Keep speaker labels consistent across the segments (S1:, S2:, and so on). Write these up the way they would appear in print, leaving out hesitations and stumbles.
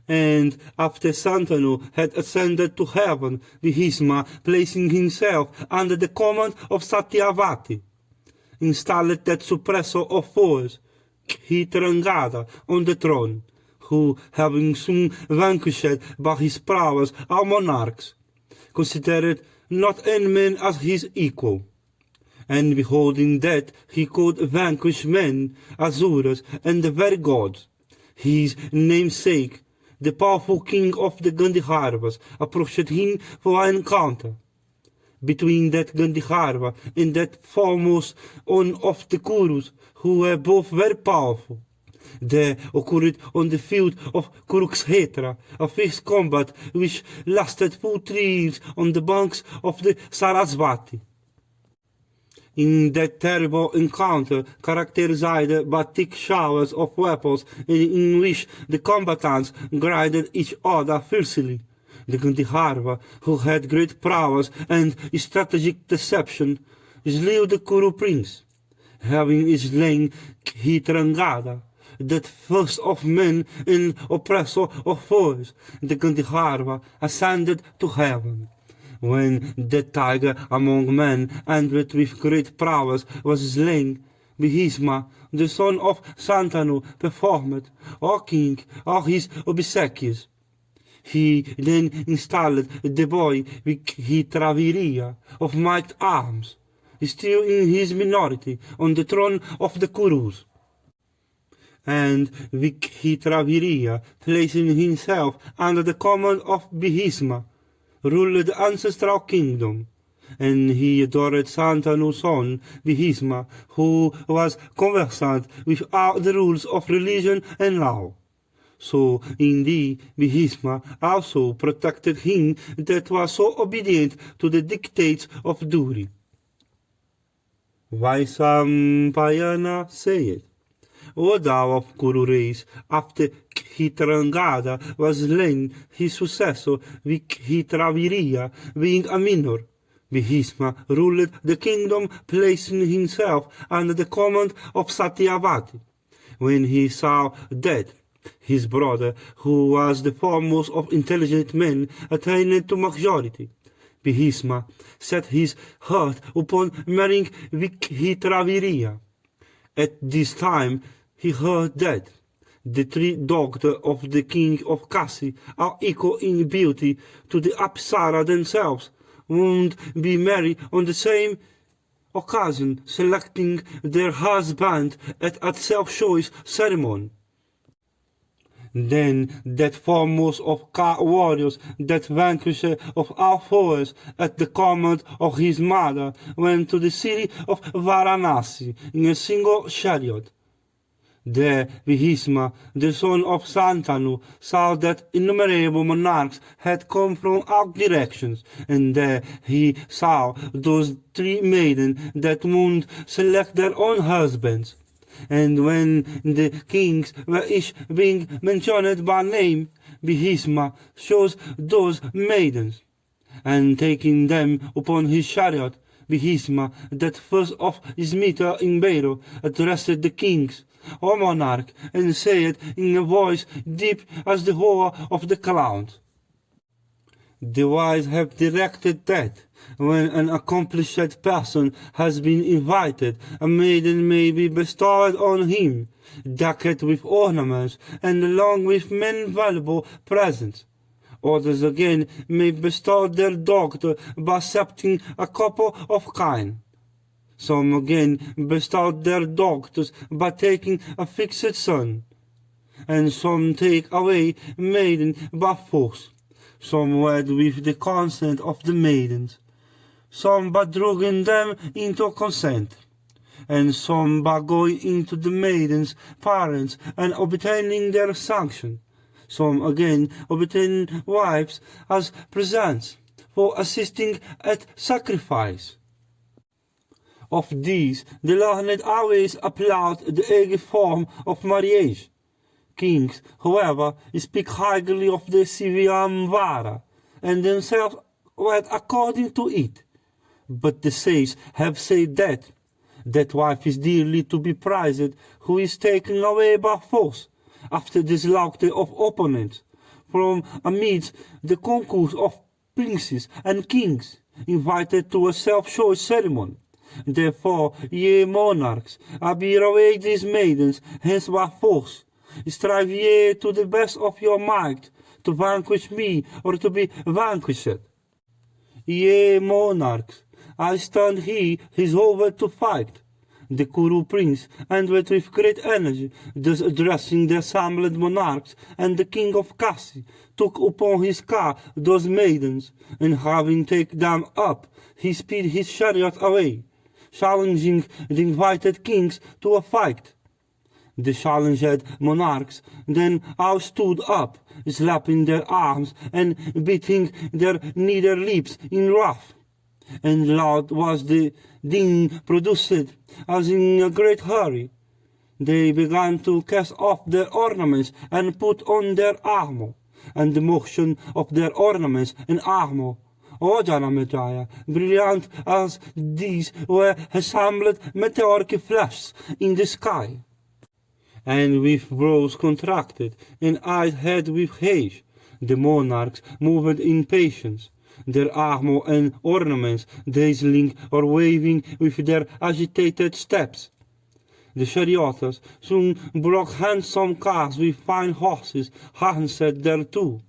S1: And after Santanu had ascended to heaven, Bhisma, placing himself under the command of Satyavati, installed that suppressor of force, Khitrangada, on the throne, who, having soon vanquished by his prowess our monarchs, considered not any man as his equal. And beholding that he could vanquish men, asuras, and the very gods, his namesake, the powerful king of the Gandhirvas, approached him for an encounter. Between that Gandhirva and that foremost one of the Kurus, who were both very powerful, there occurred on the field of Kurukshetra a fierce combat which lasted full 3 years on the banks of the Sarasvati. In that terrible encounter, characterized by thick showers of weapons and in which the combatants grinded each other fiercely, the Gandhirva, who had great prowess and strategic deception, slew the Kuru prince, having slain Khitrangada, that first of men and oppressor of foes. The Gandhirva ascended to heaven. When the tiger among men, armed with great prowess, was slain, Bhisma, the son of Santanu, performed, O king, all his obsequies. He then installed the boy Vikhitraviriya of mighty arms, still in his minority, on the throne of the Kurus. And Vikhitraviriya, placing himself under the command of Bhisma, ruled the ancestral kingdom, and he adored Santanu's son, Bhisma, who was conversant with all the rules of religion and law. So, indeed, Bhisma also protected him that was so obedient to the dictates of Duri. Vaisampayana said, O thou of Kuru race, after Khitrangada was slain, his successor Vikhitraviriya, being a minor, Bhisma ruled the kingdom, placing himself under the command of Satyavati. When he saw that his brother, who was the foremost of intelligent men, attained to majority, Bhisma set his heart upon marrying Vikhitraviriya. At this time he heard that the 3 daughters of the king of Kasi are equal in beauty to the Apsara themselves, would be married on the same occasion, selecting their husband at a self-choice ceremony. Then that foremost of warriors, that vanquisher of all foes, at the command of his mother, went to the city of Varanasi in a single chariot. There Bhisma, the son of Santanu, saw that innumerable monarchs had come from all directions, and there he saw those 3 maidens that would select their own husbands. And when the kings were each being mentioned by name, Bhisma chose those maidens, and taking them upon his chariot, Bhisma, that first of his meter in battle, addressed the kings, O monarch, and said in a voice deep as the roar of the clouds, The wise have directed that, when an accomplished person has been invited, a maiden may be bestowed on him, decked with ornaments, and along with many valuable presents. Others again may bestow their daughter by accepting a couple of kine. Some again bestow their daughters by taking a fixed son, and some take away maiden by force. Some wed with the consent of the maidens, some by drugging them into consent, and some by going into the maidens' parents and obtaining their sanction. Some again obtain wives as presents for assisting at sacrifice. Of these, the learned always applaud the egg form of marriage. Kings, however, speak highly of the Siviyamvara, and themselves wed according to it. But the sages have said that wife is dearly to be prized who is taken away by force, after the slaughter of opponents, from amidst the concourse of princes and kings, invited to a self-choice ceremony. Therefore, ye monarchs, bear away these maidens, hence by force. Strive ye to the best of your might, to vanquish me, or to be vanquished. Ye monarchs, I stand here, his over to fight. The Kuru prince, and with great energy, thus addressing the assembled monarchs, and the king of Kasi, took upon his car those maidens, and having taken them up, he sped his chariot away, challenging the invited kings to a fight. The challenged monarchs then all stood up, slapping their arms and beating their nether lips in wrath. And loud was the din produced, as in a great hurry. They began to cast off their ornaments and put on their armor, and the motion of their ornaments and armor, O Janamejaya, brilliant as these were assembled meteoric flashes in the sky. And with brows contracted, and eyes head with haze, the monarchs moved in patience, their armor and ornaments dazzling or waving with their agitated steps. The charioteers soon brought handsome cars with fine horses harnessed thereto.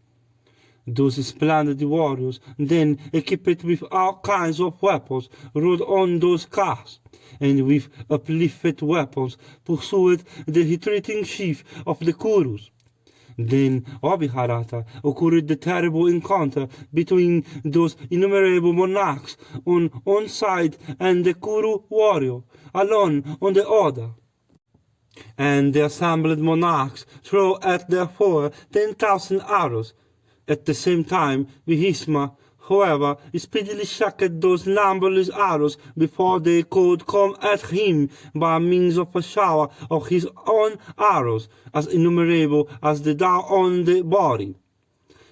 S1: Those splendid warriors, then equipped with all kinds of weapons, rode on those cars, and with uplifted weapons pursued the retreating chief of the Kurus. Then, O Mahabharata, occurred the terrible encounter between those innumerable monarchs on one side and the Kuru warrior, alone on the other. And the assembled monarchs threw at their foe 10,000 arrows. At the same time, Bhisma, however, speedily checked those numberless arrows before they could come at him by means of a shower of his own arrows, as innumerable as the down on the body.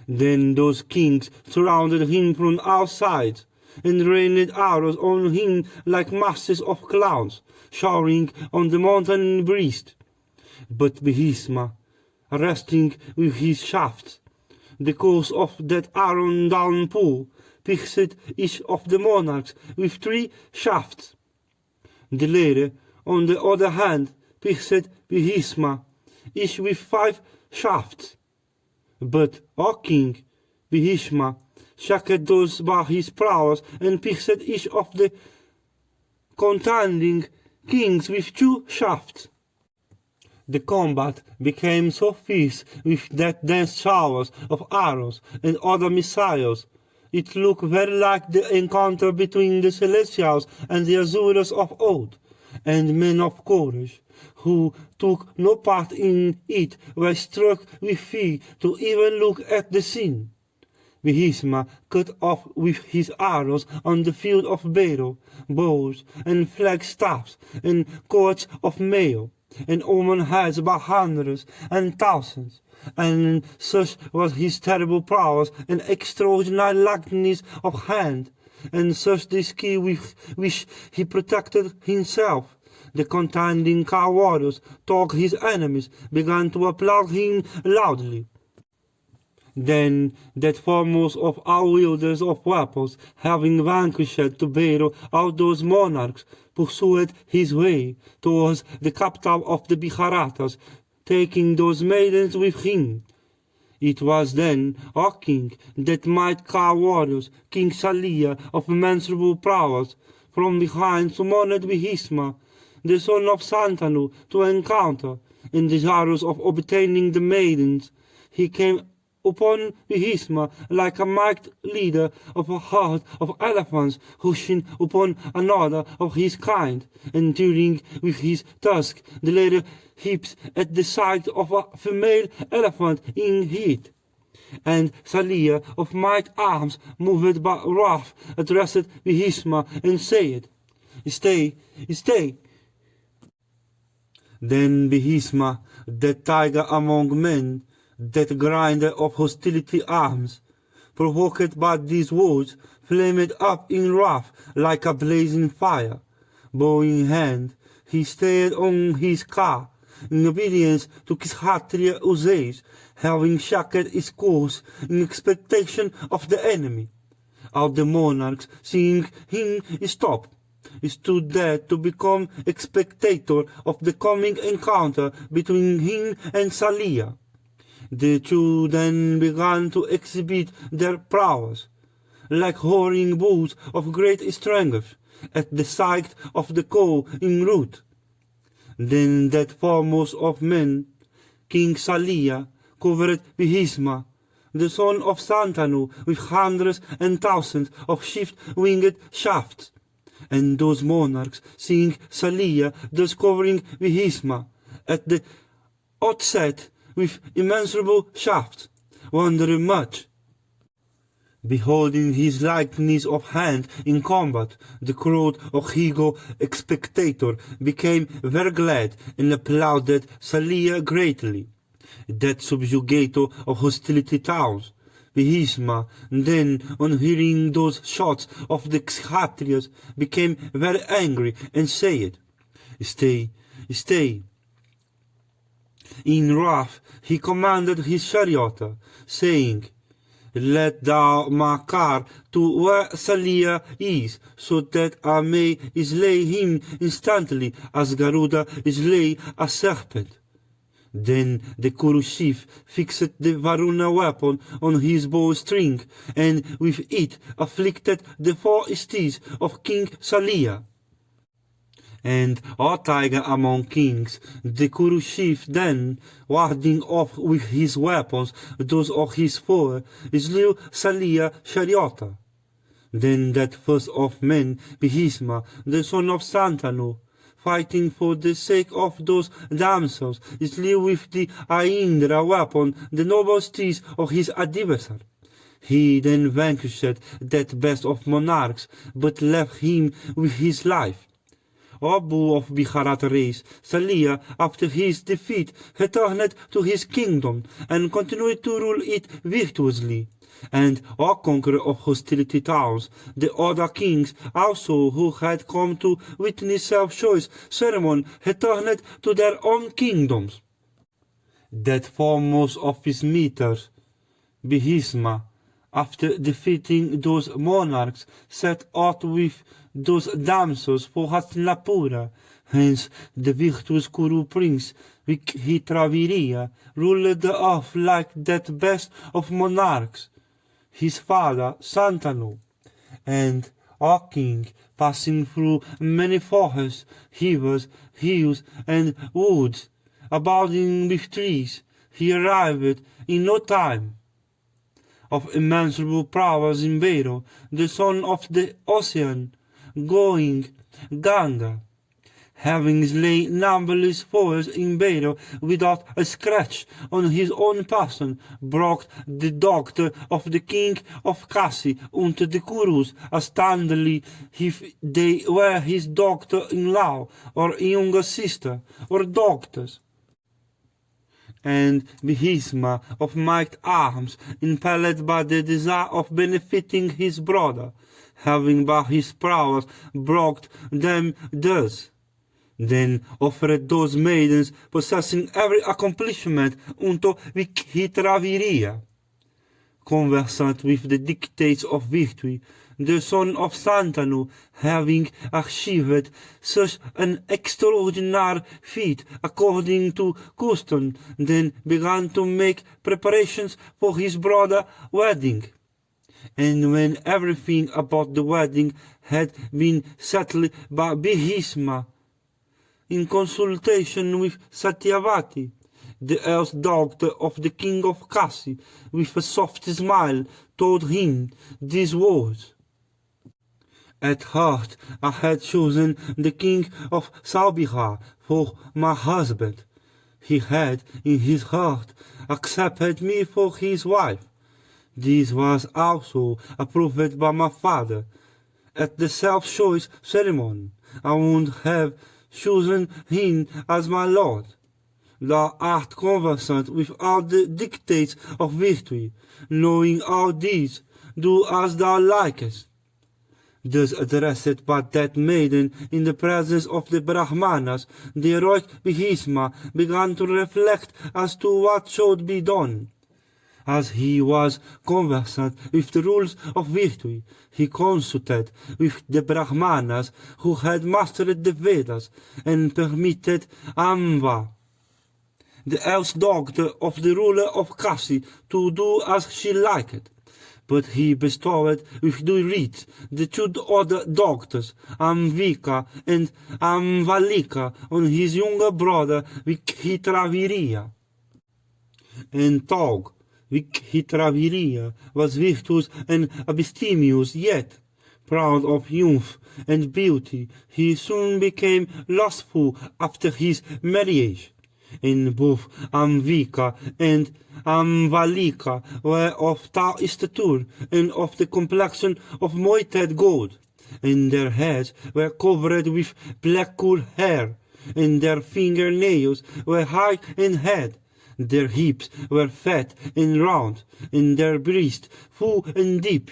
S1: Then those kings surrounded him from all sides, and rained arrows on him like masses of clouds, showering on the mountain breast. But Bhisma, resting with his shafts, the course of that iron downpour, pierced each of the monarchs with 3 shafts. The latter, on the other hand, pierced Bhisma, each with 5 shafts. But, O king, Bhisma checked those by his prowess and pierced each of the contending kings with 2 shafts. The combat became so fierce with that dense showers of arrows and other missiles. It looked very like the encounter between the Celestials and the Azuras of old, and men of courage, who took no part in it, were struck with fear to even look at the scene. Bhisma cut off with his arrows on the field of battle, bows and flagstaffs and coats of mail, and human heads by hundreds and thousands, and such was his terrible prowess and extraordinary lightness of hand, and such the skill with which he protected himself. The contending car warriors, took his enemies, began to applaud him loudly. Then that foremost of all wielders of weapons, having vanquished to battle all those monarchs, pursued his way towards the capital of the Biharatas, taking those maidens with him. It was then, O king, that might car warriors, King Shalia of immeasurable prowess, from behind summoned Bhisma, the son of Santanu, to encounter, and desirous of obtaining the maidens. He came upon Bhisma like a mighty leader of a herd of elephants rushing upon another of his kind, and tearing with his tusk the leather hips at the sight of a female elephant in heat. And Shalia of mighty arms, moved by wrath, addressed Bhisma and said, "Stay, stay." Then Bhisma, that tiger among men, that grinder of hostility arms, provoked by these words, flamed up in wrath like a blazing fire. Bow in hand, he stayed on his car, in obedience to Kshatriya usages, having checked its course in expectation of the enemy. All the monarchs, seeing him stop, stood there to become a spectator of the coming encounter between him and Salia. The two then began to exhibit their prowess, like roaring bulls of great strength, at the sight of the cow en route. Then that foremost of men, King Salia, covered Vihisma, the son of Santanu, with hundreds and thousands of swift-winged shafts. And those monarchs, seeing Salia thus covering Vihisma, at the outset with immeasurable shafts, wondered much. Beholding his likeness of hand in combat, the crowd of eager spectators became very glad and applauded Salia greatly. That subjugator of hostility towns, Vihisma, then, on hearing those shots of the Kshatriyas, became very angry and said, "Stay, stay." In wrath he commanded his charioteer, saying, "Let thou my car to where Salia is, so that I may slay him instantly as Garuda slay a serpent." Then the Kuru chief fixed the Varuna weapon on his bowstring, and with it afflicted the 4 steeds of King Salia. And, O tiger among kings, the Kuru chief then, warding off with his weapons those of his foe, slew Salia charioteer. Then that first of men, Vihisma, the son of Santanu, fighting for the sake of those damsels, slew with the Aindra weapon the noble steeds of his adversary. He then vanquished that best of monarchs, but left him with his life. O bull of Bharat race, Salia, after his defeat, returned to his kingdom, and continued to rule it virtuously. And, O conqueror of hostility towns, the other kings also who had come to witness self-choice ceremony returned to their own kingdoms. That foremost of his meters, Vihisma, after defeating those monarchs, set out with those damsels for Hastinapura. Hence the virtuous Kuru prince, Vikravirya, ruled the earth like that best of monarchs, his father Santanu. And, O king, passing through many forests, rivers, hills, and woods, abounding with trees, he arrived in no time. Of immeasurable prowess in battle, the son of the ocean, going Ganga, having slain numberless foes in battle without a scratch on his own person, brought the doctor of the king of Kasi unto the Kurus, astoundingly if they were his doctor-in-law, or younger sister, or doctors. And Vihisma, of mighty arms, impelled by the desire of benefiting his brother, having by his prowess brought them thus, then offered those maidens possessing every accomplishment unto Vikravirya, conversant with the dictates of virtue, the son of Santanu, having achieved such an extraordinary feat according to custom, then began to make preparations for his brother's wedding. And when everything about the wedding had been settled by Vihisma, in consultation with Satyavati, the eldest daughter of the king of Kasi, with a soft smile told him these words: "At heart I had chosen the king of Sambhava for my husband. He had in his heart accepted me for his wife. This was also approved by my father. At the self-choice ceremony, I would have chosen him as my lord. Thou art conversant with all the dictates of virtue. Knowing all these, do as thou likest." Thus addressed by that maiden in the presence of the Brahmanas, the heroic Bhishma began to reflect as to what should be done. As he was conversant with the rules of virtue, he consulted with the Brahmanas who had mastered the Vedas and permitted Amba, the eldest daughter of the ruler of Kasi, to do as she liked. But he bestowed with direitos the two other daughters, Amvika and Amvalika, on his younger brother Vikhitraviriya. And Tog, Vikhitraviriya, was virtuous and abstemious, yet, proud of youth and beauty, he soon became lustful after his marriage. And both Amvika and Amvalika were of tall stature and of the complexion of moited gold, and their heads were covered with black cool hair, and their fingernails were high and head. Their hips were fat and round, and their breasts full and deep,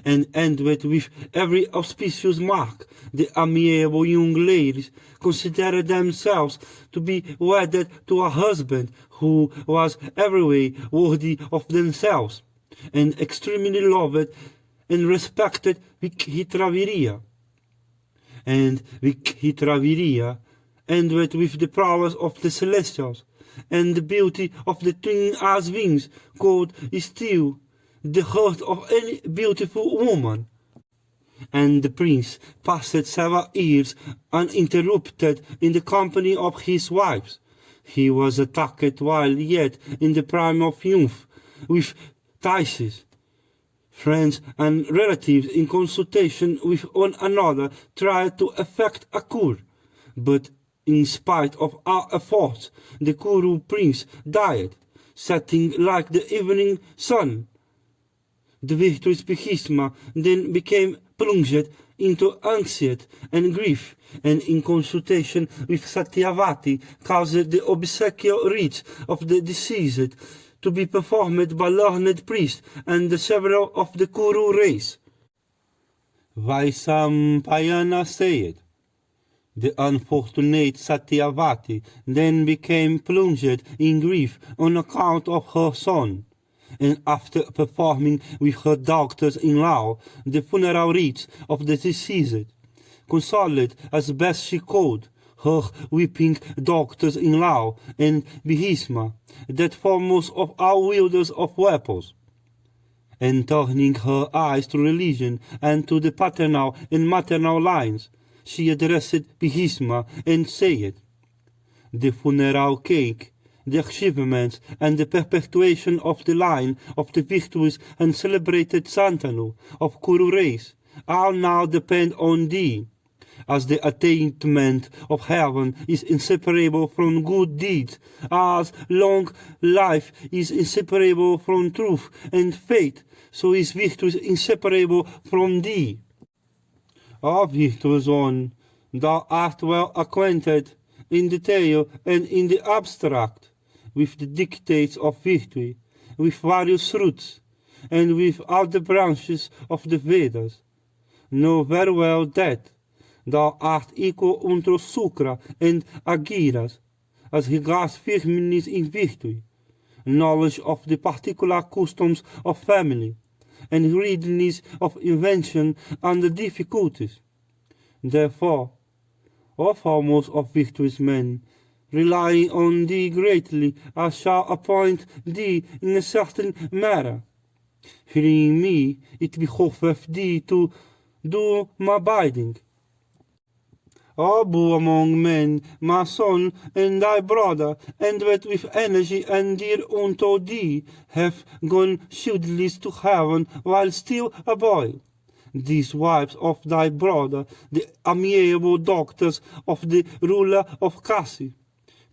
S1: and ended with every auspicious mark. The amiable young ladies considered themselves to be wedded to a husband who was every way worthy of themselves, and extremely loved and respected Vikhitraviriya. And Vikhitraviriya ended with the prowess of the celestials, and the beauty of the twin as wings could still the heart of any beautiful woman. And the prince passed several years uninterrupted in the company of his wives. He was attacked while yet in the prime of youth with phthisis. Friends and relatives in consultation with one another tried to effect a cure, but in spite of our efforts, the Kuru prince died, setting like the evening sun. The virtuous Bhishma then became plunged into anxiety and grief, and in consultation with Satyavati caused the obsequial rites of the deceased to be performed by learned priests and several of the Kuru race. Vaisampayana said, the unfortunate Satyavati then became plunged in grief on account of her son, and after performing with her daughters-in-law the funeral rites of the deceased, consoled as best she could her weeping daughters-in-law and Bhishma, that foremost of all wielders of weapons. And turning her eyes to religion and to the paternal and maternal lines, she addressed Bhishma and said, the funeral cake, the achievements and the perpetuation of the line of the virtuous and celebrated Santanu of Kuru race all now depend on thee, as the attainment of heaven is inseparable from good deeds, as long life is inseparable from truth and faith, so is virtue inseparable from thee. O virtuous one, thou art well acquainted in detail and in the abstract with the dictates of virtue, with various roots, and with all the branches of the Vedas. Know very well that thou art equal unto Sukra and Agiras, as regards firmness in virtue, knowledge of the particular customs of family, and readiness of invention under difficulties. Therefore, O foremost of virtuous men, relying on thee greatly, I shall appoint thee in a certain matter. Hearing me, it behoveth thee to do my bidding. Abu among men, my son and thy brother, and that with energy and dear unto thee, have gone shieldless to heaven while still a boy. These wives of thy brother, the amiable daughters of the ruler of Kasi,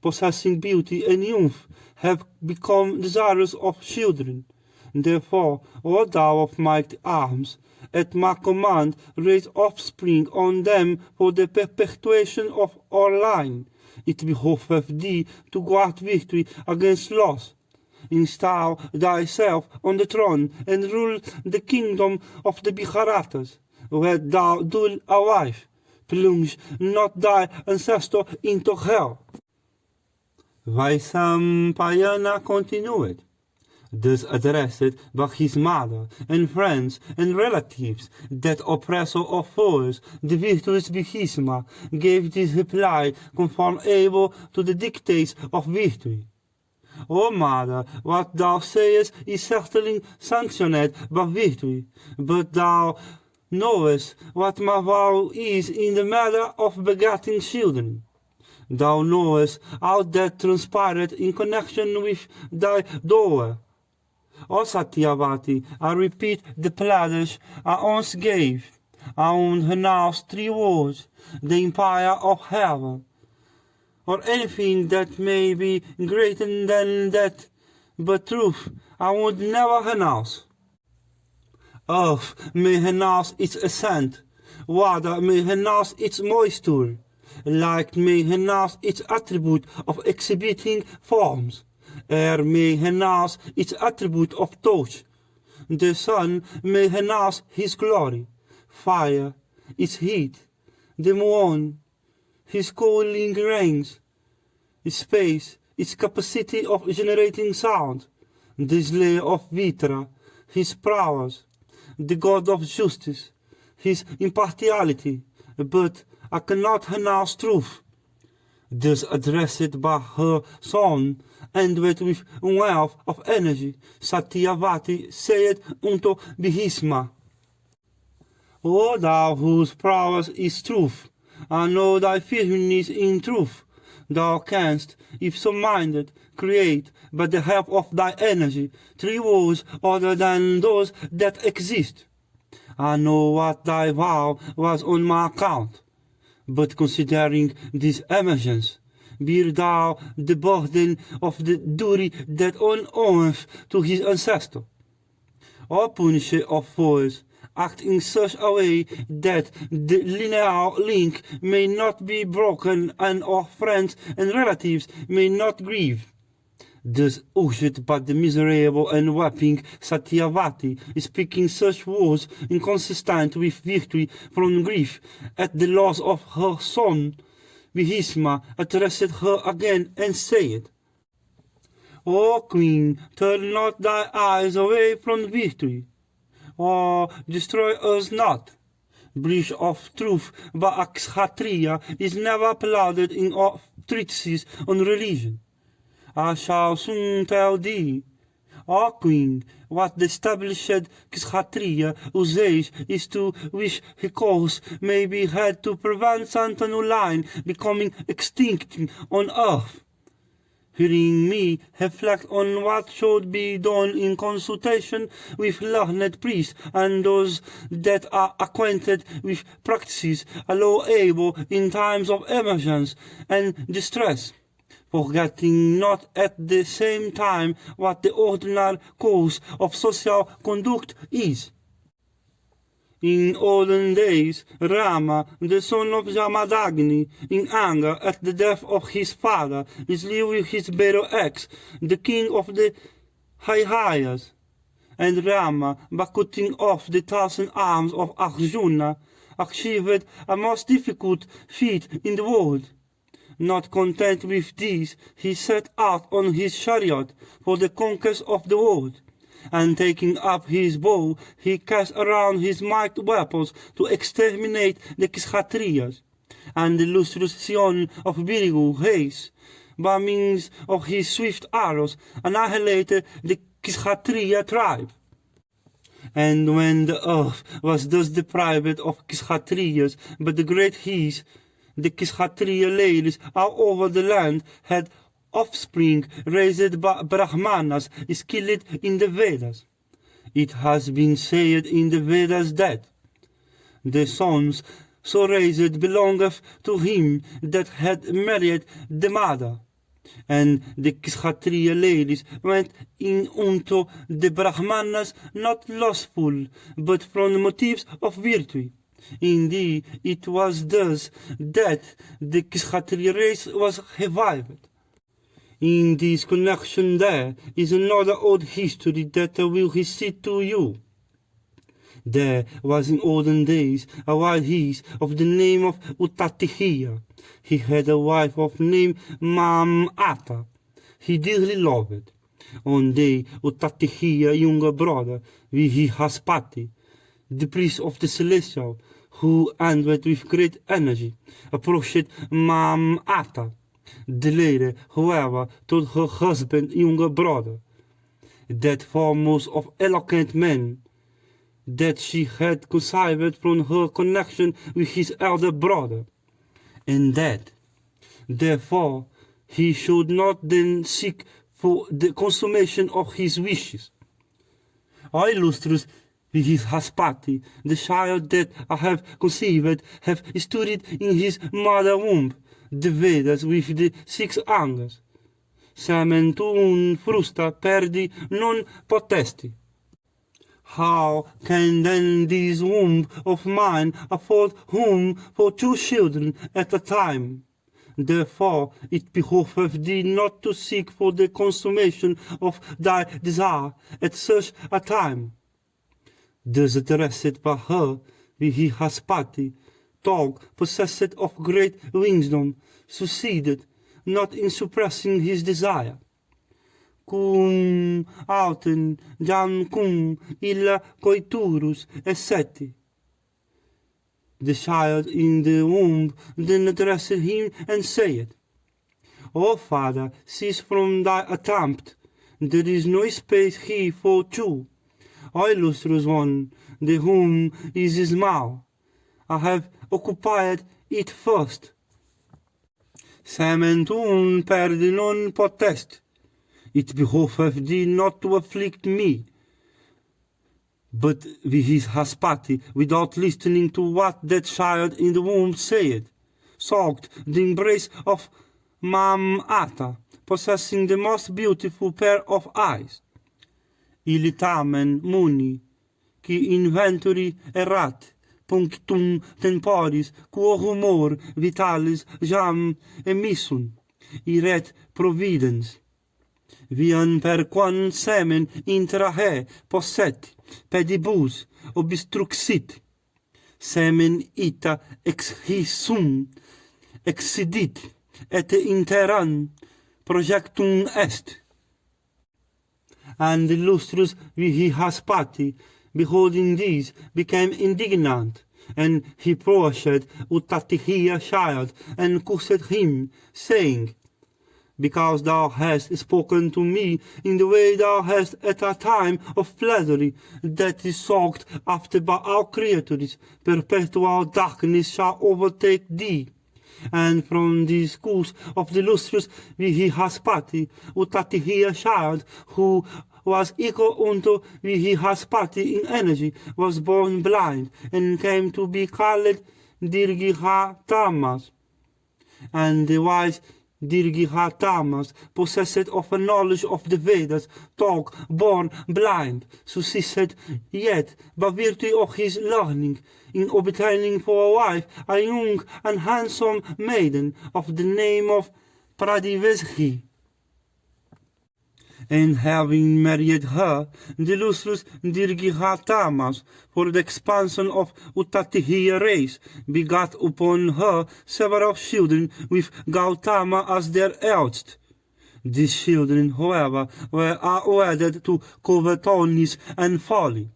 S1: possessing beauty and youth, have become desirous of children. Therefore, O thou of mighty arms, at my command raise offspring on them for the perpetuation of our line. It behoveth thee to guard victory against loss. Install thyself on the throne and rule the kingdom of the Biharatas, whet thou dul a wife, plunge not thy ancestor into hell. Vaisampayana continued, thus addressed by his mother and friends and relatives, that oppressor of foes, the virtuous Bhisma, gave this reply conformable to the dictates of virtue. O mother, what thou sayest is certainly sanctioned by virtue, but thou knowest what my vow is in the matter of begetting children. Thou knowest how that transpired in connection with thy dower. O Satyavati, I repeat the pledge I once gave. I announce 3 words, the empire of heaven, or anything that may be greater than that, but truth I would never announce. Earth may announce its ascent, water may announce its moisture, light may announce its attribute of exhibiting forms, air may announce its attribute of touch, the sun may announce his glory, fire its heat, the moon his cooling rains, space its capacity of generating sound, the slayer of Vitra his prowess, the god of justice his impartiality, but I cannot announce truth. Thus addressed by her son, endowed with wealth of energy, Satyavati said unto Bhisma, O thou whose prowess is truth, I know thy firmness in truth. Thou canst, if so minded, create, by the help of thy energy, 3 worlds other than those that exist. I know what thy vow was on my account. But considering this emergence, bear thou the burden of the duty that oweth to his ancestor. O punisher of foes, act in such a way that the lineal link may not be broken and our friends and relatives may not grieve. Thus urged by the miserable and weeping Satyavati, speaking such words inconsistent with virtue from grief at the loss of her son, Bhisma addressed her again and said, O queen, turn not thy eyes away from virtue, or destroy us not. Breach of truth by a Kshatriya is never applauded in our treatises on religion. I shall soon tell thee, O queen, what the established Kshatriya uses is to which recourse may be had to prevent Santanu line becoming extinct on earth. Hearing me reflect on what should be done in consultation with learned priests and those that are acquainted with practices allowable in times of emergence and distress, forgetting not at the same time what the ordinary course of social conduct is. In olden days, Rama, the son of Jamadagni, in anger at the death of his father, slew with his better axe the king of the Haihyas. And Rama, by cutting off the 1,000 arms of Arjuna, achieved a most difficult feat in the world. Not content with this, he set out on his chariot for the conquest of the world, and taking up his bow, he cast around his mighty weapons to exterminate the Kshatriyas, and the lustrous Sion of Virigu Hayes, by means of his swift arrows, annihilated the Kshatriya tribe. And when the earth was thus deprived of Kshatriyas, but the great Hees, the Kshatriya ladies all over the land had offspring raised by Brahmanas skilled in the Vedas. It has been said in the Vedas that the sons so raised belongeth to him that had married the mother. And the Kshatriya ladies went in unto the Brahmanas not lustful, but from motives of virtue. Indeed, it was thus that the Kshatriya race was revived. In this connection there is another old history that I will recite to you. There was in olden days a wild geese of the name of Utatihia. He had a wife of name Mamata. He dearly loved. One day Utatihia younger brother, Vihihaspati, the priest of the celestial, who ended with great energy, approached Mamata. The lady, however, told her husband younger brother, that foremost of eloquent men, that she had conceived from her connection with his elder brother, and that, therefore, he should not then seek for the consummation of his wishes. O illustrious Vihihaspati, the child that I have conceived, have studied in his mother womb the Vedas with the 6 angas. Semen tuum frusta perdi non potesti. How can then this womb of mine afford whom for 2 children at a time? Therefore it behoveth thee not to seek for the consummation of thy desire at such a time. Thus addressed by her, Vihihaspati, Tog, possessed of great wisdom, succeeded not in suppressing his desire. Cum autem jam cum illa coiturus esseti. The child in the womb then addressed him and said, O father, cease from thy attempt. There is no space here for 2. O illustrious one, the womb is his mouth. I have occupied it first. Semen tuum perdi non potest. It behoveth thee not to afflict me. But Vihihaspati, without listening to what that child in the womb said, sought the embrace of Mamata, possessing the most beautiful pair of eyes. Ilitamen muni, qui inventori erat, punctum temporis, quo humor vitalis jam emissum, iret providens. Vian per quan semen intra he posset, pedibus obstruxit, semen ita ex hisum, excidit, et interan projectum est. And illustrious Vihihaspati, beholding this, became indignant, and he approached Utatihia child, and cursed him, saying, Because thou hast spoken to me in the way thou hast at a time of pleasure that is sought after by all creatures, perpetual darkness shall overtake thee. And from this course of the illustrious Vihihaspati, Utatihia child, who was equal unto Vihihaspati in energy, was born blind, and came to be called Dirghatamas. And the wise Dirghatamas, possessed of a knowledge of the Vedas, Tog, born blind, succeeded yet, by virtue of his learning, in obtaining for a wife a young and handsome maiden of the name of Pradiveshi. And having married her, the illustrious Dirghatamas, for the expansion of Utatihia race, begat upon her several children with Gautama as their eldest. These children, however, were wedded to covetousness and folly.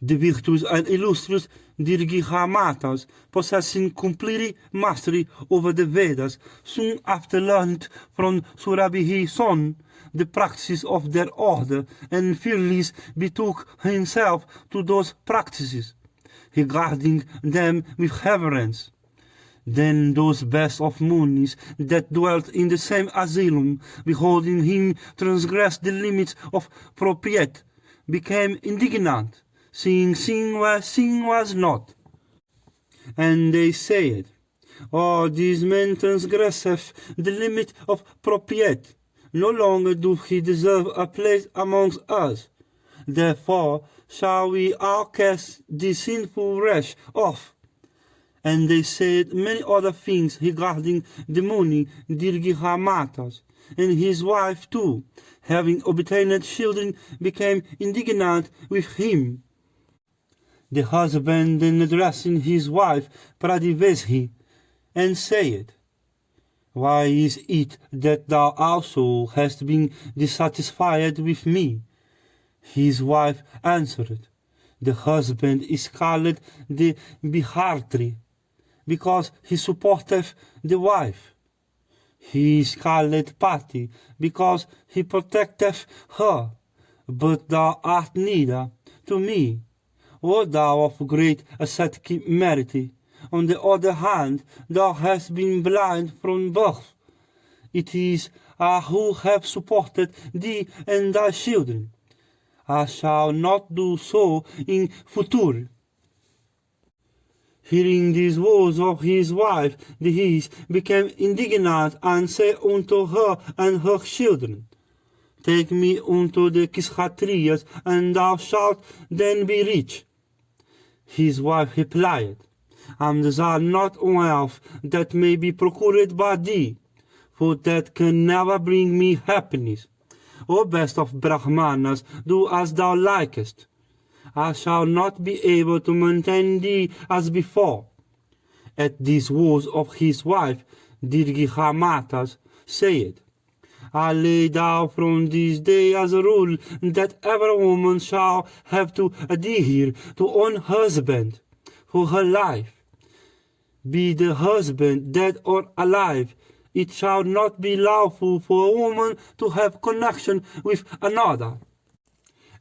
S1: The virtuous and illustrious Dirghamatas, possessing complete mastery over the Vedas, soon after learned from Surabhi's son the practice of their order, and fearless betook himself to those practices, regarding them with reverence. Then those best of munis that dwelt in the same asylum, beholding him transgress the limits of propriety, became indignant, seeing sin where sin was not. And they said, Oh, this man transgresseth the limit of propriety. No longer do he deserve a place amongst us. Therefore shall we all cast this sinful wretch off. And they said many other things regarding the Muni Dirghamatas, and his wife too, having obtained children, became indignant with him. The husband then addressing his wife Pradiveshi, and said, Why is it that thou also hast been dissatisfied with me? His wife answered, The husband is called the Bihartri, because he supporteth the wife. He is called Pati, because he protecteth her. But thou art neither to me, O thou of great ascetic merit. On the other hand, thou hast been blind from birth. It is I who have supported thee and thy children. I shall not do so in future. Hearing these words of his wife, the His became indignant and said unto her and her children, Take me unto the Kshatriyas, and thou shalt then be rich. His wife replied, I desire not wealth that may be procured by thee, for that can never bring me happiness. O best of Brahmanas, do as thou likest. I shall not be able to maintain thee as before. At these words of his wife, Dirghamatas said, I lay down from this day as a rule that every woman shall have to adhere to one husband for her life. Be the husband dead or alive, it shall not be lawful for a woman to have connection with another.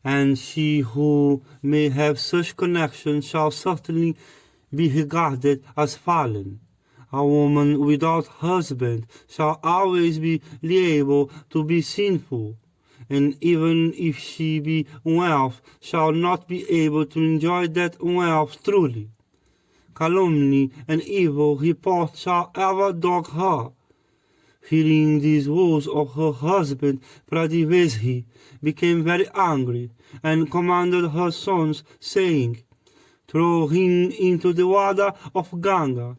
S1: And she who may have such connection shall certainly be regarded as fallen. A woman without husband shall always be liable to be sinful, and even if she be wealth, shall not be able to enjoy that wealth truly. Calumny and evil report shall ever dog her. Hearing these words of her husband, Pradiveshi became very angry, and commanded her sons, saying, Throw him into the water of Ganga.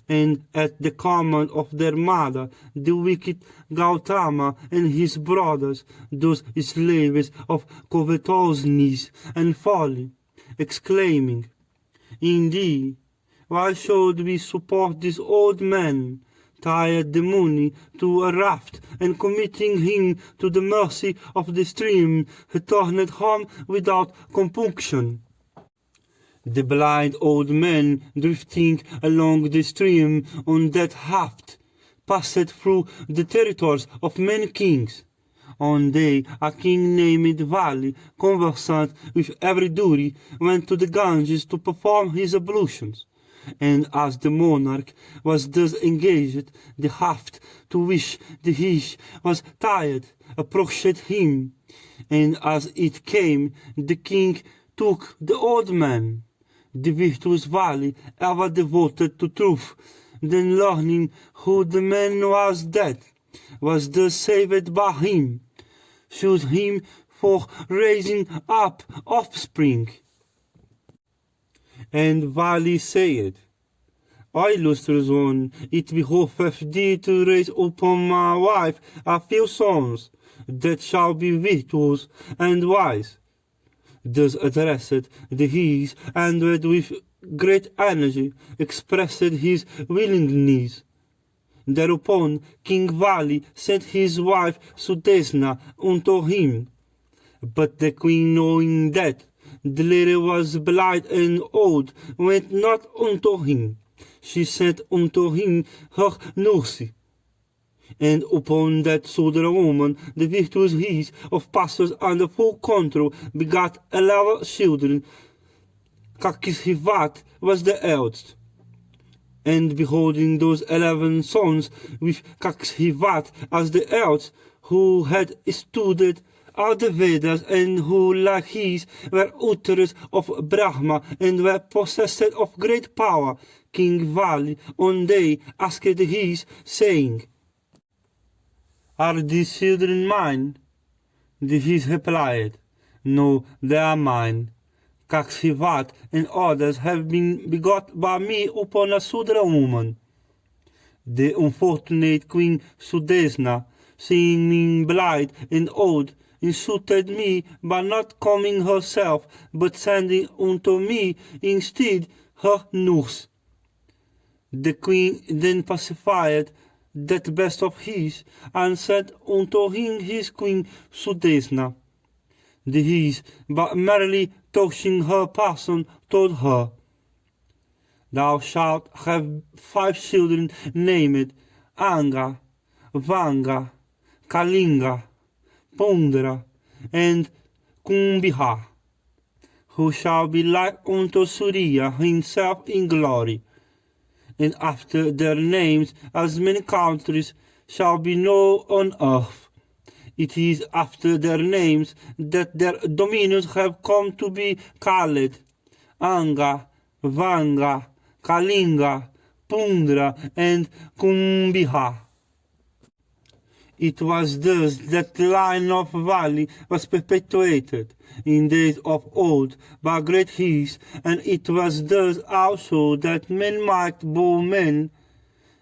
S1: And at the command of their mother, the wicked Gautama and his brothers, those slaves of covetousness and folly, exclaiming, Indeed, why should we support this old man, tied the Muni to a raft, and committing him to the mercy of the stream, returned home without compunction? The blind old man, drifting along the stream on that raft, passed through the territories of many kings. One day a king named Vali, conversant with every duty, went to the Ganges to perform his ablutions. And as the monarch was thus engaged, the raft to which the Hish was tied approached him, and as it came, the king took the old man. The virtuous Vali, ever devoted to truth, then learning who the man was dead, was thus saved by him, chose him for raising up offspring. And Vali said, O illustrious one, it behoveth thee to raise upon my wife a few sons, that shall be virtuous and wise. Thus addressed the His, and with great energy expressed his willingness. Thereupon King Vali sent his wife Sudesna unto him. But the queen, knowing that the lady was blind and old, went not unto him. She sent unto him her nurse. And upon that Sudra woman, the virtuous His of pastors under full control, begat 11 children. Kakishivat was the eldest. And beholding those 11 sons, with Kakishivat as the eldest, who had studied all the Vedas, and who, like his, were utterers of Brahma, and were possessed of great power, King Vali one day asked his, saying, Are these children mine? The His replied, No, they are mine. Kakshivat and others have been begot by me upon a Sudra woman. The unfortunate Queen Sudesna, seeing me blind and old, insulted me by not coming herself, but sending unto me instead her nurse. The queen then pacified that best of his, and sent unto him his queen Sudesna. These, but merely touching her person, told her, Thou shalt have 5 children named Anga, Vanga, Kalinga, Pundra, and Kumbiha, who shall be like unto Surya himself in glory. And after their names as many countries shall be known on earth. It is after their names that their dominions have come to be called Anga, Vanga, Kalinga, Pundra, and Kumbiha. It was thus that the line of valley was perpetuated in days of old by great heaths, and it was thus also that men might bow men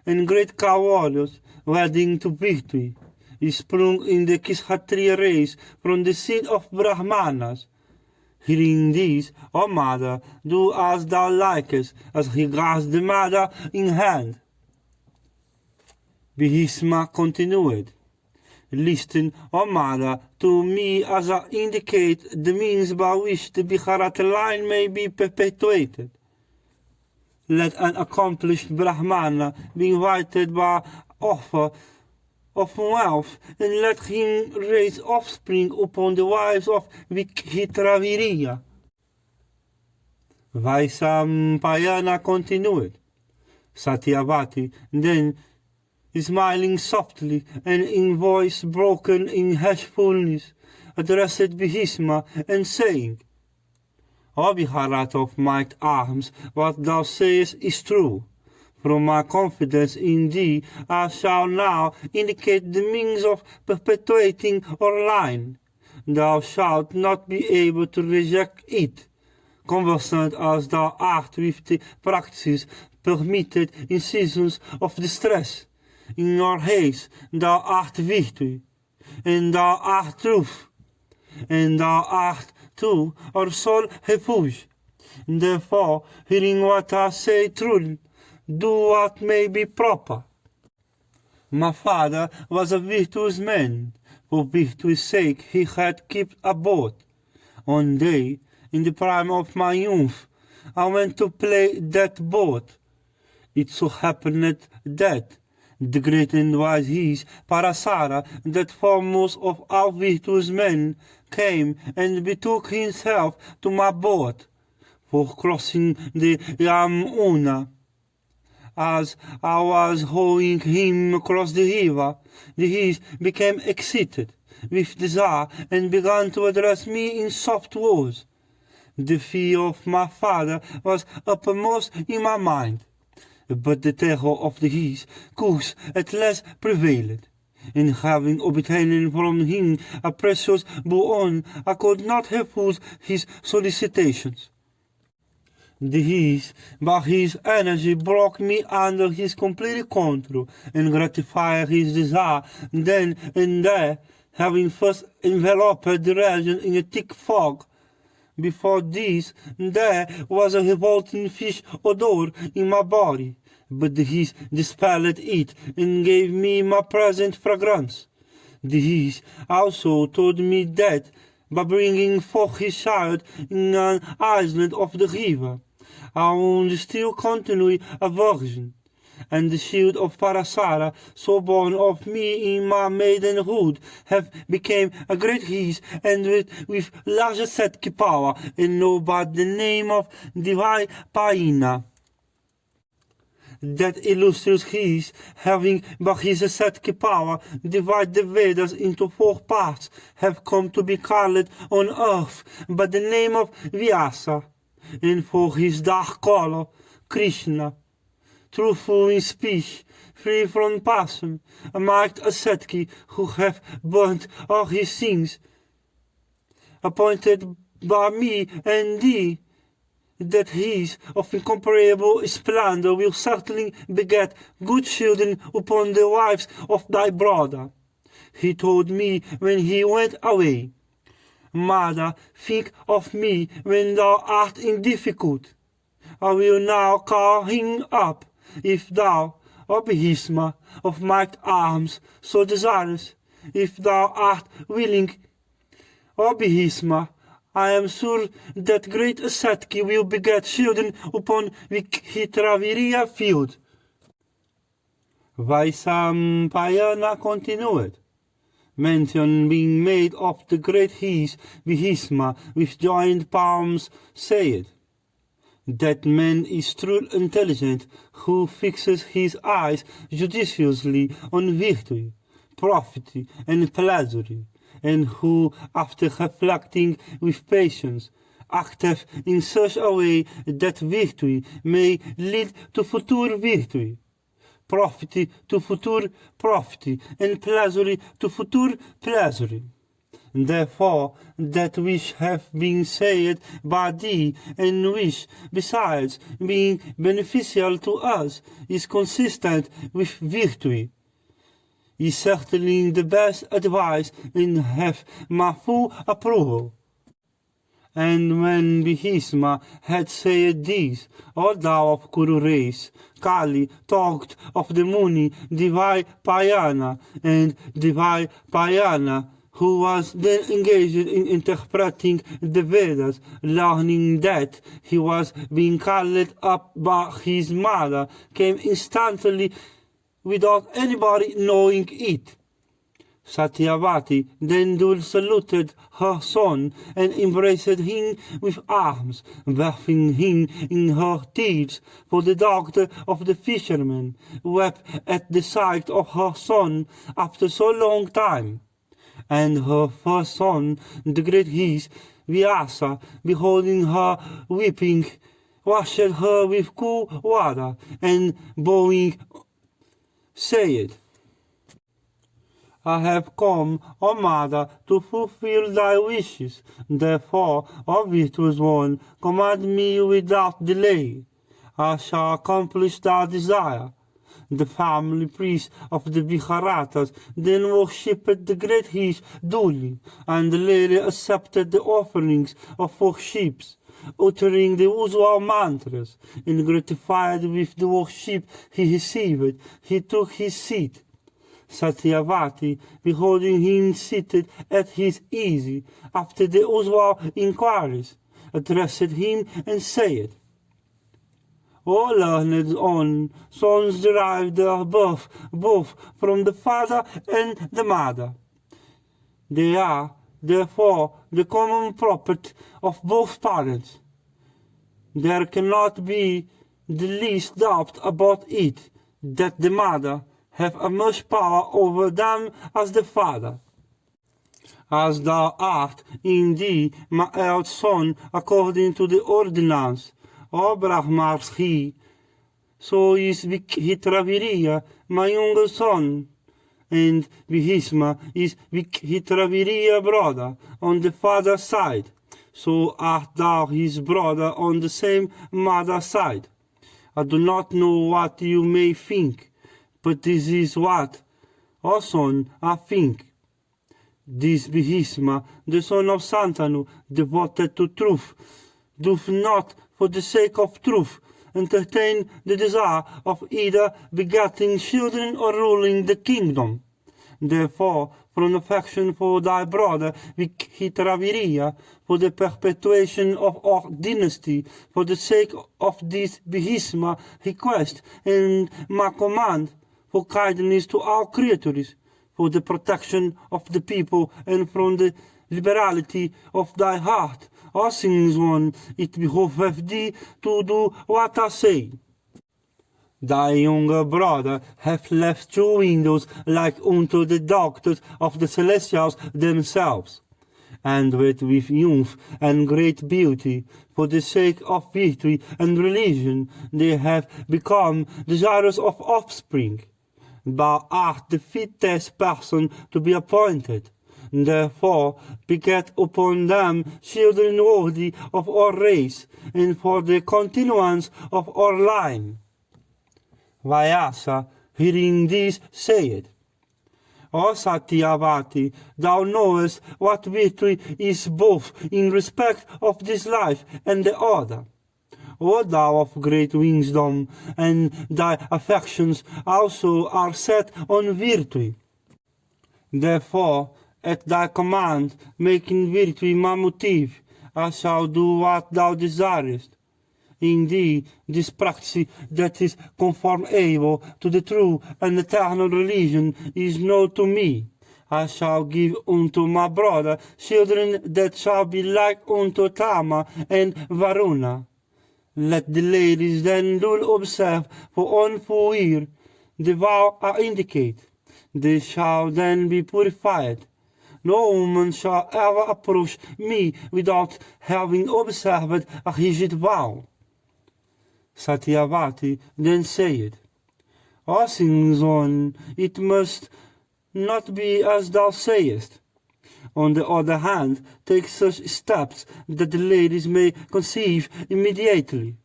S1: and great warriors wedding to victory, sprung in the Kshatriya race from the seed of Brahmanas. Hearing this, O mother, do as thou likest, as regards the matter in hand. Bhisma continued. Listen, O mother, to me as I indicate the means by which the Mahabharata line may be perpetuated. Let an accomplished Brahmana be invited by offer of wealth, and let him raise offspring upon the wives of Vikitraviriya. Vaisampayana continued. Satyavati then, smiling softly and in voice broken in hashfulness, addressed Bhisma and saying, O Mahabharat of might arms, what thou sayest is true. From my confidence in thee, I shall now indicate the means of perpetuating our line. Thou shalt not be able to reject it, conversant as thou art with the practices permitted in seasons of distress. In your haste thou art victory, and thou art truth, and thou art too our sole refuge. Therefore, hearing what I say truly, do what may be proper. My father was a virtuous man. For virtue's sake he had kept a boat. One day, in the prime of my youth, I went to play that boat. It so happened that the great and wise is Parasara, that foremost of all virtuous men, came and betook himself to my boat for crossing the Yamuna. As I was hauling him across the river, he became excited with desire and began to address me in soft words. The fear of my father was uppermost in my mind, but the terror of his course at last prevailed, and having obtained from him a precious boon, I could not refuse his solicitations. This, by his energy, brought me under his complete control, and gratified his desire then and there, having first enveloped the region in a thick fog. Before this, there was a revolting fish odor in my body, but he dispelled it and gave me my present fragrance. This also told me that, by bringing forth his child in an island of the river, I would still continue a virgin, and the shield of Parasara, so born of me in my maidenhood, have become a great his, and with large ascetic power, and known by the name of divine Paina. That illustrious his, having by his ascetic power divided the Vedas into 4 parts, have come to be called on earth by the name of Vyasa, and for his dark color, Krishna. Truthful in speech, free from passion, a marked ascetic who hath burnt all his sins, appointed by me and thee, that his of incomparable splendor will certainly beget good children upon the wives of thy brother. he told me when he went away. Mother, think of me when thou art in difficult. I will now call him up, if thou, O Behisma, of might arms, so desirous, if thou art willing. O Behisma, I am sure that great ascetki will beget children upon which he traveria field. Vaisampayana continued. Mention being made of the great His, Behisma, with joined palms, said, that man is true intelligent who fixes his eyes judiciously on virtue, profit, and pleasure, and who, after reflecting with patience, acteth in such a way that virtue may lead to future virtue, profit to future profit, and pleasure to future pleasure. Therefore, that which hath been said by thee, and which, besides being beneficial to us, is consistent with virtue, is certainly the best advice, and hath my full approval. And when Behisma had said this, all thou of Kuru race, Kali talked of the Muni Divai Payana, and Divai Payana, who was then engaged in interpreting the Vedas, learning that he was being called up by his mother, came instantly without anybody knowing it. Satyavati then duly saluted her son and embraced him with arms, bathing him in her tears, for the daughter of the fisherman wept at the sight of her son after so long time. And her first son, the great His, Vyasa, beholding her weeping, washed her with cool water, and bowing, said, I have come, O mother, to fulfill thy wishes. Therefore, O virtuous one, command me without delay. I shall accomplish thy desire. The family priest of the Viharatas then worshipped the great His duly, and the lady accepted the offerings of worship, uttering the usual mantras, and gratified with the worship he received, he took his seat. Satyavati, beholding him seated at his ease, after the usual inquiries, addressed him and said, O learned one, sons derive their birth both from the father and the mother. They are, therefore, the common property of both parents. There cannot be the least doubt about it, that the mother have as much power over them as the father. As thou art indeed my eldest son according to the ordinance, O Brahmarshi, so is Vikhitraviriya my younger son, and Behisma is Vikhitraviriya brother on the father's side, so art thou his brother on the same mother's side. I do not know what you may think, but this is what, O son, I think. This Behisma, the son of Santanu, devoted to truth, doth not, for the sake of truth, entertain the desire of either begetting children or ruling the kingdom. Therefore, from affection for thy brother Vikhitraviriya, for the perpetuation of our dynasty, for the sake of this Behisma request and my command, for kindness to our creatures, for the protection of the people, and from the liberality of thy heart, O King's one, it behoveth thee to do what I say. Thy younger brother hath left 2 windows like unto the doctors of the celestials themselves, and with youth and great beauty, for the sake of virtue and religion, they have become desirous of offspring. Thou art the fittest person to be appointed. Therefore, beget upon them children worthy of our race, and for the continuance of our line. Vyasa, hearing this, said, O Satyavati, thou knowest what virtue is both in respect of this life and the other. O thou of great wisdom, and thy affections also are set on virtue. Therefore, at thy command, making virtue my motive, I shall do what thou desirest. Indeed, this practice that is conformable to the true and eternal religion is known to me. I shall give unto my brother children that shall be like unto Tama and Varuna. Let the ladies then do observe for on full year the vow I indicate. They shall then be purified. No woman shall ever approach me without having observed a rigid vow. Satyavati then said, O King's son, it must not be as thou sayest. On the other hand, take such steps that the ladies may conceive immediately.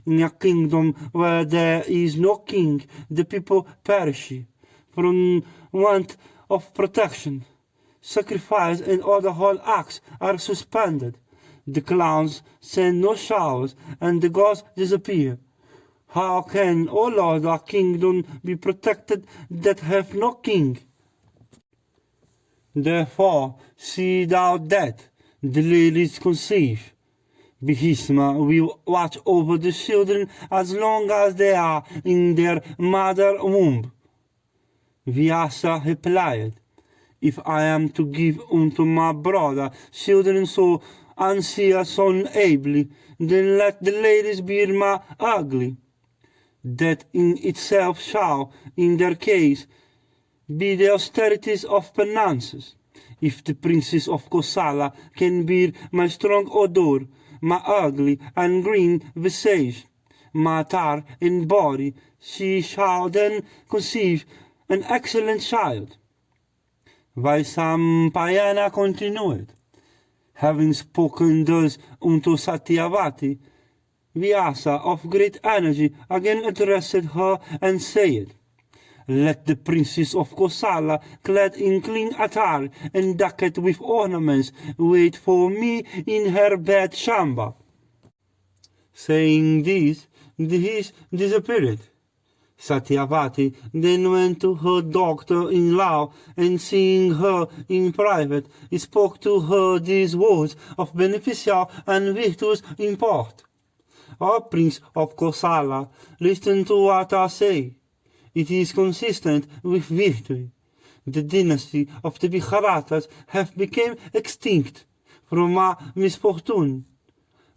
S1: In a kingdom where there is no king, the people perish from want of protection. Sacrifice and other holy acts are suspended. The clouds send no showers, and the gods disappear. How can, O Lord, our kingdom be protected that have no king? Therefore, see thou that the ladies conceive. Bhisma will watch over the children as long as they are in their mother womb. Vyasa replied, If I am to give unto my brother children so unseen so unably, then let the ladies bear my ugly. That in itself shall, in their case, be the austerities of penances. If the princess of Kosala can bear my strong odor, my ugly and green visage, my tar and body, she shall then conceive an excellent child. Vaisampayana continued. Having spoken thus unto Satyavati, Vyasa of great energy again addressed her and said, Let the princess of Kosala, clad in clean attire and decked with ornaments, wait for me in her bed chamber. Saying this, he disappeared. Satyavati then went to her daughter-in-law, and seeing her in private, spoke to her these words of beneficial and virtuous import. O Prince of Kosala, listen to what I say. It is consistent with virtue. The dynasty of the Maharatas have become extinct from my misfortune.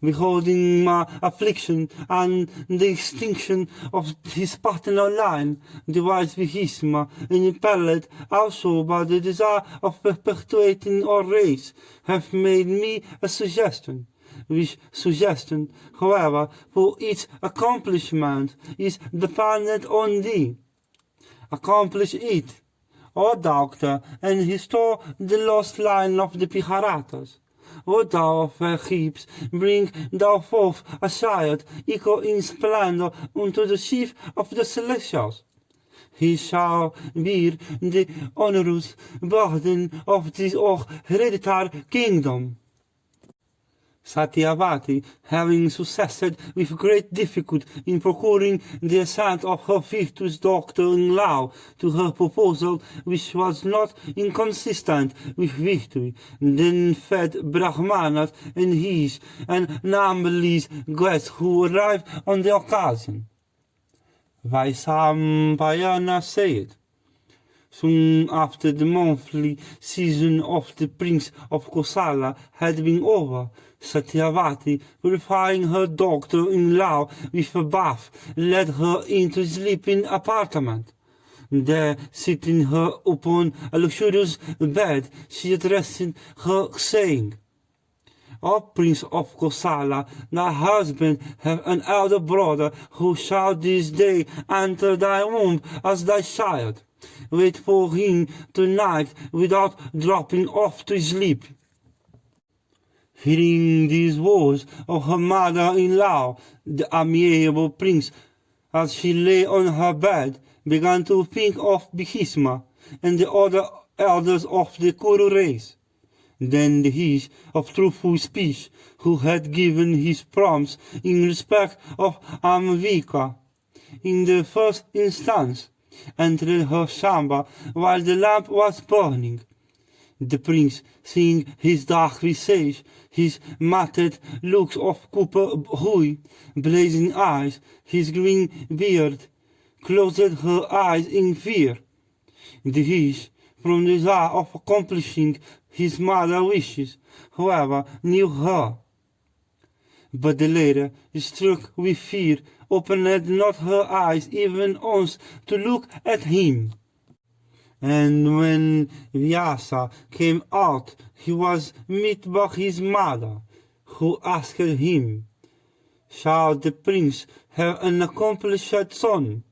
S1: Beholding my affliction and the extinction of his paternal line, the wise Bhisma, impelled also by the desire of perpetuating our race, have made me a suggestion, which suggestion, however, for its accomplishment is dependent on thee. Accomplish it, O doctor, and restore the lost line of the Maharatas. O thou of Egypt, bring thou forth a child equal in splendor unto the chief of the celestials. He shall bear the onerous burden of this our hereditary kingdom. Satyavati, having succeeded with great difficulty in procuring the assent of her virtuous daughter-in-law to her proposal, which was not inconsistent with virtue, then fed Brahmanas and his and numberless guests who arrived on the occasion. Vaisampayana said, Soon after the monthly season of the Prince of Kosala had been over, Satyavati, purifying her daughter-in-law with a bath, led her into a sleeping apartment. There, sitting her upon a luxurious bed, she addressed her, saying, O Prince of Kosala, thy husband have an elder brother who shall this day enter thy womb as thy child. Wait for him tonight without dropping off to sleep. Hearing these words of her mother-in-law, the amiable prince, as she lay on her bed, began to think of Bhisma, and the other elders of the Kuru race. Then the Hish of truthful speech, who had given his promise in respect of Amvika, in the first instance, entered her chamber while the lamp was burning. The prince, seeing his dark visage, his matted looks of copper hue, blazing eyes, his green beard, closed her eyes in fear. The Hish, from the desire of accomplishing his mother's wishes, however, knew her. But the latter, struck with fear, opened not her eyes even once to look at him. And when Vyasa came out, he was met by his mother, who asked him, "Shall the prince have an accomplished son?"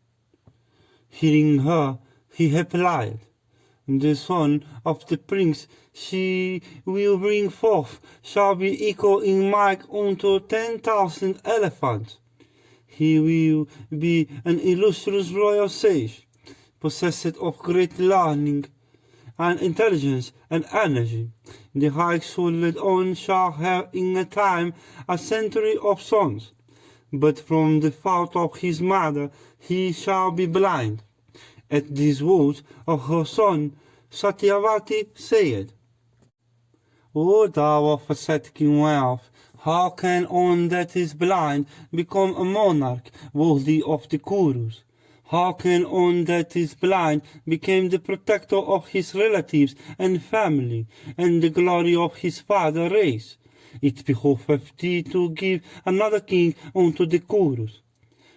S1: Hearing her, he replied, "The son of the prince she will bring forth shall be equal in might unto 10,000 elephants. He will be an illustrious royal sage, possessed of great learning and intelligence and energy. The high-souled one shall have in a time a century of sons, but from the fault of his mother he shall be blind." At these words of her son, Satyavati said, "O thou of ascetic wealth, how can one that is blind become a monarch worthy of the Kurus? How can one that is blind become the protector of his relatives and family, and the glory of his father's race? It behoveth thee to give another king unto the Kurus,"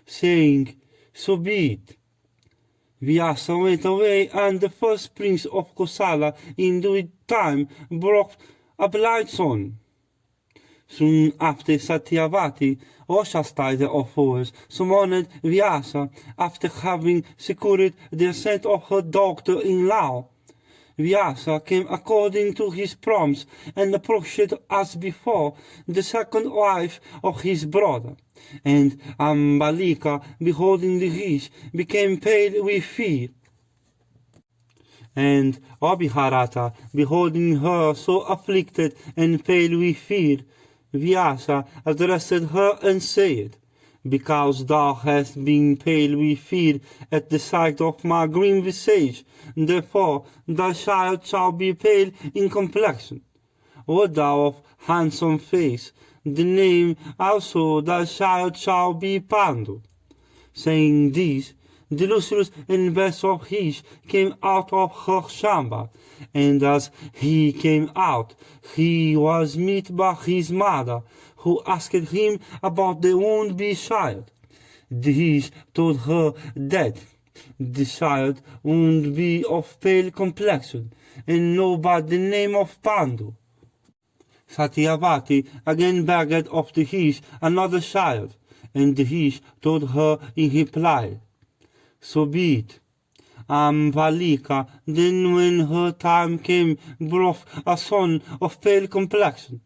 S1: saying, "So be it." Vyasa went away, and the first prince of Kosala in due time brought a blind son. Soon after Satyavati, Oshastite of Force, summoned Vyasa after having secured the assent of her daughter-in-law. Vyasa came according to his promise and approached as before the second wife of his brother. And Ambalika, beholding the Rish, became pale with fear. And Abhiharata, beholding her so afflicted and pale with fear, Vyasa addressed her and said, "Because thou hast been pale with fear at the sight of my green visage, therefore thy child shall be pale in complexion. O thou of handsome face, the name also thy child shall be Pandu." Saying this, the lustrous and best of his came out of her chamber, and as he came out, he was met by his mother, who asked him about the would-be child. This told her that the child would be of pale complexion, and know by the name of Pandu. Satyavati again begged of the Hish another child, and the Hish told her in reply, "So be it." Ambalika then, when her time came, brought a son of pale complexion.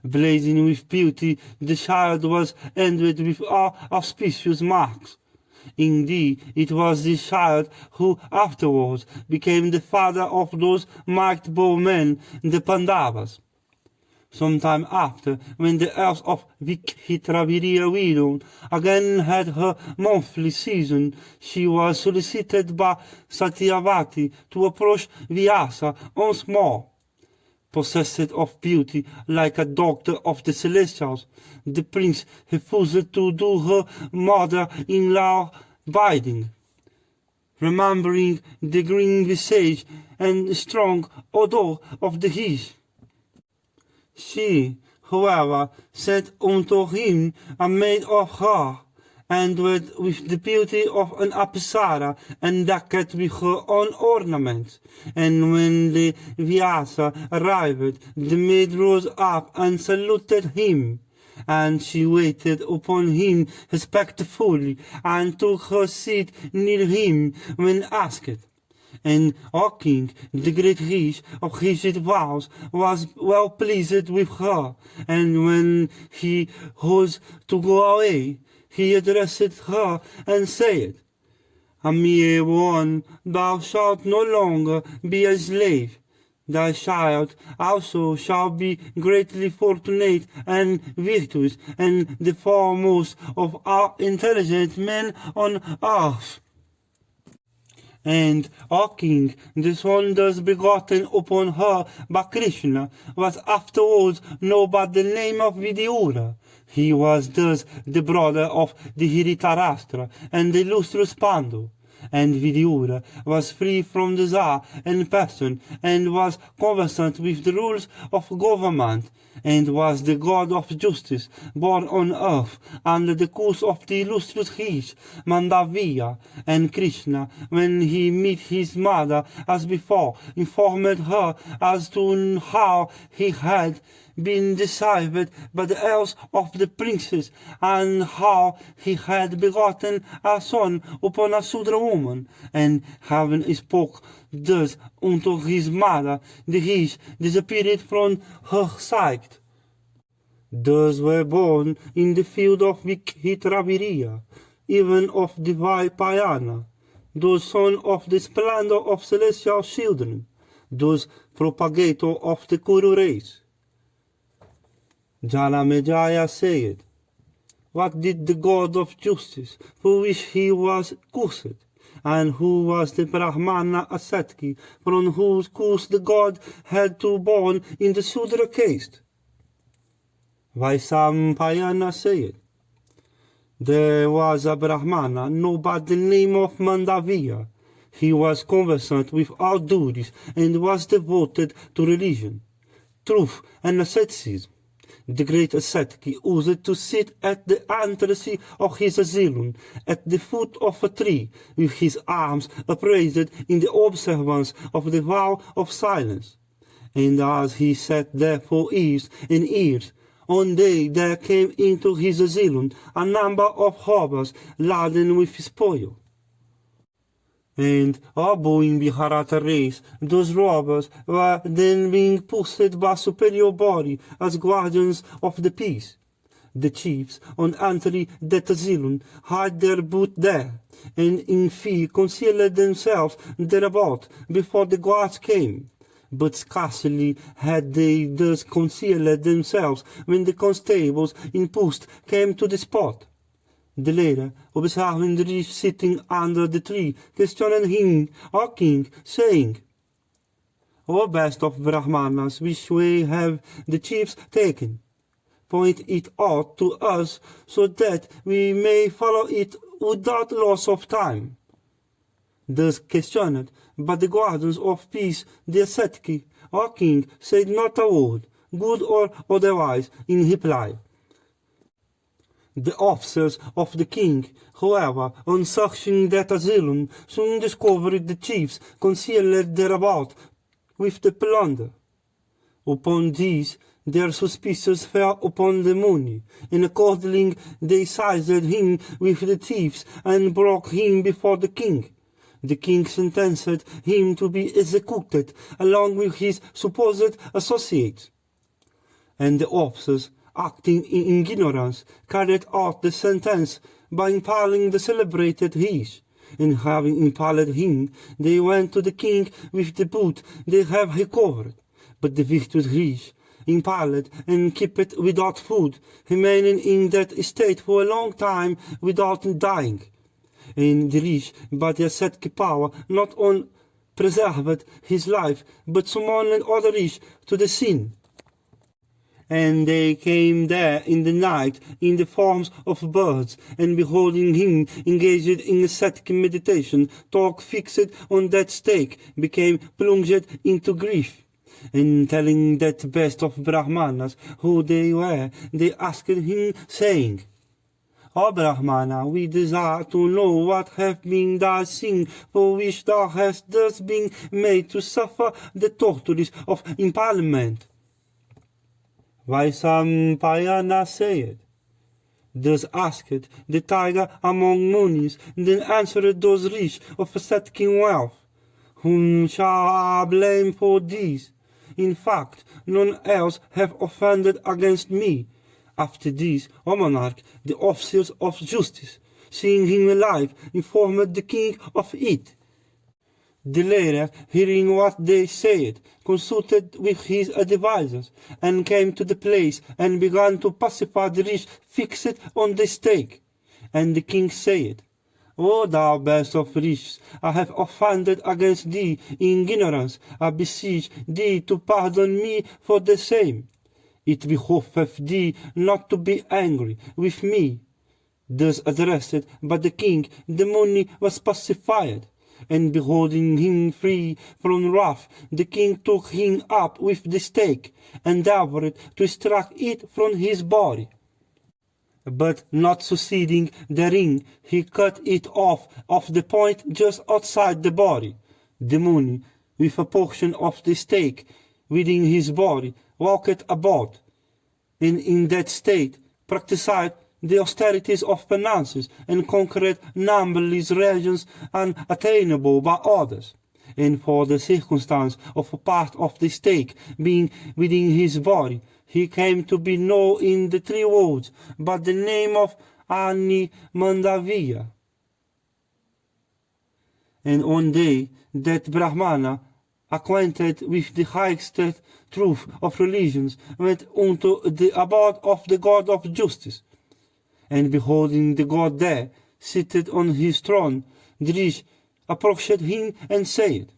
S1: Blazing with beauty, the child was endowed with all auspicious marks. Indeed, it was this child who afterwards became the father of those marked bowmen, the Pandavas. Some time after, when the elves of Vikhitraviriya widow again had her monthly season, she was solicited by Satyavati to approach Vyasa once more. Possessed of beauty like a daughter of the celestials, the prince refused to do her mother-in-law bidding. Remembering the green visage and strong odor of the Hish, she, however, sent unto him a maid of her, endowed with the beauty of an Apsara, and decked with her own ornaments. And when the Vyasa arrived, the maid rose up and saluted him, and she waited upon him respectfully, and took her seat near him when asked. And O king, the great Rish of rigid vows, was well pleased with her, and when he rose to go away, he addressed her and said, a mere one, thou shalt no longer be a slave. Thy child also shall be greatly fortunate and virtuous, and the foremost of all intelligent men on earth. And, O king, the son thus begotten upon her by Krishna was afterwards known by the name of Vidura. He was thus the brother of the Dhritarashtra and the illustrious Pandu. And Vidura was free from the Tsar in person, and was conversant with the rules of government, and was the god of justice, born on earth, under the curse of the illustrious Rish, Mandaviya, and Krishna, when he met his mother as before, informed her as to how he had been deceived by the elves of the princess, and how he had begotten a son upon a Sudra woman, and having spoke thus unto his mother, the Rish disappeared from her sight. Thus were born in the field of Vikhitravirya, even of the Vaipayana, those son of the splendor of celestial children, those propagator of the Kuru race. Janamejaya said, what did the god of justice, for which he was cursed, and who was the Brahmana ascetici, from whose curse the god had to born in the Sudra caste? Vaisampayana said, there was a Brahmana known by the name of Mandaviya. He was conversant with all duties, and was devoted to religion, truth, and asceticism. The great ascetic used to sit at the entrance of his asylum, at the foot of a tree, with his arms upraised in the observance of the vow of silence. And as he sat there for years and years, one day there came into his asylum a number of robbers laden with spoil. And, obeying the Mahabharata race, those robbers were then being pursued by superior body as guardians of the peace. The chiefs, on entering that asylum, hid their boot there, and in fear concealed themselves thereabout before the guards came. But scarcely had they thus concealed themselves when the constables in post came to the spot. The latter, observing the Rish sitting under the tree, questioned him, O king, saying, O best of Brahmanas, which way have the chiefs taken? Point it out to us, so that we may follow it without loss of time. Thus questioned by the guardians of peace, the ascetic, O king, said not a word, good or otherwise, in reply. The officers of the king, however, on searching that asylum, soon discovered the chiefs concealed thereabout with the plunder. Upon this, their suspicions fell upon the Muni, and accordingly they seized him with the thieves and brought him before the king. The king sentenced him to be executed along with his supposed associates. And the officers, acting in ignorance, carried out the sentence by impaling the celebrated Rish. And having impaled him, they went to the king with the boot they have recovered. But the virtuous Rish, impaled and kept without food, remaining in that state for a long time without dying. And the Rish, by the ascetic power, not only preserved his life, but summoned other Rish to the scene. And they came there in the night in the forms of birds, and beholding him engaged in ascetic meditation, talk fixed on that stake, became plunged into grief. And telling that best of Brahmanas who they were, they asked him, saying, O Brahmana, we desire to know what have been thy sin, for which thou hast thus been made to suffer the tortures of impalement. Vaisampayana said, thus asked the tiger among Munis, then answered those rich of ascetic wealth, whom shall I blame for this? In fact, none else have offended against me. After this, O monarch, the officers of justice seeing him alive, informed the king of it. The latter, hearing what they said, consulted with his advisers, and came to the place, and began to pacify the wretch fixed on the stake. And the king said, O thou best of wretches, I have offended against thee in ignorance. I beseech thee to pardon me for the same. It behoveth thee not to be angry with me. Thus addressed by the king, the money was pacified. And beholding him free from wrath, the king took him up with the stake, and endeavored to extract it from his body. But not succeeding therein, he cut it off the point just outside the body. The money, with a portion of the stake within his body, walked about, and in that state practised the austerities of penances, and conquered numberless regions unattainable by others. And for the circumstance of a part of the stake being within his body, he came to be known in the 3 worlds by the name of Mandavia. And one day that Brahmana, acquainted with the highest truth of religions, went unto the abode of the God of justice. And beholding the God there, seated on his throne, the wretch approached him and said,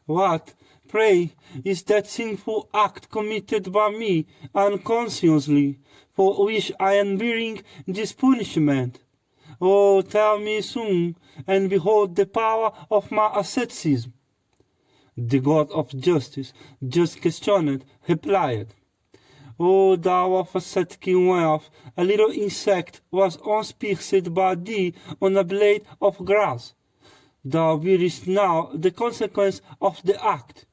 S1: What, pray, is that sinful act committed by me unconsciously, for which I am bearing this punishment? Oh, tell me soon, and behold the power of my asceticism. The God of justice, just questioned, replied, O thou of ascetic wealth, a little insect was once pierced by thee on a blade of grass. Thou bearest now the consequence of the act.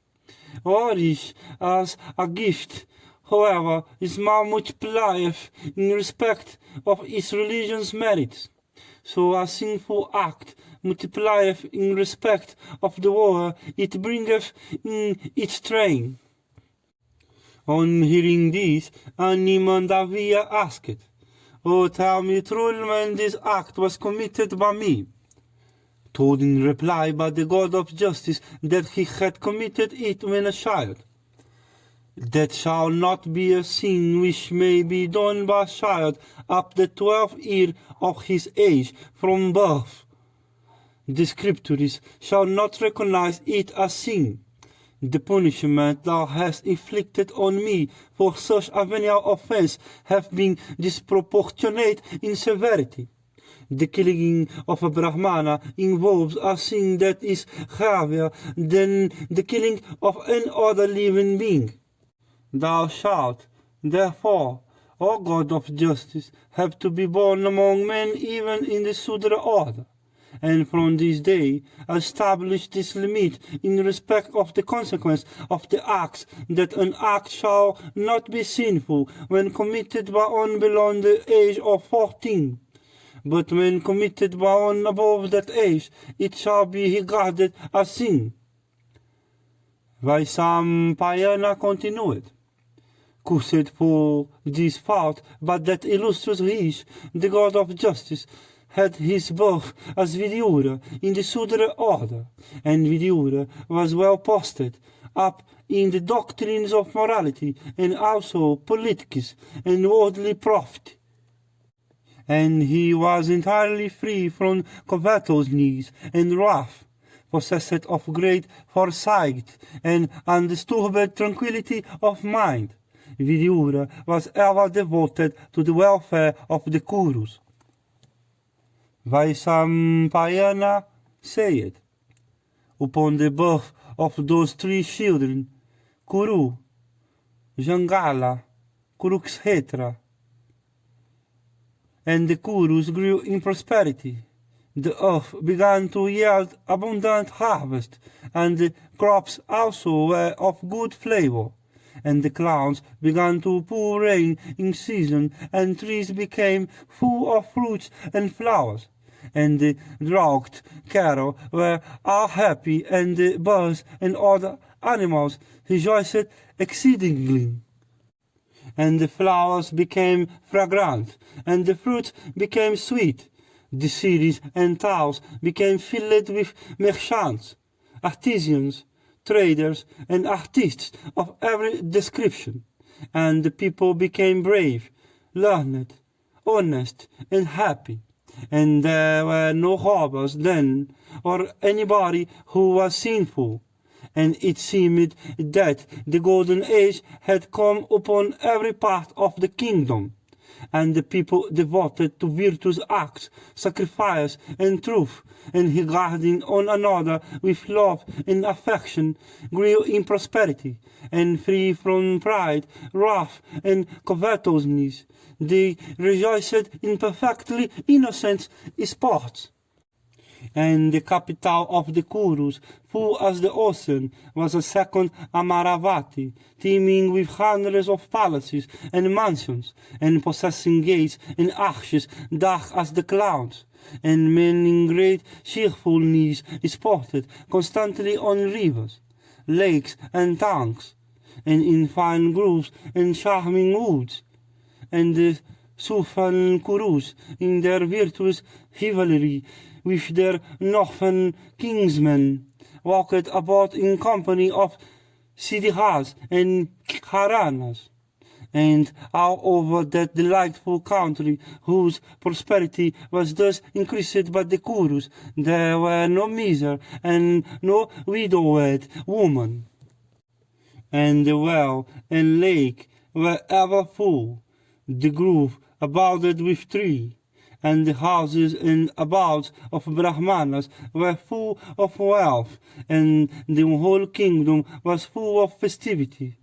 S1: Orish as a gift, however, is more multiplieth in respect of its religion's merits. So a sinful act multiplieth in respect of the war it bringeth in its train. On hearing this, Mandavia asked, O tell me truly when this act was committed by me. Told in reply by the God of justice that he had committed it when a child. That shall not be a sin which may be done by a child up the 12th year of his age from birth. The scriptures shall not recognize it as sin. The punishment thou hast inflicted on me for such a venial offense have been disproportionate in severity. The killing of a Brahmana involves a sin that is heavier than the killing of any other living being. Thou shalt, therefore, O God of justice, have to be born among men even in the Sudra order. And from this day establish this limit in respect of the consequence of the acts, that an act shall not be sinful when committed by one below the age of 14, but when committed by one above that age, it shall be regarded as sin. Vaisampayana continued. Cursed for this fault, but that illustrious Rish, the God of justice, had his birth as Vidyura in the Sudra order, and Vidyura was well posted up in the doctrines of morality and also politics and worldly profit. And he was entirely free from covetousness and wrath, possessed of great foresight and undisturbed tranquility of mind. Vidyura was ever devoted to the welfare of the Kurus. Vaisampayana said, upon the birth of those 3 children, Kuru, Jangala, Kurukshetra, and the Kurus grew in prosperity. The earth began to yield abundant harvest, and the crops also were of good flavor. And the clouds began to pour rain in season, and trees became full of fruits and flowers. And the drought cattle were all happy, and the birds and other animals rejoiced exceedingly. And the flowers became fragrant, and the fruit became sweet, The cities and towns became filled with merchants, artisans, traders, and artists of every description, and the people became brave, learned, honest, and happy. And there were no robbers then, or anybody who was sinful. And it seemed that the golden age had come upon every part of the kingdom, and the people devoted to virtuous acts, sacrifice, and truth, and regarding one another with love and affection, grew in prosperity, and free from pride, wrath, and covetousness. They rejoiced in perfectly innocent sports. And the capital of the Kurus, full as the ocean, was a second Amaravati, teeming with hundreds of palaces and mansions, and possessing gates and arches dark as the clouds. And men in great cheerfulness sported constantly on rivers, lakes, and tanks, and in fine groves and charming woods. And the Sufan Kurus, in their virtuous rivalry with their northern kingsmen, walked about in company of Sidihas and Haranas, and all over that delightful country whose prosperity was thus increased by the Kurus, there were no miser and no widowed woman. And the well and lake were ever full, the grove abounded with trees, and the houses and abodes of Brahmanas were full of wealth, and the whole kingdom was full of festivity.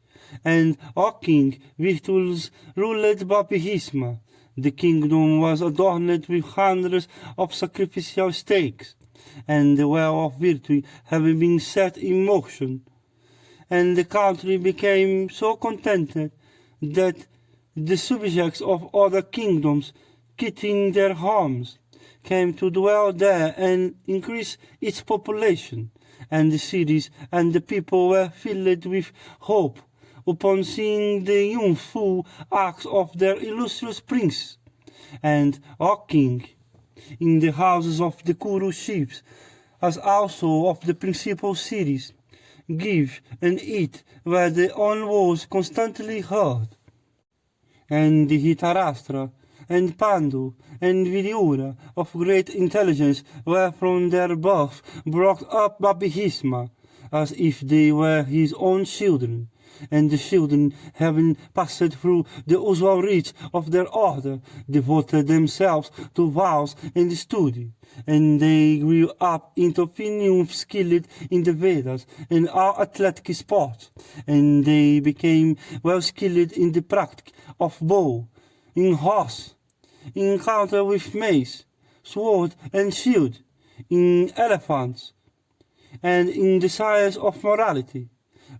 S1: And our king Virtuous ruled by Bhisma. The kingdom was adorned with hundreds of sacrificial stakes, and the well of virtue having been set in motion, and the country became so contented that the subjects of other kingdoms, quitting their homes, came to dwell there and increase its population, and the cities and the people were filled with hope upon seeing the youthful acts of their illustrious prince. And our king, in the houses of the Kuru chiefs, as also of the principal cities, give and eat where the own was constantly heard. And the Hitarashtra, and Pandu, and Vidyura, of great intelligence, were from their birth brought up by Bhisma, as if they were his own children. And the children, having passed through the usual rites of their order, devoted themselves to vows and study, and they grew up into fine skilled in the Vedas and all athletic sports, and they became well skilled in the practice of bow, in horse, in counter with mace, sword, and shield, in elephants, and in the science of morality,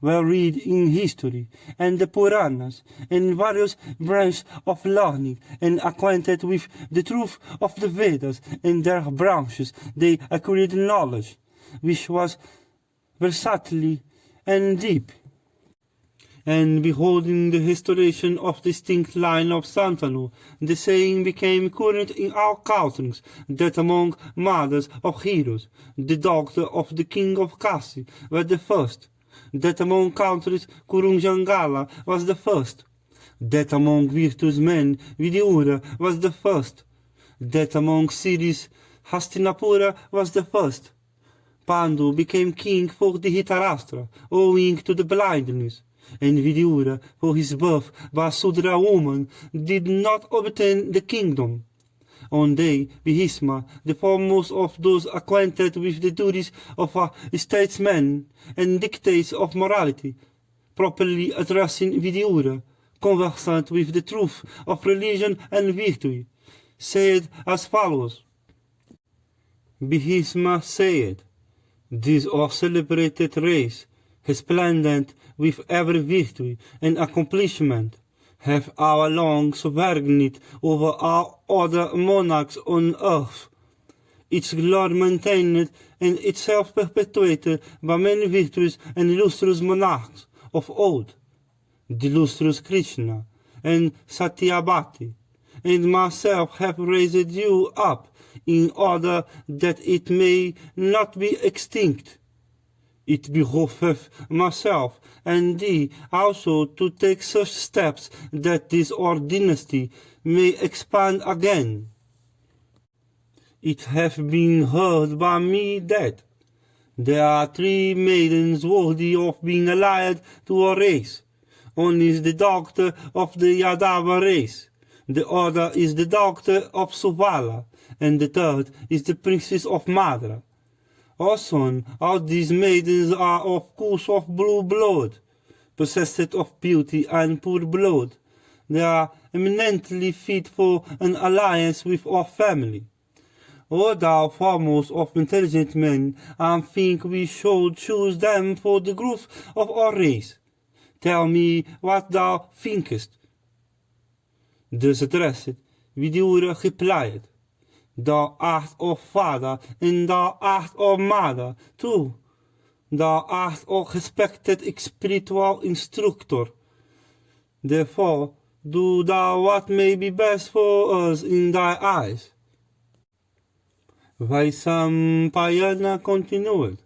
S1: well read in history, and the Puranas, and various branches of learning, and acquainted with the truth of the Vedas and their branches, they acquired knowledge, which was versatile and deep. And beholding the restoration of the distinct line of Santanu, the saying became current in all countries, that among mothers of heroes, the daughter of the king of Kasi were the first, that among countries Kurunjangala was the first, that among virtuous men Vidyura was the first, that among cities Hastinapura was the first. Pandu became king for the Hitarashtra, owing to the blindness, and Vidyura, for his birth by a Sudra woman, did not obtain the kingdom. One day, Bhisma, the foremost of those acquainted with the duties of a statesman and dictates of morality, properly addressing Vidyura, conversant with the truth of religion and virtue, said as follows: Bhisma said, "This our celebrated race, resplendent with every virtue and accomplishment, have our long sovereignty over all other monarchs on earth, its glory maintained and itself perpetuated by many virtuous and illustrious monarchs of old, the illustrious Krishna and Satyabhati, and myself have raised you up in order that it may not be extinct. It behoveth myself and thee also to take such steps that this old dynasty may expand again. It hath been heard by me that there are 3 maidens worthy of being allied to our race. One is the daughter of the Yadava race, the other is the daughter of Suvala, and the third is the princess of Madra. O son, all these maidens are of course of blue blood, possessed of beauty and pure blood. They are eminently fit for an alliance with our family. O thou foremost of intelligent men, I think we should choose them for the growth of our race. Tell me what thou thinkest. Dus addressed, Vidura replied, Thou art our father, and thou art our mother, too. Thou art our respected spiritual instructor. Therefore, do thou what may be best for us in thy eyes. Vaisampayana continued.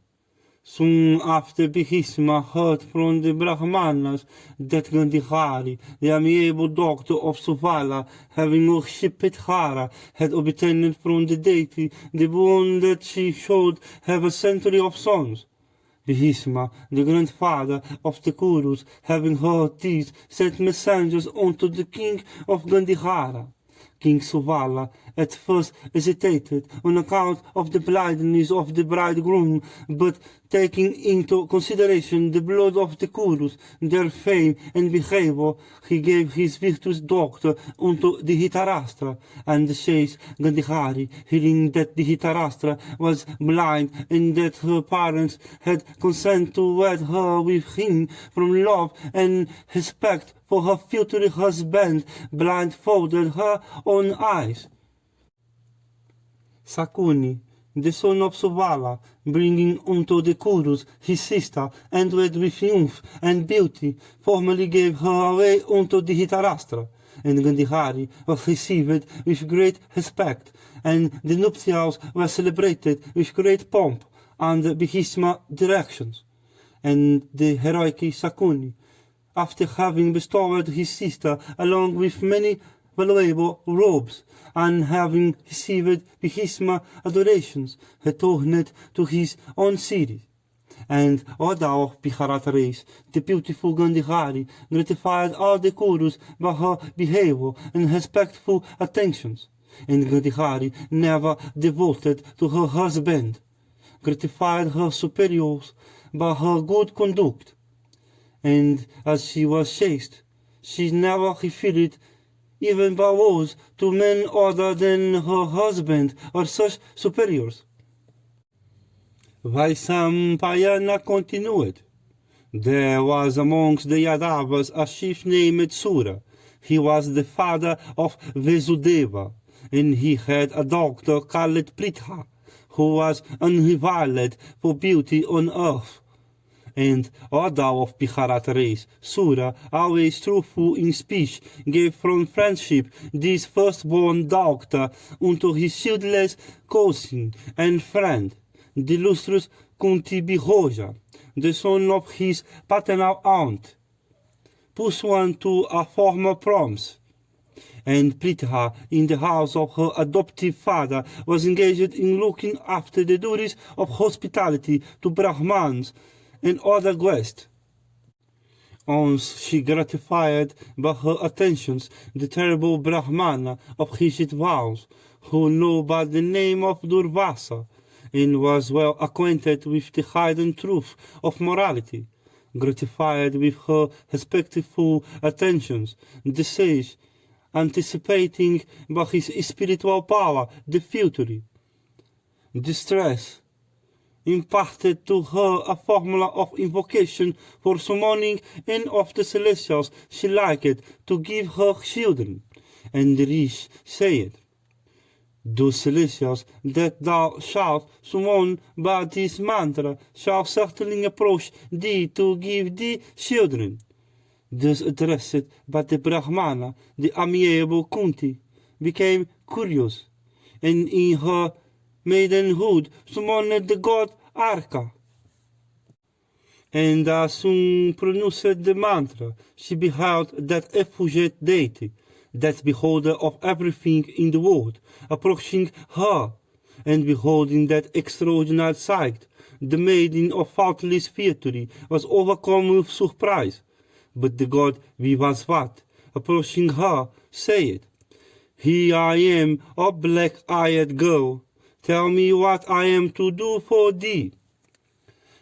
S1: Soon after Bhishma heard from the Brahmanas that Gandhihari, the amiable doctor of Suvala, having worshipped Hara, had obtained from the deity the boon that she should have a century of sons. Bhishma, the grandfather of the Kurus, having heard this, sent messengers unto the king of Gandhihara. King Suvala at first hesitated on account of the blindness of the bridegroom, but taking into consideration the blood of the Kurus, their fame and behavior, he gave his virtuous daughter unto the Dhritarashtra, and the sage Gandhihari, hearing that the Dhritarashtra was blind and that her parents had consented to wed her with him from love and respect for her future husband, blindfolded her own eyes. Sakuni, the son of Suvala, bringing unto the Kurus his sister, and wed with youth and beauty, formally gave her away unto the Dhritarashtra, and Gandhihari was received with great respect, and the nuptials were celebrated with great pomp under Bhishma directions. And the heroic Sakuni, after having bestowed his sister along with many valuable robes, and having received Bhishma adorations, returned to his own city. And O thou of Mahabharata race, the beautiful Gandhihari gratified all the Kurus by her behavior and respectful attentions, and Gandhihari never devoted to her husband, gratified her superiors by her good conduct, and as she was chaste, she never refused even by vows to men other than her husband or such superiors. Vaisampayana continued. There was amongst the Yadavas a chief named Sura. He was the father of Vasudeva, and he had a daughter called Pritha, who was unrivaled for beauty on earth. And O thou of Mahabharata race, Sura, always truthful in speech, gave from friendship this firstborn daughter unto his shieldless cousin and friend, the illustrious Kunti Bihoja, the son of his paternal aunt, pursuant to a former promise. And Pritha, in the house of her adoptive father, was engaged in looking after the duties of hospitality to Brahmans and other guests. Once she gratified by her attentions the terrible Brahmana of rigid vows, who knew by the name of Durvasa, and was well acquainted with the hidden truth of morality. Gratified with her respectful attentions, the sage, anticipating by his spiritual power the future, distress, imparted to her a formula of invocation for summoning any of the celestials she liked to give her children, and the rish said, Those celestials that thou shalt summon by this mantra shall certainly approach thee to give thee children. Thus addressed by the Brahmana, the amiable Kunti became curious, and in her maidenhood summoned the god Arca. And as soon pronounced the mantra, she beheld that effulgent deity, that beholder of everything in the world, approaching her, and beholding that extraordinary sight, the maiden of faultless fealty was overcome with surprise. But the god Vivasvat, approaching her, said, "Here I am, a black-eyed girl. Tell me what I am to do for thee."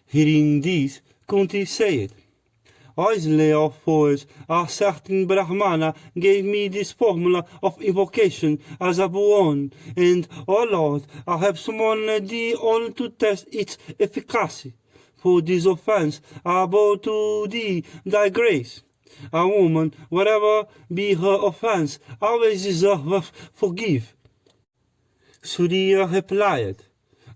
S1: Hearing this, Kunti said, "O slayer of foes, a certain Brahmana gave me this formula of invocation as a boon, and, O Lord, I have summoned thee only to test its efficacy. For this offense I bow to thee thy grace. A woman, whatever be her offense, always deserveth forgive." Surya replied,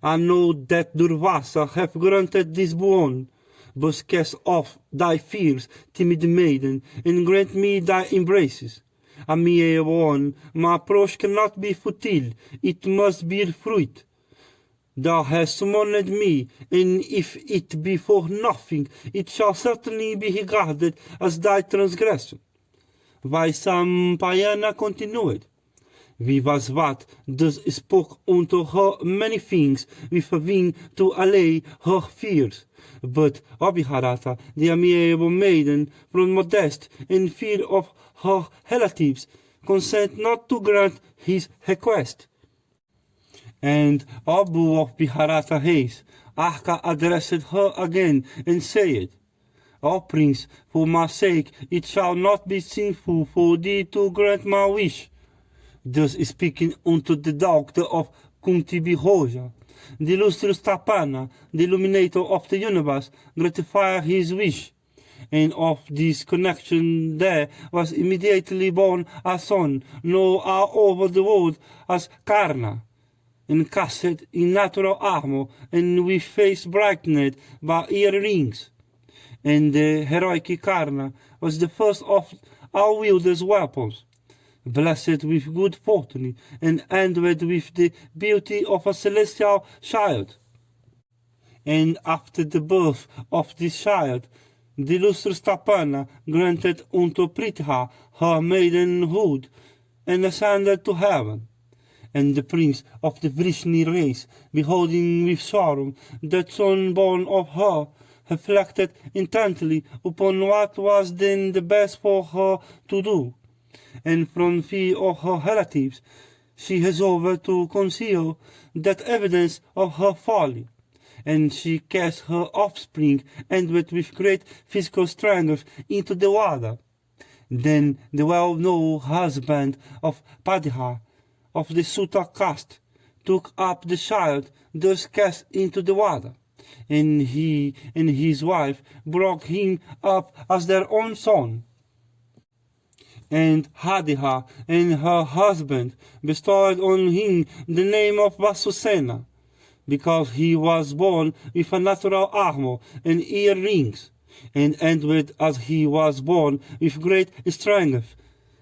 S1: "I know that Durvasa hath granted this boon, but cast off thy fears, timid maiden, and grant me thy embraces. A mere one, my approach cannot be futile, it must bear fruit. Thou hast summoned me, and if it be for nothing, it shall certainly be regarded as thy transgression." Vaisampayana continued, "Vivasvat thus spoke unto her many things with a view to allay her fears. But Mahabharata, the amiable maiden, from modest and fear of her relatives, consent not to grant his request." And Abu of Bharata haste, Arca addressed her again and said, "O prince, for my sake it shall not be sinful for thee to grant my wish." Thus speaking unto the daughter of Kunti Bhoja, the illustrious Tapana, the illuminator of the universe, gratified his wish. And of this connection there was immediately born a son, known all over the world as Karna, encased in natural armor and with face brightened by earrings. And the heroic Karna was the first of all wielders' weapons, blessed with good fortune and endowed with the beauty of a celestial child. And after the birth of this child, the illustrious Tapana granted unto Pritha her maidenhood and ascended to heaven. And the prince of the Vrishni race, beholding with sorrow that son born of her, reflected intently upon what was then the best for her to do, and from fear of her relatives, she resolved to conceal that evidence of her folly, and she cast her offspring, endowed with great physical strength, into the water. Then the well-known husband of Padha, of the Sutta caste, took up the child thus cast into the water, and he and his wife brought him up as their own son. And Hadiha and her husband bestowed on him the name of Vasusena, because he was born with a natural armor and earrings, and endowed as he was born with great strength.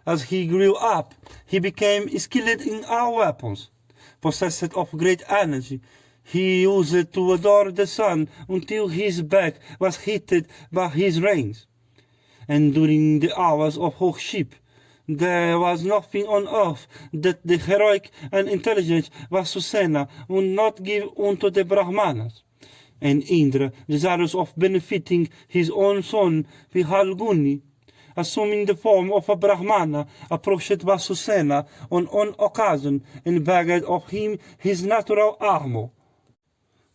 S1: As he grew up, he became skilled in all weapons. Possessed of great energy, he used to adore the sun until his back was heated by his rains. And during the hours of courtship, there was nothing on earth that the heroic and intelligent Vasusena would not give unto the Brahmanas. And Indra, desirous of benefiting his own son Vihalguni, assuming the form of a Brahmana, approached Vasusena on one occasion and begged of him his natural armor.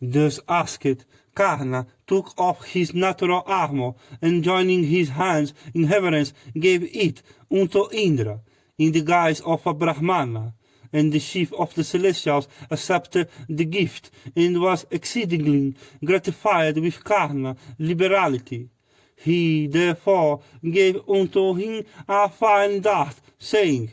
S1: Thus asked, Karna took off his natural armor, and joining his hands in reverence, gave it unto Indra, in the guise of a Brahmana. And the chief of the celestials accepted the gift, and was exceedingly gratified with Karna's liberality. He therefore gave unto him a fine dart, saying,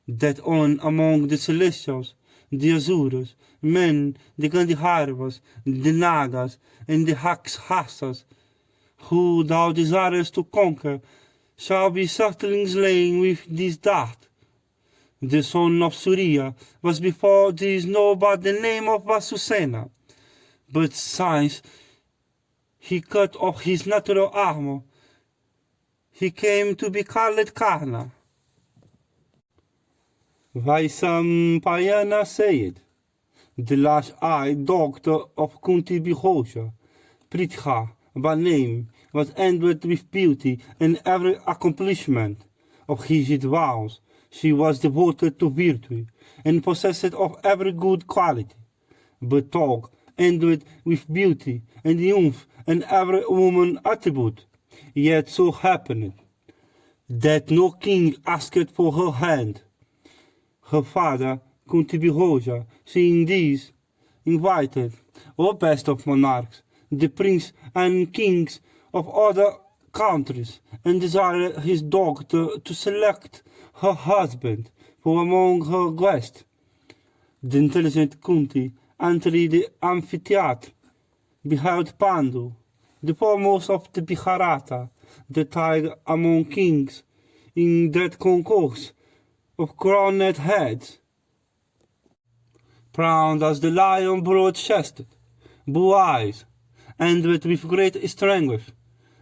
S1: that on among the celestials, the Asuras, men, the Gandharvas, the Nagas, and the Rakshasas, who thou desirest to conquer, shall be certainly slain with this dart. the son of Surya, was before this known by the name of Vasusena. But since he cut off his natural armor, he came to be called Karna. Vaisampayana said, the last-eyed daughter of Kunti Bihosha, Pritha, by name, was endowed with beauty and every accomplishment of his vows. She was devoted to virtue and possessed of every good quality. But Tog, endowed with beauty and youth and every woman attribute, yet so happened that no king asked for her hand. Her father, Kunti Bihosha, seeing this, invited, O best of monarchs, the prince and kings of other countries, and desired his daughter to select her husband from among her guests. The intelligent Kunti entered the amphitheatre, beheld Pandu, the foremost of the Mahabharata, the tiger among kings, in that concourse of crowned heads, proud as the lion, broad-chested, blue eyes, endowed with great strength,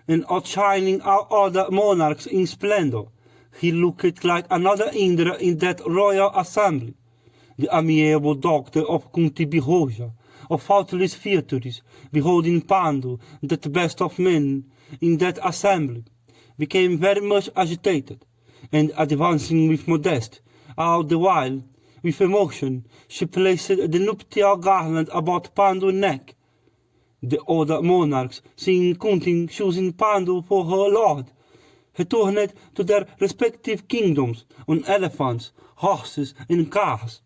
S1: and outshining our other monarchs in splendor. He looked like another Indra in that royal assembly, the amiable daughter of Kunti Bihosha, of faultless virtues, beholding Pandu, that best of men, in that assembly, became very much agitated, and advancing with modesty, all the while, with emotion, she placed the nuptial garland about Pandu's neck. The other monarchs, seeing Kunti choosing Pandu for her lord, returned to their respective kingdoms on elephants, horses, and cars,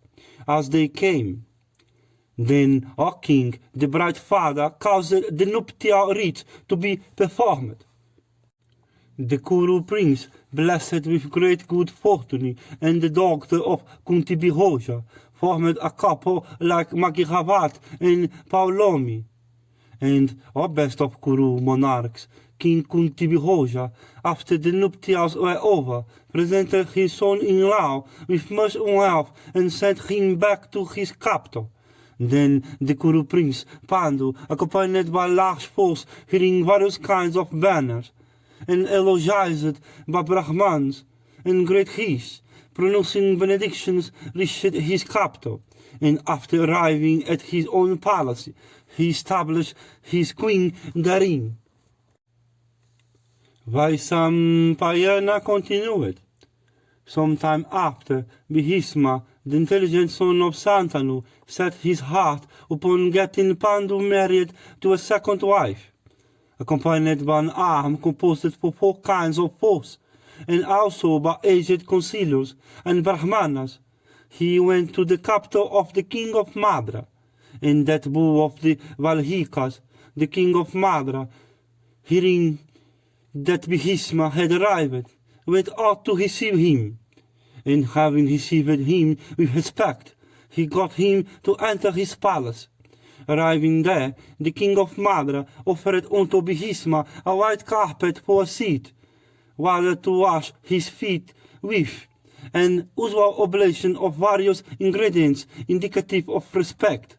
S1: as they came. Then, O king, the bright father caused the nuptial rite to be performed. The Kuru prince, blessed with great good fortune, and the daughter of Kunti Bihosha, formed a couple like Mahabharat and Paulomi. And, O best of Kuru monarchs, King Kunti Bihosha, after the nuptials were over, presented his son-in-law with much wealth and sent him back to his capital. Then the Kuru prince, Pandu, accompanied by large force, hearing various kinds of banners, and elogized by Brahmans and great rish, pronouncing benedictions, reached his capital, and after arriving at his own palace, he established his queen therein. Vaisampayana continued. Some time after, Bhisma, the intelligent son of Santanu, set his heart upon getting Pandu married to a second wife, accompanied by an army composed of 4 kinds of force, and also by aged councillors and Brahmanas. He went to the capital of the king of Madra, and that bull of the Valhikas, the king of Madra, hearing that Bhisma had arrived, went out to receive him, and having received him with respect, he got him to enter his palace. Arriving there, the king of Madra offered unto Bhisma a white carpet for a seat, water to wash his feet with, an usual oblation of various ingredients indicative of respect.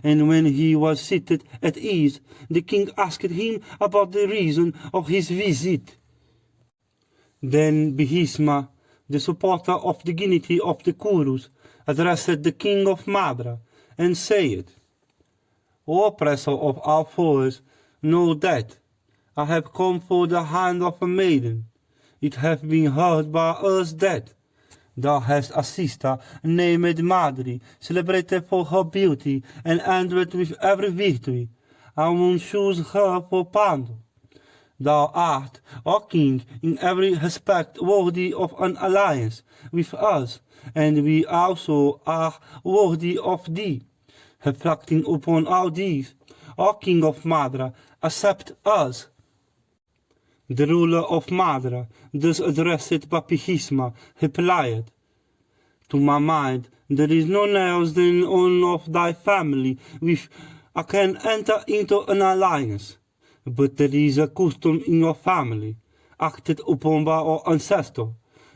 S1: And when he was seated at ease, the king asked him about the reason of his visit. Then Bhisma, the supporter of the dignity of the Kurus, addressed the king of Madra, and said, O oppressor of our foes, know that I have come for the hand of a maiden. It hath been heard by us that thou hast a sister named Madri, celebrated for her beauty and endowed with every virtue. I will choose her for Pandu. Thou art, O king, in every respect worthy of an alliance with us, and we also are worthy of thee. Reflecting upon all these, O king of Madra, accept us. The ruler of Madra, thus addressed by Bhisma, replied, To my mind, there is none else than one of thy family with I can enter into an alliance. But there is a custom in your family, acted upon by our ancestor,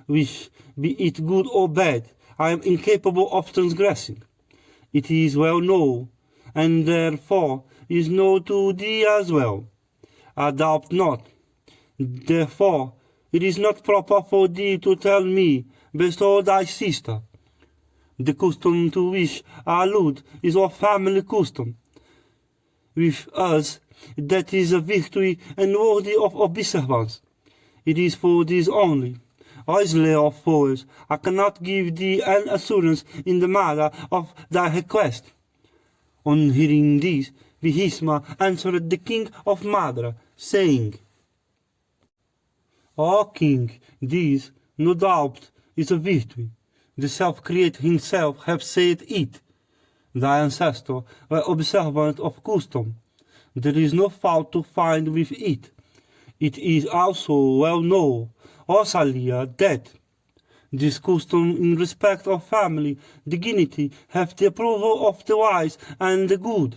S1: which, be it good or bad, I am incapable of transgressing. It is well known, and therefore is known to thee as well. I doubt not. Therefore, it is not proper for thee to tell me, bestow thy sister. The custom to which I allude is our family custom. With us, that is a victory and worthy of observance. It is for this only. O slayer of foes, I cannot give thee an assurance in the matter of thy request. On hearing this, Vítima answered the king of Madra, saying, O king, this, no doubt, is a victory. The self-creator himself hath said it. Thy ancestors were observant of custom. There is no fault to find with it. It is also well known, O Salia, that this custom in respect of family dignity hath the approval of the wise and the good.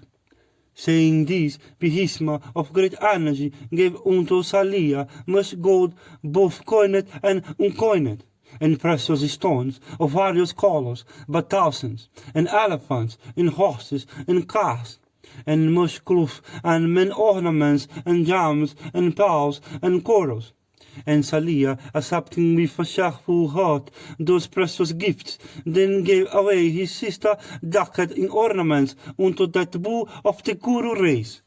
S1: Saying this, Vítima of great energy gave unto Salia much gold, both coined and uncoined, and precious stones of various colors, but thousands, and elephants, and horses, and cars, and much cloth, and men ornaments, and gems, and pearls, and corals. And Salia, accepting with a cheerful heart those precious gifts, then gave away his sister decked in ornaments unto that bull of the Kuru race.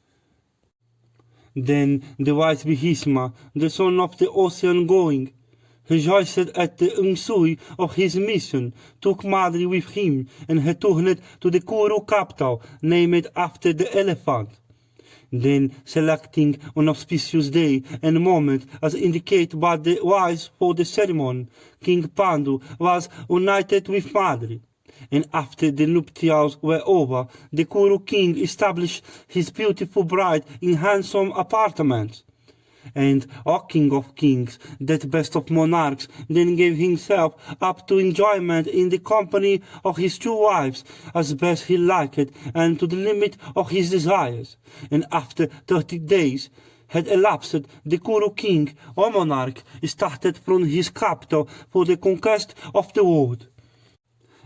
S1: Then the wise Vítima, the son of the ocean going, rejoiced at the ensue of his mission, took Madri with him, and returned to the Kuru capital, named after the elephant. Then, selecting an auspicious day and moment as indicated by the wise for the ceremony, King Pandu was united with Madri. And after the nuptials were over, the Kuru king established his beautiful bride in handsome apartments. And, O King of Kings, that best of monarchs, then gave himself up to enjoyment in the company of his two wives, as best he liked, and to the limit of his desires. And after 30 days had elapsed, the Kuru king, or monarch, started from his capital for the conquest of the world.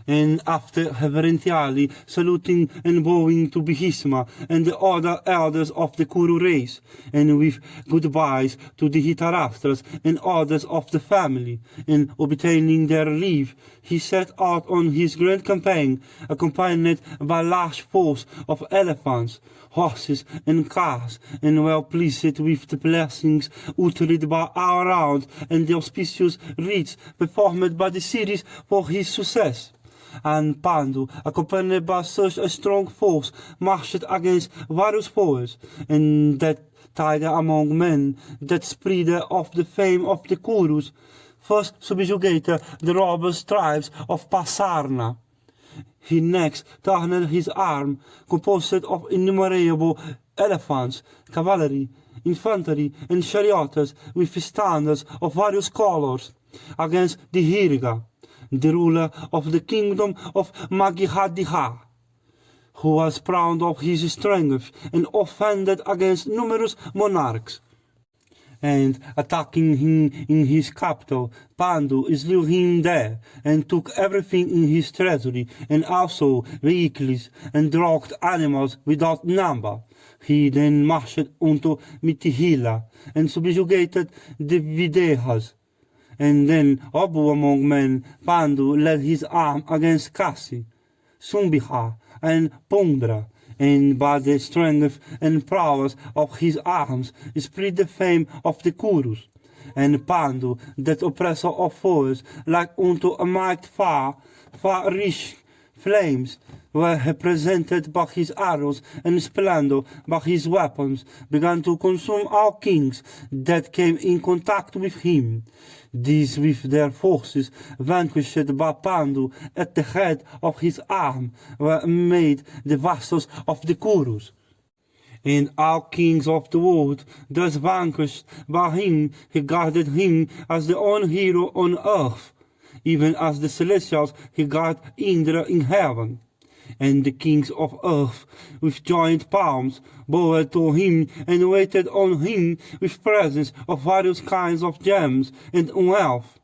S1: And after reverentially saluting and bowing to Vítima and the other elders of the Kuru race, and with goodbyes to the Hitarastras and others of the family, and obtaining their leave, he set out on his grand campaign, accompanied by a large force of elephants, horses, and cars, and well pleased with the blessings uttered by all around and the auspicious rites performed by the cities for his success. And Pandu, accompanied by such a strong force, marched against various foes, and that tiger among men, that spreader of the fame of the Kurus, first subjugated the robbers' tribes of Pasarna. He next turned his arm, composed of innumerable elephants, cavalry, infantry, and chariots with standards of various colors, against the Hiriga, the ruler of the kingdom of Magihadiha, who was proud of his strength and offended against numerous monarchs. And attacking him in his capital, Pandu slew him there, and took everything in his treasury, and also vehicles and drugged animals without number. He then marched unto Mitihila, and subjugated the Videhas. And then, Abu among men, Pandu led his arm against Kasi, Sumbiha, and Pundra, and by the strength and prowess of his arms spread the fame of the Kurus. And Pandu, that oppressor of foes, like unto a mighty far rich flames, were represented by his arrows and splendor by his weapons, began to consume all kings that came in contact with him. These with their forces, vanquished by Pandu at the head of his arm, were made the vassals of the Kurus. And all kings of the world, thus vanquished by him, regarded him as the own hero on earth, even as the celestials regard Indra in heaven. And the kings of earth, with joined palms, bowed to him and waited on him with presents of various kinds of gems and wealth,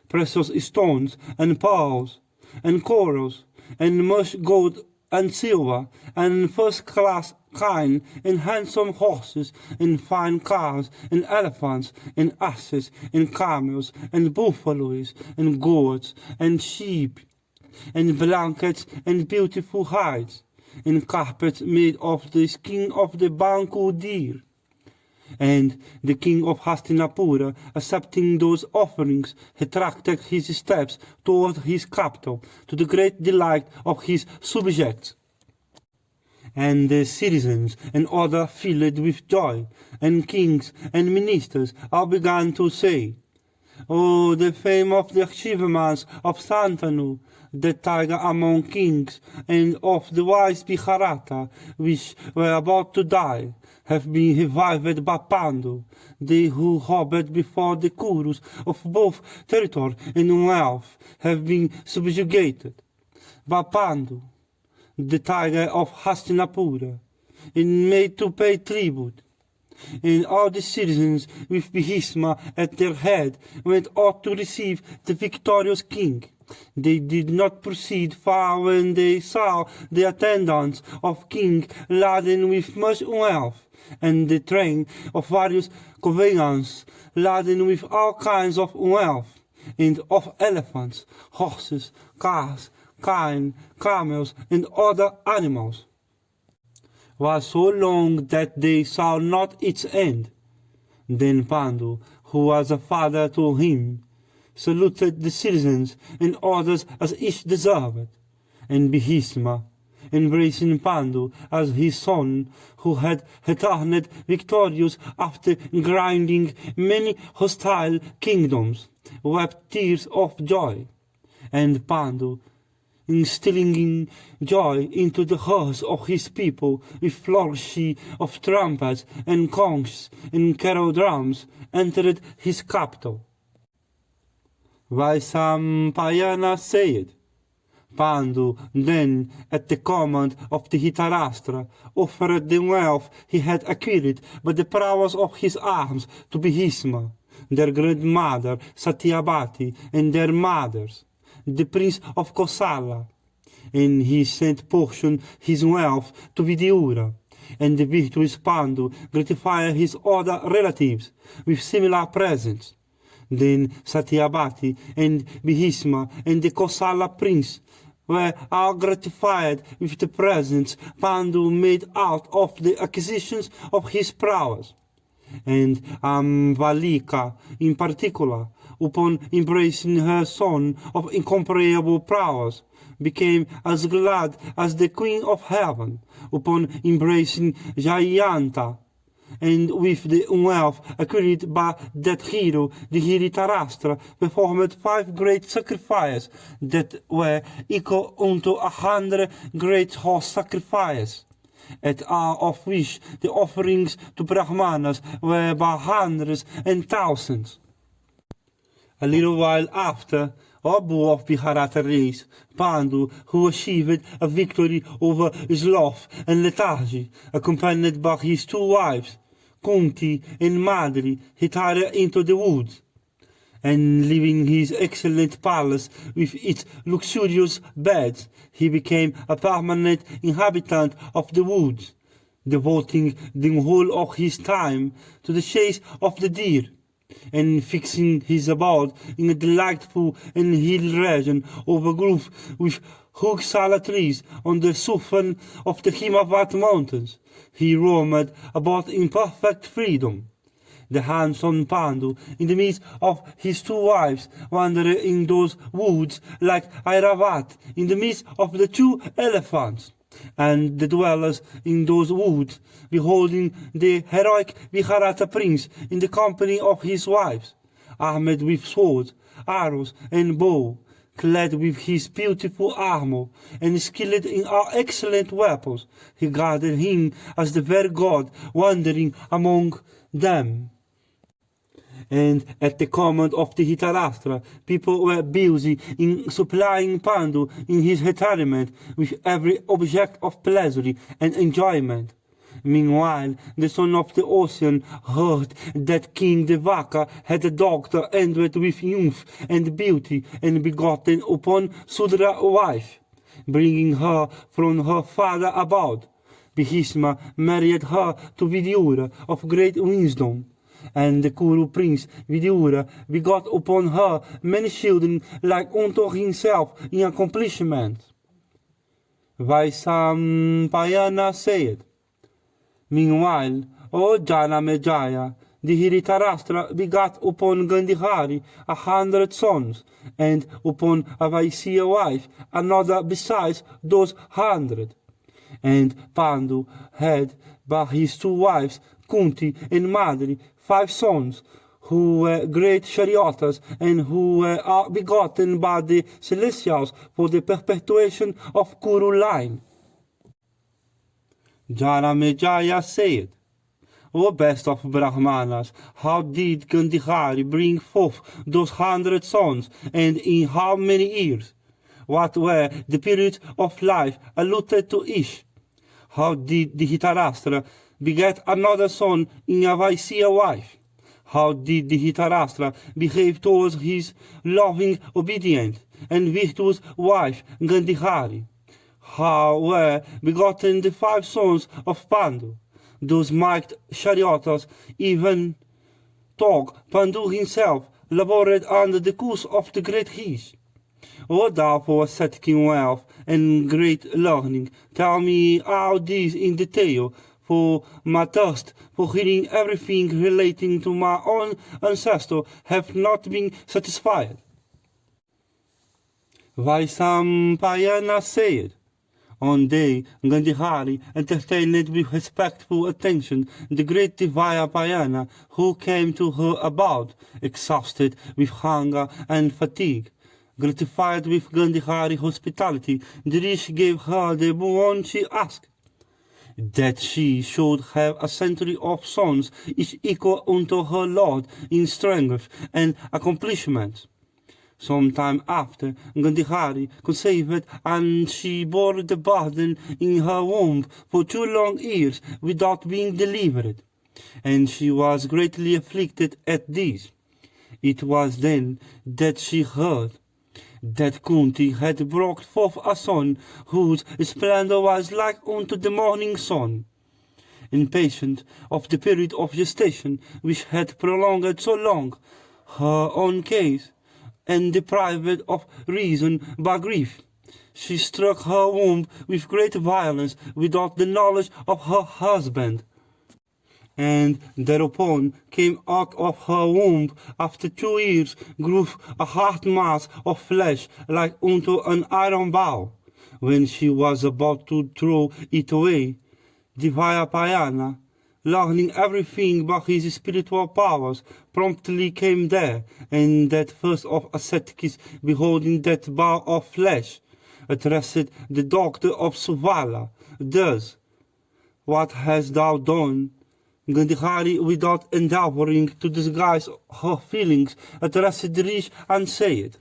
S1: precious stones and pearls. and corals, and much gold and silver, and first-class kine, and handsome horses, and fine cars, and elephants, and asses, and camels, and buffaloes, and goats, and sheep, and blankets, and beautiful hides, and carpets made of the skin of the Banku deer. And the king of Hastinapura, accepting those offerings, retracted his steps toward his capital, to the great delight of his subjects. And the citizens and others filled with joy, and kings and ministers all began to say, "Oh, the fame of the achievements of Santanu, the tiger among kings, and of the wise Mahabharata, which were about to die, have been revived by Pandu, they who hovered before the Kurus of both territory and wealth have been subjugated by Pandu, the tiger of Hastinapura, and made to pay tribute. And all the citizens with Bhisma at their head went out to receive the victorious king. They did not proceed far when they saw the attendants of king laden with much wealth, and the train of various conveyances laden with all kinds of wealth, and of elephants, horses, cars, kine, camels, and other animals, was so long that they saw not its end. Then Pandu, who was a father to him, saluted the citizens and others as each deserved, and Bhisma, embracing Pandu as his son, who had returned victorious after grinding many hostile kingdoms, wept tears of joy, and Pandu, instilling joy into the hearts of his people with flourishing of trumpets and conchs and carol drums, entered his capital. Vaisampayana said, Pandu then, at the command of the Dhritarashtra, offered the wealth he had acquired by the prowess of his arms to Bhisma, their grandmother Satyavati, and their mothers, the prince of Kosala, and he sent portion his wealth to Vidyura, and the virtuous Pandu gratified his other relatives with similar presents. Then Satyavati and Bhisma and the Kosala prince were all gratified with the presents Pandu made out of the acquisitions of his prowess. And Amvalika, in particular, upon embracing her son of incomparable prowess, became as glad as the Queen of Heaven upon embracing Jayanta, and with the wealth acquired by that hero, the Dhritarashtra performed 5 great sacrifices that were equal unto 100 great horse sacrifices, at all of which the offerings to Brahmanas were by hundreds and thousands. A little while after, Abu of Mahabharata race, Pandu, who achieved a victory over sloth and lethargy, accompanied by his 2 wives, Kunti and Madri, retired into the woods, and leaving his excellent palace with its luxurious beds, he became a permanent inhabitant of the woods, devoting the whole of his time to the chase of the deer, and fixing his abode in a delightful and hilly region overgrown with Hogsala trees on the southern of the Himavat mountains. He roamed about in perfect freedom. The handsome Pandu, in the midst of his 2 wives, wandered in those woods like Airavat in the midst of the 2 elephants, and the dwellers in those woods, beholding the heroic Mahabharata prince in the company of his wives, armed with swords, arrows, and bow, clad with his beautiful armor, and skilled in all excellent weapons, regarded him as the very god wandering among them. And at the command of the Dhritarashtra, people were busy in supplying Pandu in his retirement with every object of pleasure and enjoyment. Meanwhile, the son of the ocean heard that King Devaka had a daughter endowed with youth and beauty and begotten upon Sudra wife, bringing her from her father abode. Bhisma married her to Vidura of great wisdom, and the Kuru prince Vidura begot upon her many children like unto himself in accomplishment. Vaisampayana said, Meanwhile, O Jana Mejaya, the Dhritarashtra begat upon Gandhihari 100 sons, and upon Avaisya wife another besides those 100. And Pandu had by his 2 wives, Kunti and Madri, 5 sons, who were great charioteers and who were begotten by the celestials for the perpetuation of Kuru line. Janamejaya said, O best of Brahmanas, how did Gandhihari bring forth those 100 sons, and in how many years? What were the periods of life allotted to each? How did the Dhritarashtra beget another son in a Vaisya wife? How did the Dhritarashtra behave towards his loving, obedient, and virtuous wife Gandhihari? How were begotten the 5 sons of Pandu, those mighty charioteers? Even Tog, Pandu himself, labored under the curse of the great Hish. O thou for ascetic in wealth and great learning, tell me all this in detail, for my thirst for hearing everything relating to my own ancestor have not been satisfied. Vaisampayana said, One day Gandhihari entertained with respectful attention the great Devayapayana, who came to her abode, exhausted with hunger and fatigue. Gratified with Gandhihari hospitality, the rishi gave her the boon she asked, that she should have a century of sons, each equal unto her lord in strength and accomplishments. Some time after, Gandhihari conceived, and she bore the burden in her womb for 2 long years without being delivered, and she was greatly afflicted at this. It was then that she heard that Kunti had brought forth a son whose splendor was like unto the morning sun. Impatient of the period of gestation which had prolonged so long her own case, and deprived of reason by grief, she struck her womb with great violence without the knowledge of her husband. And thereupon came out of her womb after 2 years grew a hard mass of flesh like unto an iron bow. When she was about to throw it away, Devayapayana, learning everything by his spiritual powers, promptly came there, and that first of ascetics, beholding that bow of flesh, addressed the doctor of Suvala thus, What hast thou done? Gandhihari, without endeavoring to disguise her feelings, addressed the rishi and said,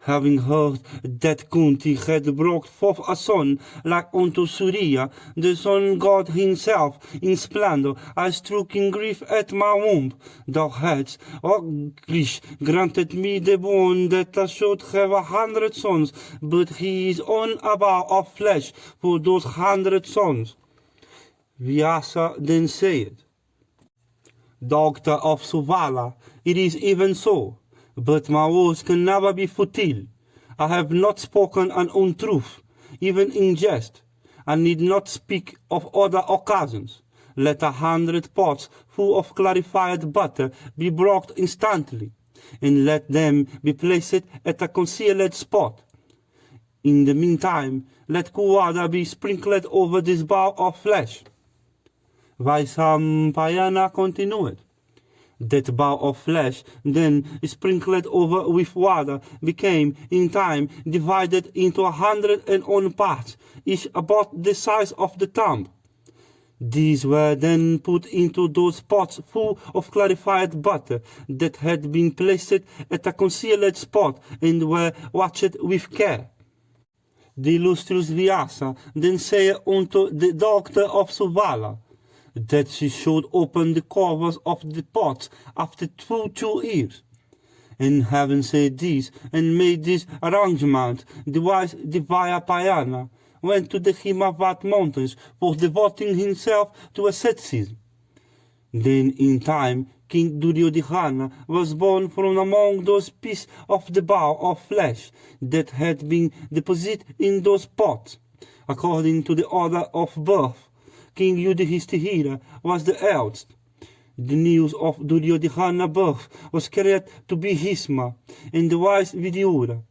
S1: Having heard that Kunti had brought forth a son like unto Surya, the sun god himself, in splendor, I struck in grief at my womb. Thou hadst, O rishi, granted me the boon that I should have 100 sons, but he is on a bow of flesh for those 100 sons. Vyasa then said, Doctor of Suvala, it is even so, but my words can never be futile. I have not spoken an untruth, even in jest. I need not speak of other occasions. Let 100 pots full of clarified butter be brought instantly, and let them be placed at a concealed spot. In the meantime, let Kuwada be sprinkled over this bowl of flesh. Vaisampayana continued. That bowl of flesh, then sprinkled over with water, became in time divided into 101 parts, each about the size of the thumb. These were then put into those pots full of clarified butter that had been placed at a concealed spot and were watched with care. The illustrious Vyasa then said unto the doctor of Suvala, that she should open the covers of the pots after 2 years. And having said this, and made this arrangement, the wise Devayapayana went to the Himavat mountains for devoting himself to asceticism. Then in time, King Duryodhana was born from among those pieces of the bow of flesh that had been deposited in those pots. According to the order of birth, King Yudhishthira was the eldest. The news of Duryodhana's birth was carried to Bhisma and the wise Vidura.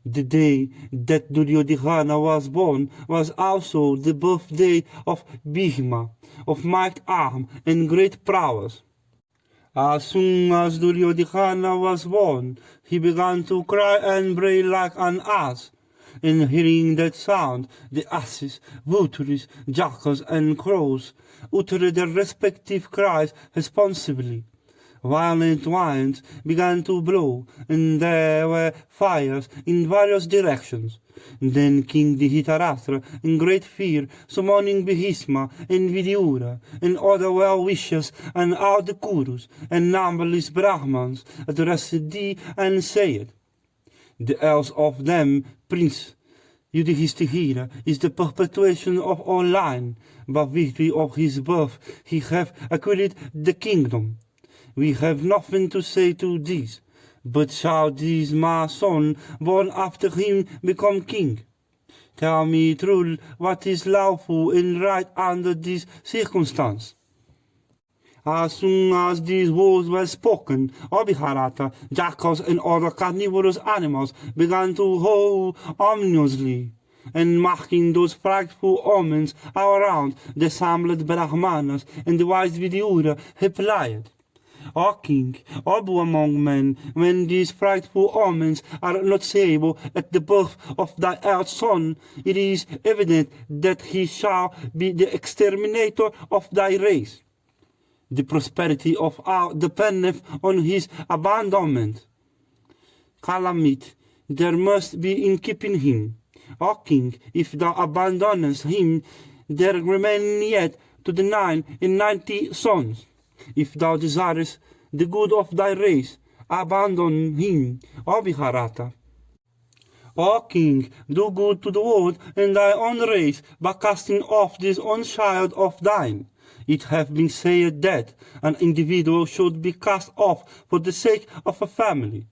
S1: The day that Duryodhana was born was also the birthday of Bhishma, of might arm and great prowess. As soon as Duryodhana was born, he began to cry and bray like an ass. And hearing that sound, the asses, vultures, jackals, and crows uttered their respective cries responsively. Violent winds began to blow, and there were fires in various directions. Then King Dhritarashtra, in great fear, summoning Bhisma and Vidura, and other well-wishers, and all the Kurus, and numberless Brahmans, addressed thee and said, "The else of them, Prince Yudhishthira, is the perpetuation of our line. By virtue of his birth he hath acquired the kingdom. We have nothing to say to this, but shall this my son, born after him, become king? Tell me truly what is lawful and right under this circumstance." As soon as these words were spoken, Mahabharata, jackals and other carnivorous animals began to howl ominously, and marking those frightful omens all around, the assembled Brahmanas and the wise Vidura replied, "O king, O among men, when these frightful omens are noticeable at the birth of thy eldest son, it is evident that he shall be the exterminator of thy race. The prosperity of all dependeth on his abandonment. Calamity there must be in keeping him. O king, if thou abandonest him, there remain yet to the 99 sons. If thou desirest the good of thy race, abandon him, O Mahabharata. O king, do good to the world and thy own race by casting off this own child of thine. It hath been said that an individual should be cast off for the sake of a family.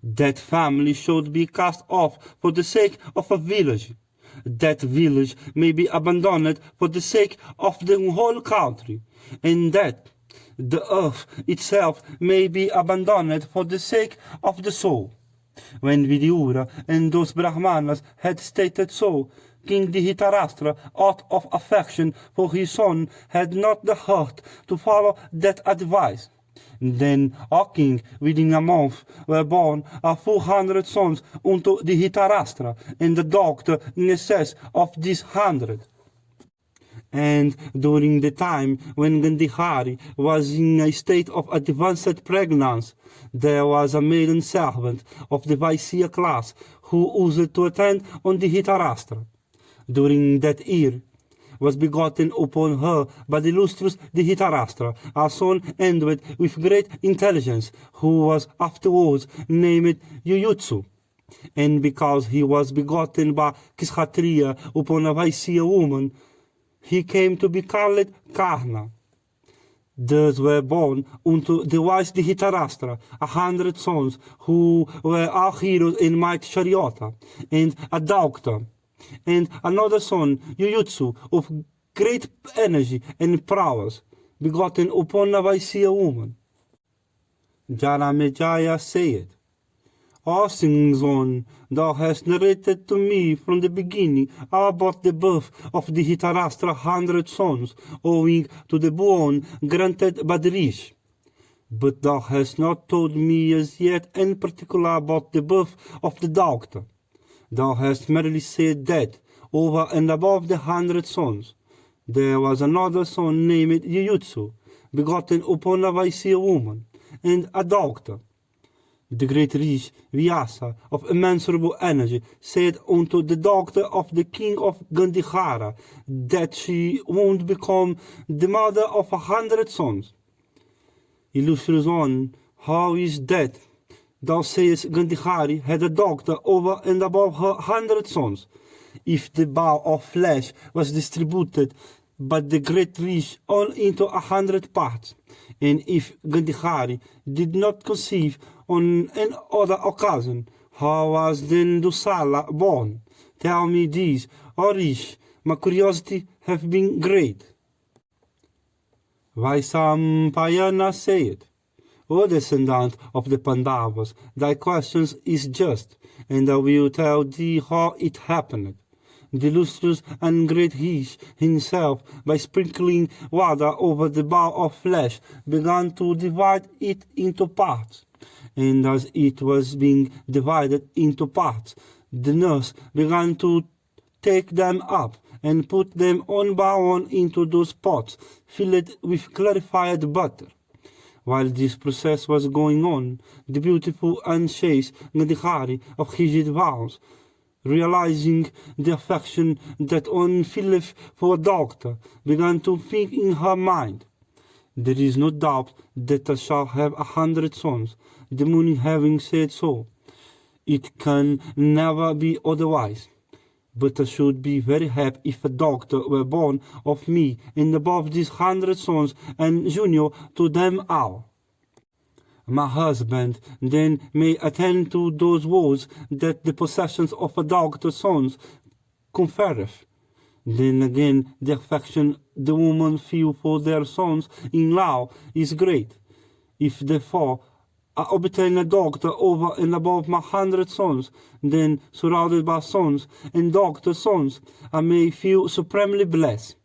S1: That family should be cast off for the sake of a village. That village may be abandoned for the sake of the whole country, and that the earth itself may be abandoned for the sake of the soul." When Vidura and those Brahmanas had stated so, King Dhritarashtra, out of affection for his son, had not the heart to follow that advice. Then, O king, within a month were born 400 sons unto Dhritarashtra, and the doctor in excess of these 100. And during the time when Gandhari was in a state of advanced pregnancy, there was a maiden servant of the Vaisya class who used to attend on Dhritarashtra. During that year was begotten upon her by the illustrious Dhritarashtra, a son endowed with great intelligence, who was afterwards named Yuyutsu. And because he was begotten by Kshatriya upon a Vaisya woman, he came to be called Karna. Thus were born unto the wise Dhritarashtra 100 sons, who were all heroes in might Chariota, and a doctor, and another son, Yuyutsu, of great energy and prowess, begotten upon a Vaisya woman. Janamejaya said, "O son, thou hast narrated to me from the beginning about the birth of the Dhritarashtra 100 sons, owing to the boon granted by the rich. But thou hast not told me as yet in particular about the birth of the doctor. Thou hast merely said that, over and above the 100 sons, there was another son named Yuyutsu, begotten upon a Vaisya woman, and a doctor. The great Rish, Vyasa, of immeasurable energy, said unto the daughter of the king of Gandhara that she would become the mother of 100 sons. Illustrious one, how is that? Thou sayest Gandhari had a daughter over and above her 100 sons. If the bough of flesh was distributed but the great Rish all into 100 parts, and if Gandhari did not conceive on an other occasion, how was then Dusala born? Tell me this, O Rish, my curiosity have been great. Vaisampayana said, O descendant of the Pandavas, thy questions is just, and I will tell thee how it happened. The illustrious and great Rish himself, by sprinkling water over the bowl of flesh, began to divide it into parts. And as it was being divided into parts, the nurse began to take them up and put them one by one into those pots filled with clarified butter. While this process was going on, the beautiful and chaste Gandhari of rigid vows, realizing the affection that one feeleth for a doctor, began to think in her mind, there is no doubt that I shall have 100 sons, the Muni having said so. It can never be otherwise. But I should be very happy if a daughter were born of me and above these 100 sons and junior to them all. My husband then may attend to those woes that the possessions of a daughter's sons conferreth. Then again the affection the women feel for their sons-in-law is great. If therefore I obtain a daughter over and above my 100 sons, then surrounded by sons and daughter sons, I may feel supremely blessed.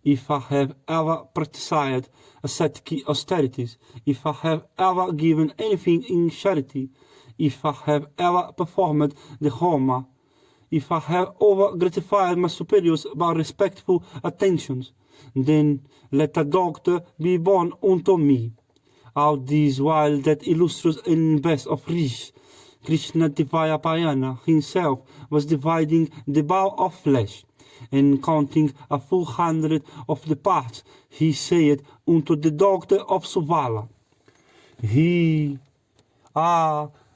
S1: If I have ever practiced ascetic austerities, if I have ever given anything in charity, if I have ever performed the Homa, if I have over gratified my superiors by respectful attentions, then let a daughter be born unto me. All this while that illustrious and best of Rish, Krishna Dvayapayana himself was dividing the bowl of flesh, and counting a full 100 of the parts, he said unto the daughter of Suvala, thy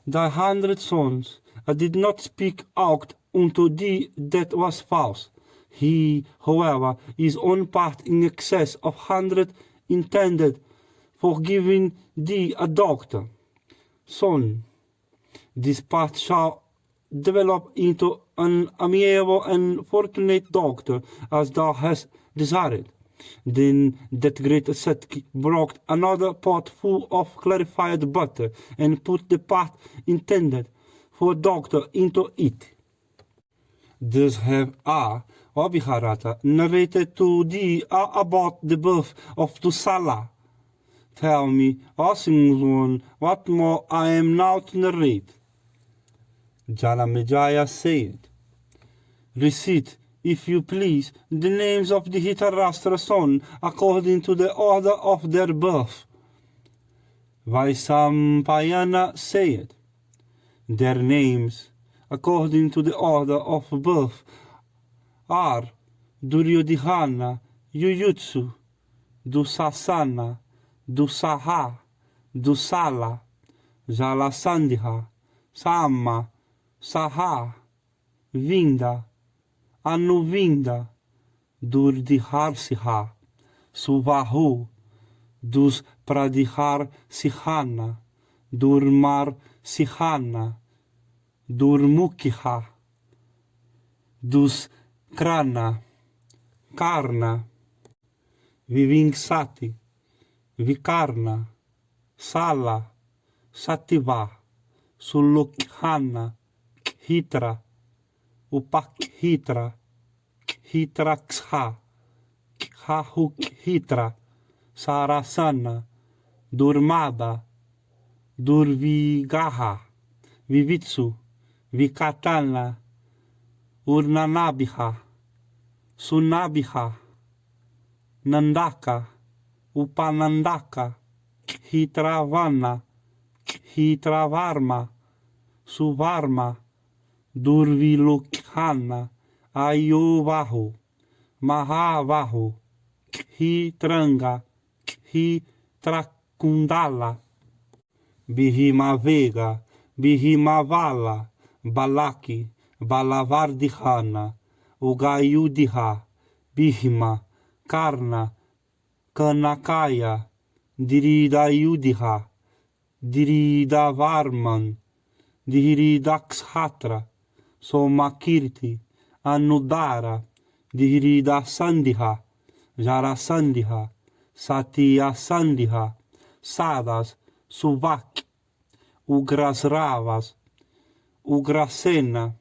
S1: 100 sons, I did not speak out unto thee that was false. He, however, is one part in excess of 100 intended for giving thee a daughter. Son, this part shall develop into an amiable and fortunate daughter, as thou hast desired. Then that great ascetic brought another pot full of clarified butter, and put the part intended for a daughter into it. Thus have I, Mahabharata, narrated to thee about the birth of Dusala. Tell me, awesome one, what more I am now to narrate. Janamejaya said, recite, if you please, the names of the Dhritarashtra sons according to the order of their birth. Vaisampayana said, their names, according to the order of birth, are Duryodhana, Yuyutsu, Dusasana, Dusaha, Dusala, Jalasandha, Sama, Saha, Vinda, Anuvinda, Durdiharsiha, Suvahu, Dus Pradihar Sihana, Durmar Sihana, Durmukiha, Dus Krana, Karna, Vivingsati, Vikarna, Sala, Sativa, Sulukhana, Khitra, Upakhitra, Khitraksha, Khahukhitra, Sarasana, Durmada, Durvigaha, Vivitsu, Vikatana, Urnanabiha, Sunabiha, Nandaka, Upanandaka, Hitravana, hitravarma, suvarma, durvilokhanna, ayovaho, mahavaho, hitranga, hitrakundala, bihimavega, bihimavala, balaki, balavardihana, ugayudiha, bihima, karna, kanakaya, diridayudiha, diridavarman, diridakhatra, somakirti, anudara, diridasandiha, jarasandiha, satyasandiha, sadas, suvak, ugrasravas, ugrasena,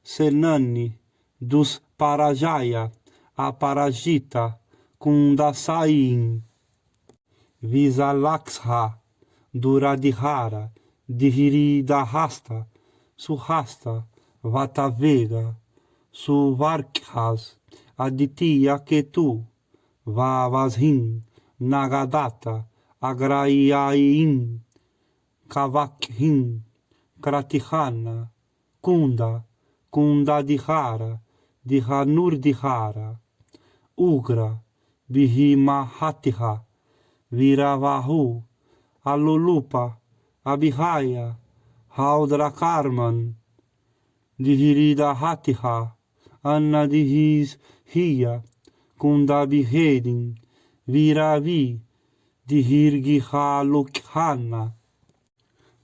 S1: senani, dus parajaya, aparajita, kundasain, visalaksha, duradihara, dihiridahasta, suhasta, vatavega, suvarkhas, aditya ketu, vavashin, nagadata, agrayayin, kavakhin, kratihana, kunda, kundadihara, dihanurdihara, ugra, bihimahatiha, viravahu, alulupa, abhaya, haudrakarman, dihiridahatiha, annadihis hiya, kundabihedin, viravi, dihirgihalukhanna,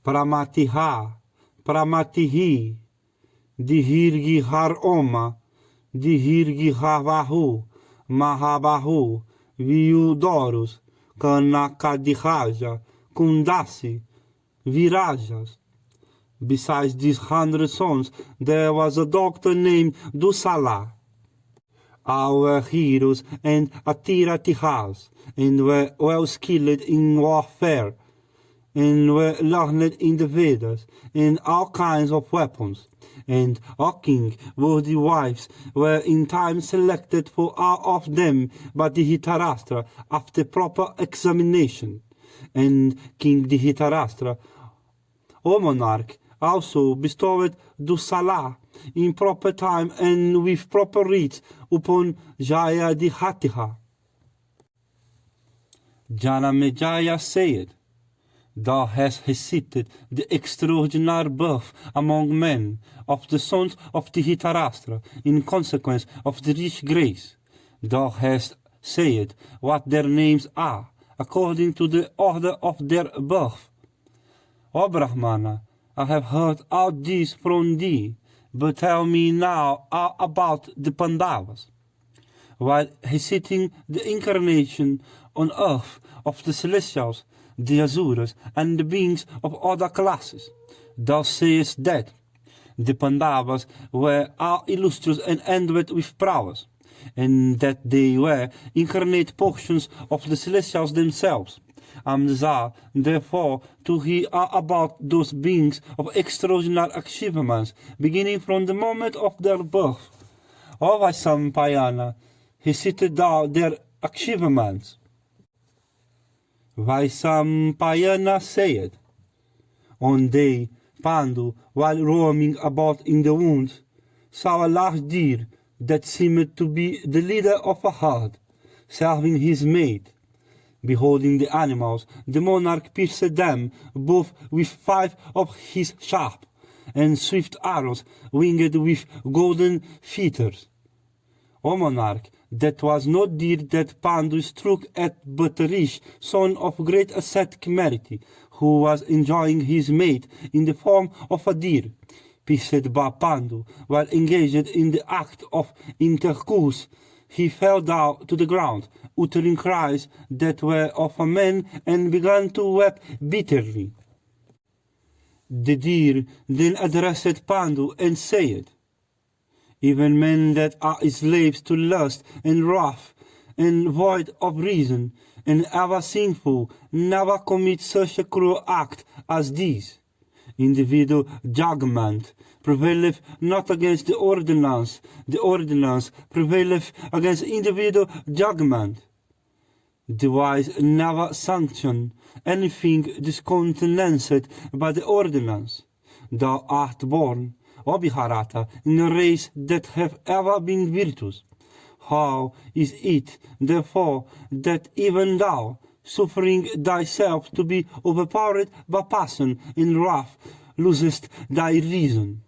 S1: pramatiha, pramatihi, dihirgihar oma, dihirgihavahu, mahabahu, viudorus, kanakadihaja, kundasi, virajas. Besides these 100 sons, there was a doctor named Dusala. Our heroes and Atiratihas, and were well skilled in warfare, and were learned in the Vedas, and all kinds of weapons. And, O king, worthy wives were in time selected for all of them by Dhritarashtra after proper examination. And King Dhritarashtra, O monarch, also bestowed Dusala in proper time and with proper rites upon Jayadihatiha. Janamejaya said, Thou hast recited the extraordinary birth among men of the sons of Dhritarashtra in consequence of the rich grace. Thou hast said what their names are, according to the order of their birth. O Brahmana, I have heard all this from thee, but tell me now all about the Pandavas. While reciting the incarnation on earth of the celestials, the asuras, and the beings of other classes, thou sayest that the Pandavas were all illustrious and endowed with prowess, and that they were incarnate portions of the celestials themselves. I am desire, therefore, to hear all about those beings of extraordinary achievements, beginning from the moment of their birth. O Vaisampayana, recite thou their achievements. Vaisampayana said, One day, Pandu, while roaming about in the woods, saw a large deer that seemed to be the leader of a herd, serving his mate. Beholding the animals, the monarch pierced them both with 5 of his sharp and swift arrows winged with golden feathers. O monarch, that was no deer that Pandu struck at, but a Rish, son of great ascetic merit, who was enjoying his mate in the form of a deer. Pierced by Pandu, while engaged in the act of intercourse, he fell down to the ground, uttering cries that were of a man, and began to weep bitterly. The deer then addressed Pandu and said, Even men that are slaves to lust and wrath, and void of reason, and ever sinful, never commit such a cruel act as this. Individual judgment prevaileth not against the ordinance prevaileth against individual judgment. The wise never sanction anything discountenanced by the ordinance. Thou art born, O Mahabharata, in a race that have ever been virtuous. How is it, therefore, that even thou, suffering thyself to be overpowered by passion and wrath, losest thy reason?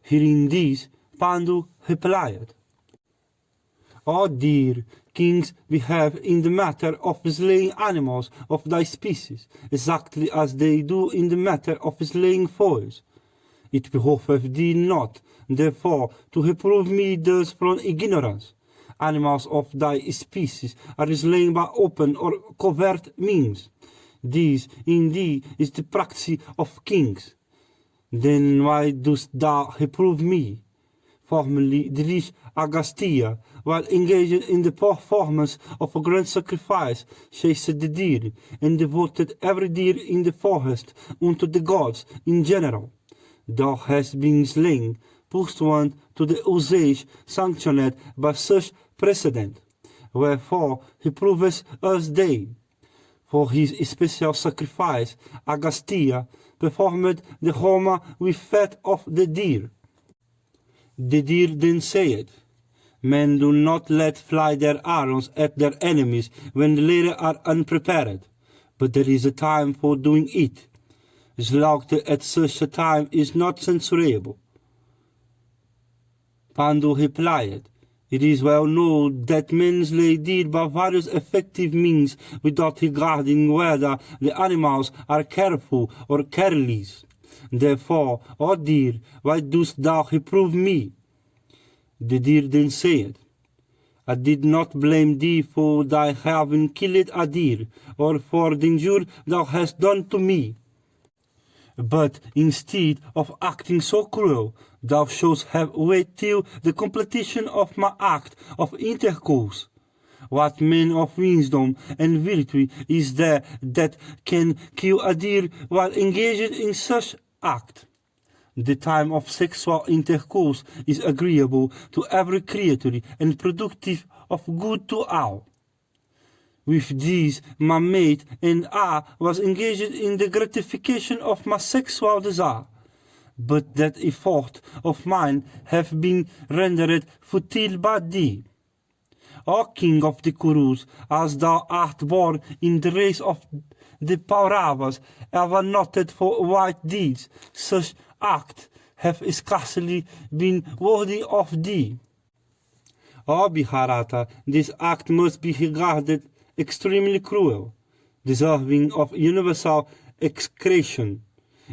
S1: Hearing this, Pandu replied, O dear, kings behave in the matter of slaying animals of thy species, exactly as they do in the matter of slaying foes. It behoveth thee not, therefore, to reprove me thus from ignorance. Animals of thy species are slain by open or covert means. This, indeed, is the practice of kings. Then why dost thou reprove me? Formerly, the rich Agastya, while engaged in the performance of a grand sacrifice, chased the deer, and devoted every deer in the forest unto the gods in general. Thou hast been slain, pursuant to the usage sanctioned by such precedent. Wherefore he proves us they. For his special sacrifice, Agastya performed the homa with fat of the deer. The deer then said, Men do not let fly their arrows at their enemies when the latter are unprepared, but there is a time for doing it. Slaughter at such a time is not censurable. Pandu replied, It is well known that men slay deer by various effective means without regarding whether the animals are careful or careless. Therefore, O deer, why dost thou reprove me? The deer then said, I did not blame thee for thy having killed a deer, or for the injury thou hast done to me. But instead of acting so cruel, thou shouldst have waited till the completion of my act of intercourse. What man of wisdom and virtue is there that can kill a deer while engaged in such act? The time of sexual intercourse is agreeable to every creature and productive of good to all. With this, my mate and I was engaged in the gratification of my sexual desire, but that effort of mine have been rendered futile by thee. O king of the Kurus, as thou art born in the race of the Pauravas, ever noted for white deeds, such acts have scarcely been worthy of thee. O Mahabharata, this act must be regarded extremely cruel, deserving of universal execration,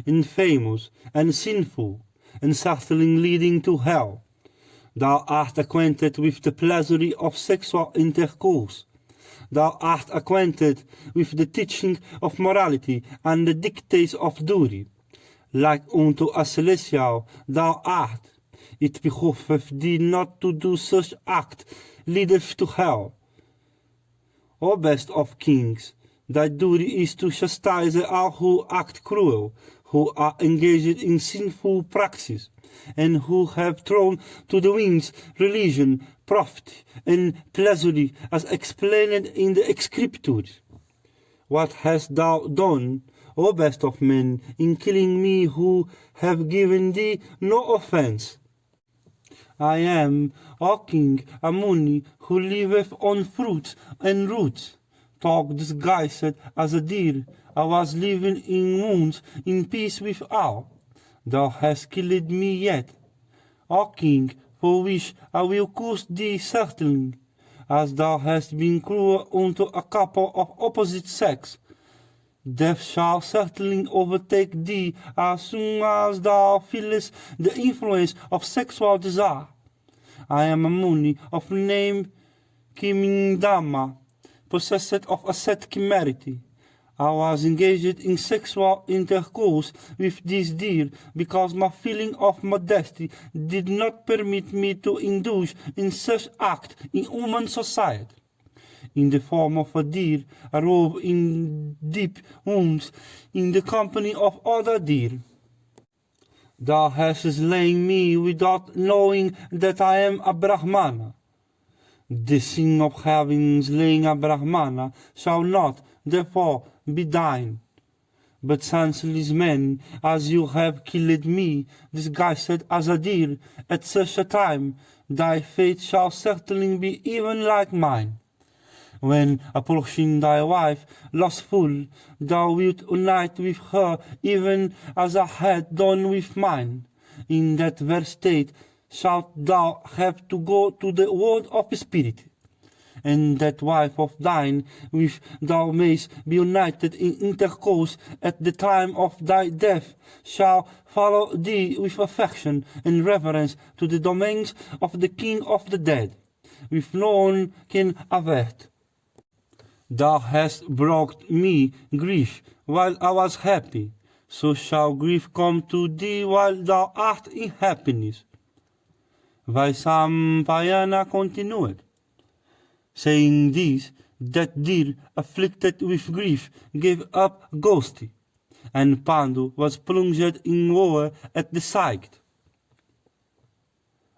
S1: infamous and sinful, and certainly leading to hell. Thou art acquainted with the pleasure of sexual intercourse. Thou art acquainted with the teaching of morality and the dictates of duty. Like unto a celestial thou art. It behoveth thee not to do such act, leadeth to hell. O best of kings, thy duty is to chastise all who act cruel, who are engaged in sinful practice, and who have thrown to the winds religion, profit, and pleasure, as explained in the Scriptures. What hast thou done, O best of men, in killing me who have given thee no offence? I am, O king, a Muni who liveth on fruits and roots. Talk disguised as a deer, I was living in wounds in peace with all. Thou hast killed me yet, O king, for which I will curse thee certainly, as thou hast been cruel unto a couple of opposite sex. Death shall certainly overtake thee as soon as thou feelest the influence of sexual desire. I am a Muni of name Kimindama, possessed of ascetic merit. I was engaged in sexual intercourse with this deer because my feeling of modesty did not permit me to indulge in such act in human society. In the form of a deer, I rove in deep wounds in the company of other deer. Thou hast slain me without knowing that I am a Brahmana. The sin of having slain a Brahmana shall not, therefore, be thine. But senseless men, as you have killed me, disguised as a deer, at such a time, thy fate shall certainly be even like mine. When, approaching thy wife, lustful, thou wilt unite with her, even as I had done with mine. In that very state shalt thou have to go to the world of spirit. And that wife of thine, which thou mayst be united in intercourse at the time of thy death, shall follow thee with affection and reverence to the domains of the King of the dead, which no one can avert. Thou hast brought me grief while I was happy, so shall grief come to thee while thou art in happiness. Vaisambhayana continued. Saying this, that deer, afflicted with grief, gave up ghostly, and Pandu was plunged in woe at the sight.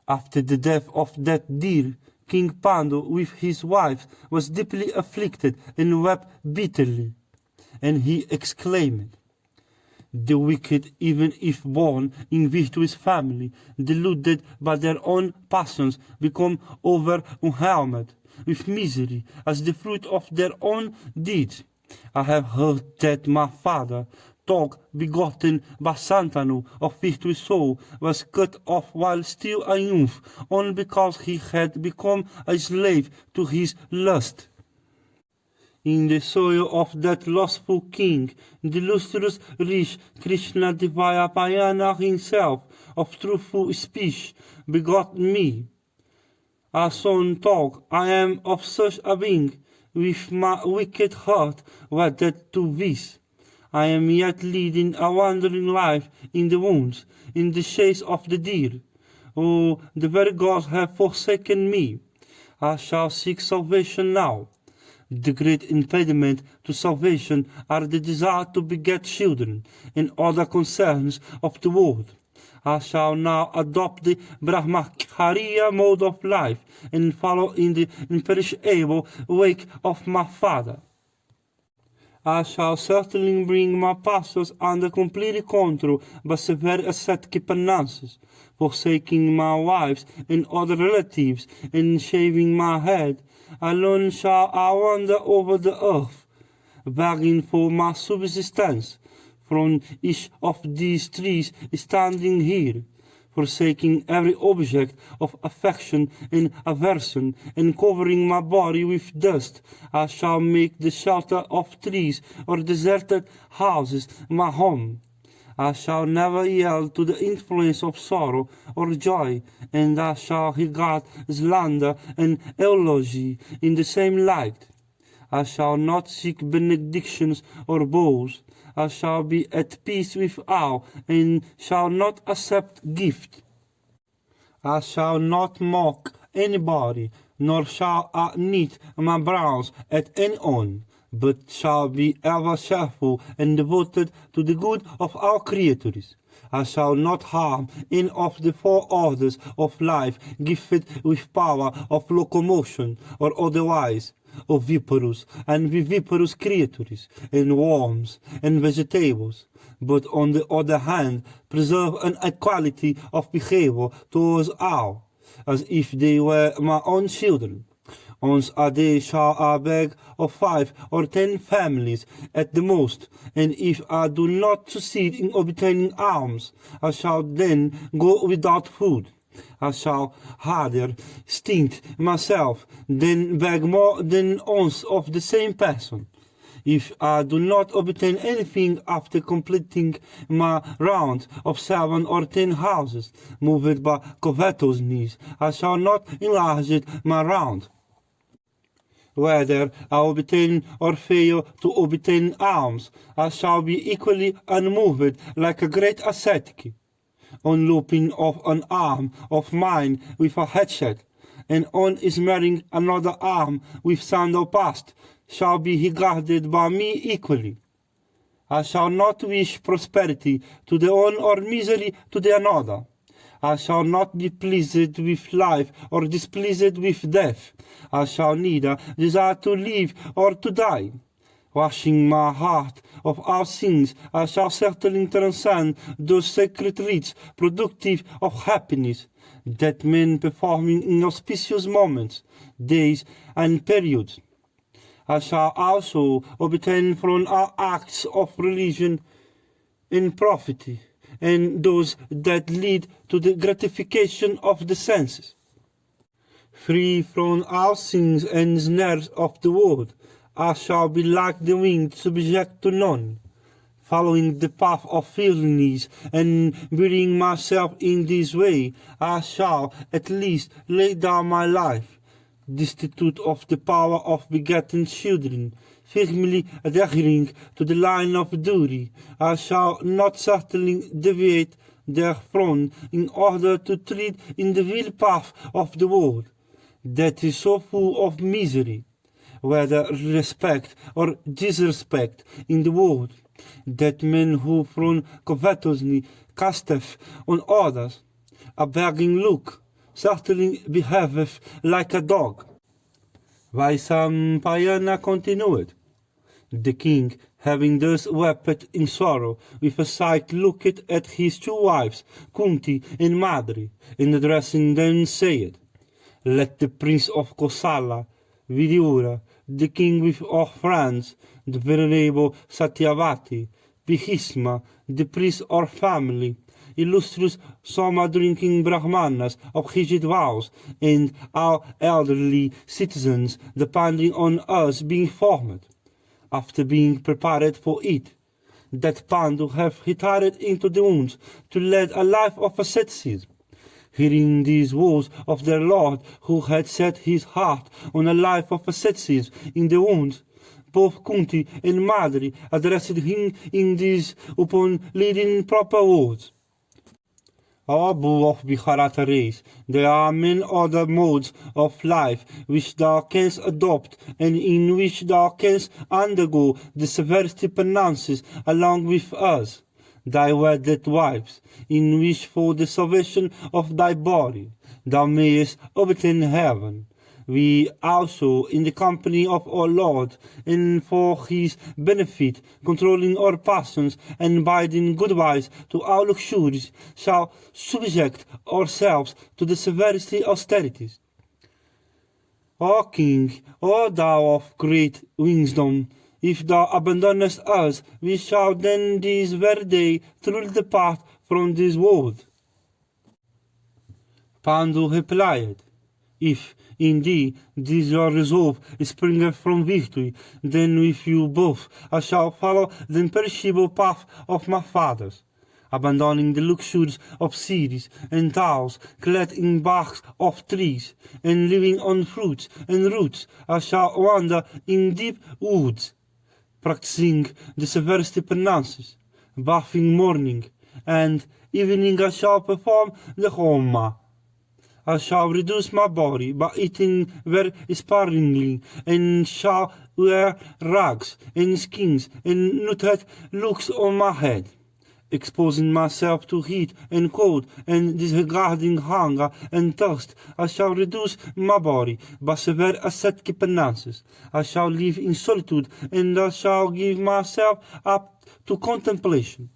S1: After the death of that deer, King Pandu with his wife was deeply afflicted and wept bitterly, and he exclaimed, "The wicked, even if born in virtuous family, deluded by their own passions, become overwhelmed with misery as the fruit of their own deeds. I have heard that my father, Tog, begotten by Santanu of virtuous soul, was cut off while still a youth, only because he had become a slave to his lust. In the soil of that lustful king, the lustrous rich Krishna Devayapayana himself, of truthful speech, begot me. A son Tog, I am of such a being, with my wicked heart wedded to vice. I am yet leading a wandering life in the wounds, in the chase of the deer. Oh, the very gods have forsaken me. I shall seek salvation now. The great impediment to salvation are the desire to beget children, and other concerns of the world. I shall now adopt the Brahmacharya mode of life, and follow in the imperishable wake of my father. I shall certainly bring my pastors under complete control by severe ascetic penances, forsaking my wives and other relatives, and shaving my head. Alone shall I wander over the earth, begging for my subsistence from each of these trees standing here, forsaking every object of affection and aversion, and covering my body with dust. I shall make the shelter of trees or deserted houses my home. I shall never yield to the influence of sorrow or joy, and I shall regard slander and eulogy in the same light. I shall not seek benedictions or vows. I shall be at peace with all, and shall not accept gift. I shall not mock anybody, nor shall I knit my brows at any one, but shall be ever cheerful and devoted to the good of our creatures. I shall not harm any of the four orders of life gifted with power of locomotion or otherwise, oviparous and viviparous creatures, and worms and vegetables, but on the other hand preserve an equality of behavior towards all, as if they were my own children. Once a day shall I beg of 5 or 10 families at the most, and if I do not succeed in obtaining alms, I shall then go without food. I shall harder stint myself than beg more than once of the same person. If I do not obtain anything after completing my round of 7 or 10 houses, moved by covetousness, I shall not enlarge my round. Whether I obtain or fail to obtain alms, I shall be equally unmoved like a great ascetic. On lopping off an arm of mine with a hatchet, and on smearing another arm with sandal paste, shall be regarded by me equally. I shall not wish prosperity to the one or misery to the another. I shall not be pleased with life or displeased with death. I shall neither desire to live or to die. Washing my heart of all sins, I shall certainly transcend those sacred rites productive of happiness that men performing in auspicious moments, days, and periods. I shall also obtain from all acts of religion and prophecy, and those that lead to the gratification of the senses. Free from all sins and snares of the world, I shall be like the wind, subject to none. Following the path of feelings and burying myself in this way, I shall at least lay down my life, destitute of the power of begetting children, firmly adhering to the line of duty. I shall not certainly deviate therefrom in order to tread in the real path of the world, that is so full of misery, whether respect or disrespect in the world, that men who from covetousness casteth on others a begging look, certainly behaveth like a dog. Vaisambhayana continued. The king, having thus wept in sorrow, with a sight looked at his two wives, Kunti and Madri, and addressing them said, Let the prince of Kosala, Vidura, the king with our friends, the venerable Satyavati, Bhisma, the priest or family, illustrious Soma-drinking Brahmanas of rigid vows, and our elderly citizens depending on us being formed, after being prepared for it, that Pandu have retired into the wounds to lead a life of asceticism. Hearing these words of their Lord, who had set his heart on a life of asceticism in the wounds, both Kunti and Madri addressed him in these upon leading proper words. O bull of Bharata race, there are many other modes of life which thou canst adopt, and in which thou canst undergo the severest penances along with us, thy wedded wives, in which for the salvation of thy body thou mayest obtain heaven. We also, in the company of our Lord, and for his benefit, controlling our passions and bidding goodbyes to our luxuries, shall subject ourselves to the severest austerities. O King, O thou of great wisdom, if thou abandonest us, we shall then this very day truly depart from this world. Pandu replied, If indeed this your resolve springeth from victory, then with you both I shall follow the imperishable path of my fathers, abandoning the luxuries of cities and towns clad in barks of trees, and living on fruits and roots. I shall wander in deep woods, practicing the severest penances, bathing morning and evening. I shall perform the Homa. I shall reduce my body by eating very sparingly, and shall wear rags and skins and knotted looks on my head, exposing myself to heat and cold, and disregarding hunger and thirst. I shall reduce my body by severe ascetic penances. I shall live in solitude, and I shall give myself up to contemplation.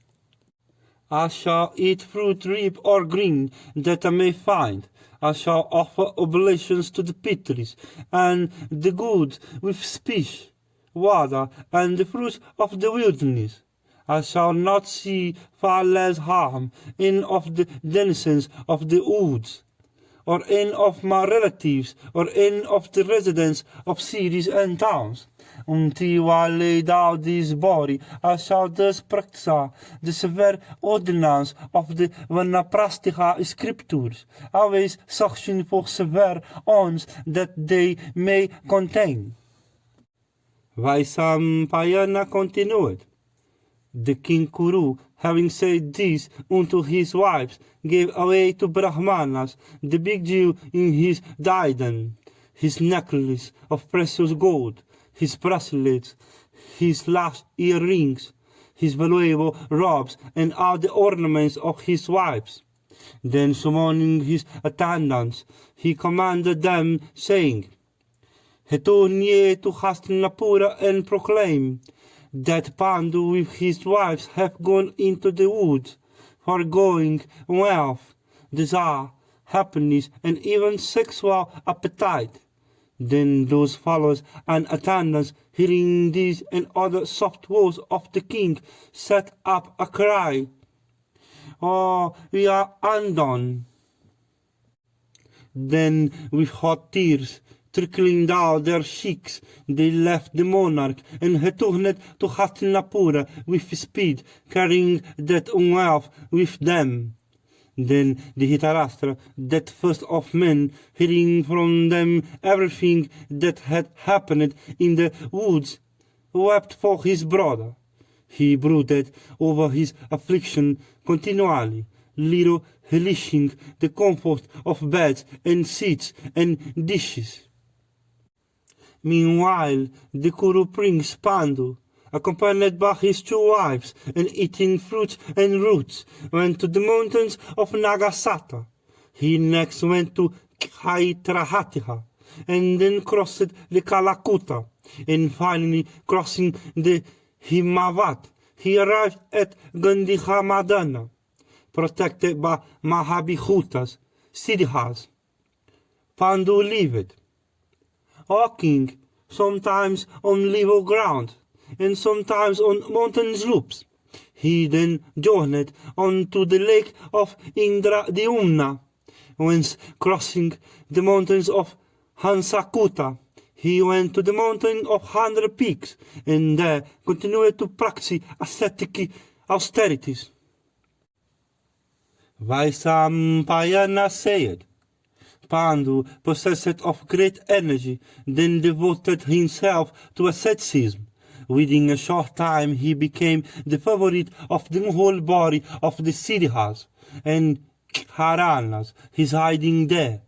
S1: I shall eat fruit, ripe or green, that I may find. I shall offer oblations to the Pitris, and the good with speech, water, and the fruits of the wilderness. I shall not see far less harm in of the denizens of the woods, or in of my relatives, or in of the residents of cities and towns. Until I lay down this body, I shall thus practice the severe ordinance of the Vanaprastha scriptures, always searching for severe ones that they may contain. Vaisambhayana continued. The king Kuru, having said this unto his wives, gave away to Brahmanas the big jewel in his diadem, his necklace of precious gold, his bracelets, his last earrings, his valuable robes, and all the ornaments of his wives. Then summoning his attendants, he commanded them, saying, Return ye to Hastinapura and proclaim that Pandu with his wives have gone into the woods, foregoing wealth, desire, happiness, and even sexual appetite. Then those followers and attendants, hearing these and other soft words of the king, set up a cry, Oh, we are undone. Then with hot tears trickling down their cheeks, they left the monarch and returned to Hastinapura with speed, carrying that wealth with them. Then the Dhritarashtra, that first of men, hearing from them everything that had happened in the woods, wept for his brother. He brooded over his affliction continually, little relishing the comfort of beds and seats and dishes. Meanwhile, the Kuru prince Pandu, accompanied by his 2 wives and eating fruits and roots, went to the mountains of Nagasata. He next went to Kaitrahatiha, and then crossed the Kalakuta, and finally crossing the Himavat, he arrived at Gandhihamadana, protected by Mahabhihutas, Siddhas. Pandu lived, walking sometimes on level ground, and sometimes on mountain slopes. He then journeyed on to the lake of Indradyumna, whence crossing the mountains of Hansakuta, he went to the mountain of 100 Peaks, and there continued to practice ascetic austerities. Vaisampayana said, Pandu, possessed of great energy, then devoted himself to asceticism. Within a short time he became the favorite of the whole body of the Siddhas and Haranas, residing there,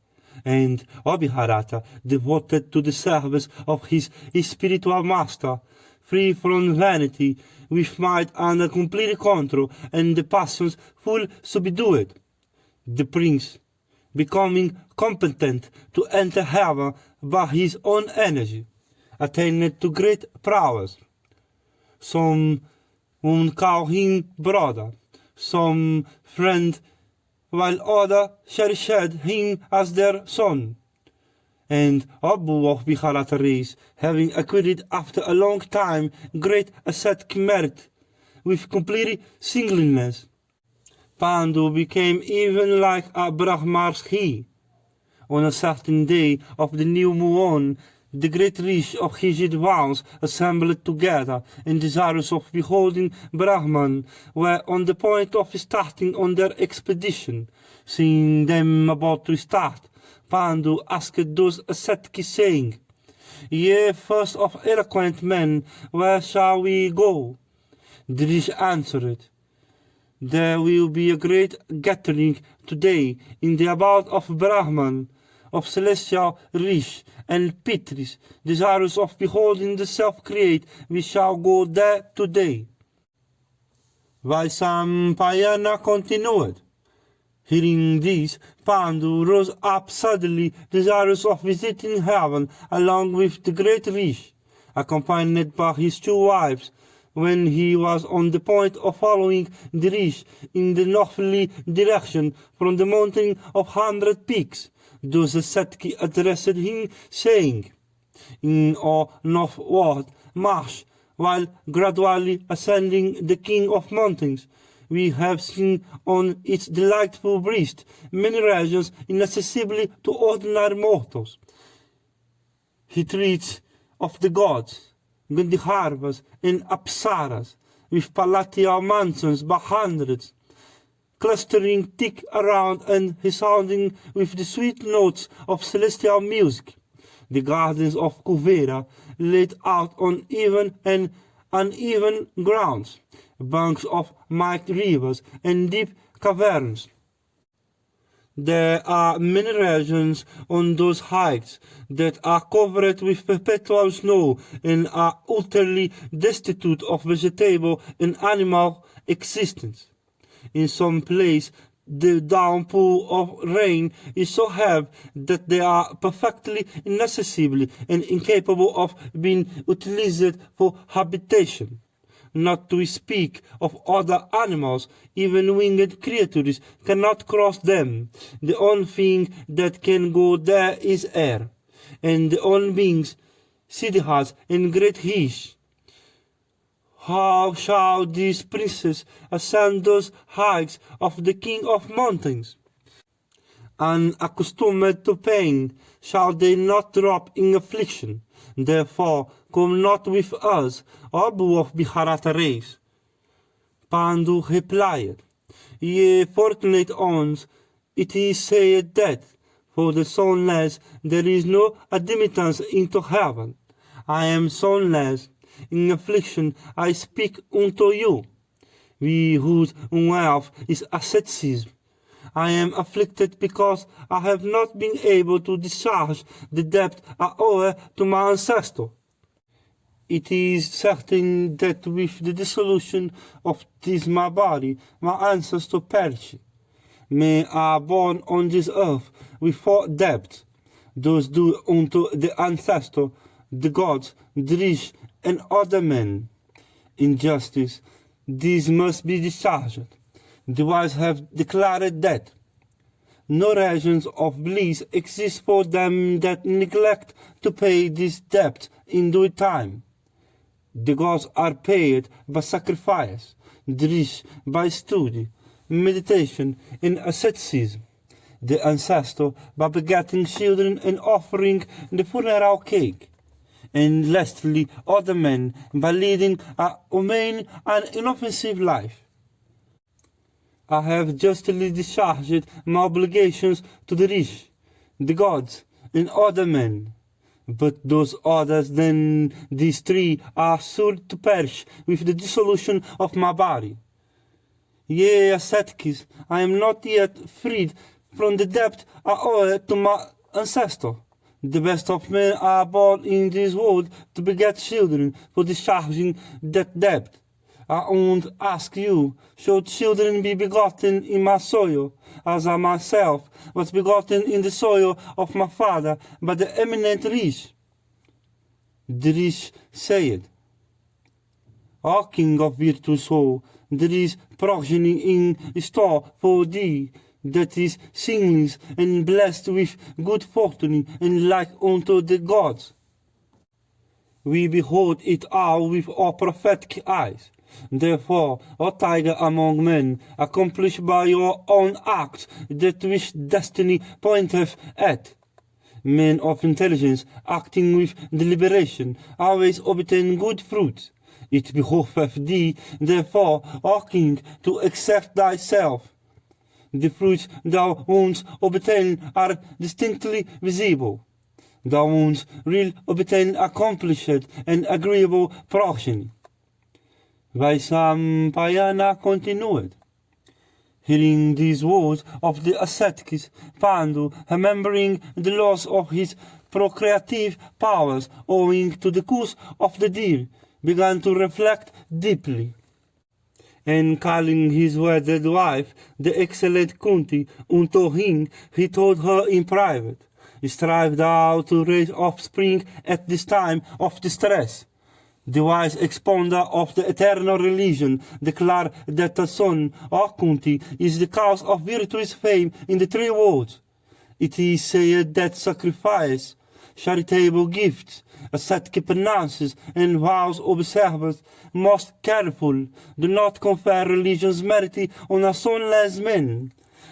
S1: and Mahabharata, devoted to the service of his spiritual master, free from vanity, with might under complete control, and the passions full subdued. The prince, becoming competent to enter heaven by his own energy, attained to great prowess. Some would call him brother, some friend, while others cherished him as their son. And Abu of Bharata race, having acquired after a long time great ascetic merit, with complete singleness, Pandu became even like a Brahmarshi. On a certain day of the new moon, the great rish of his advance assembled together, and desirous of beholding Brahman, were on the point of starting on their expedition. Seeing them about to start, Pandu asked those ascetics, saying, Ye first of eloquent men, where shall we go? The rish answered, There will be a great gathering today in the abode of Brahman, of celestial rish and pitris, desirous of beholding the self-create. We shall go there today. Vaisampayana continued. Hearing this, Pandu rose up suddenly, desirous of visiting heaven, along with the great rish, accompanied by his 2 wives. When he was on the point of following the rish in the northerly direction from the mountain of 100 Peaks, those ascetics addressed him, saying, In our northward march, while gradually ascending the king of mountains, we have seen on its delightful breast many regions inaccessible to ordinary mortals. He treats of the gods, Gandharvas and Apsaras, with palatial mansions by hundreds, clustering thick around and resounding with the sweet notes of celestial music. The gardens of Kuvera laid out on even and uneven grounds, banks of mighty rivers and deep caverns. There are many regions on those heights that are covered with perpetual snow and are utterly destitute of vegetable and animal existence. In some places, the downpour of rain is so heavy that they are perfectly inaccessible and incapable of being utilized for habitation. Not to speak of other animals, even winged creatures cannot cross them. The only thing that can go there is air, and the only beings Siddhas and great Hish. How shall these princes ascend those heights of the King of Mountains? Unaccustomed to pain, shall they not drop in affliction? Therefore, come not with us, O bull of Mahabharata race. Pandu replied, Ye fortunate ones, it is said that, for the sonless there is no admittance into heaven. I am sonless, in affliction I speak unto you, we whose wealth is asceticism. I am afflicted because I have not been able to discharge the debt I owe to my ancestor. It is certain that with the dissolution of this my body, my ancestor perished. Men are born on this earth without debt. Those do unto the ancestor, the gods, the rich, and other men. Injustice, this must be discharged. The wise have declared that no regions of bliss exist for them that neglect to pay this debt in due time. The gods are paid by sacrifice, the rich by study, meditation, and asceticism. The ancestor by begetting children and offering the funeral cake. And lastly, other men by leading a humane and inoffensive life. I have justly discharged my obligations to the rich, the gods, and other men. But those others than these three are sure to perish with the dissolution of my body. Yea, ascetics, I am not yet freed from the debt I owe to my ancestor. The best of men are born in this world to beget children for discharging that debt. I won't ask you, should children be begotten in my soil, as I myself was begotten in the soil of my father by the eminent Rish? The Rish said, O King of virtuous soul, there is progeny in store for thee, that is sinless and blessed with good fortune and like unto the gods. We behold it all with our prophetic eyes. Therefore, O tiger among men, accomplish by your own acts that which destiny pointeth at. Men of intelligence, acting with deliberation, always obtain good fruits. It behoveth thee, therefore, O king, to exert thyself. The fruits thou wouldst obtain are distinctly visible. Thou wouldst will obtain accomplished and agreeable progeny. Vaisampayana continued. Hearing these words of the ascetics, Pandu, remembering the loss of his procreative powers owing to the curse of the deer, began to reflect deeply. And calling his wedded wife, the excellent Kunti, unto him, he told her in private, Strive thou to raise offspring at this time of distress. The wise expounder of the eternal religion declared that the son, or Kunti, is the cause of virtuous fame in the three worlds. It is said that sacrifice, charitable gifts, ascetic penances, and vows observed most careful do not confer religion's merit on a sonless man.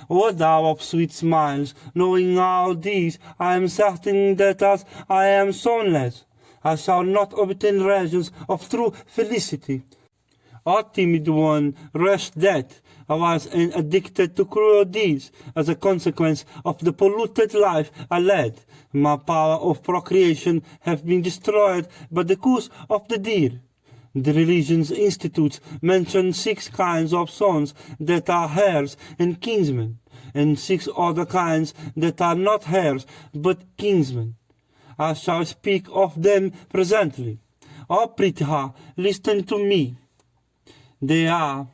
S1: O thou of sweet smiles, knowing all these, I am certain that as I am sonless, I shall not obtain regions of true felicity. O timid one, rash death, I was addicted to cruel deeds as a consequence of the polluted life I led. My power of procreation have been destroyed by the curse of the deer. The religion's institutes mention 6 kinds of sons that are heirs and kinsmen, and 6 other kinds that are not heirs but kinsmen. I shall speak of them presently. O Pritha, listen to me. They are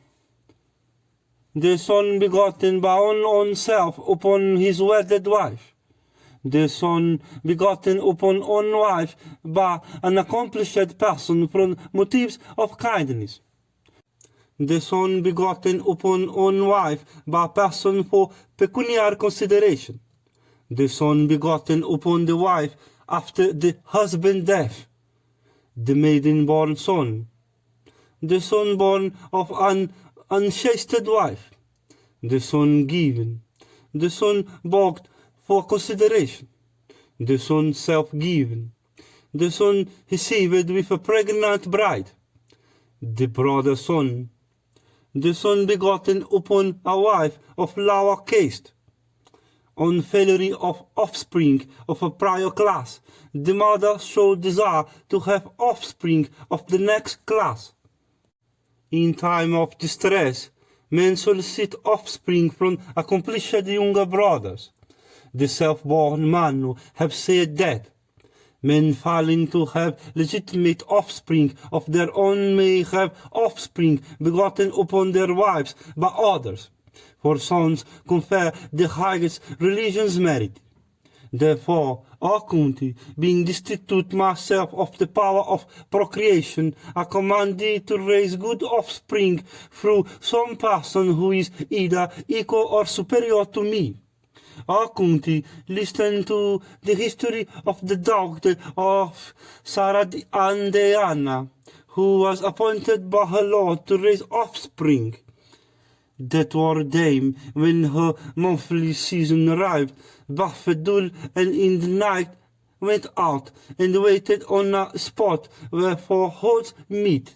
S1: the son begotten by own self upon his wedded wife, the son begotten upon own wife by an accomplished person from motives of kindness, the son begotten upon own wife by person for pecuniary consideration, the son begotten upon the wife after the husband's death, the maiden born son, the son born of an unchaste wife, the son given, the son bought for consideration, the son self-given, the son received with a pregnant bride, the brother son, the son begotten upon a wife of lower caste, on failure of offspring of a prior class, the mother showed desire to have offspring of the next class. In time of distress, men solicit offspring from accomplished younger brothers. The self-born man have said that men failing to have legitimate offspring of their own may have offspring begotten upon their wives by others, for sons confer the highest religion's merit. Therefore, Akunti, being destitute myself of the power of procreation, I command thee to raise good offspring through some person who is either equal or superior to me. Akunti, listen to the history of the daughter of Saradandeyana, who was appointed by her lord to raise offspring. That war dame, when her monthly season arrived, Bafedul and in the night went out and waited on a spot where for horse meat.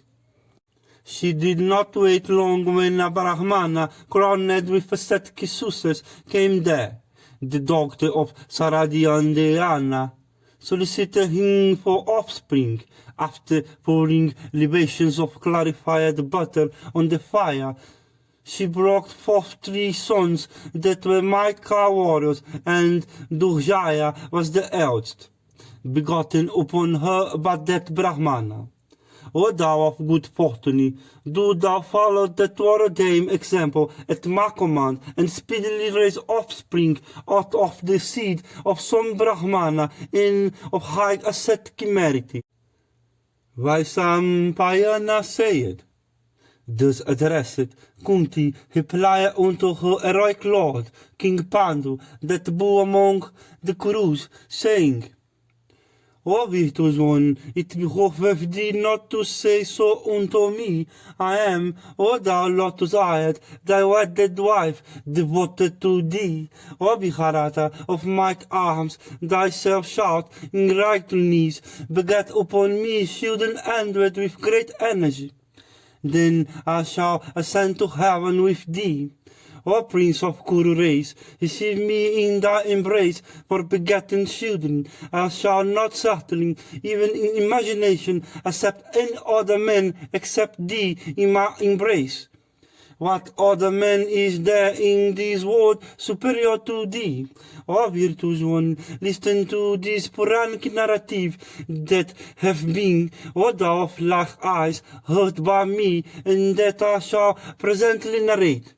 S1: She did not wait long when a Brahmana crowned with a set kisses came there. The doctor of Saradandeyana solicited him for offspring. After pouring libations of clarified butter on the fire, she brought forth 3 sons that were mighty warriors, and Durjaya was the eldest, begotten upon her by that Brahmana. O thou of good fortune, do thou follow that warrior dame example at my command, and speedily raise offspring out of the seed of some Brahmana in of high ascetic merit. Vaisampayana said, thus addressed, Kunti replied unto her heroic lord, King Pandu, that bore among the Kurus, saying, O virtuous one, it behoveth thee not to say so unto me. I am, O thou lotus-eyed, thy wedded wife, devoted to thee. O Mahabharata of might arms, thyself shalt, in rightness, beget upon me children endowed with great energy. Then I shall ascend to heaven with thee. O Prince of Kuru race, receive me in thy embrace for begetting children. I shall not certainly, even in imagination, accept any other man except thee in my embrace. What other man is there in this world superior to thee? O virtuous one, listen to this Puranic narrative that have been, O thou of large eyes, heard by me, and that I shall presently narrate.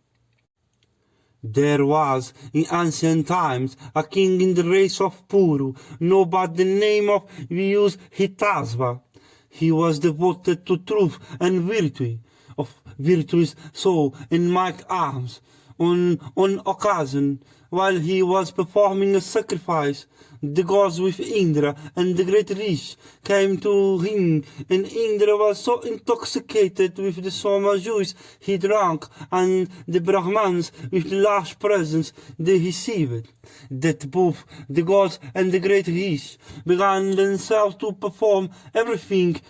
S1: There was, in ancient times, a king in the race of Puru, known by the name of Hitasva. He was devoted to truth and virtue, of virtuous soul and might arms. On occasion, while he was performing a sacrifice, the gods with Indra and the great Rish came to him, and Indra was so intoxicated with the soma juice he drank, and the Brahmans with the large presents they received, that both the gods and the great Rish began themselves to perform everything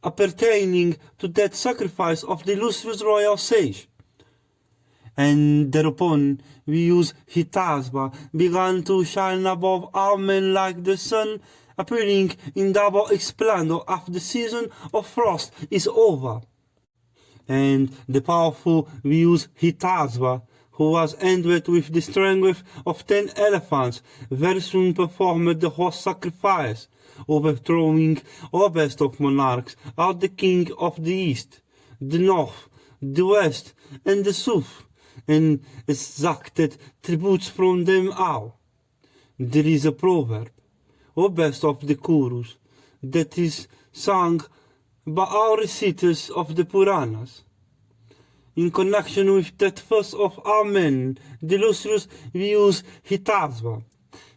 S1: appertaining to that sacrifice of the illustrious royal sage. And thereupon Hitasva began to shine above all men like the sun, appearing in double splendor after the season of frost is over. And the powerful Hitasva, who was endowed with the strength of 10 elephants, very soon performed the horse sacrifice, overthrowing all best of monarchs, all the king of the east, the north, the west, and the south. and exacted tributes from them all. There is a proverb, or best of the chorus, that is sung by all reciters of the Puranas. In connection with that first of all men, the illustrious, we use Hitasva.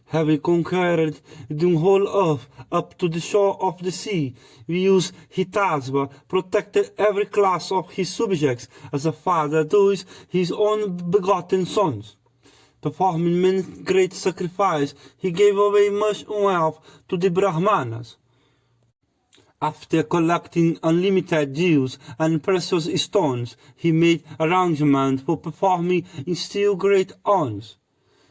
S1: Having conquered the whole earth up to the shore of the sea, we use Hitasva, protected every class of his subjects, as a father does his own begotten sons. Performing many great sacrifice, he gave away much wealth to the Brahmanas. After collecting unlimited jewels and precious stones, he made arrangements for performing in still great honors.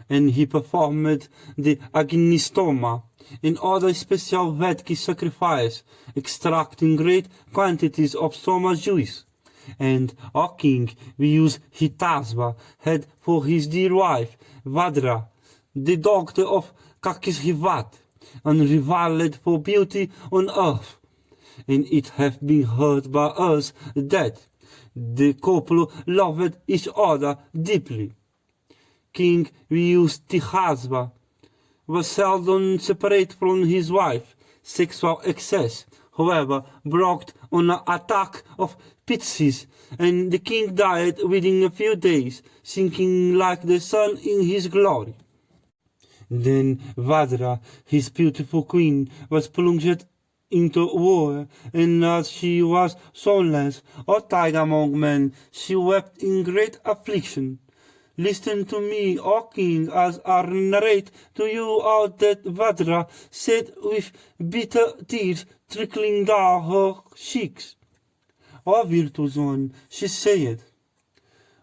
S1: And he performed the Agnistoma, in other special Vedic sacrifice, extracting great quantities of soma juice. And, O king, we use Hitasva, had for his dear wife, Vadra, the daughter of Kakishivat, unrivaled for beauty on earth. And it hath been heard by us that the couple loved each other deeply. King we use Tihasva, was seldom separate from his wife. Sexual excess, however, brought on an attack of phthisis, and the king died within a few days, sinking like the sun in his glory. Then Vadra, his beautiful queen, was plunged into war, and as she was sonless, or tied among men, she wept in great affliction. Listen to me, O king, as I narrate to you all that Vadra said with bitter tears trickling down her cheeks. O virtuous one, she said,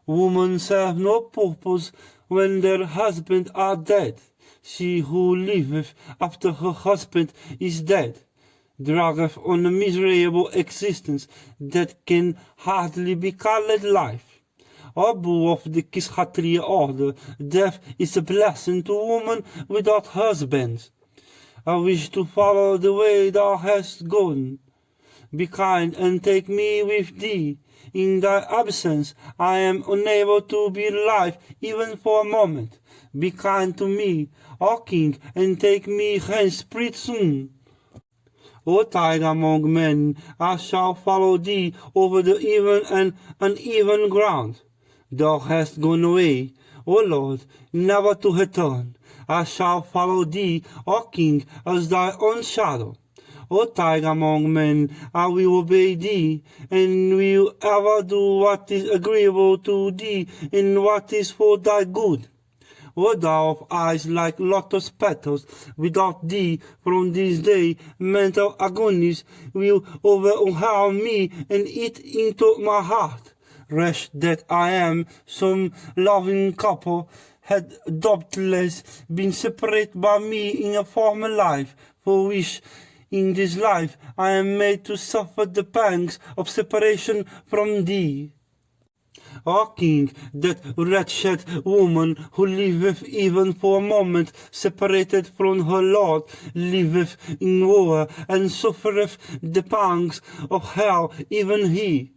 S1: women serve no purpose when their husbands are dead. She who liveth after her husband is dead draggeth on a miserable existence that can hardly be called life. O bull of the Kshatriya order, death is a blessing to women without husbands. I wish to follow the way thou hast gone. Be kind and take me with thee. In thy absence I am unable to be alive even for a moment. Be kind to me, O king, and take me hence pretty soon. O tide among men, I shall follow thee over the even and uneven ground. Thou hast gone away, O Lord, never to return. I shall follow thee, O king, as thy own shadow. O tide among men, I will obey thee, and will ever do what is agreeable to thee, and what is for thy good. O thou of eyes like lotus petals, without thee from this day mental agonies will overwhelm me and eat into my heart. Wretched that I am, some loving couple had doubtless been separated by me in a former life, for which in this life I am made to suffer the pangs of separation from thee. O king, that wretched woman who liveth even for a moment separated from her lord, liveth in war and suffereth the pangs of hell, even he.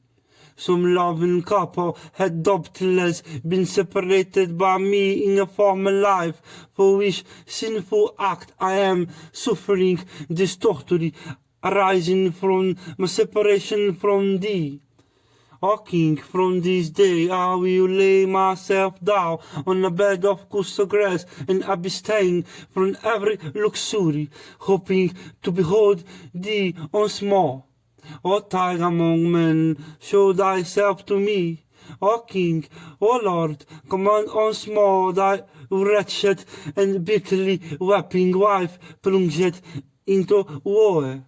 S1: Some loving couple had doubtless been separated by me in a former life, for which sinful act I am suffering this torture arising from my separation from thee. O king, from this day I will lay myself down on a bed of kusa grass and abstain from every luxury, hoping to behold thee once more. O tide among men, show thyself to me. O king, O lord, command once more thy wretched and bitterly weeping wife plunged into war.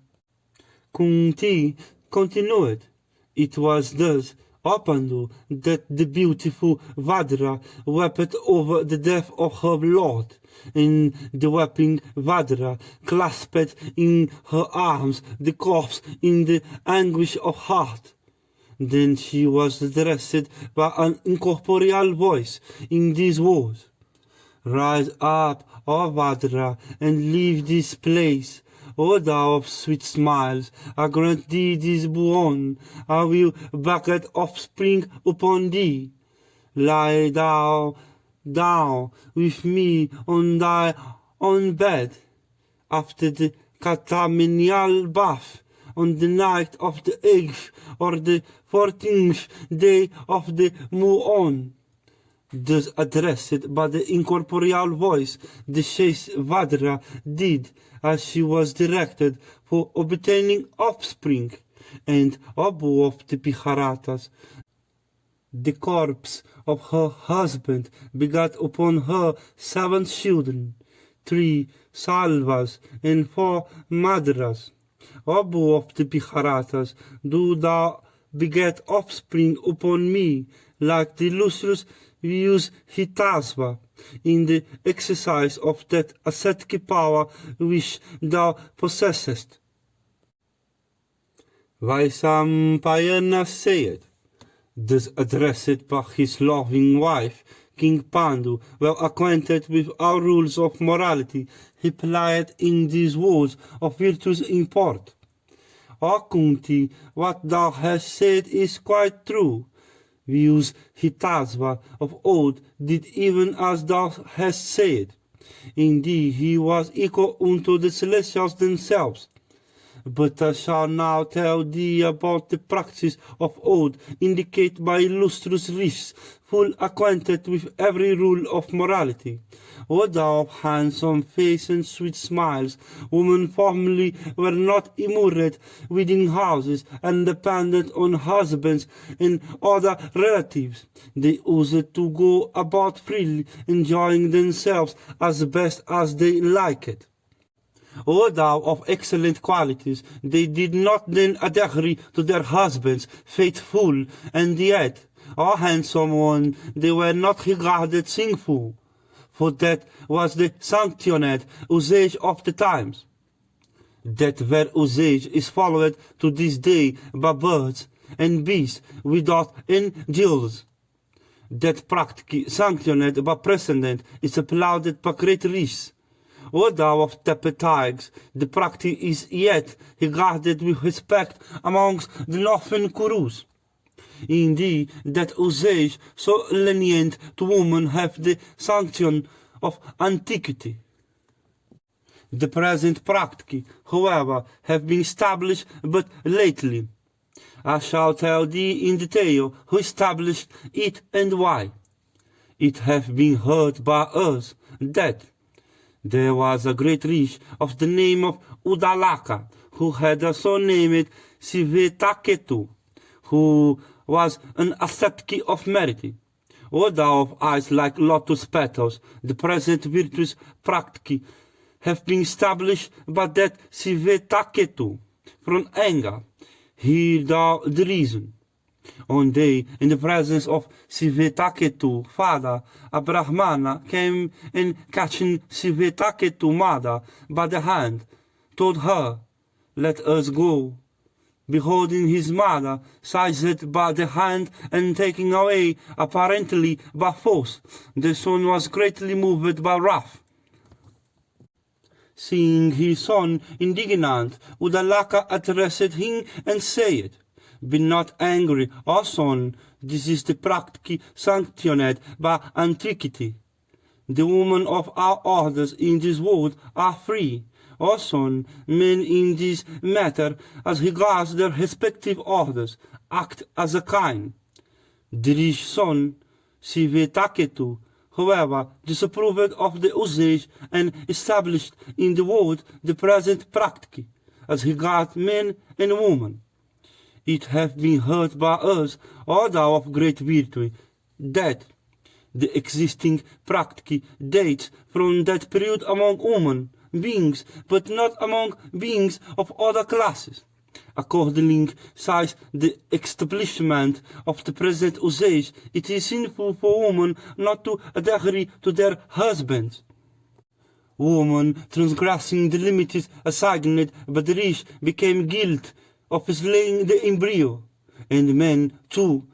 S1: Kunti continued. It was thus, O Pandu, that the beautiful Vadra wept over the death of her lord, and the weeping Vadra clasped in her arms the corpse in the anguish of heart. Then she was addressed by an incorporeal voice in these words: Rise up, O Vadra, and leave this place. O thou of sweet smiles, I grant thee this boon, I will beget offspring upon thee. lie thou down with me on thy own bed, after the catamennial bath, on the night of the 8th or the 14th day of the moon. Thus addressed by the incorporeal voice, the chaste Vadra did as she was directed for obtaining offspring, and above the Biharatas, the corpse of her husband begat upon her 7 children, 3 Salvas and 4 Madras. Above the Biharatas, do thou beget offspring upon me, like the lustrous use hitasva, in the exercise of that ascetic power which thou possessest. Vaisampayana said, thus addressed by his loving wife, King Pandu, well acquainted with our rules of morality, he plied in these words of virtue's import. O Kunti, what thou hast said is quite true. Views hitasva of old did even as thou hast said. Indeed, he was equal unto the celestials themselves. But I shall now tell thee about the practice of old, indicated by illustrious riches, full acquainted with every rule of morality. O thou of handsome face and sweet smiles, women formerly were not immured within houses and dependent on husbands and other relatives. They used to go about freely, enjoying themselves as best as they liked. O thou of excellent qualities, they did not then adhere to their husbands, faithful, and yet, O handsome one, they were not regarded sinful, for that was the sanctioned usage of the times. That very usage is followed to this day by birds and beasts without angels. That practice sanctioned by precedent is applauded by great risks. O thou of Tepetigs, the practice is yet regarded with respect amongst the northern Kurus. Indeed, that usage so lenient to women have the sanction of antiquity. The present practice, however, have been established but lately. I shall tell thee in detail who established it and why. It hath been heard by us that there was a great rishi of the name of Udalaka, who had a son named Sivetaketu, who was an ascetic of merit. O thou of eyes like lotus petals, the present virtuous practice have been established by that Sivetaketu. From anger, hear thou the reason. One day, in the presence of Sivetaketu, father, a Brahmana came and catching Sivetaketu mother by the hand, told her, "Let us go." Beholding his mother seized by the hand and taken away, apparently by force, the son was greatly moved by wrath. Seeing his son indignant, Udalaka addressed him and said, "Be not angry, O son, this is the practice sanctioned by antiquity. The women of our orders in this world are free. O son, men in this matter, as regards their respective orders, act as a kind." The rich son, Sivetaketu, however, disapproved of the usage and established in the world the present practice, as regards men and women. It hath been heard by us, O thou of great virtue, that the existing practice dates from that period among human beings, but not among beings of other classes. Accordingly, since the establishment of the present usage, it is sinful for women not to adhere to their husbands. Woman transgressing the limits assigned by the rich became guilty of slaying the embryo, and men, too,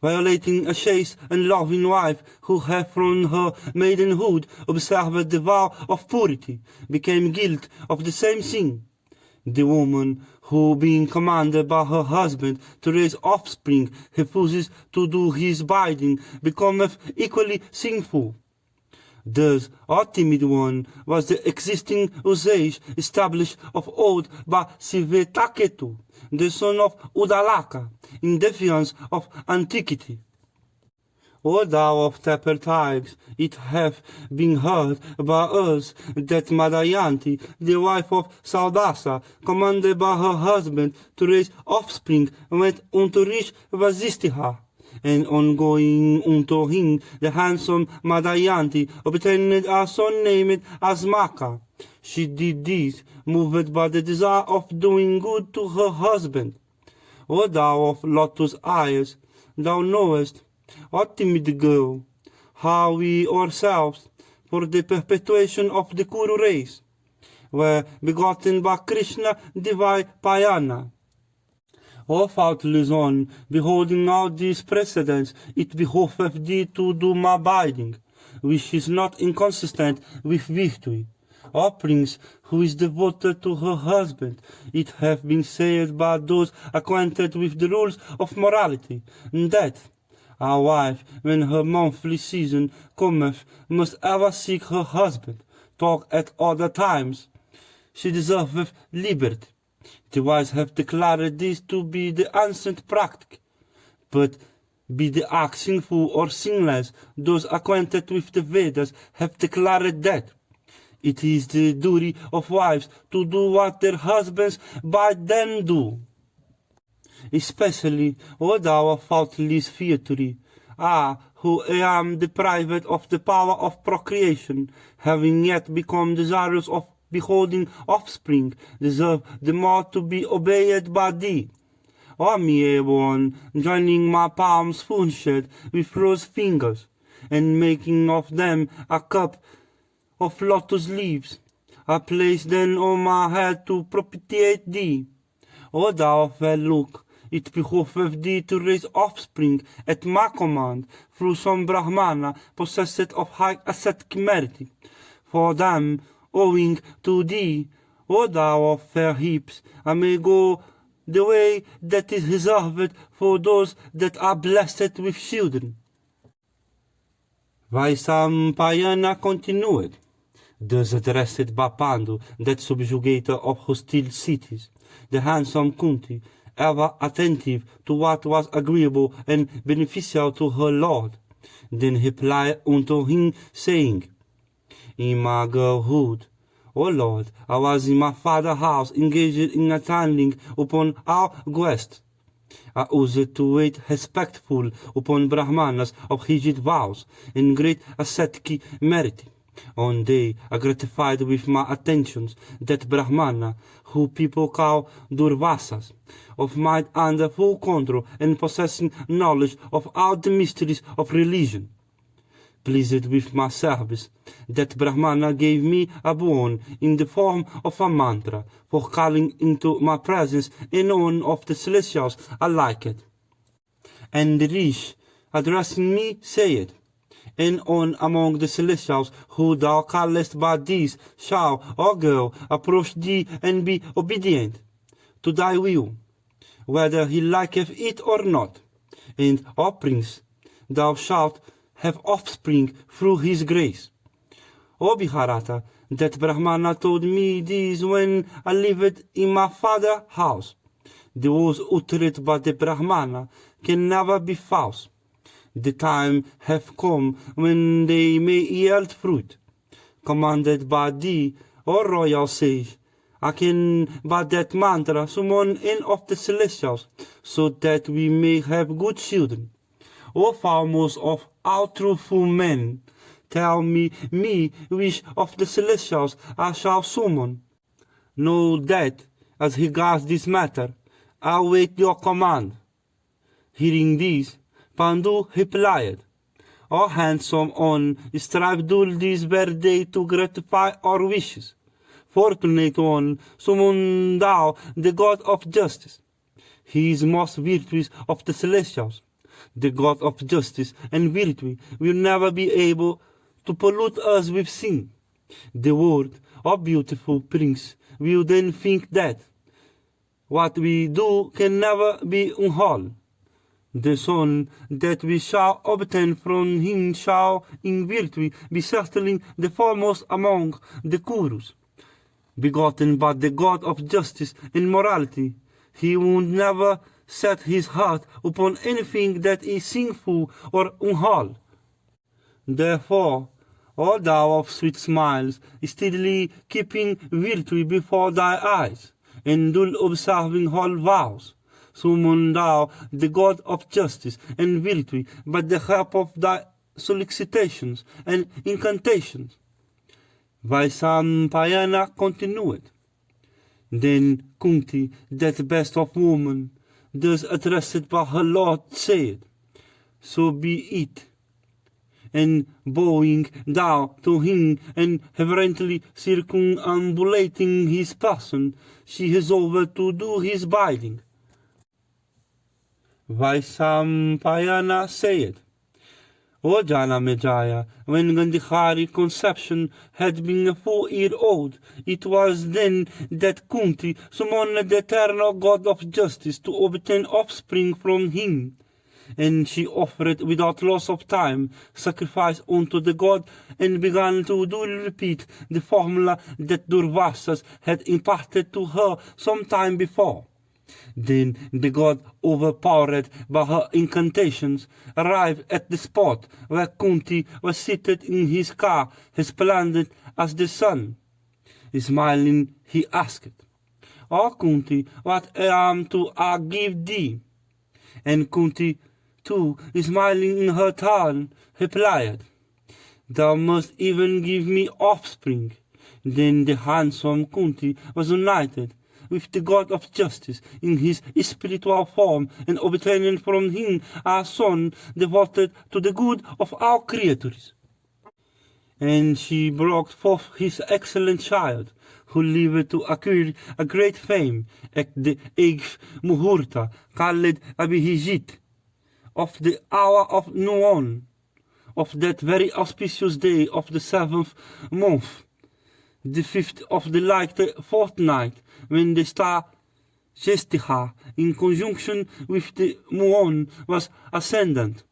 S1: violating a chaste and loving wife who had from her maidenhood observed the vow of purity, became guilty of the same sin. The woman who, being commanded by her husband to raise offspring, refuses to do his bidding, becometh equally sinful. Thus, our timid one was the existing usage established of old by Sivetaketu, the son of Udalaka, in defiance of antiquity. O thou of Tapertides, it hath been heard by us that Madayanti, the wife of Saudasa, commanded by her husband to raise offspring, went unto rich Vasistiha, and on going unto him, the handsome Madayanti obtained a son named Asmaka. She did this, moved by the desire of doing good to her husband. O thou of lotus eyes, thou knowest, O timid girl, how we ourselves, for the perpetuation of the Kuru race, were begotten by Krishna Divai Payana. O faultless one, beholding all these precedents, it behoveth thee to do my bidding, which is not inconsistent with virtue. O prince, who is devoted to her husband, it hath been said by those acquainted with the rules of morality, that a wife, when her monthly season cometh, must ever seek her husband, talk at other times. She deserveth liberty. The wise have declared this to be the ancient practice, but be the act sinful or sinless, those acquainted with the Vedas have declared that it is the duty of wives to do what their husbands bid them do. Especially, O thou faultless featory, I, who am deprived of the power of procreation, having yet become desirous of beholding offspring, deserve the more to be obeyed by thee. O me one, joining my palms furnished with rose fingers, and making of them a cup of lotus leaves, I place then on my head to propitiate thee. O thou fair look, it behoveth thee to raise offspring at my command through some Brahmana possessed of high ascetic merit. For them, owing to thee, O thou of fair hips, I may go the way that is reserved for those that are blessed with children. Vaisampayana continued, thus addressed by Pandu, that subjugator of hostile cities, the handsome Kunti, ever attentive to what was agreeable and beneficial to her lord. Then replied unto him, saying, in my girlhood, O Lord, I was in my father's house engaged in attending upon our guests. I used to wait respectful upon Brahmanas of rigid vows and great ascetic merit. One day I gratified with my attentions that Brahmana, who people call Durvasas, of mind under full control and possessing knowledge of all the mysteries of religion. Pleased with my service, that Brahmana gave me a boon in the form of a mantra for calling into my presence any one of the celestials I liked. And the Rish, addressing me, said, and on among the celestials who thou callest by these shall, O girl, approach thee and be obedient to thy will, whether he liketh it or not. And, O prince, thou shalt have offspring through his grace. O Bharata, that Brahmana told me this when I lived in my father's house. The words uttered by the Brahmana can never be false. The time hath come when they may yield fruit. Commanded by thee, O royal sage, I can by that mantra summon any of the celestials, so that we may have good children. O foremost of all truthful men, tell me which of the celestials I shall summon. Know that, as regards this matter, I wait your command. Hearing this, Pandu replied, O handsome one, strive dull this very day to gratify our wishes. Fortunate one, summon thou the God of justice. He is most virtuous of the celestials. The God of justice and virtue will never be able to pollute us with sin. The world, O beautiful prince, will then think that, What we do can never be unwhole. The son that we shall obtain from him shall in virtue be certainly the foremost among the chorus. Begotten by the God of justice and morality, he would never set his heart upon anything that is sinful or unwhole. Therefore, O thou of sweet smiles, steadily keeping virtue before thy eyes, and dull observing whole vows, summon thou the God of justice and virtue by the help of thy solicitations and incantations. Vaisampayana continued. Then Kunti, that best of women, thus addressed by her lord, said, So be it. And bowing down to him and reverently circumambulating his person, she resolved to do his bidding. Vaisampayana said, O Jana Medjaya, when Gandhihari conception had been a full year old, it was then that Kunti summoned the eternal God of justice to obtain offspring from him. And she offered without loss of time sacrifice unto the god and began to duly repeat the formula that Durvasas had imparted to her some time before. Then the god, overpowered by her incantations, arrived at the spot where Kunti was seated in his car, resplendent as the sun. Smiling, he asked, O Kunti, what am to I give thee? And Kunti, too, smiling in her turn, replied, Thou must even give me offspring. Then the handsome Kunti was united with the God of justice in his spiritual form and obtaining from him a son devoted to the good of all creatures. And she brought forth his excellent child, who lived to acquire a great fame at the 8th Muhurta, called Abhijit, of the hour of noon, of that very auspicious day of the 7th month, the 5th of the light fortnight, when the star Jestiha, in conjunction with the moon, was ascendant.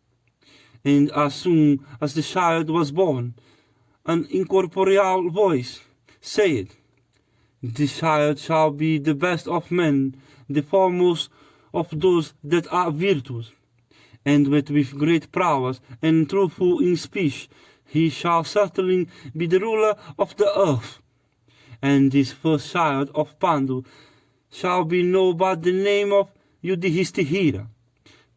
S1: And as soon as the child was born, an incorporeal voice said, This child shall be the best of men, the foremost of those that are virtuous. And with great prowess and truthful in speech, he shall certainly be the ruler of the earth. And this first child of Pandu shall be known by the name of Yudhishthira.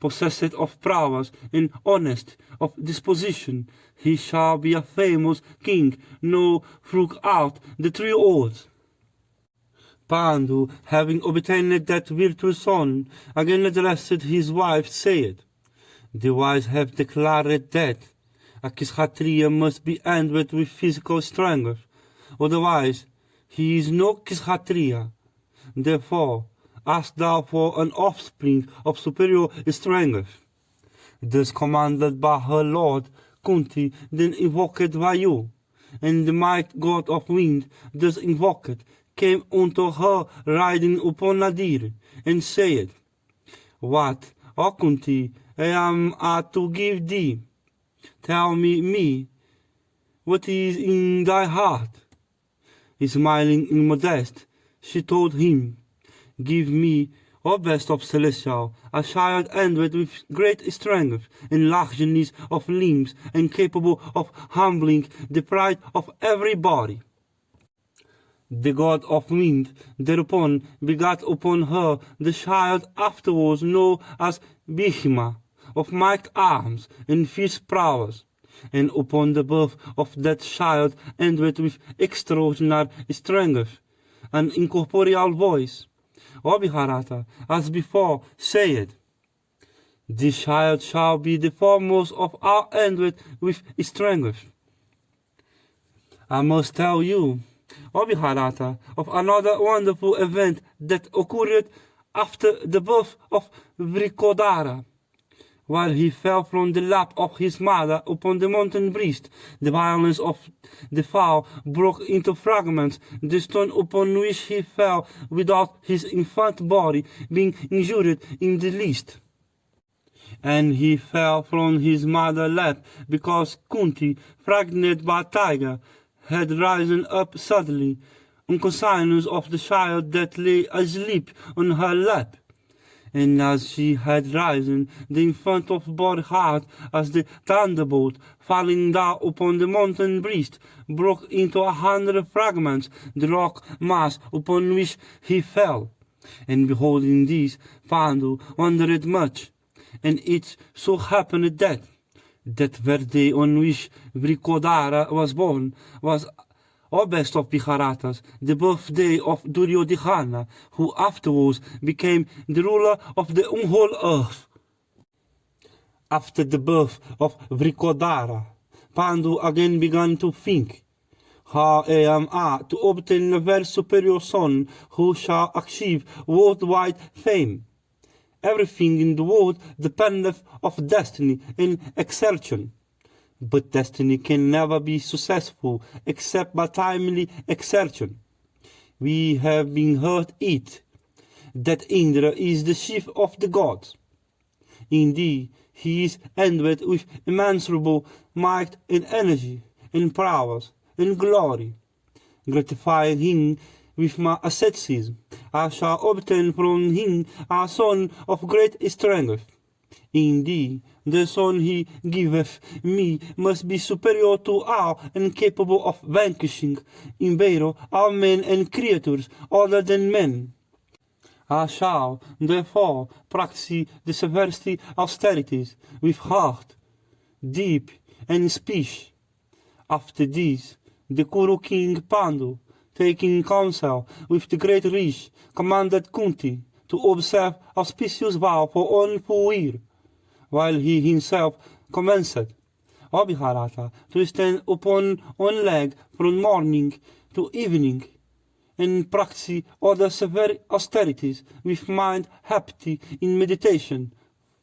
S1: Possessed of prowess and honest of disposition, he shall be a famous king, known throughout the 3 worlds. Pandu, having obtained that virtuous son, again addressed his wife, said, The wise have declared that a Kshatriya must be endowed with physical strength, otherwise he is no Kshatriya. Therefore, ask thou for an offspring of superior strength. Thus commanded by her lord, Kunti then invoked Vayu, and the might god of wind, thus invoked, came unto her riding upon a deer, and said, What, O Kunti, am I to give thee? Tell me, what is in thy heart? Smiling in modest, she told him, Give me, O best of celestial, a child endowed with great strength and largeness of limbs, and capable of humbling the pride of everybody. The god of wind thereupon begat upon her the child afterwards known as Vítima, of mighty arms and fierce prowess, and upon the birth of that child endowed with extraordinary strength, an incorporeal voice, O Mahabharata, as before, said, This child shall be the foremost of all endowed with strength. I must tell you, O Mahabharata, of another wonderful event that occurred after the birth of Vrikodara. while he fell from the lap of his mother upon the mountain breast. The violence of the fall broke into fragments the stone upon which he fell without his infant body being injured in the least. And he fell from his mother's lap because Kunti, frightened by a tiger, had risen up suddenly, unconscious of the child that lay asleep on her lap. And as she had risen, the infant of body hard as the thunderbolt, falling down upon the mountain breast, broke into 100 fragments the rock mass upon which he fell. And beholding this, Pandu wondered much. And it so happened that birthday on which Vrikodara was born was, O best of Biharatas, the birthday of Duryodhana, who afterwards became the ruler of the whole earth. After the birth of Vrikodara, Pandu again began to think, how am I to obtain a very superior son who shall achieve worldwide fame? Everything in the world dependeth of destiny and exertion. But destiny can never be successful except by timely exertion. We have been heard it, that Indra is the chief of the gods. Indeed, he is endowed with immeasurable might and energy, and prowess, and glory. Gratifying him with my asceticism, I shall obtain from him a son of great strength. Indeed, the son he giveth me must be superior to all and capable of vanquishing in battle all men and creatures other than men. I shall, therefore, practice the severest austerities with heart, deep, and speech. After this, the Kuru king Pandu, taking counsel with the great Rishi, commanded Kunti to observe auspicious vow for 1 full year, while he himself commenced, O Bharata, to stand upon one leg from morning to evening, and practice other severe austerities with mind happy in meditation,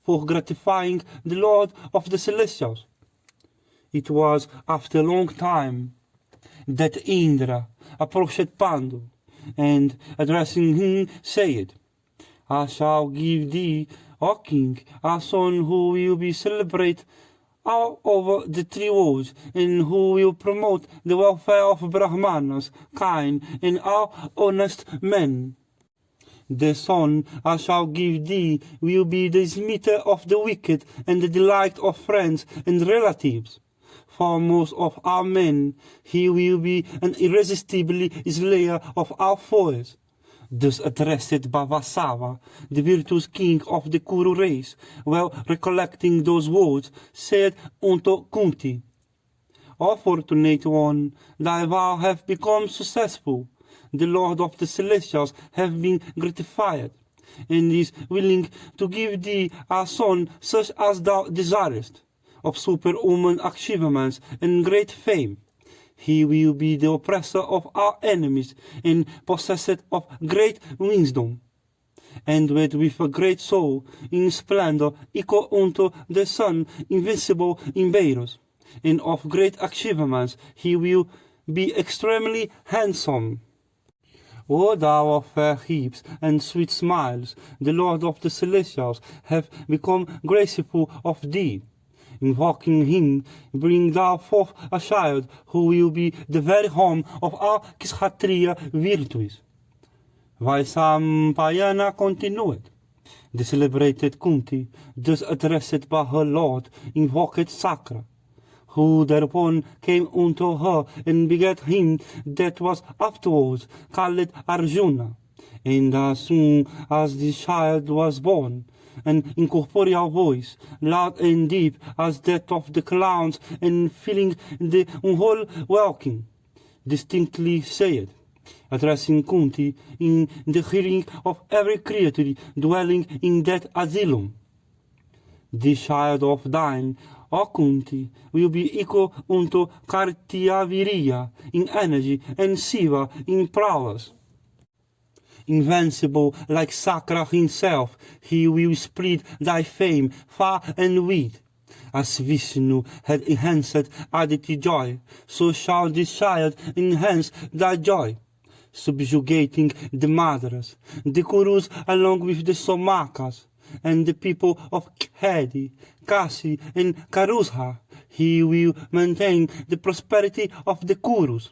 S1: for gratifying the Lord of the Celestials. It was after a long time that Indra approached Pandu, and addressing him said, I shall give thee, O king, a son who will be celebrated all over the 3 worlds, and who will promote the welfare of Brahmanas, kind, and all honest men. The son I shall give thee will be the smitter of the wicked and the delight of friends and relatives. Foremost of all men, he will be an irresistible slayer of all foes. Thus addressed by Vasava, the virtuous king of the Kuru race, while recollecting those words, said unto Kunti, O fortunate one, thy vow hath become successful. The Lord of the Celestials hath been gratified, and is willing to give thee a son such as thou desirest, of superhuman achievements and great fame. He will be the oppressor of our enemies, and possessed of great wisdom, endowed with a great soul, in splendor equal unto the sun, invincible in battles, and of great achievements. He will be extremely handsome. O thou of fair hips and sweet smiles, the Lord of the Celestials hath become graceful of thee. Invoking him, bring thou forth a child who will be the very home of all Kshatriya virtues. Vaisampayana continued. The celebrated Kunti, thus addressed by her lord, invoked Sakra, who thereupon came unto her and begat him that was afterwards called Arjuna. And as soon as the child was born, an incorporeal voice, loud and deep as that of the clouds, and filling the whole welkin, distinctly said, addressing Kunti in the hearing of every creature dwelling in that asylum, this child of thine, O Kunti, will be equal unto Kartiyaviriya in energy and Siva in prowess. Invincible like Sakra himself, he will spread thy fame far and wide. As Vishnu had enhanced Aditi joy, so shall this child enhance thy joy, subjugating the Madras, the Kurus along with the Somakas, and the people of Khedi, Kasi, and Karusha. He will maintain the prosperity of the Kurus.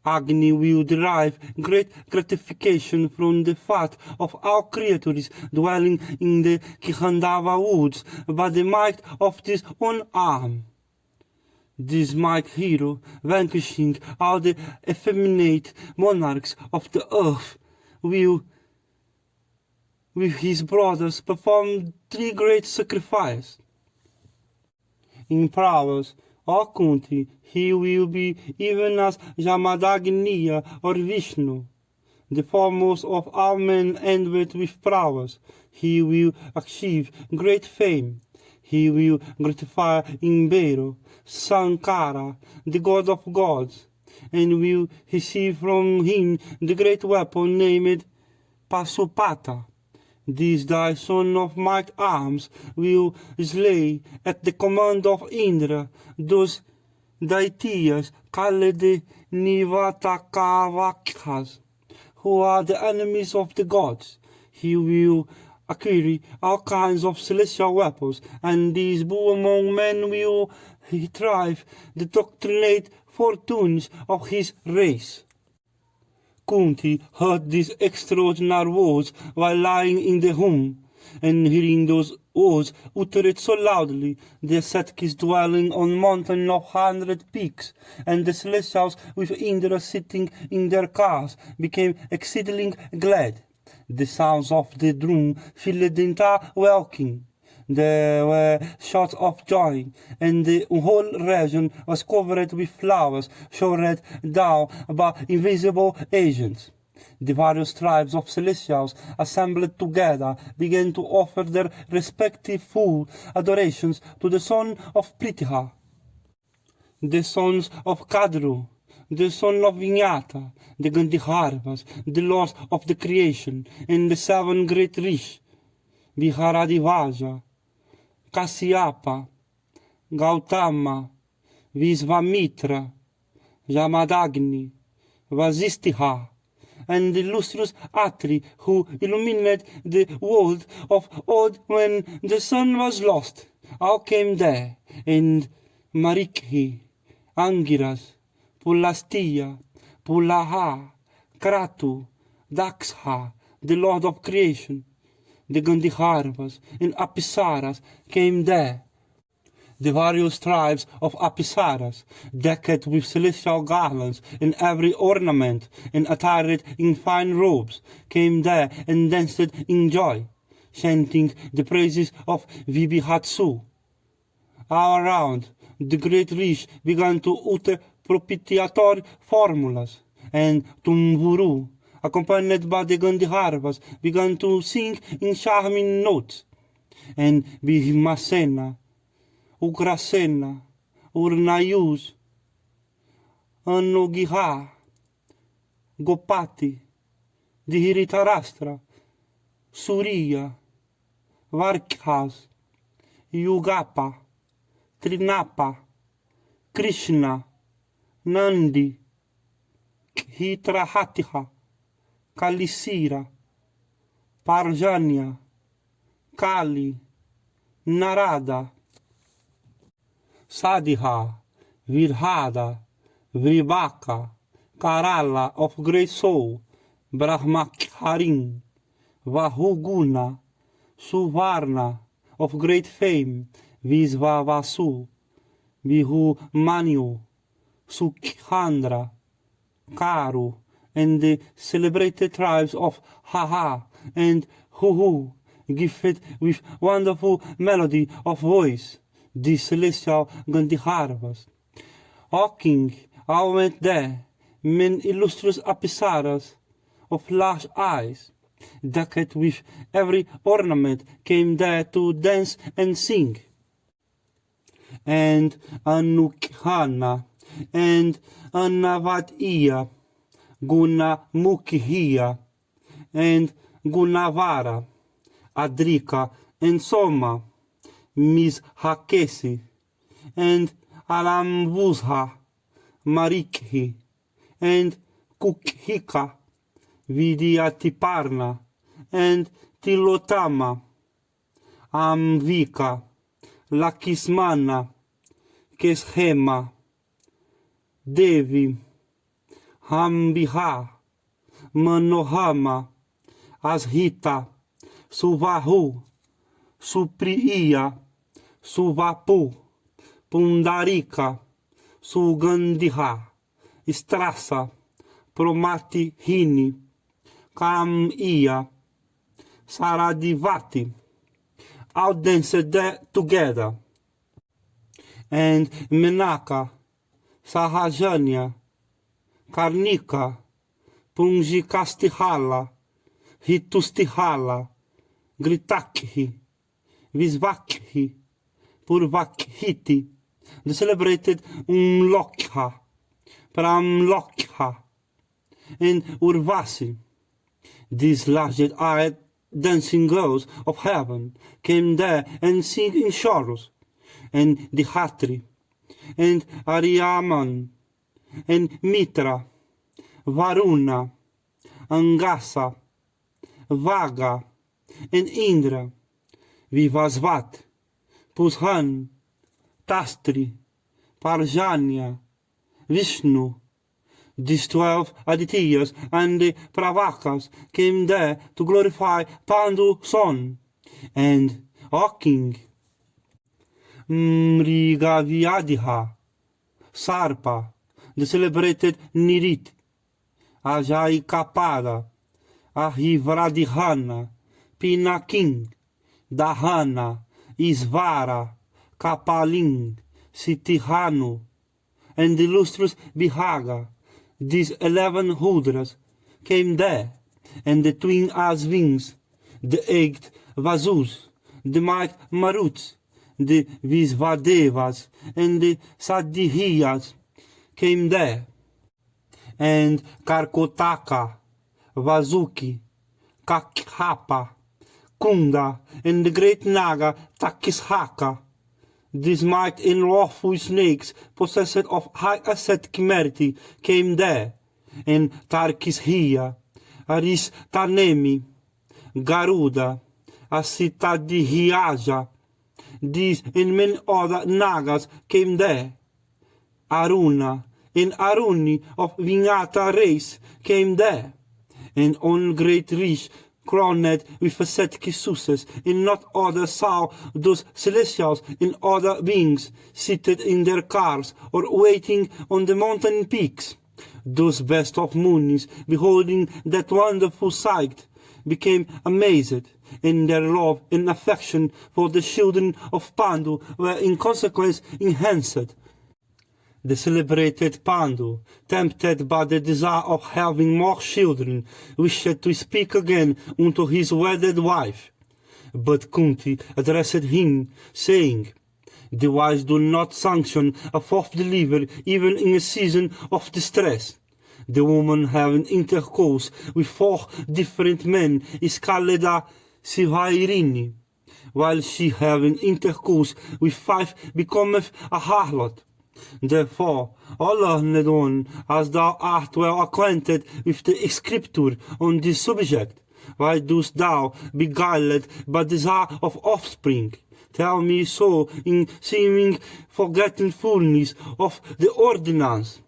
S1: Agni will derive great gratification from the fat of our creatures dwelling in the Kihandava woods by the might of his own arm. This mighty hero, vanquishing all the effeminate monarchs of the earth, will, with his brothers, perform 3 great sacrifices. In prowess or Kunti, he will be even as Jamadagniya or Vishnu, the foremost of all men endowed with prowess. He will achieve great fame. He will gratify Imbero, Sankara, the god of gods, and will receive from him the great weapon named Pasupata. This thy son of might arms will slay at the command of Indra those deities called the Nivatakavakas, who are the enemies of the gods. He will acquire all kinds of celestial weapons, and these bull among men will retrieve the doctrinate fortunes of his race. Kunti heard these extraordinary words while lying in the home, and hearing those words uttered so loudly, the ascetics dwelling on mountain of 100 peaks, and the celestials with Indra sitting in their cars, became exceedingly glad. The sounds of the drum filled the entire welkin. There were shouts of joy, and the whole region was covered with flowers showered down by invisible agents. The various tribes of celestials assembled together began to offer their respective full adorations to the son of Pritha, the sons of Kadru, the son of Vinyata, the Gandhiharvas, the lords of the creation, and the 7 great Rish, Viharadivaja, Kasyapa, Gautama, Visvamitra, Jamadagni, Vasistiha, and the illustrious Atri who illuminated the world of old when the sun was lost, all came there, and Marikhi, Angiras, Pulastia, Pulaha, Kratu, Daksha, the Lord of creation, the Gandhiharvas and Apisaras came there. The various tribes of Apisaras, decked with celestial garlands and every ornament, and attired in fine robes, came there and danced in joy, chanting the praises of Vibhihatsu. All around, the great Rish began to utter propitiatory formulas, and Tumburu, accompanied by the Gandhiharvas, began to sing in charming notes, and Bhimasena, Ugrasena, Urnayus, Anugiha, Gopati, Dhiritarashtra, Surya, Varkhas, Yugapa, Trinapa, Krishna, Nandi, Hitrahatiha, Kalisira, Parjanya, Kali, Narada, Sadiha, Virhada, Vribaka, Karala of great soul, Brahmakharin, Vahuguna, Suvarna of great fame, Visvavasu, Vihumanyu, Sukhandra, Karu, and the celebrated tribes of Haha and Huhu, gifted with wonderful melody of voice, the celestial Gandhiharvas. O king, I went there, men illustrious Apisaras of large eyes, decked with every ornament, came there to dance and sing. And Anukhana, and Anavatiya, Guna Mukhiya, and Gunavara, Adrika, and Soma, Mishakesi, and Alamvuzha, Marikhi, and Kukhika, Vidyatiparna, and Tilotama, Amvika, Lakismana, Keshema, Devi, Hambiha, Manohama, Ashita, Suvahu, Supriya, Suvapu, Pundarika, Sugandiha, Strasa, Promatihini, Kamiya, Saradivati, all danced together, and Menaka, Sahajanya, Karnika, Punjikastihala, Hitustihala, Gritakhi, Visvakhi, Purvakhiti, the celebrated Umlokha, Pramlokha, and Urvasi. These large-eyed dancing girls of heaven came there and sing in chorus, and Dihatri, and Aryaman, and Mitra, Varuna, Angasa, Vaga, and Indra, Vivasvat, Pushan, Tastri, Parjanya, Vishnu. These 12 Adityas and the Pravakas came there to glorify Pandu son, and, O king, Mrigavyadiha, Sarpa, the celebrated Nirit, Ajaikapada, Ahivradihana, Pinaking, Dahana, Isvara, Kapaling, Sitihanu, and the illustrious Bihaga. These 11 Hudras came there, and the twin as wings, the 8 Vasus, the might Maruts, the Visvadevas, and the Sadhihiyas came there, and Karkotaka, Vasuki, Kakhapa, Kunda, and the great Naga Takishaka. These might and lawful snakes, possessed of high ascetic merit, came there, and Tarkishia, Aristarnemi, Garuda, Asitadihiaja. These and many other Nagas came there. Aruna and Aruni of Vinyata race came there, and on great rish crowned with ascetic success, and not other saw those celestials and other beings seated in their cars or waiting on the mountain peaks. Those best of Munis, beholding that wonderful sight, became amazed, and their love and affection for the children of Pandu were in consequence enhanced. The celebrated Pandu, tempted by the desire of having more children, wished to speak again unto his wedded wife. But Kunti addressed him, saying, "The wise do not sanction a fourth delivery even in a season of distress. The woman having intercourse with 4 different men is called a Sivairini, while she having intercourse with 5 becometh a harlot. Therefore, O learned one, as thou art well acquainted with the scripture on this subject, why dost thou, beguiled by desire of offspring, tell me so in seeming forgetfulness of the ordinance?"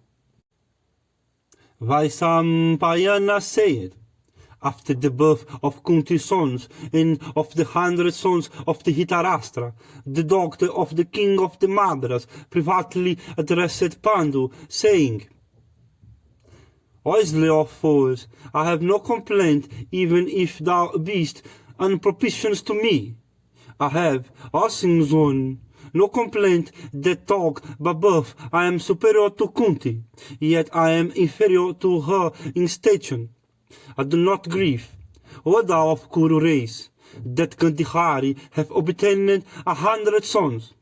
S1: Vaisampayana said, after the birth of Kunti's sons and of the 100 sons of the Hitarashtra, the daughter of the king of the Madras privately addressed Pandu, saying, "Wisely of foes, I have no complaint even if thou beest unpropitious to me. I have, O king's son, no complaint that talk by birth I am superior to Kunti, yet I am inferior to her in station. I do not grieve, O thou of Kuru race, that Gandhihari have obtained 100 sons.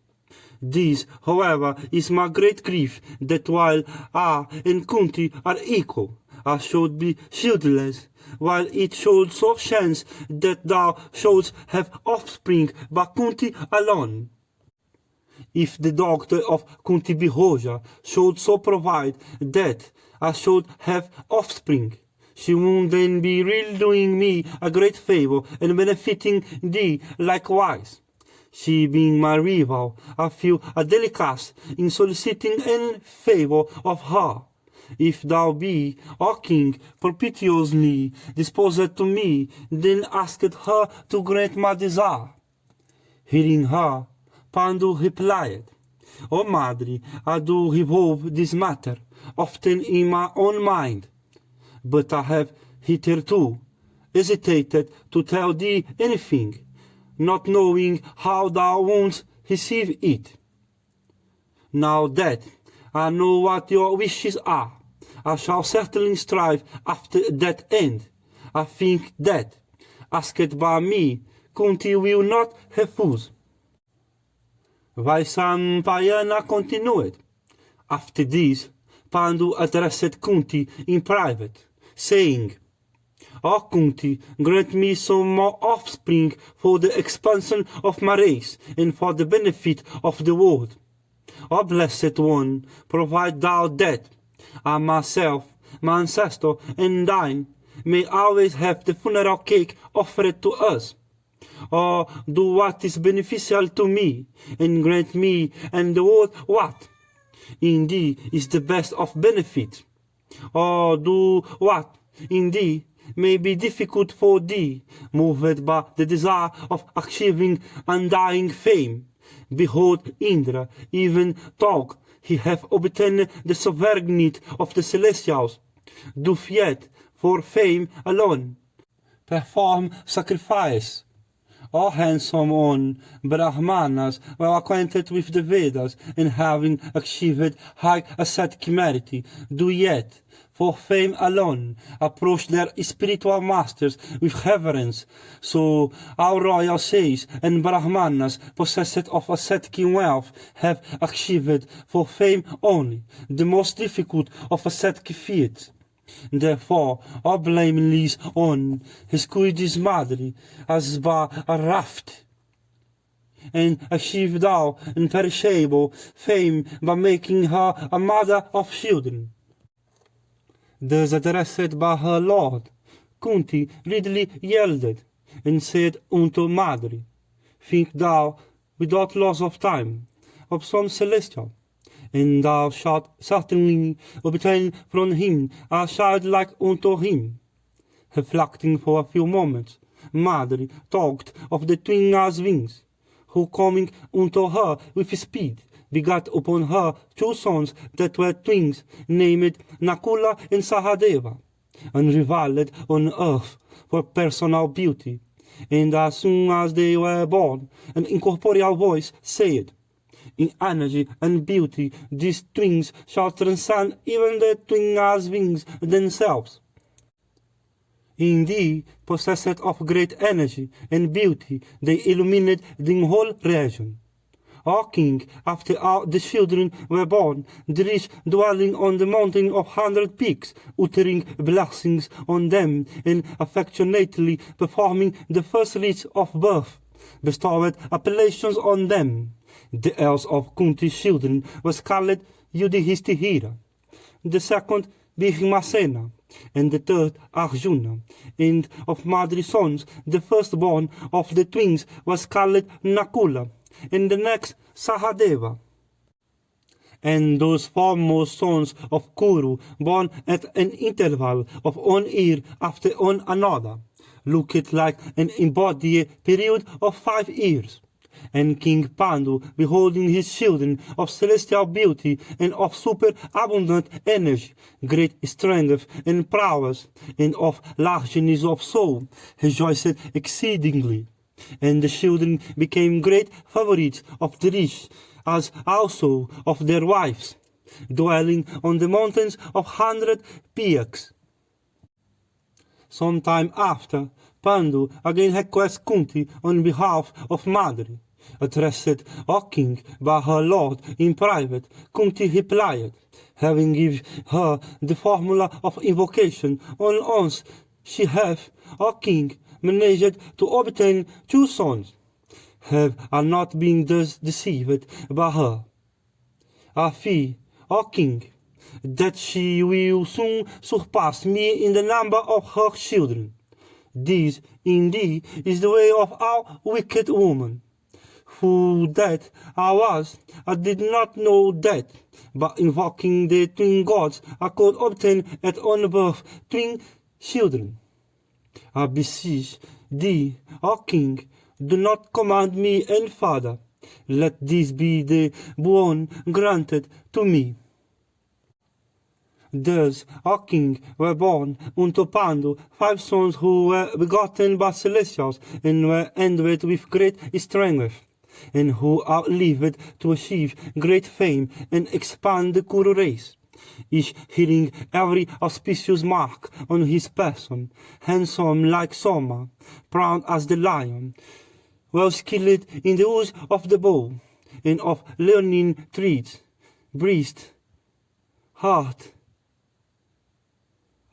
S1: This, however, is my great grief, that while I and Kunti are equal, I should be shieldless, while it should so chance that thou shouldst have offspring by Kunti alone. If the doctor of Kunti Bihoja should so provide that I should have offspring, she would then be really doing me a great favor and benefiting thee likewise. She being my rival, I feel a delicacy in soliciting in favor of her. If thou be, O king, propitiously disposed to me, then asked her to grant my desire. Hearing her, Pandu replied, O madre, I do revolve this matter often in my own mind, but I have hitherto hesitated to tell thee anything, not knowing how thou wouldst receive it. Now that I know what your wishes are, I shall certainly strive after that end. I think that, asked by me, Kunti will not refuse. Vaisampayana continued. After this, Pandu addressed Kunti in private, saying, O Kunti, grant me some more offspring for the expansion of my race and for the benefit of the world. O Blessed One, provide thou that I myself, my ancestor, and thine may always have the funeral cake offered to us. Or do what is beneficial to me, and grant me and the world what in thee is the best of benefit. Or do what in thee may be difficult for thee, moved by the desire of achieving undying fame. Behold Indra, even though he hath obtained the sovereignty of the celestials, doth yet for fame alone perform sacrifice. O handsome one, Brahmanas, well acquainted with the Vedas, and having achieved high ascetic merit, do yet, for fame alone, approach their spiritual masters with reverence. So our royal sages and Brahmanas, possessed of ascetic wealth, have achieved for fame only the most difficult of ascetic feats. Therefore, O blameless one, rescue this mother as by a raft, and achieve thou imperishable fame by making her a mother of children. Thus addressed by her lord, Kunti readily yielded, and said unto Madri, Think thou, without loss of time, of some celestial, and thou shalt certainly obtain from him a child like unto him. Reflecting for a few moments, Madri talked of the twin as wings, who coming unto her with speed, begat upon her 2 sons that were twins, named Nakula and Sahadeva, unrivaled on earth for personal beauty. And as soon as they were born, an incorporeal voice said, In energy and beauty these twins shall transcend even the twin as wings themselves. Indeed, possessed of great energy and beauty, they illuminate the whole region. O king, after all the children were born, the rich dwelling on the mountain of 100 peaks, uttering blessings on them, and affectionately performing the first rites of birth, bestowed appellations on them. The eldest of Kunti's children was called Yudhishthira, the second Bhishmasena, and the third Arjuna. And of Madri's sons, the firstborn of the twins was called Nakula, and the next Sahadeva. And those foremost sons of Kuru, born at an interval of 1 year after one another, looked like an embodied period of 5 years. And King Pandu, beholding his children of celestial beauty and of superabundant energy, great strength and prowess, and of largeness of soul, rejoiced exceedingly. And the children became great favorites of the rich, as also of their wives, dwelling on the mountains of 100 peaks. Some time after, Pandu again requested Kunti on behalf of Madri, Addressed, O king, by her lord in private, Kunti replied, having given her the formula of invocation, once she hath, O king, managed to obtain 2 sons. Have I not been thus deceived by her? I fear, O king, that she will soon surpass me in the number of her children. This, indeed, is the way of our wicked woman. Fool that I did not know that, by invoking the twin gods, I could obtain at on birth twin children. I beseech thee, O king, do not command me any further. Let this be the boon granted to me. Thus, O king, were born unto Pandu 5 sons who were begotten by celestials and were endowed with great strength, and who outlived to achieve great fame and expand the Kuru race, each hearing every auspicious mark on his person, handsome like Soma, proud as the lion, well skilled in the use of the bow, and of leonine trees, breast, heart,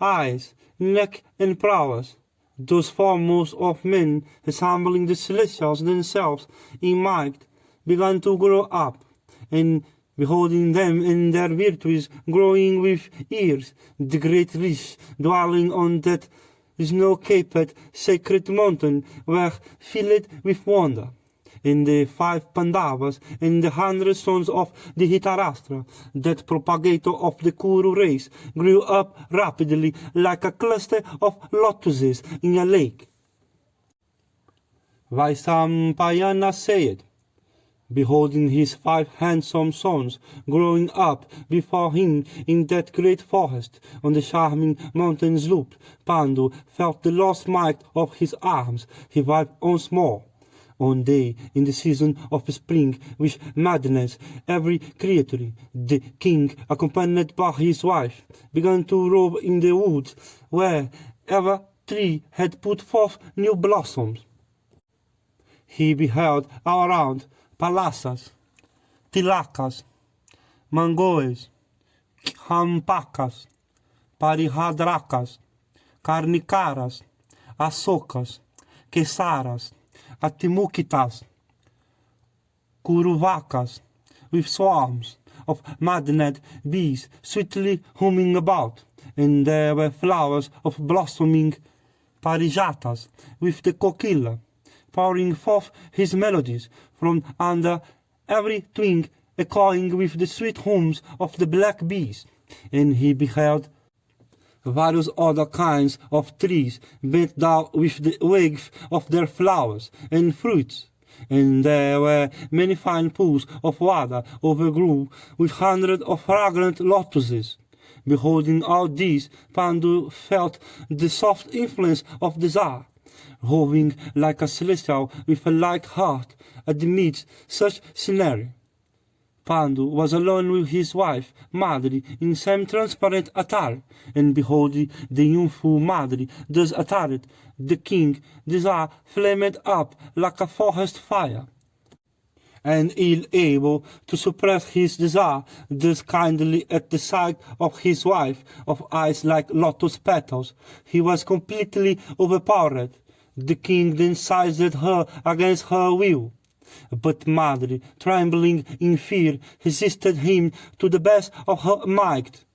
S1: eyes, neck, and prowess, those foremost of men, resembling the celestials themselves in might, began to grow up, and beholding them and their virtues growing with years, the great rich dwelling on that snow-capped sacred mountain were filled with wonder. And the 5 Pandavas and the 100 sons of the Dhritarashtra, that propagator of the Kuru race, grew up rapidly like a cluster of lotuses in a lake. Vaisampayana said, beholding his 5 handsome sons growing up before him in that great forest on the charming mountain slope, Pandu felt the lost might of his arms revive once more. One day, in the season of spring, with madness, every creature, the king, accompanied by his wife, began to rove in the woods, where every tree had put forth new blossoms. He beheld all around palasas, tilakas, mangoes, hampakas, parihadrakas, karnikaras, asokas, kesaras, atimukitas, kuruvacas, with swarms of maddened bees sweetly humming about, and there were flowers of blossoming parijatas, with the kokila pouring forth his melodies from under every twig, echoing with the sweet hums of the black bees. And he beheld various other kinds of trees bent down with the wave of their flowers and fruits, and there were many fine pools of water overgrown with hundreds of fragrant lotuses. Beholding all these, Pandu felt the soft influence of desire, roving like a celestial with a light heart amidst such scenery. Pandu was alone with his wife, Madri, in some transparent attire, and beholding the youthful Madri thus attired, the king, desire flamed up like a forest fire. And ill able to suppress his desire thus kindly at the sight of his wife, of eyes like lotus petals, he was completely overpowered. The king then seized her against her will. But Madri, trembling in fear, resisted him to the best of her might.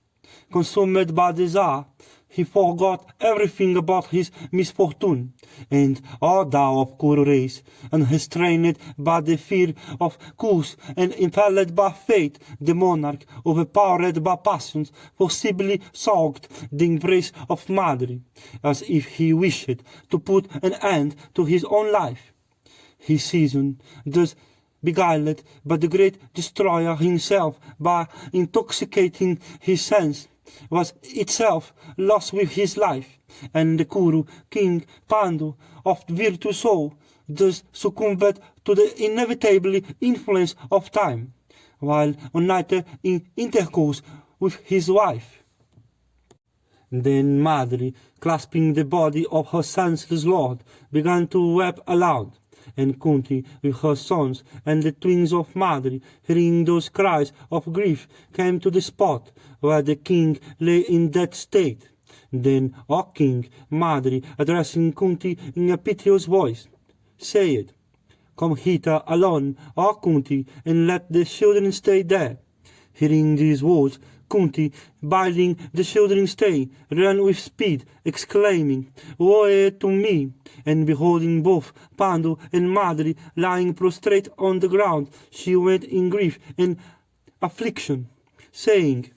S1: Consumed by desire, he forgot everything about his misfortune, and, O thou of Kuru race, unrestrained by the fear of curse and impelled by fate, the monarch, overpowered by passions, forcibly sought the embrace of Madri, as if he wished to put an end to his own life. His season, thus beguiled by the great destroyer himself by intoxicating his sense, was itself lost with his life, and the Kuru king Pandu, of virtuous soul, thus succumbed to the inevitable influence of time, while united in intercourse with his wife. Then Madri, clasping the body of her senseless lord, began to weep aloud, and Kunti with her sons and the twins of Madri, hearing those cries of grief, came to the spot where the king lay in that state. Then, O king, Madri, addressing Kunti in a piteous voice, said, "Come hither alone, O Kunti, and let the children stay there." Hearing these words, Kunti, bidding the children stay, ran with speed, exclaiming, "Woe to me!" And beholding both Pandu and Madri lying prostrate on the ground, she went in grief and affliction, saying,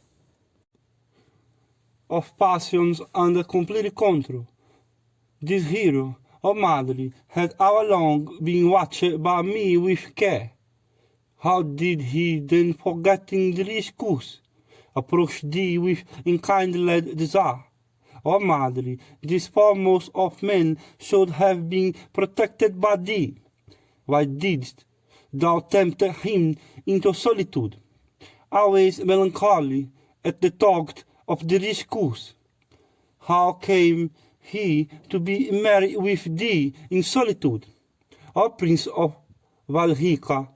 S1: "Of passions under complete control, this hero, O Madri, had all along been watched by me with care. How did he then, forgetting the discourse, approach thee with enkindled desire? O Madri, this foremost of men should have been protected by thee. Why didst thou tempt him into solitude, always melancholy at the thought of the discourse? How came he to be married with thee in solitude? O Prince of Valhika,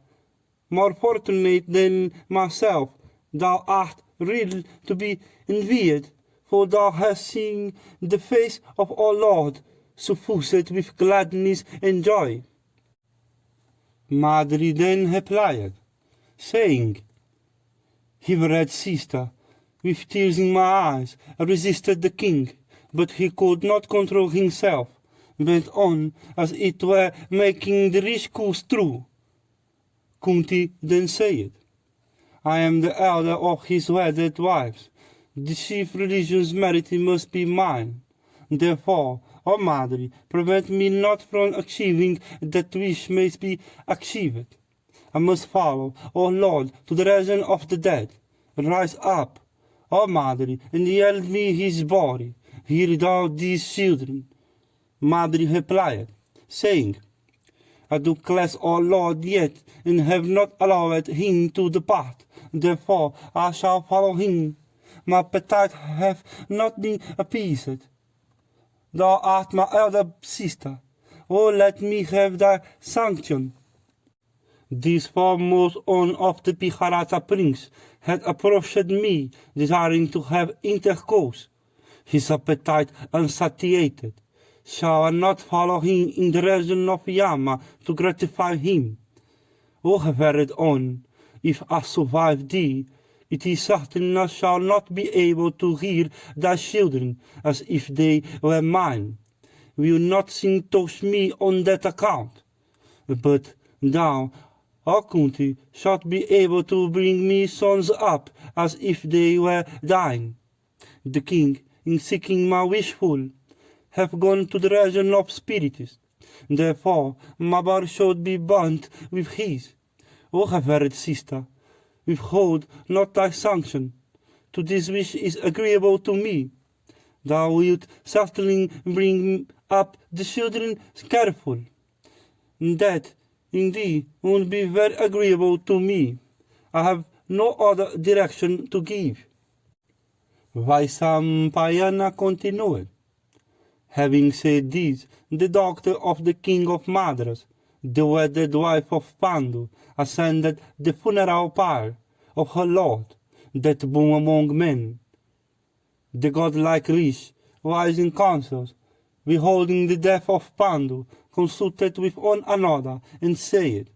S1: more fortunate than myself, thou art really to be envied, for thou hast seen the face of our Lord suffused with gladness and joy." Madri then replied, saying, "Revered sister, with tears in my eyes, I resisted the king, but he could not control himself, went on as it were making the discourse true." Kunti then said, "I am the elder of his wedded wives. The chief religion's merit must be mine. Therefore, O Madri, prevent me not from achieving that which may be achieved. I must follow, O Lord, to the region of the dead. Rise up, O Madri, and yield me his body. Hear thou these children." Madri replied, saying, "I do class our Lord yet, and have not allowed him to depart. Therefore I shall follow him. My appetite hath not been appeased. Thou art my elder sister. Oh, let me have thy sanction." This foremost one of the Mahabharata prince had approached me, desiring to have intercourse, his appetite unsatiated. Shall I not follow him in the region of Yama to gratify him? O revered one, if I survive thee, it is certain I shall not be able to hear thy children as if they were mine. Will not sin touch me on that account? But thou, O Kunti, shalt be able to bring me sons up as if they were thine. The king, in seeking my wishful, have gone to the region of spirits. Therefore my body should be burnt with his. O revered sister, withhold not thy sanction to this which is agreeable to me. Thou wilt certainly bring up the children careful. That, indeed, would be very agreeable to me. I have no other direction to give." Vaisampayana continued. Having said this, the daughter of the king of Madras, the wedded wife of Pandu, ascended the funeral pyre of her lord, that born among men. The godlike Rishi, wise in counsels, beholding the death of Pandu, consulted with one another, and said,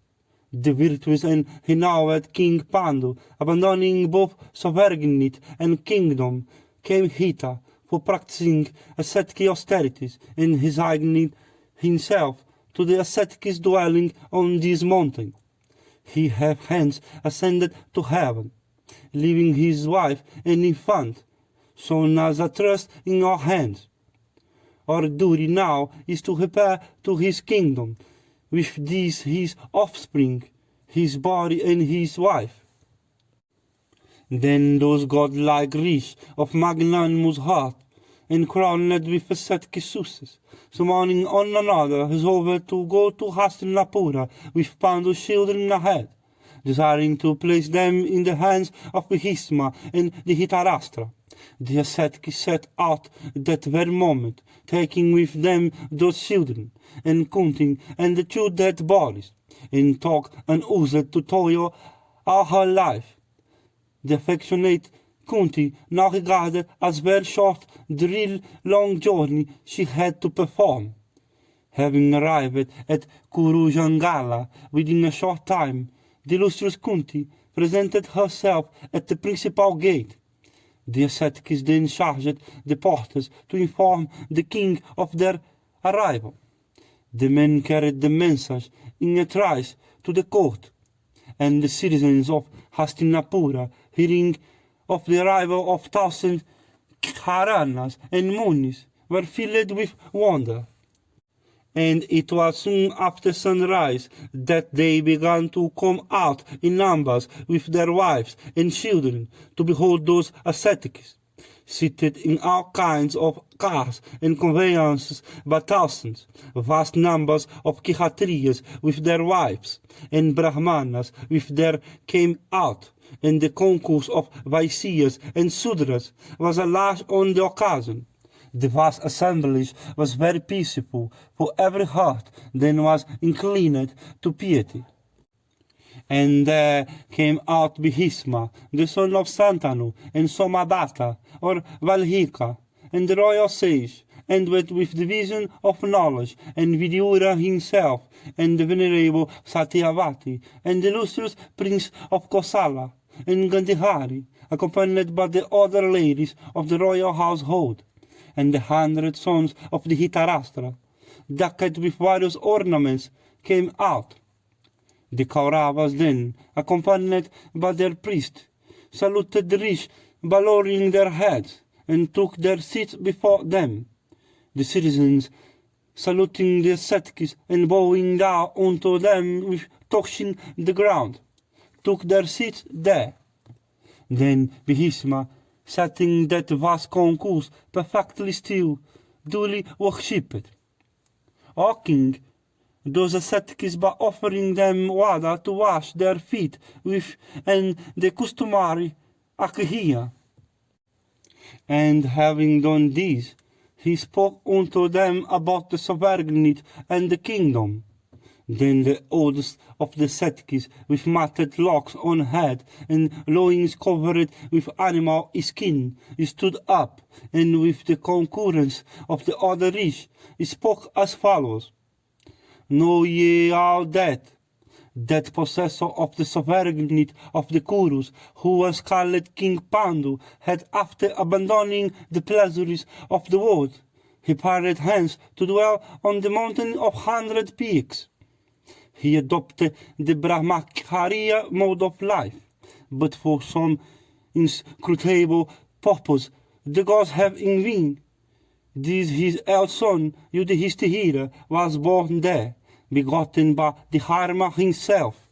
S1: "The virtuous and renowned King Pandu, abandoning both sovereignty and kingdom, came hither for practicing ascetic austerities, and resigning himself to the ascetic's dwelling on this mountain. He hath hence ascended to heaven, leaving his wife and infant, soon as a trust in our hands. Our duty now is to repair to his kingdom, with these his offspring, his body and his wife." Then those godlike rishis of magnanimous heart, and crowned with ascetic success, summoning one another, resolved to go to Hastinapura with Pandu's children ahead. desiring to place them in the hands of Bhisma and the Dhritarashtra. The ascetics set out that very moment, taking with them those children, and Kunti, and the 2 dead bodies, and took and used to toil all her life. The affectionate Kunti now regarded as very short the real long journey she had to perform. Having arrived at Kurujangala within a short time, the illustrious Kunti presented herself at the principal gate. The ascetics then charged the porters to inform the king of their arrival. The men carried the message in a trice to the court, and the citizens of Hastinapura, hearing of the arrival of 1,000 Haranas and Munis, were filled with wonder. And it was soon after sunrise that they began to come out in numbers with their wives and children to behold those ascetics, seated in all kinds of cars and conveyances by thousands, vast numbers of Kshatriyas with their wives, and Brahmanas with their came out, and the concourse of Vaisyas and Sudras was large on the occasion. The vast assemblage was very peaceful, for every heart then was inclined to piety. And there came out Bhisma, the son of Santanu, and Somadatta, or Valhika, and the royal sage, and with the vision of knowledge, and Vidyura himself, and the venerable Satyavati, and the illustrious prince of Kosala, and Gandhihari, accompanied by the other ladies of the royal household, and the 100 sons of the Dhritarashtra, decked with various ornaments, came out. The Kauravas then, accompanied by their priest, saluted the rich by lowering their heads, and took their seats before them. The citizens, saluting the ascetics and bowing down unto them with touching the ground, took their seats there. Then Bhisma, setting that vast concourse perfectly still, duly worshipped. O king, those ascetics by offering them water to wash their feet with, and the customary akhiya. And having done this, he spoke unto them about the sovereignty and the kingdom. Then the oldest of the ascetics, with matted locks on head and loins covered with animal skin, stood up, and with the concurrence of the other rich, spoke as follows. Know ye all that possessor of the sovereignty of the Kurus, who was called King Pandu, had after abandoning the pleasures of the world, he parted hence to dwell on the mountain of 100 peaks. He adopted the Brahmacharya mode of life, but for some inscrutable purpose the gods have in vain. This his eldest son, Yudhishthira, was born there, begotten by the Dharma himself.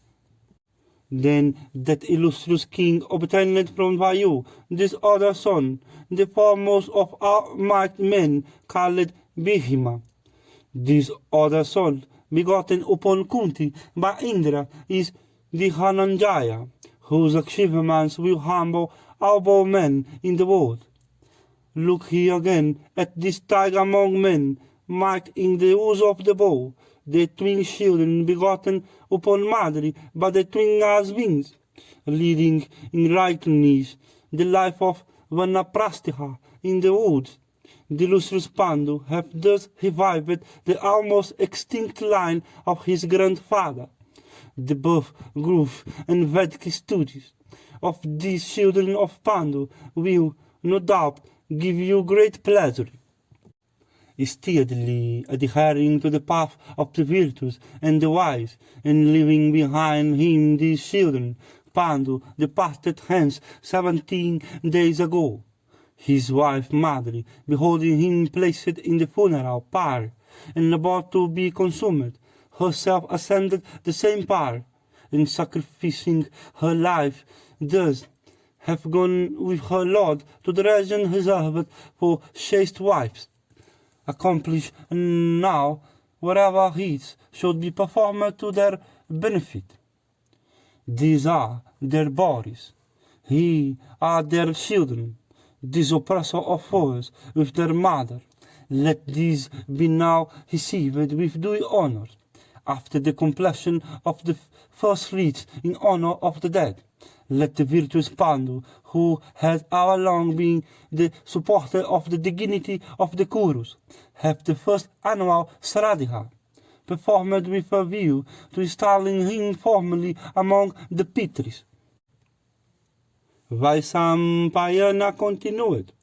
S1: Then that illustrious king obtained from Vayu this other son, the foremost of all mighty men, called Bhima. This other son, begotten upon Kunti by Indra, is the Dhananjaya, whose achievements will humble all men in the world. Look here again at this tiger among men, might in the use of the bow, the twin children begotten upon Madri by the twin husbands, leading in rightness the life of Vanaprastiha in the woods. The illustrious Pandu have thus revived the almost extinct line of his grandfather. The birth, growth, and Vedic studies of these children of Pandu will, no doubt, give you great pleasure. Steadily adhering to the path of the virtuous and the wise, and leaving behind him these children, Pandu departed hence 17 days ago. His wife Madri, beholding him placed in the funeral pyre, and about to be consumed, herself ascended the same pyre, and sacrificing her life, thus have gone with her lord to the region reserved for chaste wives. Accomplished now wherever rites should be performed to their benefit. These are their bodies. He are their children, this oppressor of foes with their mother. Let these be now received with due honor, after the completion of the first rites in honor of the dead. Let the virtuous Pandu, who had all along been the supporter of the dignity of the Kurus, have the first annual Sradha, performed with a view to installing him formally among the Pitris. Vaisampayana continued.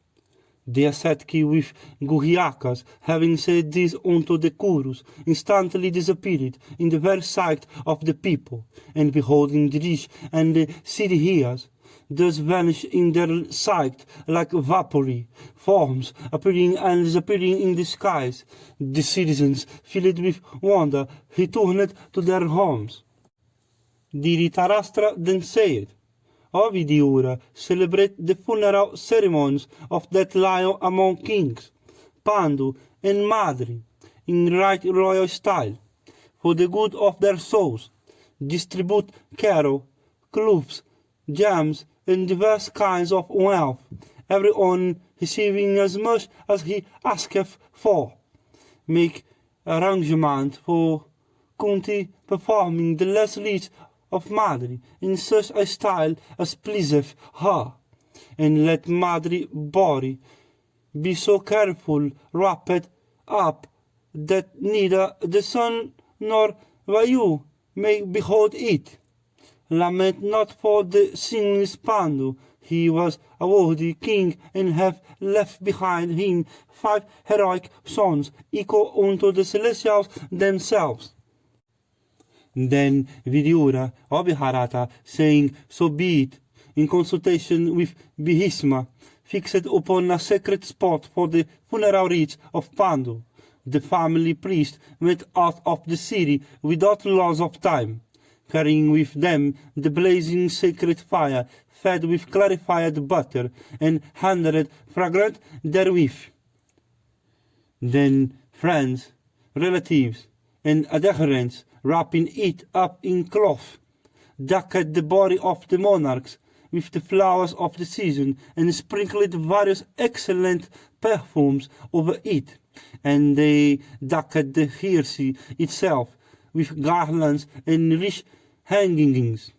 S1: The asceti with Guhyakas, having said this unto the Kurus, instantly disappeared in the very sight of the people, and beholding the rich and the Siddhiyas, thus vanished in their sight like vapory forms appearing and disappearing in the skies. The citizens, filled with wonder, returned to their homes. Dhritarashtra then said, O Vidyura, celebrate the funeral ceremonies of that lion among kings, Pandu and Madri, in right royal style, for the good of their souls. Distribute cattle, cloths, gems, and diverse kinds of wealth, every one receiving as much as he asketh for. Make arrangement for Kunti performing the last rites of Madri in such a style as pleaseth her, and let Madri body be so careful wrapped up that neither the sun nor Vayu may behold it. Lament not for the sinless Pandu. He was a worthy king and hath left behind him 5 heroic sons, equal unto the celestials themselves. Then Vidyura or Mahabharata, saying, so be it, in consultation with Bhisma, fixed upon a sacred spot for the funeral rites of Pandu. The family priest went out of the city without loss of time, carrying with them the blazing sacred fire, fed with clarified butter, and handled fragrant therewith. Then friends, relatives, and adherents, wrapping it up in cloth, decked the body of the monarchs with the flowers of the season, and sprinkled various excellent perfumes over it, and they decked the hearse itself with garlands and rich hangings.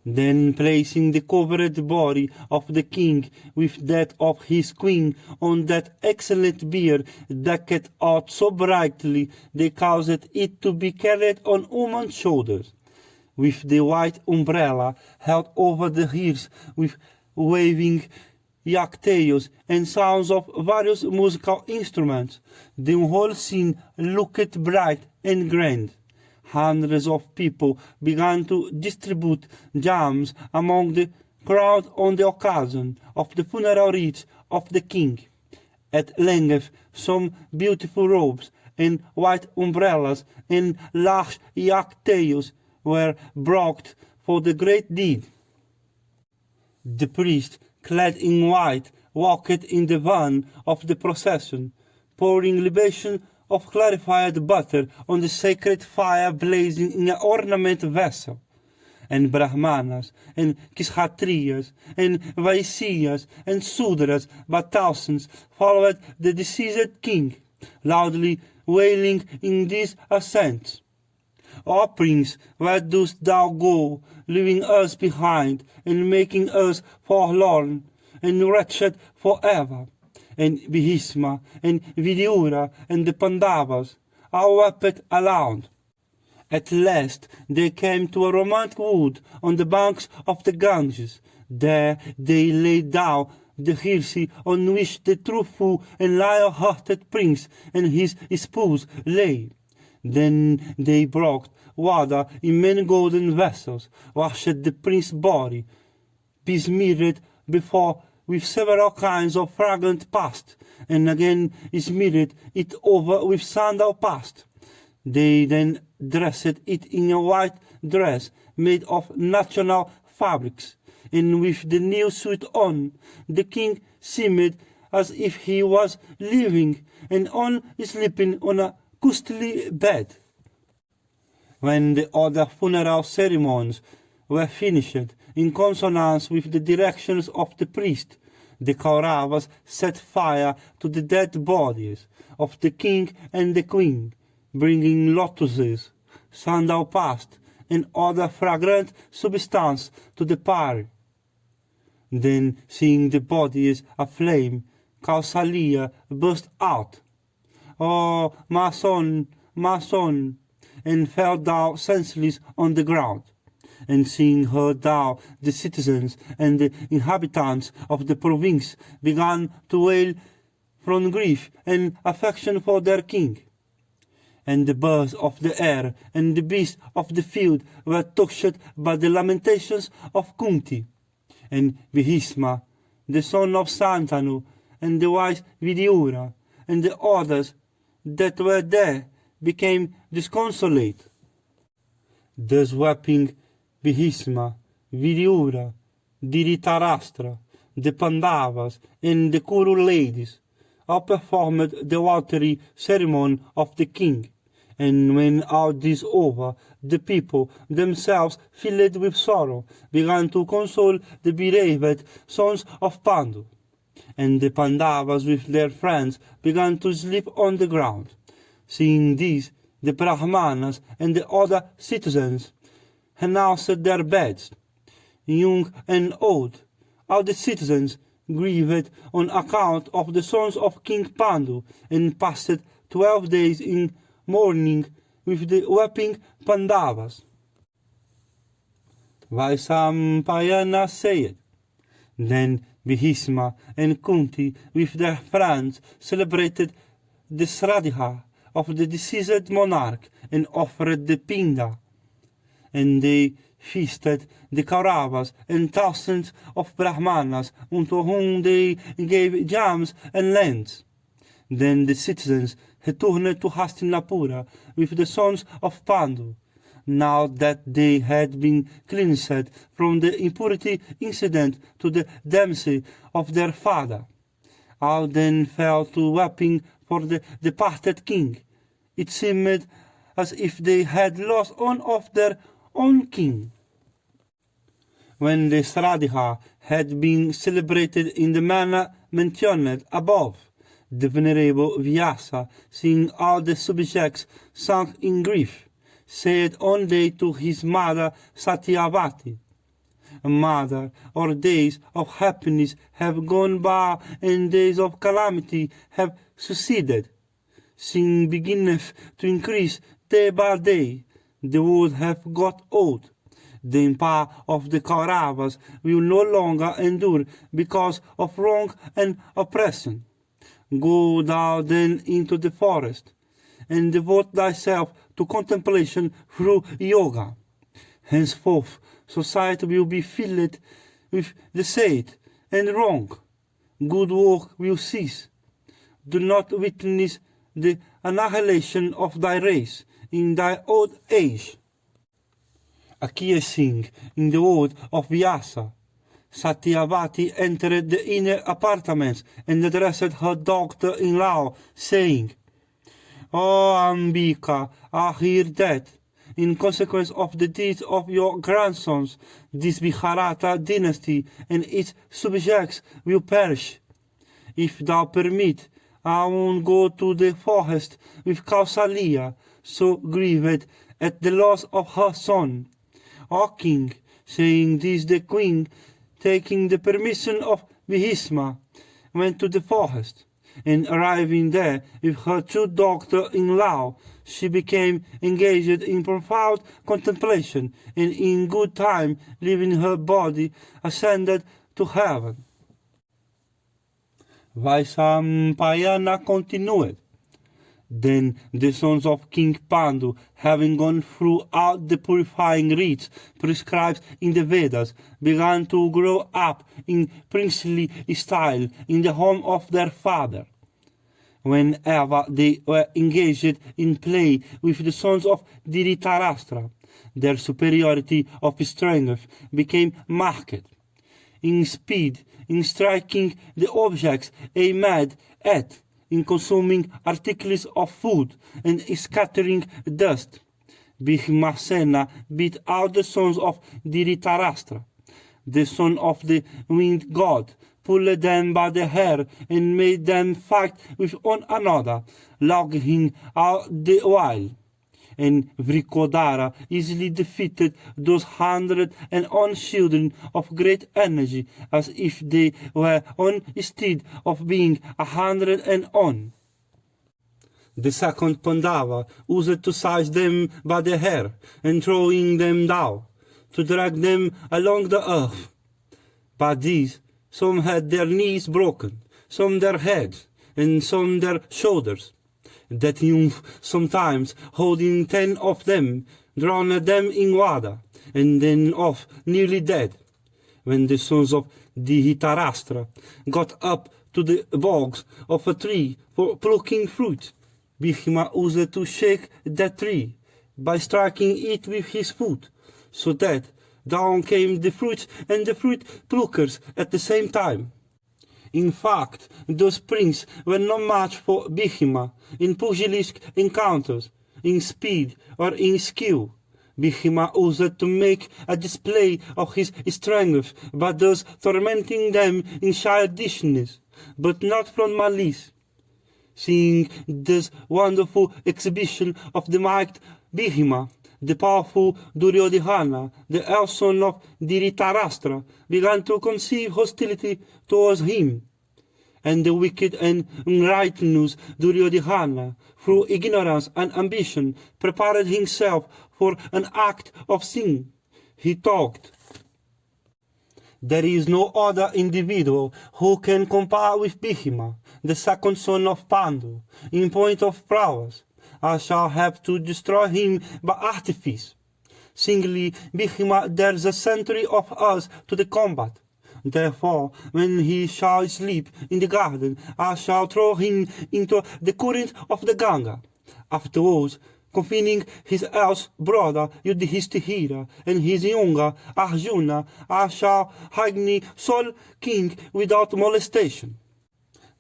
S1: Then placing the covered body of the king with that of his queen on that excellent bier decked out so brightly, they caused it to be carried on woman's shoulders, with the white umbrella held over the hearse with waving yak-tails and sounds of various musical instruments. The whole scene looked bright and grand. Hundreds of people began to distribute jams among the crowd on the occasion of the funeral rites of the king. At length some beautiful robes and white umbrellas and large yak-tails were brought for the great deed. The priest, clad in white, walked in the van of the procession, pouring libation of clarified butter on the sacred fire blazing in an ornamented vessel. And Brahmanas, and Kshatriyas, and Vaisyas, and Sudras by thousands followed the deceased king, loudly wailing in these accents. O Prince, where dost thou go, leaving us behind, and making us forlorn and wretched forever? And Bhisma, and Vidyura, and the Pandavas all wept aloud. At last they came to a romantic wood on the banks of the Ganges. There they laid down the hearse on which the truthful and lion-hearted prince and his spouse lay. Then they brought water in many golden vessels, washed the prince's body, besmeared before with several kinds of fragrant paste, and again smeared it over with sandal paste. They then dressed it in a white dress made of national fabrics, and with the new suit on, the king seemed as if he was living and on sleeping on a costly bed. When the other funeral ceremonies were finished in consonance with the directions of the priest, the Kauravas set fire to the dead bodies of the king and the queen, bringing lotuses, sandal paste, and other fragrant substance to the pyre. Then, seeing the bodies aflame, Kausalya burst out, "Oh, my son, and fell down senseless on the ground. And seeing her down, the citizens and the inhabitants of the province began to wail from grief and affection for their king. And the birds of the air and the beasts of the field were touched by the lamentations of Kunti. And Bhisma, the son of Santanu, and the wise Vidyura, and the others that were there became disconsolate. Thus weeping, Bhisma, Vidyura, Dhritarashtra, the Pandavas, and the Kuru ladies all performed the watery ceremony of the king. And when all this over, the people, themselves filled with sorrow, began to console the bereaved sons of Pandu. And the Pandavas with their friends began to sleep on the ground. Seeing this, the Brahmanas and the other citizens announced their beds, young and old. All the citizens grieved on account of the sons of King Pandu, and passed 12 days in mourning with the weeping Pandavas. Vaisampayana said, then Bhisma and Kunti with their friends celebrated the Sradha of the deceased monarch and offered the Pinda. And they feasted the Kauravas and thousands of Brahmanas, unto whom they gave gems and lands. Then the citizens returned to Hastinapura with the sons of Pandu, now that they had been cleansed from the impurity incident to the dempsey of their father. All then fell to weeping for the departed king. It seemed as if they had lost one of their own king. When the Sradha had been celebrated in the manner mentioned above, the venerable Vyasa, seeing all the subjects sunk in grief, said one day to his mother Satyavati, "Mother, our days of happiness have gone by, and days of calamity have succeeded. Sin beginneth to increase day by day. The world hath got old. The empire of the Kauravas will no longer endure because of wrong and oppression. Go thou then into the forest, and devote thyself to contemplation through yoga. Henceforth society will be filled with deceit and wrong. Good work will cease. Do not witness the annihilation of thy race in thy old age." Acquiescing in the word of Vyasa, Satyavati entered the inner apartments and addressed her daughter-in-law, saying, "O Ambika, I hear that, in consequence of the deeds of your grandsons, this Mahabharata dynasty and its subjects will perish. If thou permit, I will go to the forest with Kausalya, so grieved at the loss of her son. O king," saying this, the queen, taking the permission of Bhisma, went to the forest, and arriving there with her two daughter-in-law, she became engaged in profound contemplation, and in good time, leaving her body, ascended to heaven. Vaisampayana continued. Then the sons of King Pandu, having gone through all the purifying rites prescribed in the Vedas, began to grow up in princely style in the home of their father. Whenever they were engaged in play with the sons of Dhritarashtra, their superiority of strength became marked. In speed, in striking the objects aimed at, in consuming articles of food, and scattering dust, Bhishmasena beat out the sons of Dhritarashtra, the son of the winged god, pulled them by the hair and made them fight with one another, logging out the while. And Vrikodara easily defeated those 101 children of great energy, as if they were on instead of being 101. The second Pandava used to seize them by the hair and throwing them down, to drag them along the earth. By these, some had their knees broken, some their heads, and some their shoulders. That youth, sometimes holding 10 of them, drowned them in water, and then off nearly dead. When the sons of Dhritarashtra got up to the bogs of a tree for plucking fruit, Bhishma used to shake that tree by striking it with his foot, so that down came the fruits and the fruit pluckers at the same time. In fact, those princes were not much for Bhishma in pugilistic encounters, in speed or in skill. Bhishma used to make a display of his strength by thus tormenting them in childishness, but not from malice. Seeing this wonderful exhibition of the mighty Bhishma, the powerful Duryodhana, the eldest son of Dhritarashtra, began to conceive hostility towards him. And the wicked and unrighteous Duryodhana, through ignorance and ambition, prepared himself for an act of sin. He talked, "There is no other individual who can compare with Bhishma, the second son of Pandu, in point of prowess. I shall have to destroy him by artifice. Singly, Bhishma dares a century of us to the combat. Therefore, when he shall sleep in the garden, I shall throw him into the current of the Ganga. Afterwards, confining his eldest brother Yudhishthira and his younger Arjuna, I shall hang me sole king without molestation."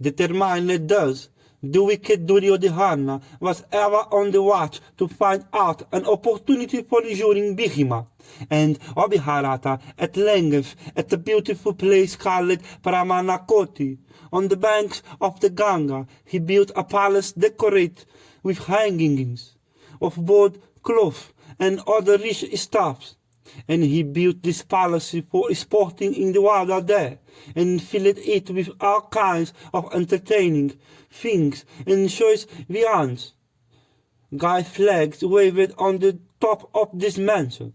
S1: Determined thus, the wicked Duryodhana was ever on the watch to find out an opportunity for injuring Bhishma, and Mahabharata at length at a beautiful place called Pramanakoti, on the banks of the Ganga, he built a palace decorated with hangings of both cloth and other rich stuffs. And he built this palace for sporting in the water there, and filled it with all kinds of entertaining things and choice viands. Guy flags waved on the top of this mansion.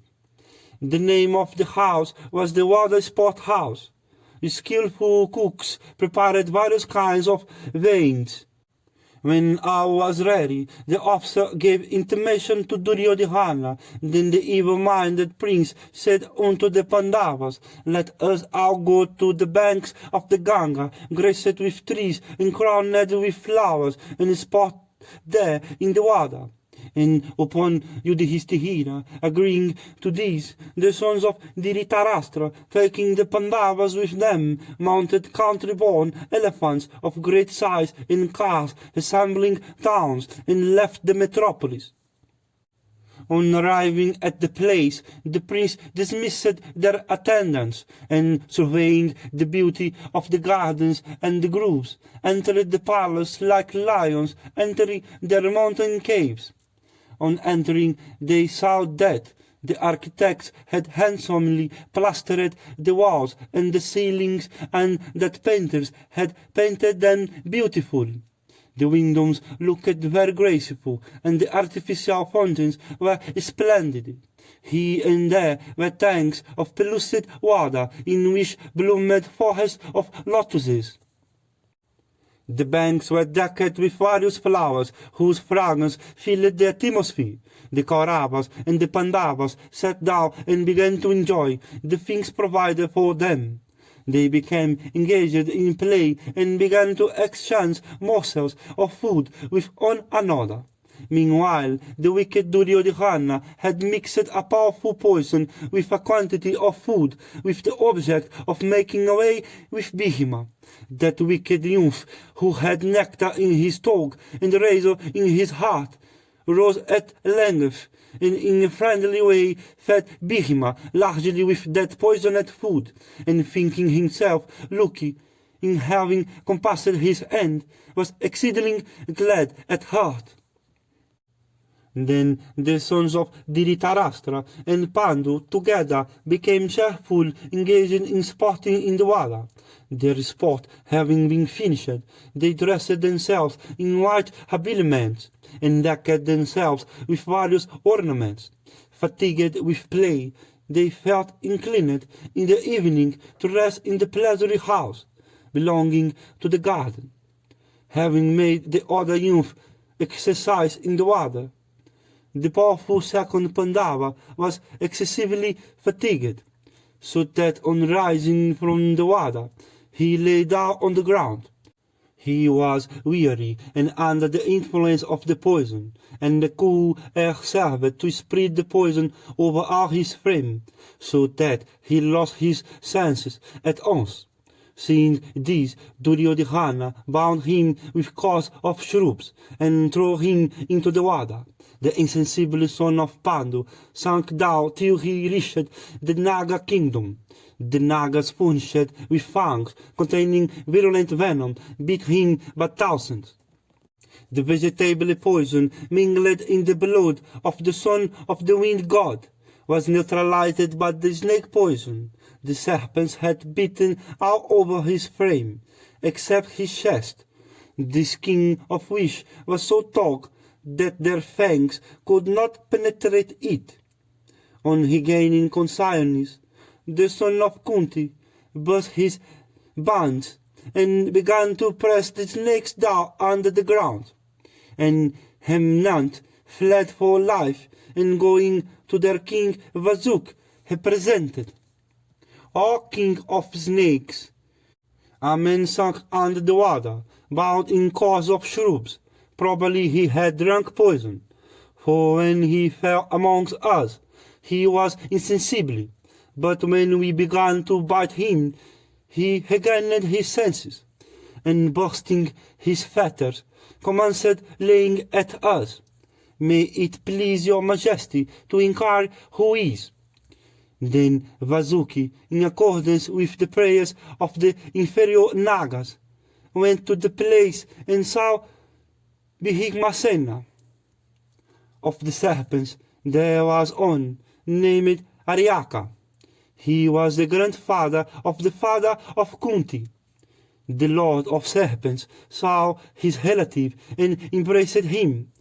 S1: The name of the house was the Water Sport House. The skillful cooks prepared various kinds of wines. When all was ready, the officer gave intimation to Duryodhana. Then the evil-minded prince said unto the Pandavas, "Let us all go to the banks of the Ganga, graced with trees and crowned with flowers, and spot there in the water." And upon Yudhishthira agreeing to this, the sons of Dhritarashtra, taking the Pandavas with them, mounted country-born elephants of great size in cars resembling towns, and left the metropolis. On arriving at the place, the prince dismissed their attendants, and surveying the beauty of the gardens and the groves, entered the palace like lions entering their mountain caves. On entering, they saw that the architects had handsomely plastered the walls and the ceilings, and that painters had painted them beautiful. The windows looked very graceful, and the artificial fountains were splendid. Here and there were tanks of pellucid water, in which bloomed forests of lotuses. The banks were decked with various flowers, whose fragrance filled the atmosphere. The Kauravas and the Pandavas sat down and began to enjoy the things provided for them. They became engaged in play and began to exchange morsels of food with one another. Meanwhile, the wicked Duryodhana had mixed a powerful poison with a quantity of food, with the object of making away with Bhishma. That wicked youth, who had nectar in his tongue and razor in his heart, rose at length, and in a friendly way fed Vítima largely with that poisoned food, and thinking himself lucky in having compassed his end, was exceedingly glad at heart. Then the sons of Dhritarashtra and Pandu together became cheerful, engaging in sporting in the water. Their sport having been finished, they dressed themselves in white habiliments, and decked themselves with various ornaments. Fatigued with play, they felt inclined in the evening to rest in the pleasure house belonging to the garden, having made the other youth exercise in the water. The powerful second Pandava was excessively fatigued, so that on rising from the water, he lay down on the ground. He was weary and under the influence of the poison, and the cool air served to spread the poison over all his frame, so that he lost his senses at once. Seeing this, Duryodhana bound him with cords of shrubs, and threw him into the water. The insensible son of Pandu sank down till he reached the Naga kingdom. The Nagas punched with fangs containing virulent venom, beat him by thousands. The vegetable poison mingled in the blood of the son of the wind god was neutralized by the snake poison. The serpents had bitten all over his frame, except his chest, the skin of which was so taut that their fangs could not penetrate it. On regaining consciousness, the son of Kunti burst his bands and began to press the snakes down under the ground. And Hemnant fled for life, and going to their king Vazuk, he presented, "O king of snakes, a man sunk under the water, bound in cords of shrubs. Probably he had drunk poison, for when he fell amongst us, he was insensible. But when we began to bite him, he regained his senses, and bursting his fetters, commenced laying at us. May it please your majesty to inquire who is." Then Vasuki, in accordance with the prayers of the inferior Nagas, went to the place and saw Bhigmasena. Of the serpents there was one named Aryaka. He was the grandfather of the father of Kunti. The lord of serpents saw his relative and embraced him.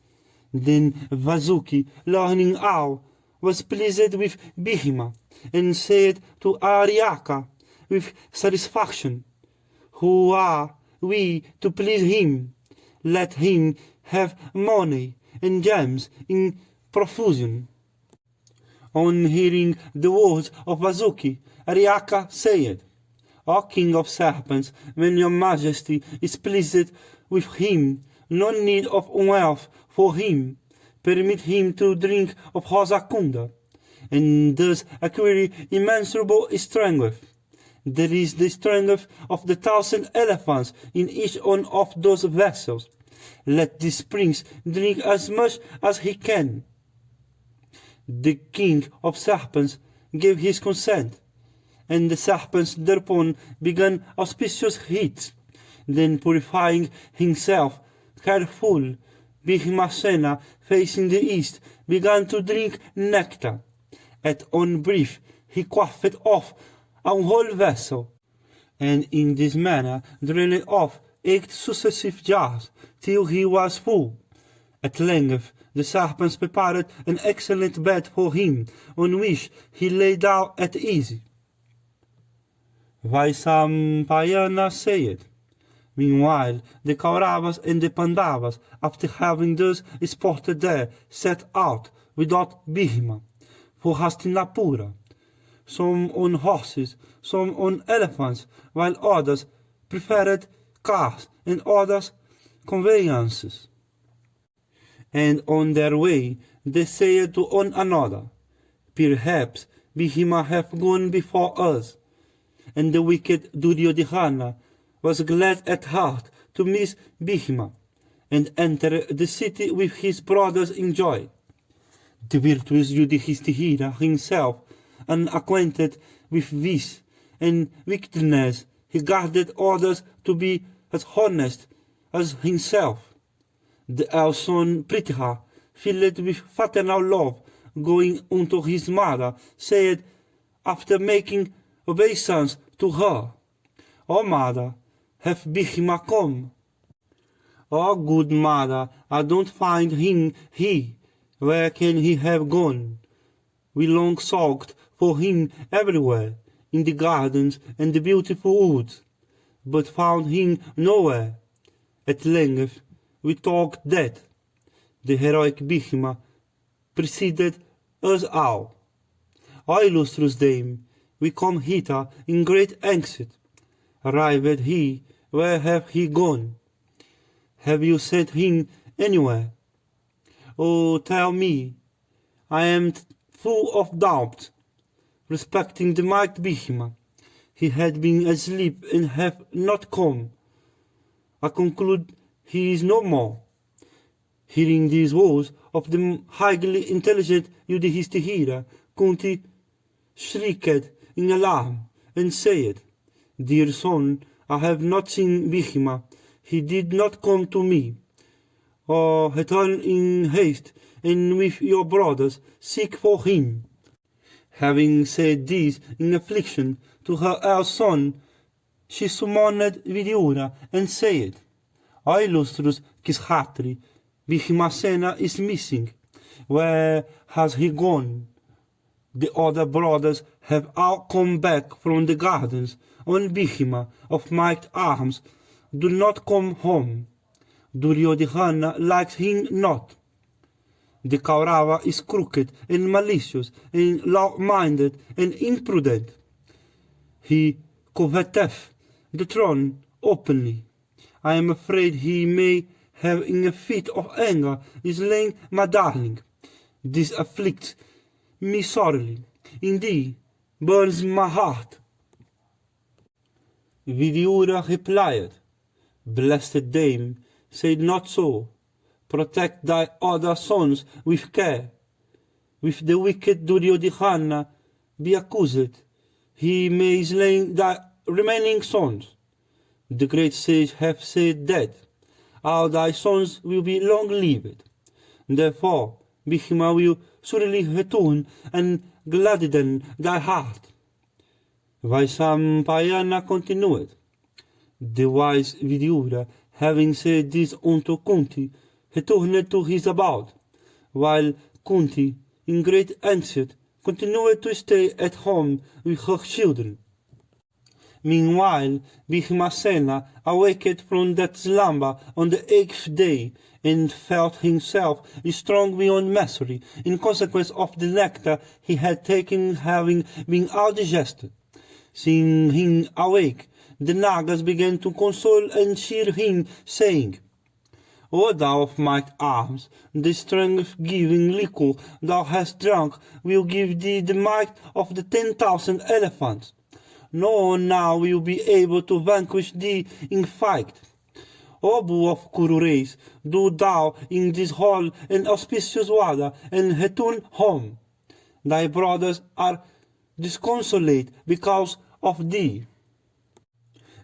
S1: Then Vasuki, learning all, was pleased with Bhima, and said to Aryaka with satisfaction, "Who are we to please him? Let him have money and gems in profusion." On hearing the words of Vasuki, Aryaka said, "O king of serpents, when your majesty is pleased with him, no need of wealth for him. Permit him to drink of Rosakunda, and thus acquire immeasurable strength. There is the strength of the 1,000 elephants in each one of those vessels. Let this prince drink as much as he can." The king of serpents gave his consent, and the serpents thereupon began auspicious rites. Then, purifying himself careful, Bhigmasena, facing the east, began to drink nectar. At one breath he quaffed off a whole vessel, and in this manner drained off 8 successive jars, till he was full. At length the serpents prepared an excellent bed for him, on which he lay down at ease. Vaisampayana said, "Meanwhile the Kauravas and the Pandavas, after having thus sported there, set out, without Bhima, for Hastinapura, some on horses, some on elephants, while others preferred cars and others conveyances. And on their way they said to one another, 'Perhaps Bhima hath gone before us.' And the wicked Duryodhana was glad at heart to miss Bhima, and entered the city with his brothers in joy. The virtuous Yudhishthira himself, unacquainted with vice and wickedness, he guarded others to be as honest as himself. The eldest son Pritha, filled with fraternal love, going unto his mother, said, after making obeisance to her, O mother, have Bhishma come? O good mother, I don't find him here. Where can he have gone? We long sought for him everywhere, in the gardens and the beautiful woods, but found him nowhere. At length we thought that the heroic Bhishma preceded us all. O illustrious dame, we come hither in great anxiety. Arrived he, where have he gone? Have you sent him anywhere? Oh, tell me, I am full of doubt respecting the mighty Bhishma. He had been asleep and hath not come. I conclude he is no more. Hearing these words of the highly intelligent Yudhishthira, Kunti shrieked in alarm and said, Dear son, I have not seen Bhishma. He did not come to me. Oh, return in haste, and with your brothers seek for him. Having said this in affliction to her eldest son, she summoned Vidyura and said, O illustrious Kishatri, Bhimasena is missing. Where has he gone? The other brothers have all come back from the gardens. Only Bhishma of mighty arms do not come home. Duryodhana likes him not. The Kaurava is crooked and malicious and low-minded and imprudent. He coveteth the throne openly. I am afraid he may have in a fit of anger slain my darling. This afflicts me sorely, indeed burns my heart. Vidyura replied, Blessed dame, say not so. Protect thy other sons with care. With the wicked Duryodhana be accused, he may slay thy remaining sons. The great sage hath said that all thy sons will be long-lived. Therefore Bhishma will surely return and gladden thy heart. Vaisampayana continued. The wise Vidyura, having said this unto Kunti, returned to his abode, while Kunti, in great anxiety, continued to stay at home with her children. Meanwhile, Bhimasena awaked from that slumber on the 8th day, and felt himself strong beyond measure, in consequence of the nectar he had taken having been all digested. Seeing him awake, the Nagas began to console and cheer him, saying, O thou of mighty arms, the strength-giving liquor thou hast drunk will give thee the might of the 10,000 elephants. No one now will be able to vanquish thee in fight. O bull of Kuru race, do thou in this whole and auspicious water, and return home. Thy brothers are disconsolate because of thee.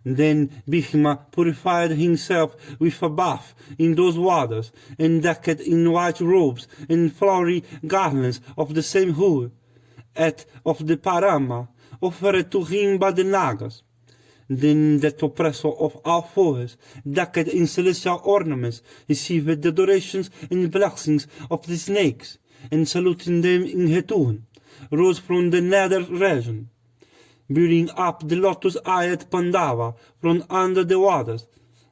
S1: Then Bhishma purified himself with a bath in those waters, and decked in white robes and flowery garlands of the same hue, of the Parama, offered to him by the Nagas. Then that oppressor of all foes, decked in celestial ornaments, received the adorations and blessings of the snakes, and saluting them in return, rose from the nether region. Bearing up the lotus-eyed Pandava from under the waters,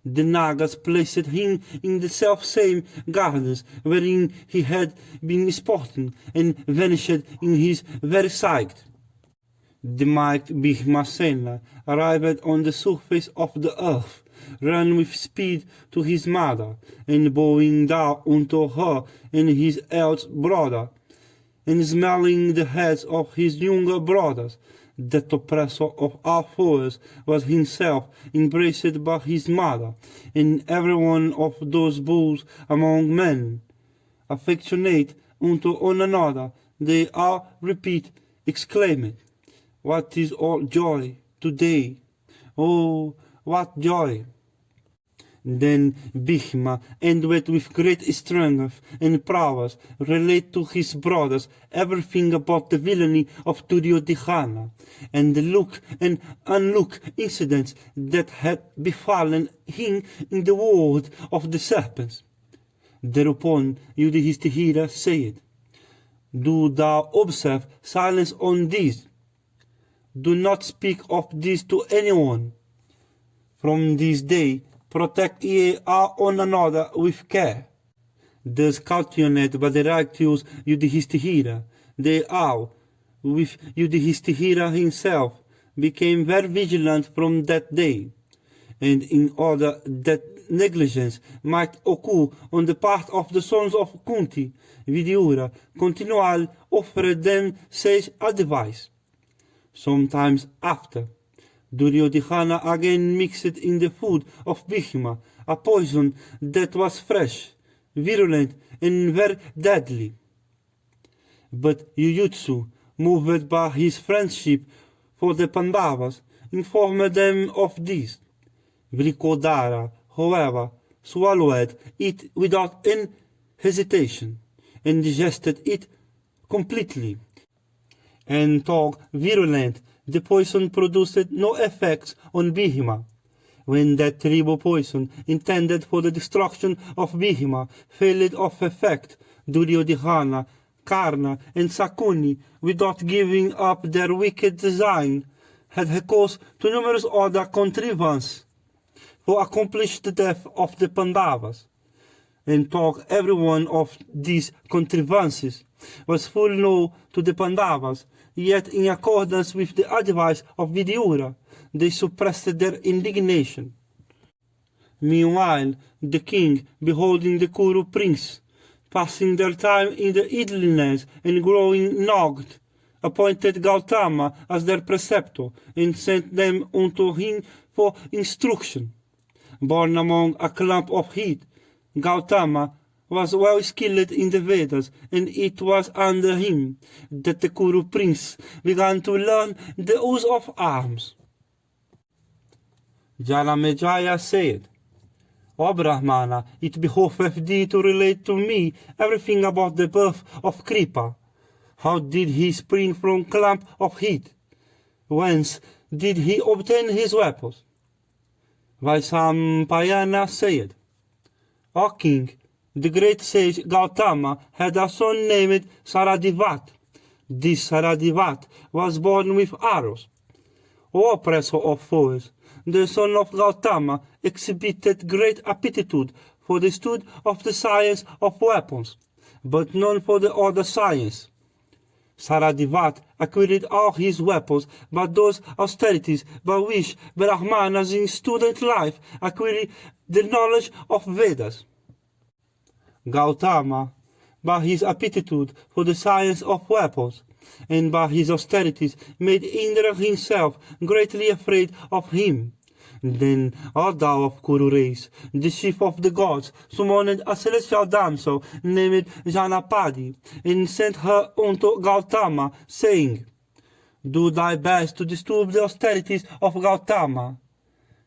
S1: the Nagas placed him in the self-same gardens wherein he had been sporting, and vanished in his very sight. The mighty Bhimasena arrived on the surface of the earth, ran with speed to his mother, and bowing down unto her and his eldest brother, and smelling the heads of his younger brothers, that oppressor of all foes was himself embraced by his mother, and every one of those bulls among men, affectionate unto one another, they all repeat, exclaiming, "What is all joy today? Oh, what joy!" Then Bhishma, endowed with great strength and prowess, relate to his brothers everything about the villainy of Duryodhana, and the look and unlook incidents that had befallen him in the world of the serpents. Thereupon Yudhishthira said, "Do thou observe silence on this. Do not speak of this to anyone. From this day protect ye one another with care." Thus cautioned by the righteous Yudhishthira, they all, with Yudhishthira himself, became very vigilant from that day, and in order that negligence might occur on the part of the sons of Kunti, Vidura continually offered them sage advice. Sometimes after, Duryodhana again mixed in the food of Bhishma a poison that was fresh, virulent, and very deadly. But Yuyutsu, moved by his friendship for the Pandavas, informed them of this. Vrikodara, however, swallowed it without any hesitation, and digested it completely. And though virulent, the poison produced no effects on Bhishma. When that terrible poison, intended for the destruction of Bhishma, failed of effect, Duryodhana, Karna, and Sakuni, without giving up their wicked design, had recourse to numerous other contrivances to accomplish the death of the Pandavas. And though every one of these contrivances was fully known to the Pandavas, yet in accordance with the advice of Vidura, they suppressed their indignation. Meanwhile, the king, beholding the Kuru prince, passing their time in the idleness and growing nagged, appointed Gautama as their preceptor, and sent them unto him for instruction. Born among a clump of heath, Gautama was well skilled in the Vedas, and it was under him that the Kuru prince began to learn the use of arms. Janamejaya said, "O Brahmana, it behoveth thee to relate to me everything about the birth of Kripa. How did he spring from clump of heath? Whence did he obtain his weapons?" Vaisampayana said, "O king, the great sage Gautama had a son named Saradivat. This Saradivat was born with arrows. O oppressor of foes, the son of Gautama exhibited great aptitude for the study of the science of weapons, but none for the other science. Saradivat acquired all his weapons by those austerities by which Brahmanas in student life acquire the knowledge of Vedas. Gautama, by his aptitude for the science of weapons, and by his austerities, made Indra himself greatly afraid of him. Then, O thou of Kuru race, the chief of the gods, summoned a celestial damsel named Janapadi, and sent her unto Gautama, saying, "Do thy best to disturb the austerities of Gautama."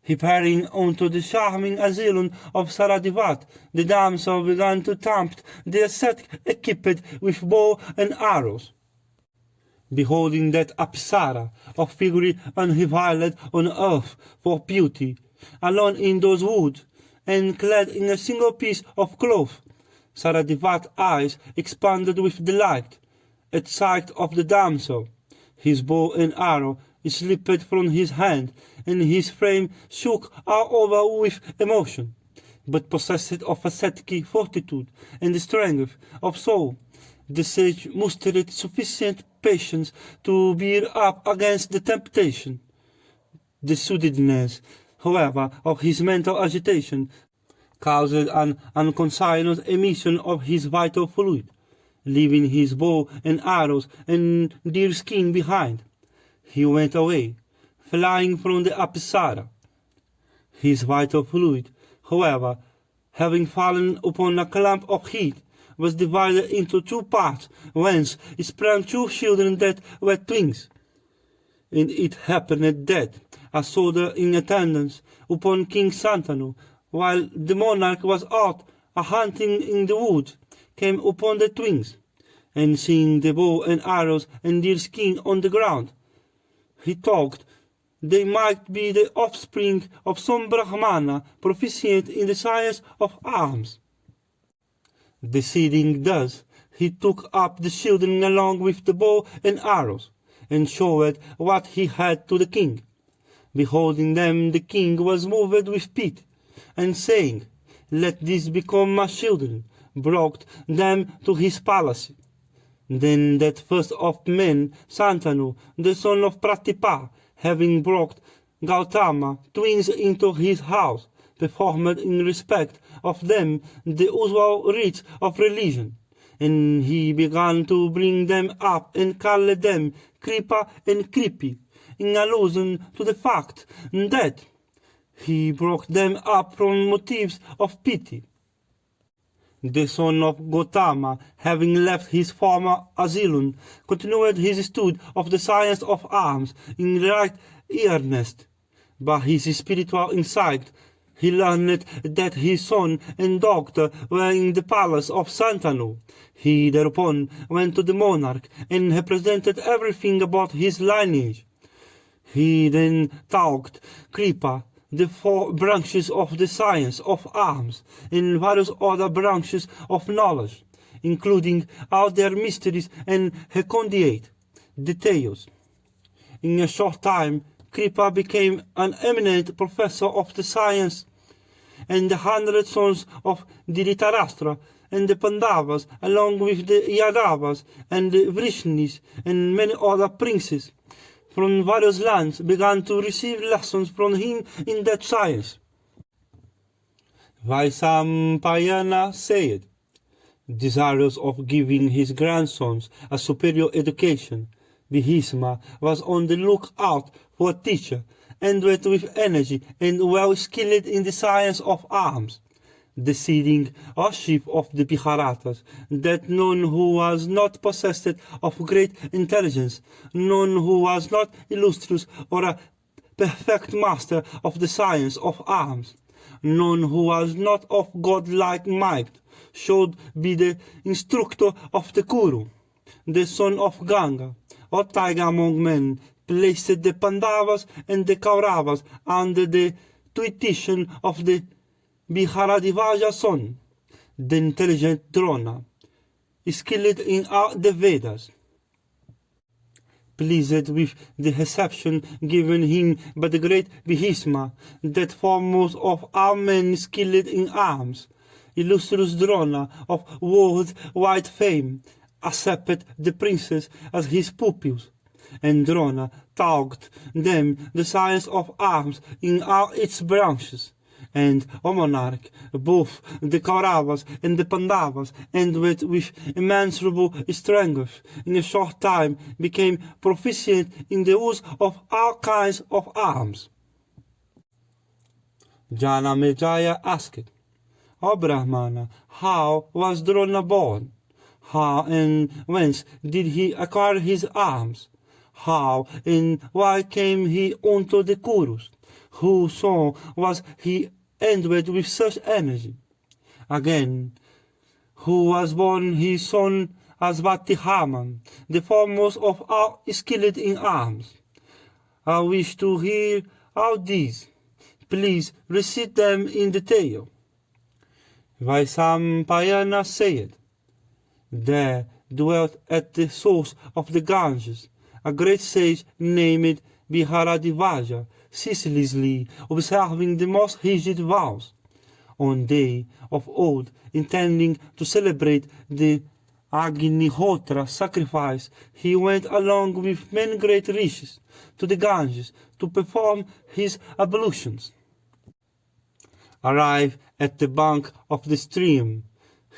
S1: Repairing unto the charming asylum of Saradivat, the damsel began to tempt the ascetic equipped with bow and arrows. Beholding that Apsara, of figure unrivaled on earth for beauty, alone in those woods, and clad in a single piece of cloth, Saradivat's eyes expanded with delight at sight of the damsel. His bow and arrow slipped from his hand, and his frame shook all over with emotion. But possessed of ascetic fortitude and strength of soul, the sage mustered sufficient patience to bear up against the temptation. The suddenness, however, of his mental agitation caused an unconsigned emission of his vital fluid, leaving his bow and arrows and deer skin behind. He went away, flying from the Apsara. His vital fluid, however, having fallen upon a clump of heath, was divided into two parts, whence sprang two children that were twins. And it happened that a soldier in attendance upon King Santanu, while the monarch was out a-hunting in the woods, came upon the twins, and seeing the bow and arrows and deer skin on the ground, he thought they might be the offspring of some Brahmana proficient in the science of arms. Deciding thus, he took up the children along with the bow and arrows, and showed what he had to the king. Beholding them, the king was moved with pity, and saying, "Let these become my children," brought them to his palace. Then that first of men, Santanu, the son of Pratipa, having brought Gautama twins into his house, performed in respect of them the usual rites of religion, and he began to bring them up and called them Kripa and Kripi, in allusion to the fact that he brought them up from motives of pity. The son of Gautama, having left his former asylum, continued his study of the science of arms in right earnest. By his spiritual insight, he learned that his son and daughter were in the palace of Santanu. He thereupon went to the monarch and represented everything about his lineage. He then taught Kripa the 4 branches of the science of arms and various other branches of knowledge, including all their mysteries and recondite details. In a short time, Kripa became an eminent professor of the science, and the 100 sons of Dhritarashtra and the Pandavas, along with the Yadavas and the Vrishnis and many other princes from various lands, began to receive lessons from him in that science. Vaisampayana said, desirous of giving his grandsons a superior education, Bhishma was on the lookout for a teacher, endowed with energy and well skilled in the science of arms, deciding a chief of the Bharatas that none who was not possessed of great intelligence, none who was not illustrious or a perfect master of the science of arms, none who was not of godlike might, should be the instructor of the Kuru, the son of Ganga, or tiger among men, placed the Pandavas and the Kauravas under the tuition of the Bharadvaja son, the intelligent Drona, skilled in all the Vedas. Pleased with the reception given him by the great Bhishma, that foremost of all men skilled in arms, illustrious Drona of world-wide fame, accepted the princes as his pupils, and Drona taught them the science of arms in all its branches. And, O monarch, both the Kauravas and the Pandavas, and with immeasurable strength, in a short time became proficient in the use of all kinds of arms. Janamejaya asked, O Brahmana, how was Drona born? How and whence did he acquire his arms? How and why came he unto the Kurus? Whose son was he endowed with such energy? Again, who was born his son as Bhattihaman, the foremost of all skilled in arms? I wish to hear all these. Please recite them in detail. Vaisampayana said, there dwelt at the source of the Ganges a great sage named Bharadvaja, ceaselessly observing the most rigid vows. On day of old, intending to celebrate the Agnihotra sacrifice, he went along with many great rishis to the Ganges to perform his ablutions. Arrived at the bank of the stream,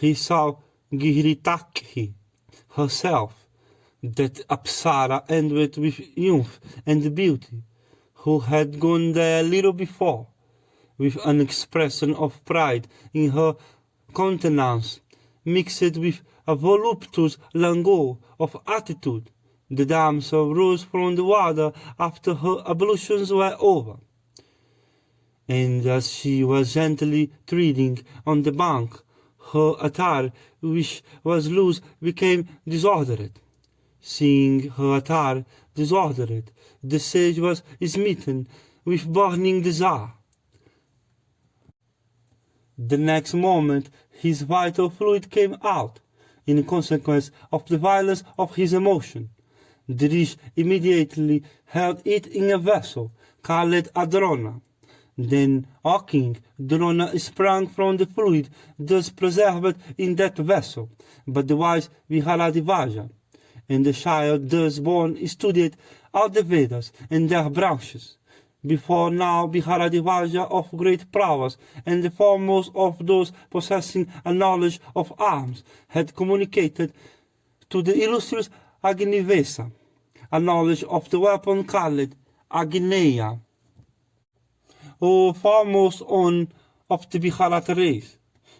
S1: he saw Giritakhi herself, that Apsara endowed with youth and beauty, who had gone there a little before, with an expression of pride in her countenance mixed with a voluptuous languor of attitude. The damsel rose from the water after her ablutions were over, and as she was gently treading on the bank, her attire, which was loose, became disordered. Seeing her attire disordered, the sage was smitten with burning desire. The next moment his vital fluid came out, in consequence of the violence of his emotion. The rich immediately held it in a vessel, called a drona. Then, O king, drona sprang from the fluid thus preserved in that vessel, but the wise Viharadvaja, and the child thus born studied all the Vedas and their branches. Before now Viharadvaja of great prowess, and the foremost of those possessing a knowledge of arms, had communicated to the illustrious Agnivesa a knowledge of the weapon called Agneya, or foremost on of the Viharata race.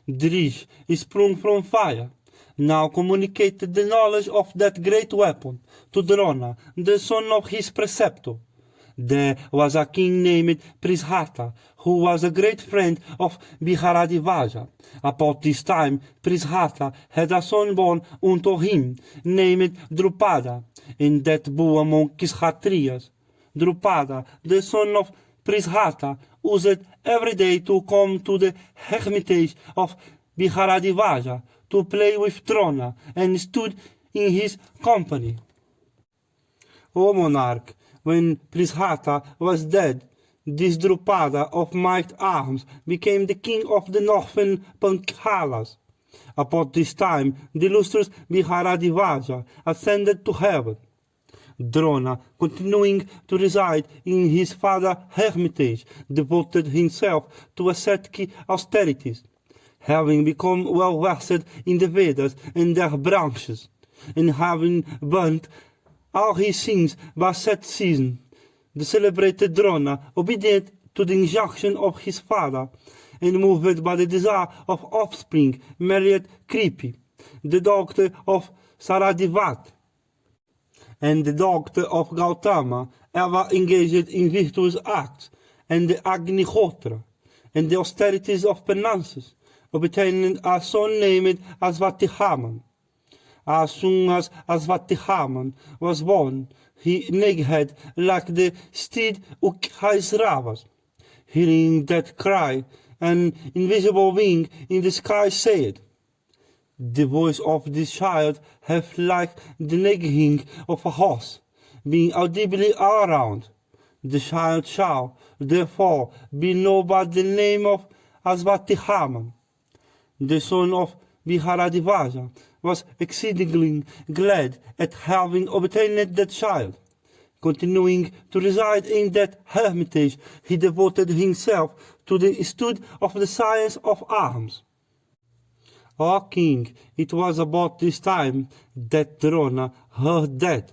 S1: Drish is sprung from fire, now communicated the knowledge of that great weapon to Drona, the son of his preceptor. There was a king named Prishatha, who was a great friend of Viharadvaja. About this time, Prishatha had a son born unto him, named Drupada, and that bore among his Kshatriyas. Drupada, the son of Prishatha, used every day to come to the hermitage of Viharadvaja to play with Drona, and stood in his company. O monarch, when Prishatha was dead, this Drupada of might arms became the king of the northern Pankhalas. About this time, the illustrious Viharadvaja ascended to heaven. Drona, continuing to reside in his father's hermitage, devoted himself to ascetic austerities, having become well versed in the Vedas and their branches, and having burnt all his sins by set season. The celebrated Drona, obedient to the injunction of his father, and moved by the desire of offspring, married Kripi, the daughter of Saradivat, and the daughter of Gautama, ever engaged in virtuous acts, and the Agnihotra, and the austerities of penances, obtaining a son named Asvatihaman. As soon as Asvatihaman was born, he neighed like the steed Ukhaisravas. Hearing that cry, an invisible being in the sky said, "The voice of this child hath like the neighing of a horse, being audibly all around. The child shall, therefore, be known by the name of Asvatihaman." The son of Viharadvaja was exceedingly glad at having obtained that child. Continuing to reside in that hermitage, he devoted himself to the study of the science of arms. O king, it was about this time that Drona heard that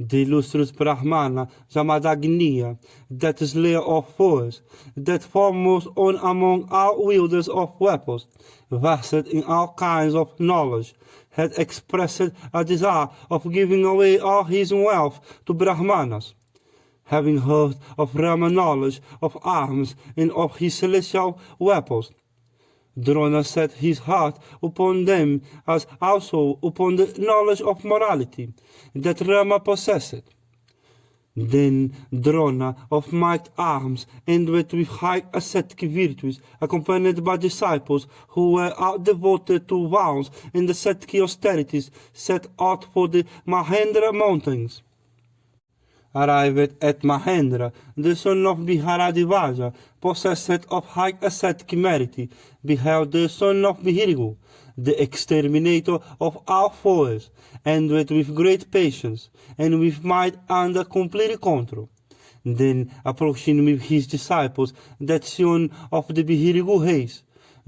S1: the illustrious Brahmana Jamadagniya, that slayer of foes, that foremost on among all wielders of weapons, versed in all kinds of knowledge, had expressed a desire of giving away all his wealth to Brahmanas. Having heard of Rama knowledge of arms and of his celestial weapons, Drona set his heart upon them as also upon the knowledge of morality that Rama possessed. Then Drona of might arms endowed with high ascetic virtues, accompanied by disciples who were all devoted to vows and ascetic austerities, set out for the Mahendra mountains. Arrived at Mahendra, the son of Viharadvaja, possessed of high ascetic merit, beheld the son of Vihirigu, the exterminator of all foes, endowed with great patience, and with might under complete control. Then, approaching with his disciples that son of the Vihirigu race,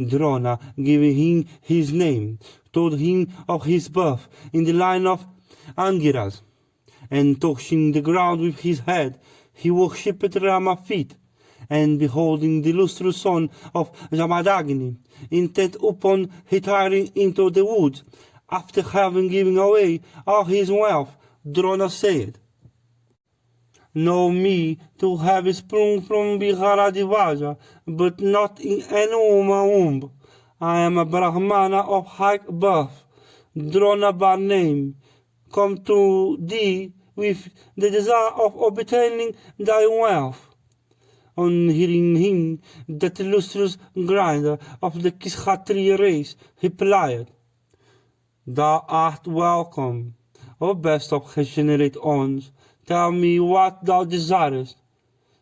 S1: Drona, giving him his name, told him of his birth in the line of Angiras, and touching the ground with his head, he worshipped Rama's feet, and beholding the illustrious son of Jamadagni, intent upon retiring into the woods, after having given away all his wealth, Drona said, "Know me to have sprung from Viharadvaja, but not in any woman womb. I am a Brahmana of high birth, Drona by name, come to thee with the desire of obtaining thy wealth." On hearing him, that illustrious grinder of the Kshatriya race replied, "Thou art welcome, O best of regenerate ones. Tell me what thou desirest."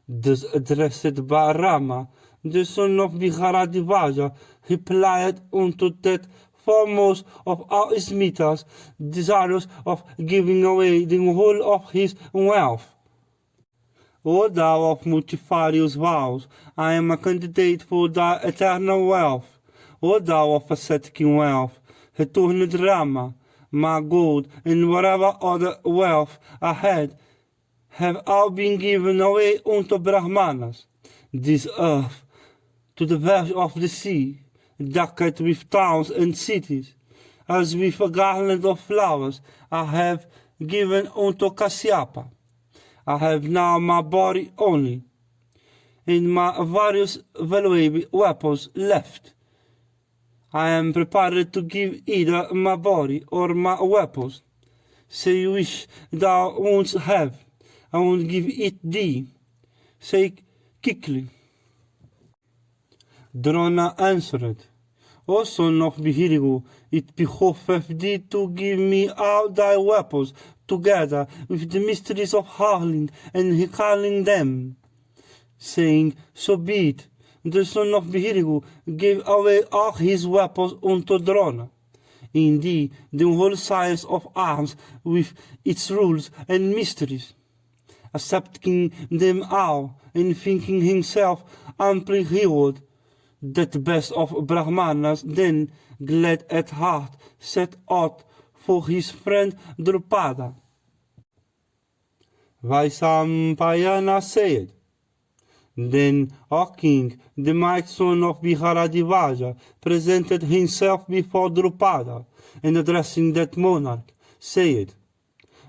S1: Thus addressed by Rama, the son of Viharadvaja, replied unto that foremost of all Smithas, desirous of giving away the whole of his wealth. "O thou of multifarious vows, I am a candidate for thy eternal wealth. O thou of ascetic wealth, returned Rama, my gold and whatever other wealth I had have all been given away unto Brahmanas. This earth, to the verge of the sea, decked with towns and cities, as with a garland of flowers, I have given unto Kasyapa. I have now my body only, and my various valuable weapons left. I am prepared to give either my body or my weapons. Say which thou wouldst have, I will give it thee. Say quickly." Drona answered, "O son of Vihirigu, it behoveth thee to give me all thy weapons, together with the mysteries of hurling and recalling them." Saying, "So be it," the son of Vihirigu gave away all his weapons unto Drona. Indeed, the whole science of arms with its rules and mysteries, accepting them all and thinking himself amply rewarded, that best of Brahmanas then, glad at heart, set out for his friend Drupada. Vaisampayana said, "Then, O king, the mighty son of Viharadvaja presented himself before Drupada, and addressing that monarch, said,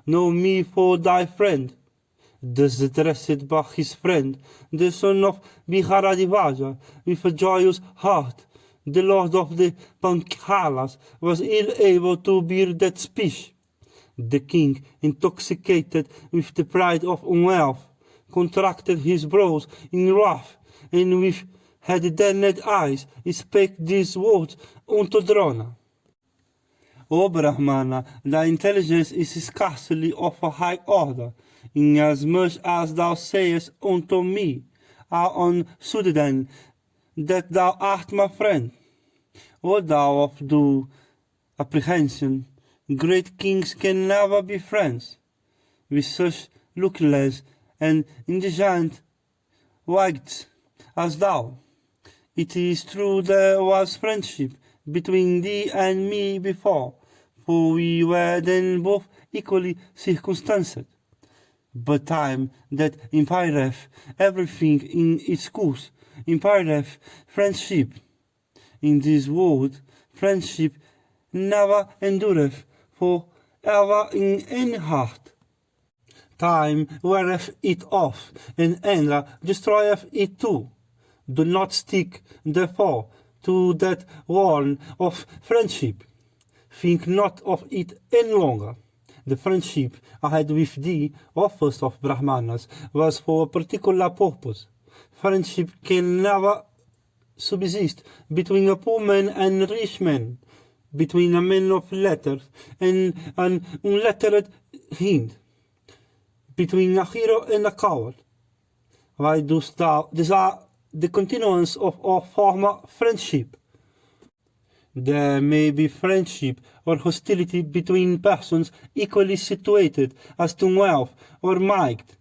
S1: 'Know me for thy friend.' Thus addressed by his friend, the son of Viharadvaja, with a joyous heart, the lord of the Pankhalas was ill able to bear that speech. The king, intoxicated with the pride of wealth, contracted his brows in wrath, and with had-damned eyes spake these words unto Drona. "O Brahmana, thy intelligence is scarcely of a high order, inasmuch as thou sayest unto me, on Sudadan, that thou art my friend. O thou of due apprehension, great kings can never be friends with such luckless and indigent wights as thou. It is true there was friendship between thee and me before, for we were then both equally circumstanced. But time that impireth everything in its course, impireth friendship. In this world, friendship never endureth for ever in any heart. Time weareth it off, and anger destroyeth it too. Do not stick, therefore, to that warn of friendship. Think not of it any longer. The friendship I had with thee, O first of Brahmanas, was for a particular purpose. Friendship can never subsist between a poor man and a rich man, between a man of letters and an unlettered hind, between a hero and a coward. Why dost thou desire the continuance of our former friendship? There may be friendship or hostility between persons equally situated as to wealth or might.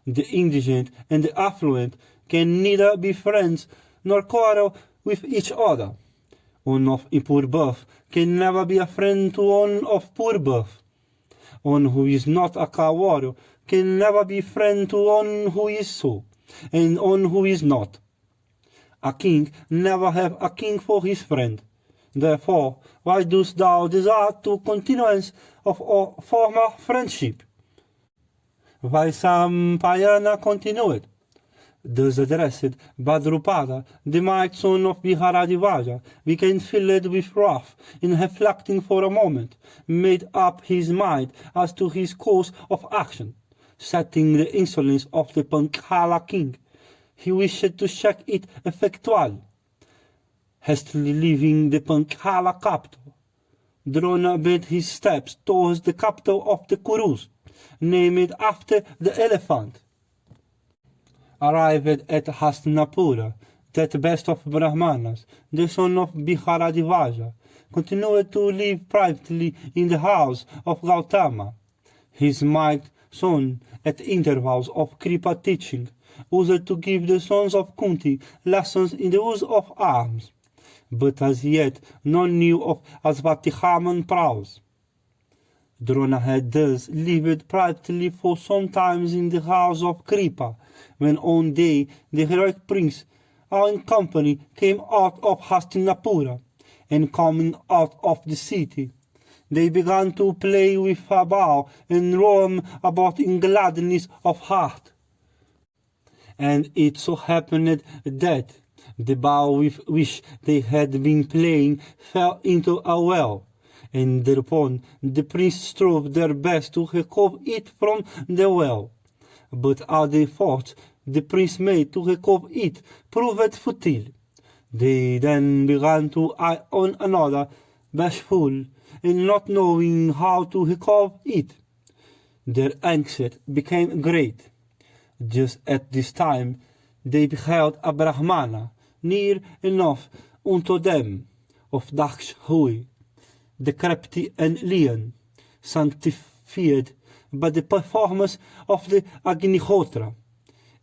S1: The indigent and the affluent can neither be friends nor quarrel with each other. One of poor birth can never be a friend to one of poor birth. One who is not a cow warrior can never be friend to one who is so. and on who is not. A king never have a king for his friend. Therefore, why dost thou desire to continuance of our former friendship? Vaisampayana continued. Thus addressed Bhadrupada, the mighty son of Viharadhivaja, became filled with wrath, and reflecting for a moment, made up his mind as to his course of action. Setting the insolence of the Panchala king, he wished to check it effectually. Hastily leaving the Panchala capital, Drona bent his steps towards the capital of the Kurus, named after the elephant. Arrived at Hastinapura, that best of Brahmanas, the son of Viharadhivaja, continued to live privately in the house of Gautama. His mighty son, at intervals of Kripa teaching, used to give the sons of Kunti lessons in the use of arms, but as yet none knew of Asvatihaman prowess. Drona had thus lived privately for some time in the house of Kripa, when one day the heroic prince, in company, came out of Hastinapura, and coming out of the city, they began to play with a bow and roam about in gladness of heart. And it so happened that the bow with which they had been playing fell into a well, and thereupon the prince strove their best to recover it from the well. But all the efforts the prince made to recover it proved futile. They then began to eye on another, bashful, and not knowing how to recover it. Their anxiety became great. Just at this time they beheld a Brahmana near enough unto them, of Daksh Hui, decrepit and lean, sanctified by the performance of the Agnihotra,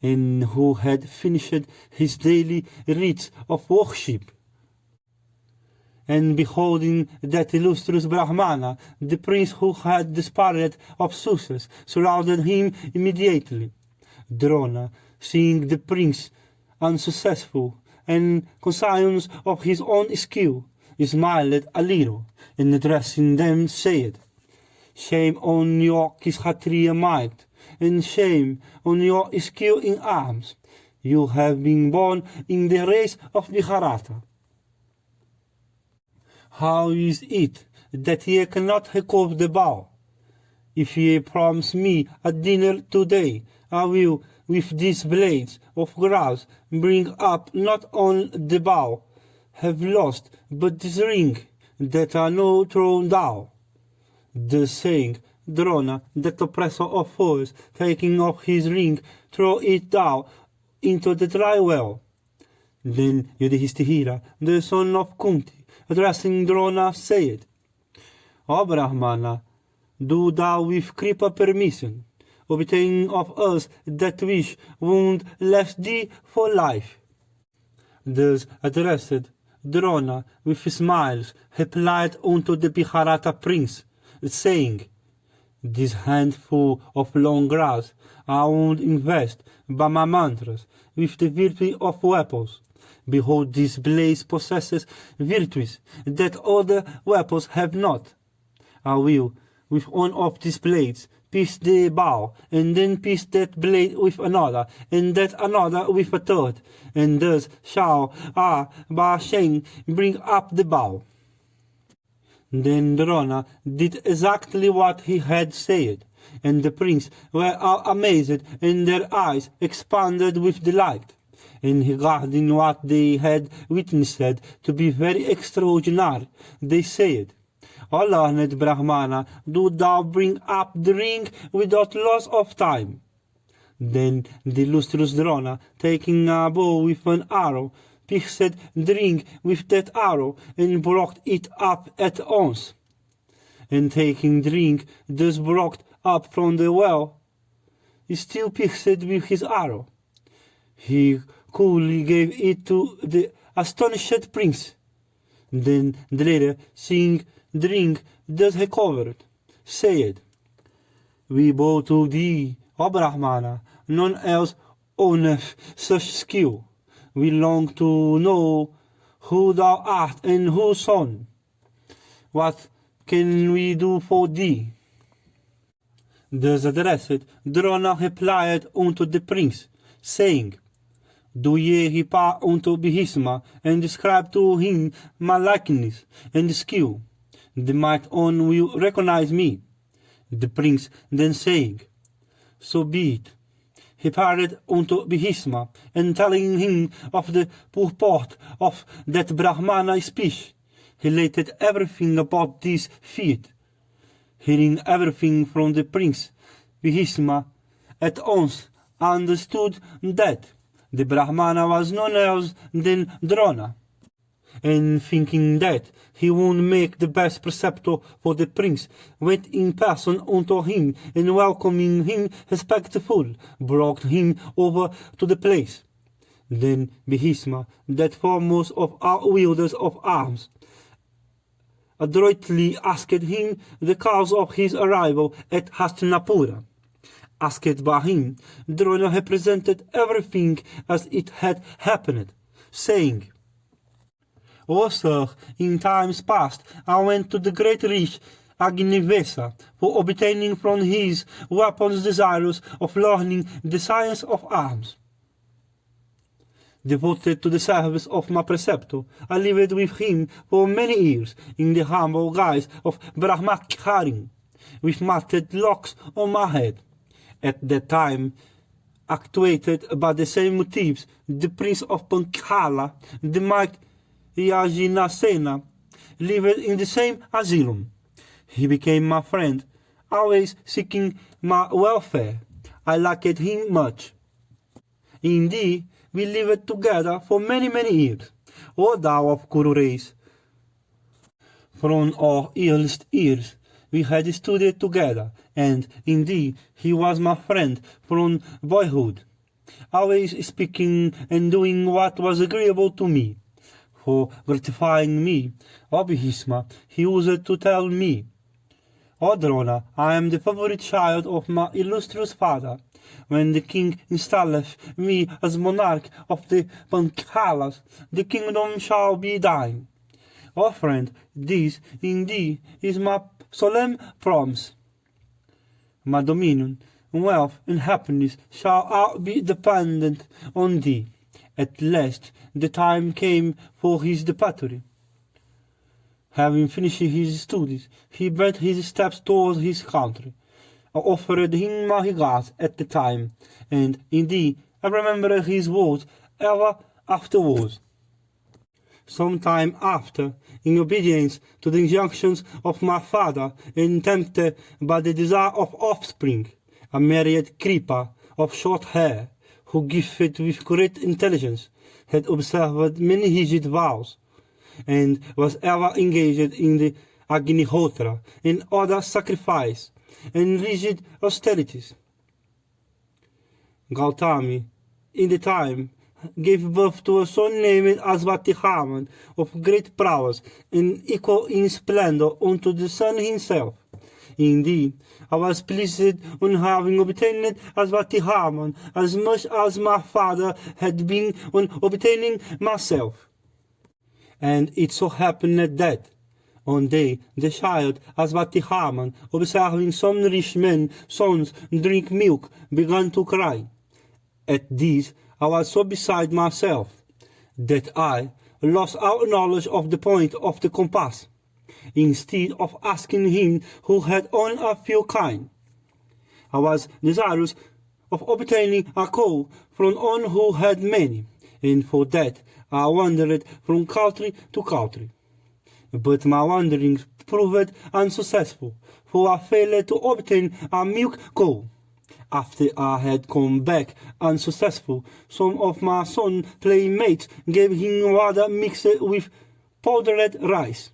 S1: and who had finished his daily rites of worship. And beholding that illustrious Brahmana, the prince who had despaired of success surrounded him immediately. Drona, seeing the prince unsuccessful and conscious of his own skill, smiled a little, and addressing them said, "Shame on your Kshatriya might, and shame on your skill in arms. You have been born in the race of Viharata. How is it that ye cannot recover the bow? If ye promise me a dinner today, I will, with these blades of grass, bring up not only the bow, have lost, but this ring, that I now thrown down." Thus saying, Drona, that oppressor of foes, taking off his ring, threw it down into the dry well. Then Yudhishthira, the son of Kunti, addressing Drona, said, "O Brahmana, do thou with Kripa permission obtain of us that which would last thee for life." Thus addressed, Drona, with smiles, replied unto the Viharata prince, saying, "This handful of long grass I would invest by my mantras with the virtue of weapons. Behold, this blade possesses virtues that other weapons have not. I will, with one of these blades, pierce the bow, and then pierce that blade with another, and that another with a third, and thus shall I, by shame, bring up the bow." Then Drona did exactly what he had said, and the prince were all amazed, and their eyes expanded with delight. And regarding what they had witnessed to be very extraordinary, they said, "O learned Brahmana, do thou bring up the ring without loss of time." Then the illustrious Drona, taking a bow with an arrow, pierced the ring with that arrow, and brought it up at once. And taking the ring thus brought up from the well, he still pierced with his arrow. He coolly gave it to the astonished prince. Then the latter, seeing the ring thus recovered, said, "We bow to thee, O Brahmana, none else owneth such skill. We long to know who thou art and whose son. What can we do for thee? Thus addressed, Drona replied unto the prince, saying, Do ye reply unto Bhisma, and describe to him my likeness and skill. The might on will recognize me. The prince then saying, So be it. He parried unto Bhisma, and telling him of the purport of that Brahmana speech, he related everything about this feat. Hearing everything from the prince, Bhisma at once understood that the Brahmana was none else than Drona, and thinking that he would make the best preceptor for the prince, went in person unto him, and welcoming him respectful, brought him over to the place. Then Bhisma, that foremost of all wielders of arms, adroitly asked him the cause of his arrival at Hastinapura. Asked by him, Drona represented everything as it had happened, saying, O sir, in times past I went to the great rich Agnivesa for obtaining from his weapons desirous of learning the science of arms. Devoted to the service of my preceptor, I lived with him for many years in the humble guise of Brahmacharin, with matted locks on my head. At that time, actuated by the same motives, the prince of Panchala, the mighty Yajinasena, lived in the same asylum. He became my friend, always seeking my welfare. I liked him much. Indeed, we lived together for many years. O thou of Kuru race, from our earliest years, we had studied together, and indeed he was my friend from boyhood, always speaking and doing what was agreeable to me. For gratifying me, O Bhisma, he used to tell me, O Drona, I am the favorite child of my illustrious father. When the king installeth me as monarch of the Panchalas, the kingdom shall be thine. O friend, this indeed is my solemn promise. My dominion, wealth, and happiness shall all be dependent on thee. At last the time came for his departure. Having finished his studies, he bent his steps towards his country. I offered him my regards at the time, and indeed I remember his words ever afterwards. Some time after, in obedience to the injunctions of my father, and tempted by the desire of offspring, I married Kripa of short hair, who gifted with great intelligence, had observed many rigid vows, and was ever engaged in the Agnihotra and other sacrifice, and rigid austerities. Gautami, in the time, gave birth to a son named Asvatihaman, of great prowess, and equal in splendor unto the sun himself. Indeed, I was pleased on having obtained Asvatihaman as much as my father had been on obtaining myself. And it so happened that, one day, the child Asvatihaman, observing some rich men's sons drink milk, began to cry. At this, I was so beside myself that I lost all knowledge of the point of the compass. Instead of asking him who had only a few kine, I was desirous of obtaining a cow from one who had many, and for that I wandered from country to country. But my wanderings proved unsuccessful, for I failed to obtain a milk cow. After I had come back unsuccessful, some of my son's playmates gave him water mixed with powdered rice.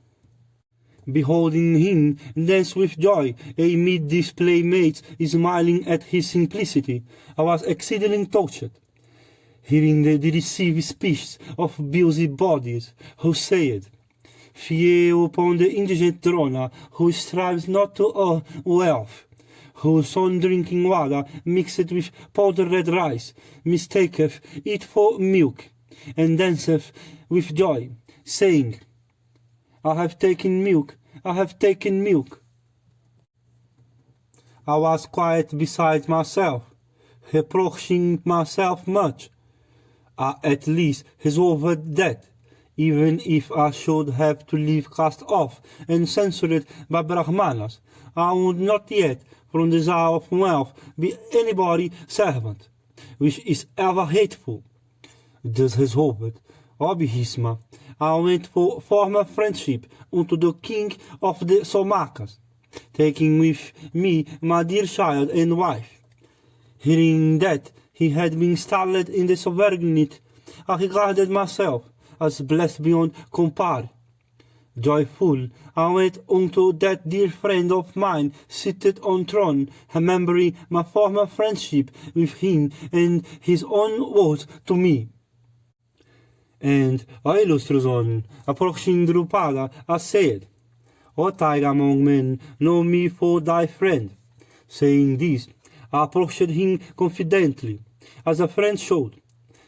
S1: Beholding him dance with joy amid these playmates smiling at his simplicity, I was exceedingly touched. Hearing the derisive speech of busybodies, who said, Fear upon the indigent Drona, who strives not to earn wealth, whose son drinking water mixed with powdered red rice, mistaketh it for milk, and danceth with joy, saying, I have taken milk, I have taken milk. I was quiet beside myself, reproaching myself much. I at least resolved that, even if I should have to live cast off and censored by Brahmanas, I would not yet, from desire of wealth, be anybody's servant, which is ever hateful. Thus resolved, O Bhisma, I went for former friendship unto the king of the Somakas, taking with me my dear child and wife. Hearing that he had been installed in the sovereignty, I regarded myself as blessed beyond compare. Joyful, I went unto that dear friend of mine seated on throne, remembering my former friendship with him and his own words to me. And, O illustrious one, approaching Drupada, I said, O tiger among men, know me for thy friend. Saying this, I approached him confidently, as a friend should.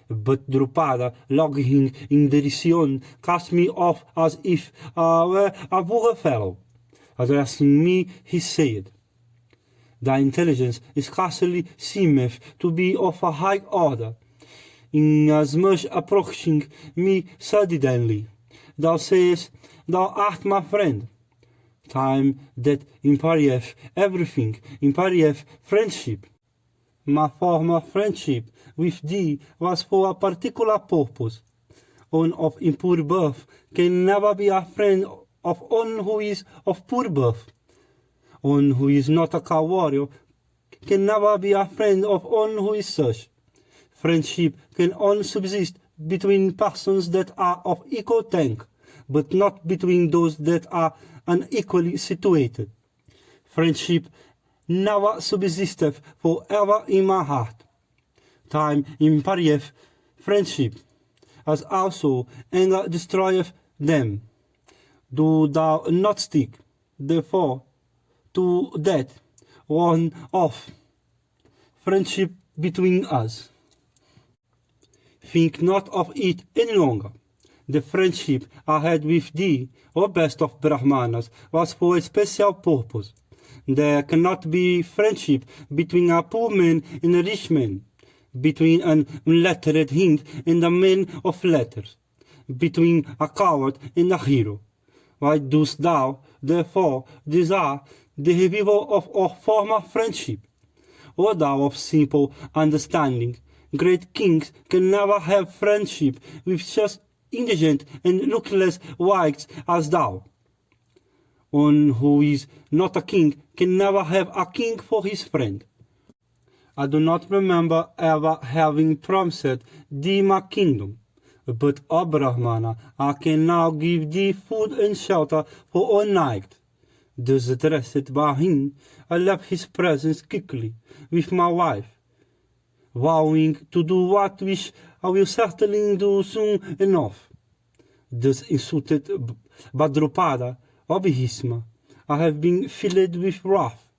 S1: But Drupada, longing in derision, cast me off as if I were a vulgar fellow. Addressing me, he said, Thy intelligence scarcely seemeth to be of a high order, inasmuch approaching me suddenly. Thou sayest, Thou art my friend. Time that imparieth everything, imparieth friendship. My former friendship with thee was for a particular purpose. One of impure birth can never be a friend of one who is of poor birth. One who is not a cow warrior can never be a friend of one who is such. Friendship can only subsist between persons that are of equal rank, but not between those that are unequally situated. Friendship never subsisteth forever in my heart. Time imparieth friendship, as also anger destroyeth them. Do thou not stick, therefore, to that one of friendship between us. Think not of it any longer. The friendship I had with thee, O best of Brahmanas, was for a special purpose. There cannot be friendship between a poor man and a rich man, between an unlettered Hind and a man of letters, between a coward and a hero. Why dost thou, therefore, desire the revival of our former friendship? O thou of simple understanding, great kings can never have friendship with such indigent and lookless wights as thou. One who is not a king can never have a king for his friend. I do not remember ever having promised thee my kingdom, but, O Brahmana, I can now give thee food and shelter for one night. Thus addressed by him, I left his presence quickly with my wife, vowing to do what which I will certainly do soon enough. Thus insulted by Drupada, O Bhisma, I have been filled with wrath.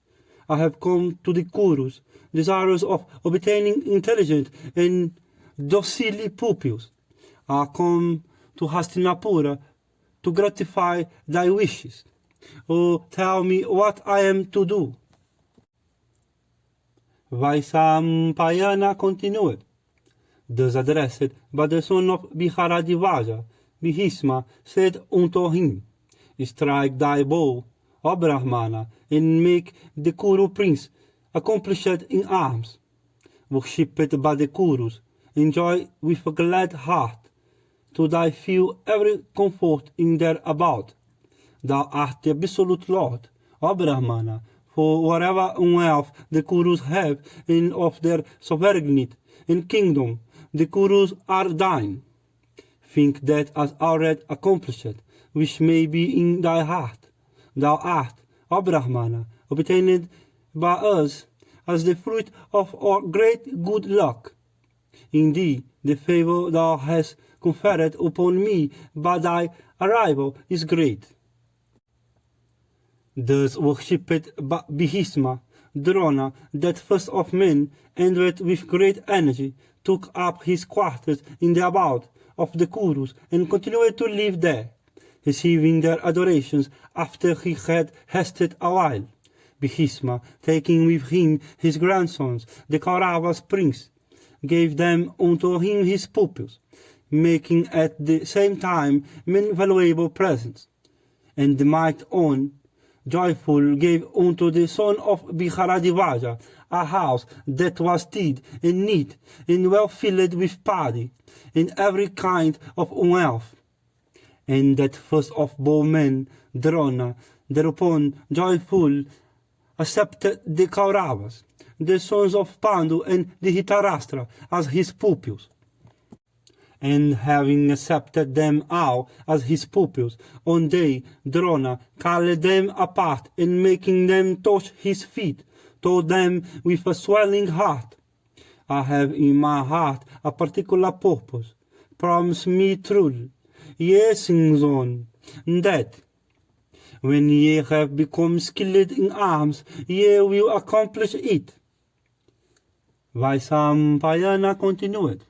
S1: I have come to the Kurus, desirous of obtaining intelligent and docile pupils. I come to Hastinapura to gratify thy wishes. Oh, tell me what I am to do. Vaisampayana continued, thus addressed by the son of Viharadivaja. Bhisma said unto him, Strike thy bow, O Brahmana, and make the Kuru prince accomplished in arms. Worshipped by the Kurus, enjoy with a glad heart, to thy feel every comfort in their abode. Thou art the absolute Lord, O Brahmana, for whatever wealth the Kurus have and of their sovereignty and kingdom, the Kurus are thine. Think that as already accomplished, which may be in thy heart. Thou art, O Brahmana, obtained by us as the fruit of our great good luck. Indeed, the favor thou hast conferred upon me by thy arrival is great. Thus worshipped by Bhisma, Drona, that first of men, and with great energy, took up his quarters in the abode of the Kurus, and continued to live there, receiving their adorations after he had rested a while. Bhisma, taking with him his grandsons, the Kauravas prince, gave them unto him his pupils, making at the same time many valuable presents. And the might on, joyful, gave unto the son of Viharadivaja a house that was teed and neat and well filled with paddy and every kind of wealth. And that first of bowmen, Drona, thereupon joyful accepted the Kauravas, the sons of Pandu and the Dhritarashtra, as his pupils. And having accepted them all as his pupils, one day Drona called them apart, and making them touch his feet, told them with a swelling heart, I have in my heart a particular purpose. Promise me truly, ye son, that when ye have become skilled in arms, ye will accomplish it. Vaisampayana continued.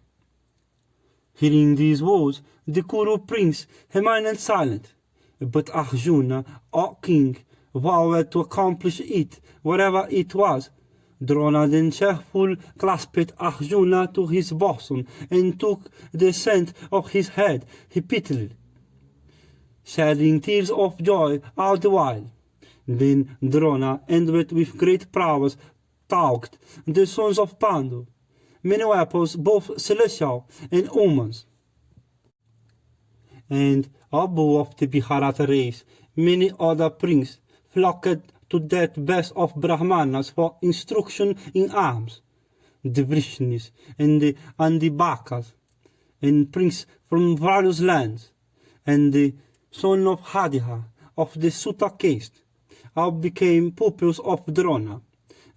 S1: Hearing these words, the Kuru prince remained silent, but Arjuna, O king, vowed to accomplish it, whatever it was. Drona then cheerful clasped Arjuna to his bosom, and took the scent of his head repeatedly, shedding tears of joy all the while. Then Drona, ended with great prowess, taught the sons of Pandu many weapons, both celestial and humans. And above the Bharata race, many other princes flocked to that best of Brahmanas for instruction in arms. The Vrishnis and the Andibakas, and princes from various lands, and the son of Hadiha of the Sutta caste, all became pupils of Drona.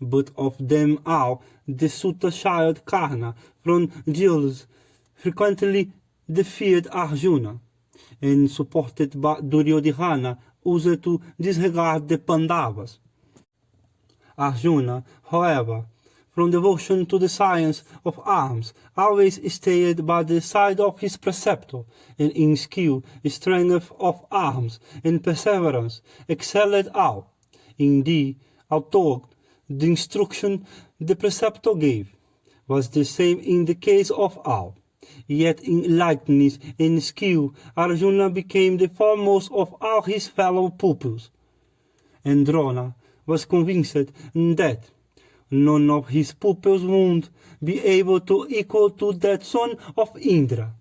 S1: But of them all, the Sutta child Karna from Jewels frequently defeated Arjuna, and supported by Duryodhana, used to disregard the Pandavas. Arjuna, however, from devotion to the science of arms, always stayed by the side of his preceptor, and in skill, strength of arms, and perseverance excelled all. Indeed, although the instruction the preceptor gave was the same in the case of all, yet in lightness and skill Arjuna became the foremost of all his fellow pupils. And Drona was convinced that none of his pupils would be able to equal to that son of Indra.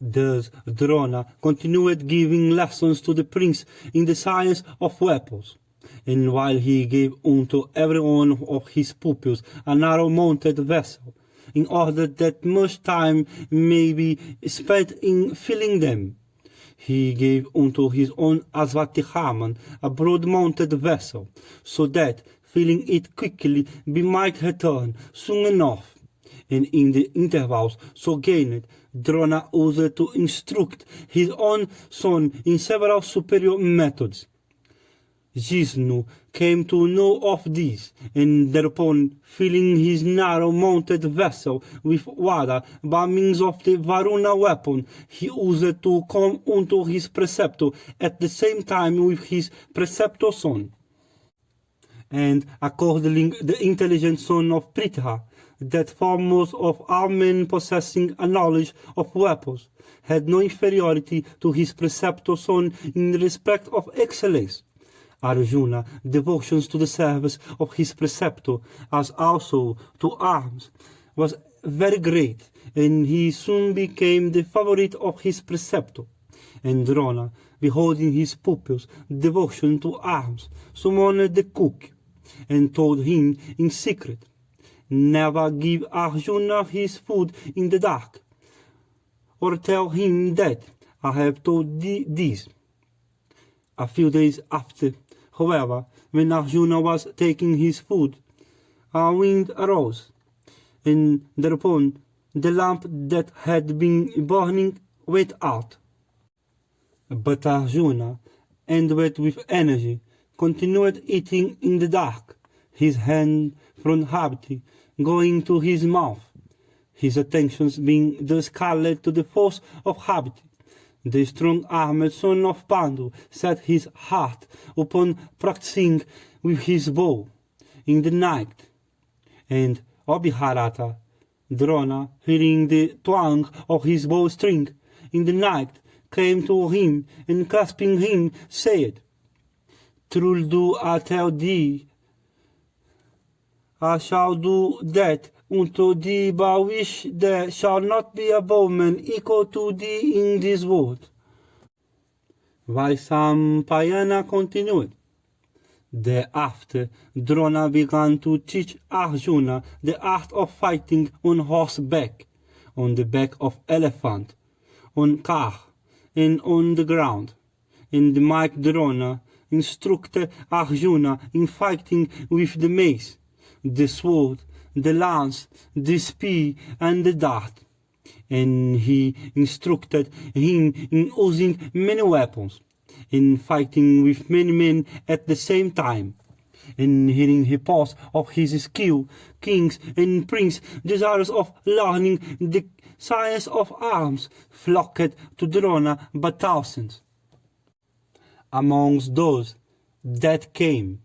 S1: Thus Drona continued giving lessons to the prince in the science of weapons. And while he gave unto every one of his pupils a narrow-mounted vessel, in order that much time may be spent in filling them, he gave unto his own Asvatihaman a broad-mounted vessel, so that, filling it quickly, he might return soon enough. And in the intervals so gained, Drona used to instruct his own son in several superior methods. Jisnu came to know of this, and thereupon, filling his narrow-mounted vessel with water by means of the Varuna weapon, he used to come unto his preceptor at the same time with his preceptor's son. And accordingly the intelligent son of Pritha, that foremost of all men possessing a knowledge of weapons, had no inferiority to his preceptor's son in respect of excellence. Arjuna, devotions to the service of his preceptor, as also to arms, was very great, and he soon became the favorite of his preceptor. And Drona, beholding his pupil's devotion to arms, summoned the cook, and told him in secret, never give Arjuna his food in the dark, or tell him that I have told thee this. A few days after, however, when Arjuna was taking his food, a wind arose, and thereupon the lamp that had been burning went out. But Arjuna, endowed with energy, continued eating in the dark, his hand from Habti, going to his mouth, his attentions being the scarlet to the force of Habti. The strong-armed son of Pandu set his heart upon practicing with his bow in the night, and Abhiharata, Drona, hearing the twang of his bowstring in the night, came to him and clasping him said, "Truly do I tell thee, I shall do that unto thee by which there shall not be a bowman equal to thee in this world." Vaisampayana continued. Thereafter, Drona began to teach Arjuna the art of fighting on horseback, on the back of elephant, on car, and on the ground. And Mike Drona instructed Arjuna in fighting with the mace, the sword, the lance, the spear, and the dart. And he instructed him in using many weapons, in fighting with many men at the same time. And hearing reports of his skill, kings and princes, desirous of learning the science of arms, flocked to Drona by thousands. Amongst those that came,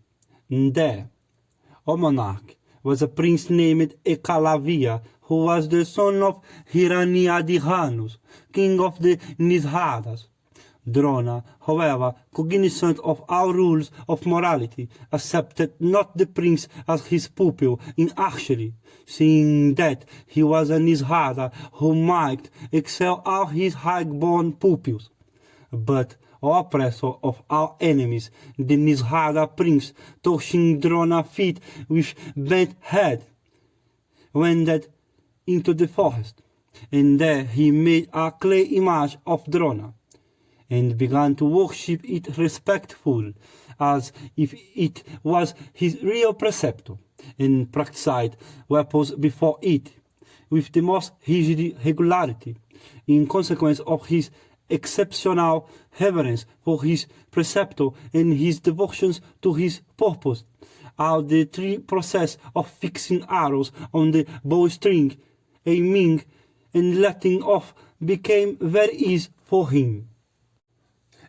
S1: there, O monarch, was a prince named Ekalavya, who was the son of Hiranyadhihanus, king of the Nishadas. Drona, however, cognizant of all rules of morality, accepted not the prince as his pupil in archery, seeing that he was a Nishada who might excel all his high-born pupils. But, O oppressor of our enemies, the Nishada prince, touching Drona's feet with bent head, wended into the forest, and there he made a clay image of Drona, and began to worship it respectful, as if it was his real preceptor, and practiced weapons before it, with the most rigid regularity, in consequence of his exceptional reverence for his preceptor and his devotions to his purpose. All the three process of fixing arrows on the bowstring, aiming and letting off became very easy for him.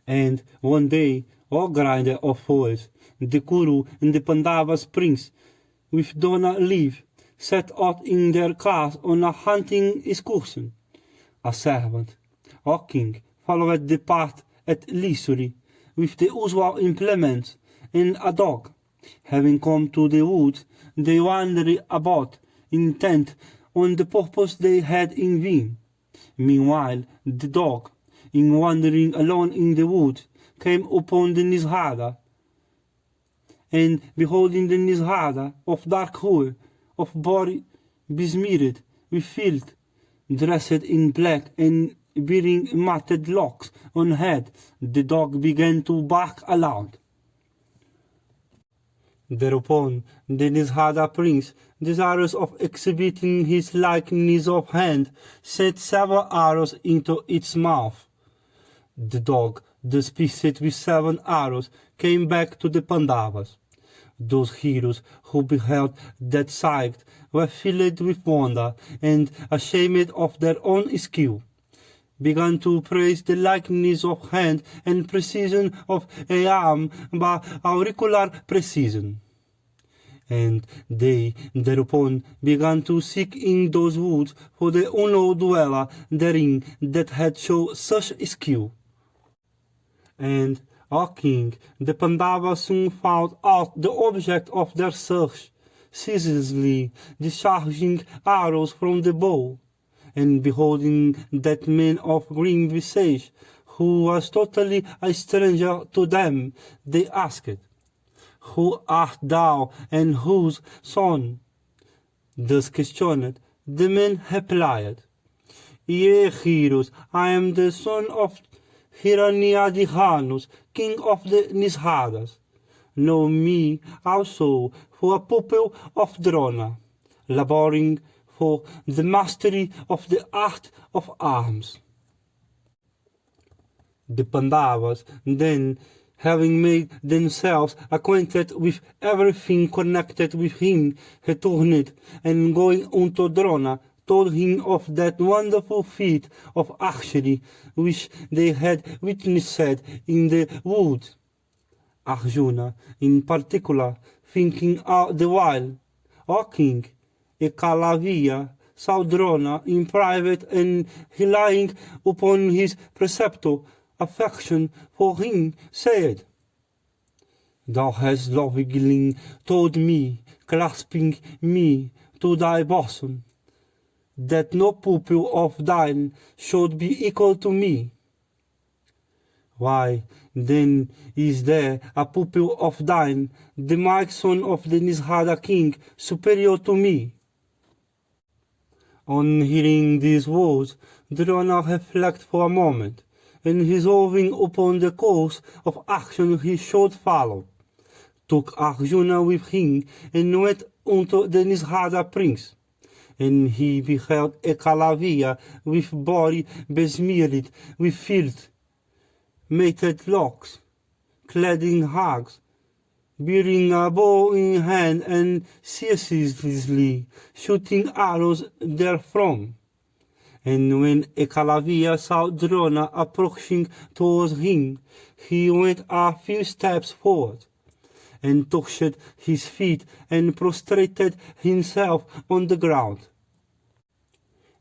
S1: And one day, O grinder of foils, the Kuru and the Pandavas prince, with Drona leave, set out in their cars on a hunting excursion. A servant, O king, followed the path at Lisuri, with the usual implements, and a dog. Having come to the woods, they wandered about, intent on the purpose they had in view. Meanwhile, the dog, in wandering alone in the woods, came upon the Nishada, and beholding the Nishada of dark hue, of body besmeared with filth, dressed in black and bearing matted locks on head, the dog began to bark aloud. Thereupon the Nishada prince, desirous of exhibiting his likeness of hand, set several arrows into its mouth. The dog, despiced with 7 arrows, came back to the Pandavas. Those heroes who beheld that sight were filled with wonder, and, ashamed of their own skill, began to praise the likeness of hand and precision of a arm by auricular precision. And they thereupon began to seek in those woods for the unknown dweller therein that had shown such skill. And, O king, the Pandavas soon found out the object of their search, ceaselessly discharging arrows from the bow. And beholding that man of green visage, who was totally a stranger to them, they asked, "Who art thou, and whose son?" Thus questioned, the man replied, "Ye heroes, I am the son of Hiranyadhihanus, king of the Nishadas. Know me also for a pupil of Drona, laboring for the mastery of the art of arms." The Pandavas then, having made themselves acquainted with everything connected with him, returned, and going unto Drona, told him of that wonderful feat of archery which they had witnessed in the woods. Arjuna, in particular, thinking all the while, O king, Ekalavya saw Drona in private, and relying upon his preceptor affection for him, said, Thou hast lovingly told me, clasping me to thy bosom, that no pupil of thine should be equal to me. Why, then, is there a pupil of thine, the mighty son of the Nishada king, superior to me? On hearing these words, Drona reflected for a moment, and resolving upon the course of action he should follow, took Arjuna with him, and went unto the Nishada prince. And he beheld Ekalavya with body besmeared with filth, matted locks, clad in rags, bearing a bow in hand, and ceaselessly shooting arrows therefrom. And when Ekalavya saw Drona approaching towards him, he went a few steps forward, and touched his feet, and prostrated himself on the ground.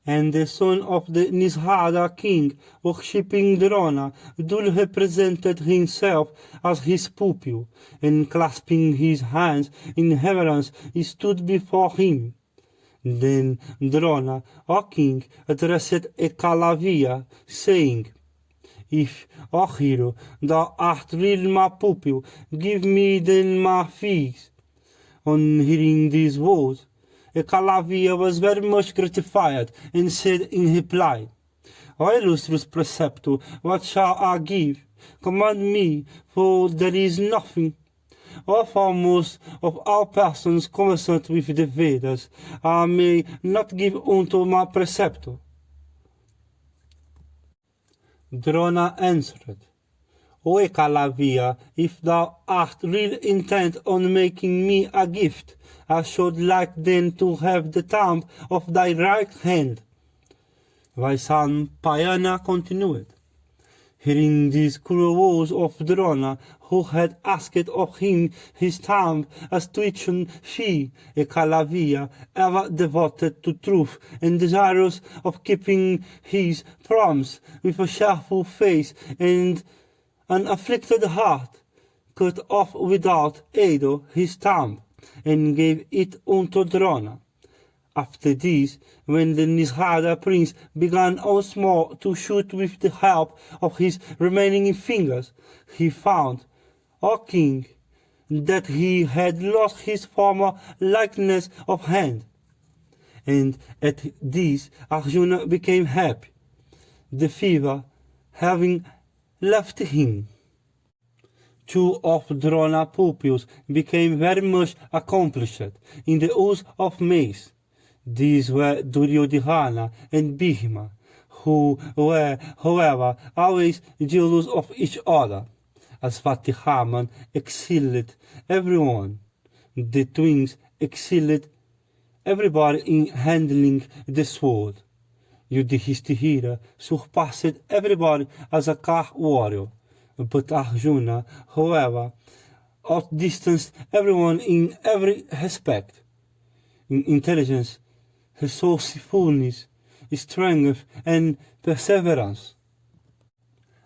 S1: And the son of the Nishada king, worshipping Drona, duly presented himself as his pupil, and clasping his hands in reverence, stood before him. Then Drona, O king, addressed Ekalavya, saying, If, O hero, thou art really my pupil, give me then my fees. On hearing these words, Ekalavya was very much gratified, and said in reply, O illustrious preceptor, what shall I give? Command me, for there is nothing. O foremost of all persons conversant with the Vedas, I may not give unto my preceptor. Drona answered, O Ekalavya, if thou art really intent on making me a gift, I should like then to have the thumb of thy right hand. Vaisampayana continued. Hearing these cruel words of Drona, who had asked of him his thumb as tuition fee, Ekalavya, ever devoted to truth and desirous of keeping his promise, with a cheerful face and an afflicted heart, cut off without aid his thumb, and gave it unto Drona. After this, when the Nishada prince began once more to shoot with the help of his remaining fingers, he found, O king, that he had lost his former lightness of hand. And at this Arjuna became happy, the fever having left him. Two of Drona's pupils became very much accomplished in the use of mace. These were Duryodhana and Bhima, who were, however, always jealous of each other. As Vatihaman excelled everyone, the twins excelled everybody in handling the sword. Yudhishthira surpassed everybody as a car warrior, but Arjuna, however, outdistanced everyone in every respect. In intelligence, resourcefulness, strength, and perseverance.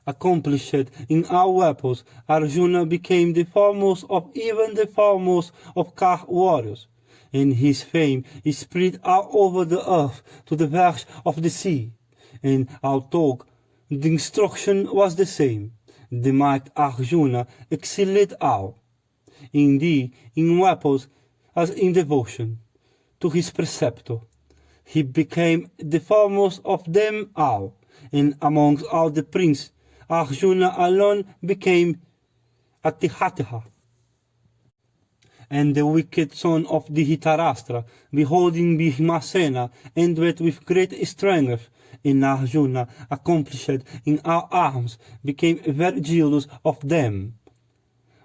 S1: Accomplished in all weapons, Arjuna became the foremost of even the foremost of car warriors, and his fame is spread all over the earth to the verge of the sea. And although the instruction was the same, the mighty Arjuna excelled all, indeed in weapons as in devotion, to his preceptor. He became the foremost of them all, and amongst all the princes, Arjuna alone became Atihatha. And the wicked son of Dhritarashtra, beholding Bhimasena, endowed with great strength, and Arjuna, accomplished in all arms, became very jealous of them.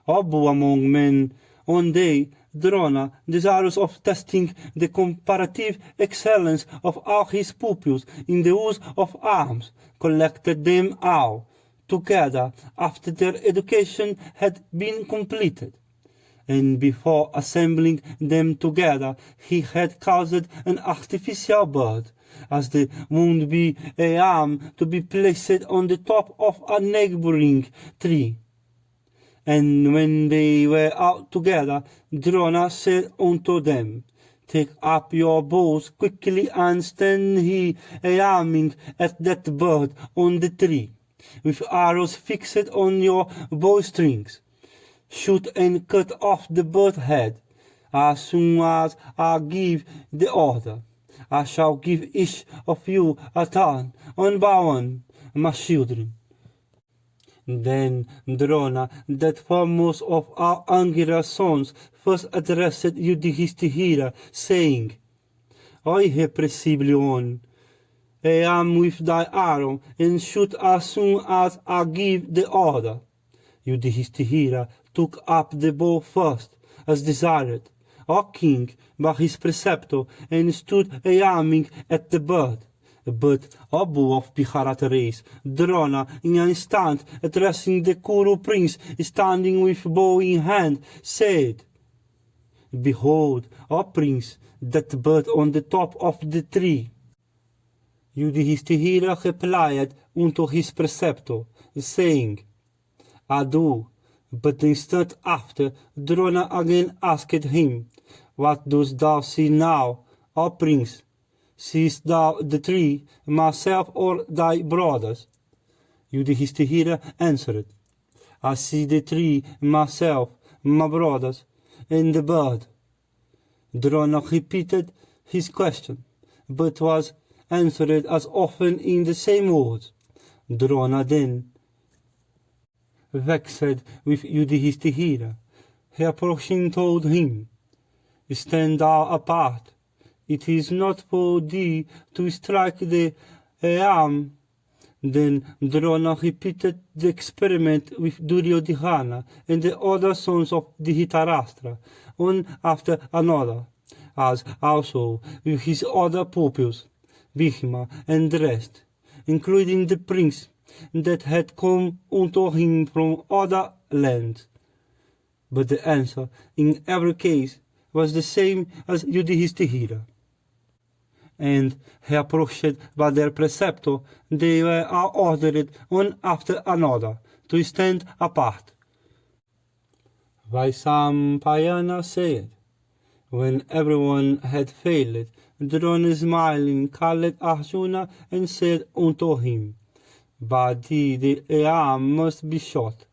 S1: Obu among men, one day, Drona, desirous of testing the comparative excellence of all his pupils in the use of arms, collected them all together after their education had been completed. And before assembling them together, he had caused an artificial bird, as the would be a arm to be placed on the top of a neighboring tree. And when they were all together, Drona said unto them, Take up your bows quickly and stand ye aiming at that bird on the tree, with arrows fixed on your bowstrings. Shoot and cut off the bird's head, as soon as I give the order. I shall give each of you a turn, one by one, my children. Then Drona, that foremost of our Angira sons, first addressed Yudhishthira, saying, O irrepressible, I am with thy arrow, and shoot as soon as I give the order. Yudhishthira took up the bow first, as desired, O king, by his preceptor, and stood aiming at the bird. But Abu of Bharat race, Drona, in an instant, addressing the Kuru prince, standing with bow in hand, said, Behold, O prince, that bird on the top of the tree. Yudhishthira replied unto his preceptor, saying, I do. But the instant after, Drona again asked him, What dost thou see now, O prince? Seest thou the tree, myself, or thy brothers? Yudhishthira answered, I see the tree, myself, my brothers, and the bird. Drona repeated his question, but was answered as often in the same words. Drona then, vexed with Yudhishthira, approaching told him, Stand thou apart. It is not for thee to strike the arm. Then Drona repeated the experiment with Duryodhana and the other sons of Dhritarashtra, one after another, as also with his other pupils, Bhishma and the rest, including the prince that had come unto him from other lands. But the answer in every case was the same as Yudhishthira. And approached by their preceptor, they were all ordered one after another to stand apart. Vaisampayana said, when everyone had failed, Drona smiling called Arjuna and said unto him, By thee the arm must be shot,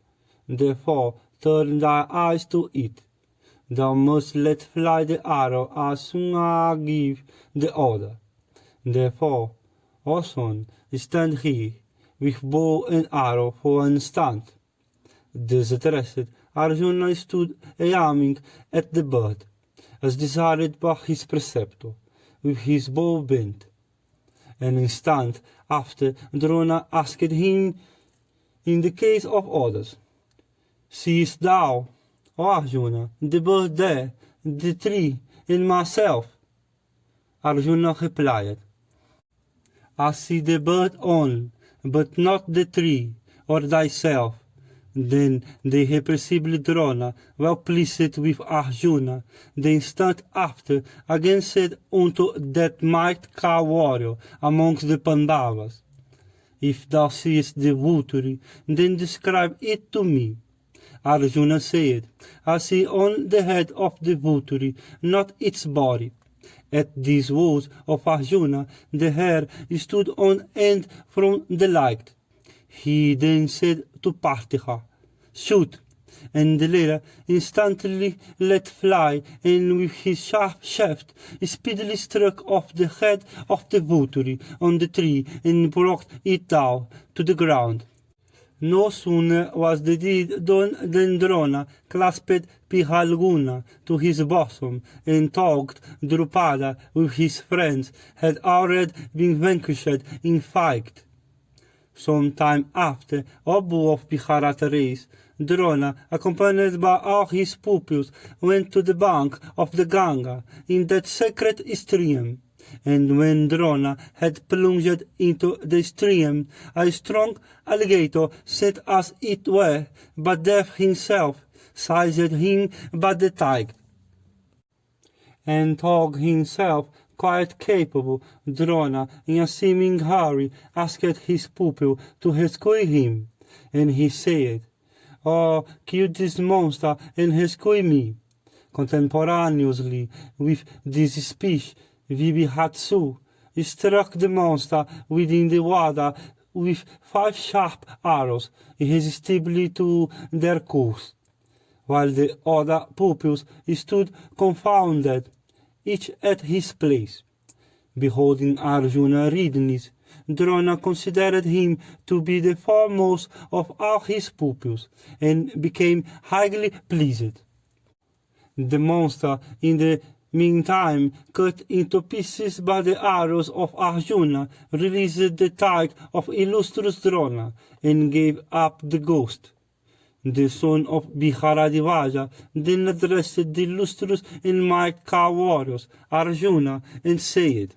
S1: therefore turn thy eyes to it. Thou must let fly the arrow as soon as I give the order. Therefore, O son, stand here, with bow and arrow for an instant. Thus addressed, Arjuna stood aiming at the bird, as desired by his preceptor, with his bow bent. An instant after, Drona asked him, in the case of others, Seest thou, O Arjuna, the bird there, the tree, and myself? Arjuna replied, I see the bird only, but not the tree, or thyself. Then the irrepressible Drona, well pleased with Arjuna, the instant after, again said unto that mighty car warrior amongst the Pandavas, If thou seest the vulture, then describe it to me. Arjuna said, I see on the head of the vulture, not its body. At these words of Arjuna, the hair stood on end from the light. He then said to Partha, Shoot, and the latter instantly let fly, and with his sharp shaft speedily struck off the head of the vulture on the tree, and brought it down to the ground. No sooner was the deed done than Drona clasped Pihalguna to his bosom, and talked Drupada with his friends had already been vanquished in fight. Some time after, Abu of Bharata race, Drona, accompanied by all his pupils, went to the bank of the Ganga in that sacred stream. And when Drona had plunged into the stream, a strong alligator, set as it were by Death himself, seized him by the thigh. And Thog himself, quite capable, Drona, in a seeming hurry, asked his pupil to rescue him. And he said, "Oh, kill this monster and rescue me." Contemporaneously with this speech, Vibhihatsu struck the monster within the water with 5 sharp arrows, irresistibly to their course, while the other pupils stood confounded, each at his place. Beholding Arjuna readiness, Drona considered him to be the foremost of all his pupils, and became highly pleased. The monster, in the meantime, cut into pieces by the arrows of Arjuna, released the thigh of illustrious Drona, and gave up the ghost. The son of Bharadvaja then addressed the illustrious and mighty warriors, Arjuna, and said,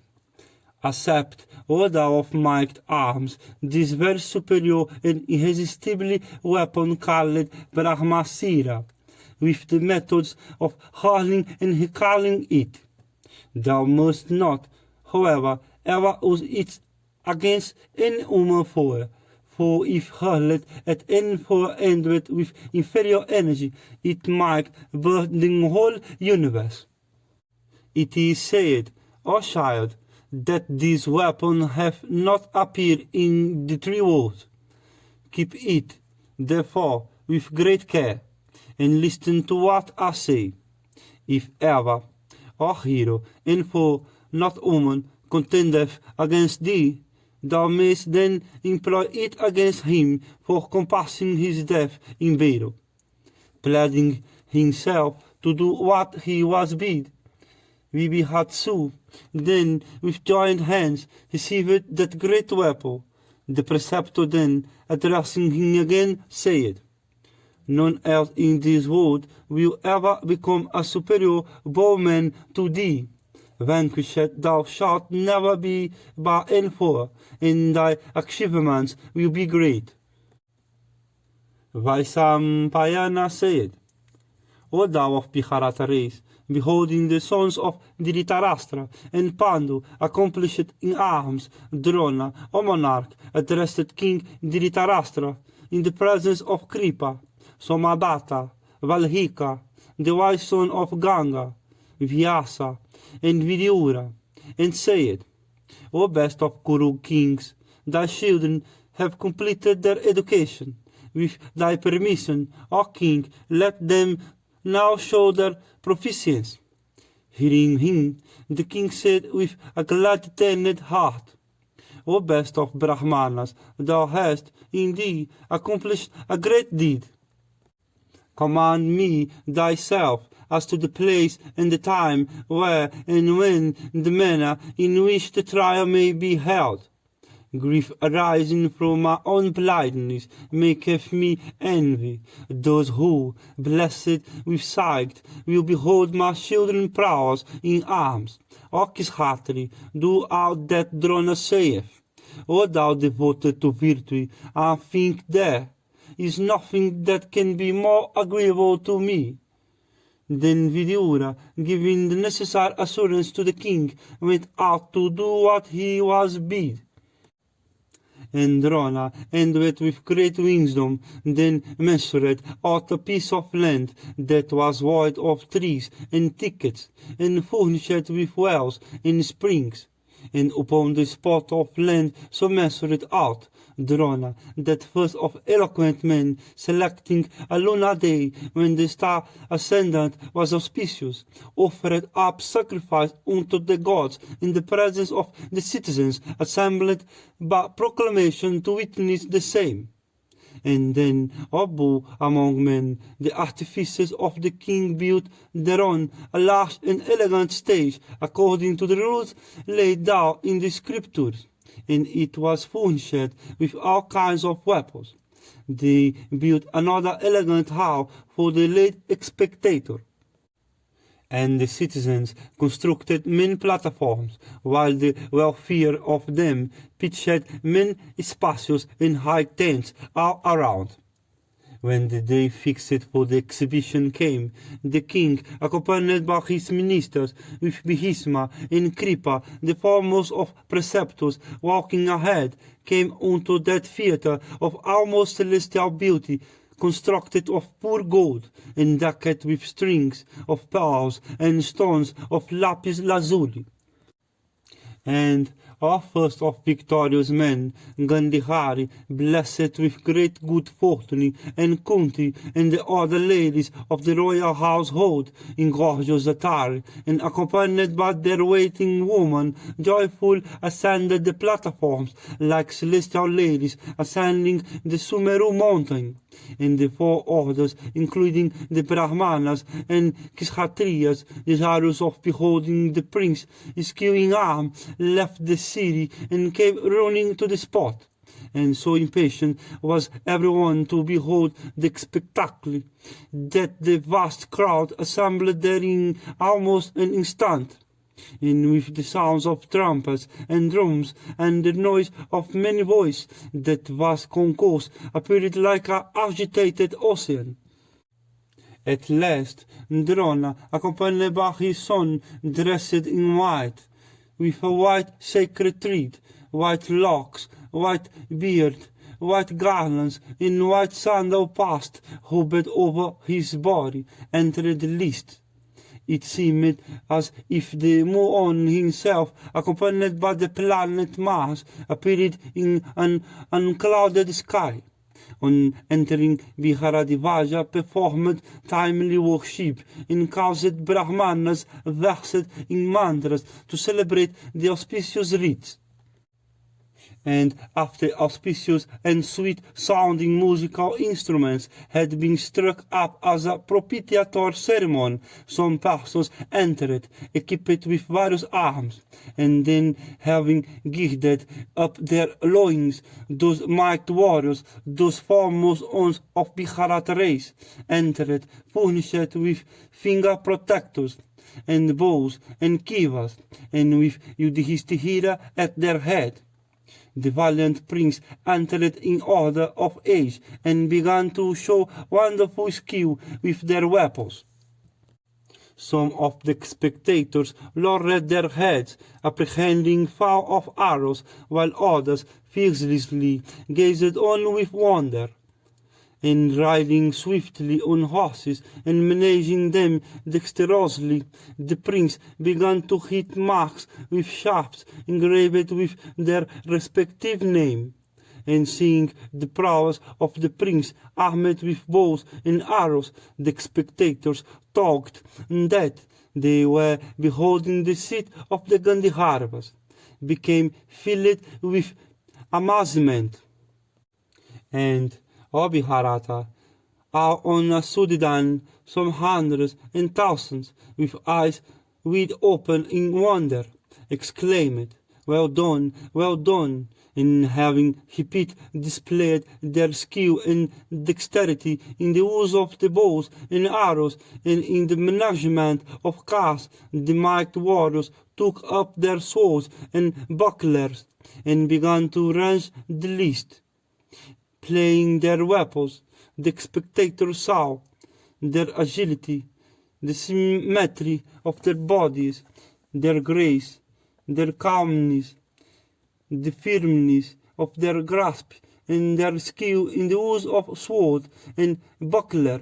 S1: "Accept, O thou of mighty arms, this very superior and irresistible weapon called Brahmastra, with the methods of hurling and recalling it. Thou must not, however, ever use it against any human foe, for if hurled at any foe endowed with inferior energy, it might burn the whole universe. It is said, O child, that this weapon hath not appeared in the 3 worlds. Keep it, therefore, with great care, and listen to what I say. If ever, O hero, and foe not human, contendeth against thee, thou mayst then employ it against him for compassing his death in battle, pledging himself to do what he was bid." Vibhihatsu then, with joined hands, received that great weapon. The preceptor then, addressing him again, said, "None else in this world will ever become a superior bowman to thee. Vanquished thou shalt never be by any foe, and thy achievements will be great." Vaisampayana said, "O thou of Bharata race, beholding the sons of Dhritarashtra and Pandu accomplished in arms, Drona, O monarch, addressed King Dhritarashtra in the presence of Kripa, Somadatta, Valhika, the wise son of Ganga, Vyasa, and Vidyura, and said, O best of Kuru kings, thy children have completed their education. With thy permission, O king, let them now show their proficiency." Hearing him, the king said with a glad-tended heart, "O best of Brahmanas, thou hast, indeed, accomplished a great deed. Command me thyself as to the place and the time, where and when, the manner in which the trial may be held. Grief arising from my own blindness maketh me envy those who, blessed with sight, will behold my children's prowess in arms. O Kishatri, do all that Drona saith. O thou devoted to virtue, I think there is nothing that can be more agreeable to me." Then Vidyura, giving the necessary assurance to the king, went out to do what he was bid. And Drona, endowed with great wisdom, then measured out a piece of land that was void of trees and thickets, and furnished with wells and springs. And upon the spot of land so measured out, Drona, that first of eloquent men, selecting a lunar day when the star ascendant was auspicious, offered up sacrifice unto the gods in the presence of the citizens assembled by proclamation to witness the same. And then, Abu among men, the artificers of the king built thereon a large and elegant stage, according to the rules laid down in the scriptures, and it was furnished with all kinds of weapons. They built another elegant hall for the late spectator, and the citizens constructed many platforms, while the welfare of them pitched many spacious and high tents all around. When the day fixed for the exhibition came, the king, accompanied by his ministers, with Bhisma and Kripa, the foremost of preceptors, walking ahead, came unto that theatre of almost celestial beauty, constructed of pure gold, and decked with strings of pearls and stones of lapis lazuli. And our first of victorious men, Gandhihari, blessed with great good fortune, and Kunti and the other ladies of the royal household in gorgeous attire, and accompanied by their waiting woman, joyful ascended the platforms like celestial ladies ascending the Sumeru mountain. And the four orders, including the Brahmanas and Kshatriyas, desirous of beholding the prince, skill in arm, left the city and came running to the spot. And so impatient was everyone to behold the spectacle, that the vast crowd assembled there in almost an instant. And with the sounds of trumpets and drums, and the noise of many voices, that vast concourse appeared like an agitated ocean. At last, Drona, accompanied by his son, dressed in white, with a white sacred thread, white locks, white beard, white garlands, and white sandal passed, hovered over his body, entered the list. It seemed as if the moon himself, accompanied by the planet Mars, appeared in an unclouded sky. On entering, Viharadivaja performed timely worship and caused Brahmanas versed in mantras to celebrate the auspicious rites. And after auspicious and sweet-sounding musical instruments had been struck up as a propitiatory ceremony, some persons entered, equipped with various arms, and then, having girded up their loins, those mighty warriors, those foremost ones of Bharat race, entered, furnished with finger protectors, and bows and kivas, and with Yudhishthira at their head. The valiant prince entered in order of age, and began to show wonderful skill with their weapons. Some of the spectators lowered their heads, apprehending foul of arrows, while others fearlessly gazed on with wonder. And riding swiftly on horses and managing them dexterously, the prince began to hit marks with shafts engraved with their respective name. And seeing the prowess of the prince armed with bows and arrows, the spectators talked that they were beholding the seat of the Gandhiharvas, became filled with amazement. And O Bharata, are on a Sudidan some hundreds and thousands, with eyes wide open in wonder, exclaimed, well done, and having repeat displayed their skill and dexterity in the use of the bows and arrows, and in the management of cars, the mighty warriors took up their swords and bucklers, and began to range the list. Playing their weapons, the spectators saw their agility, the symmetry of their bodies, their grace, their calmness, the firmness of their grasp, and their skill in the use of sword and buckler.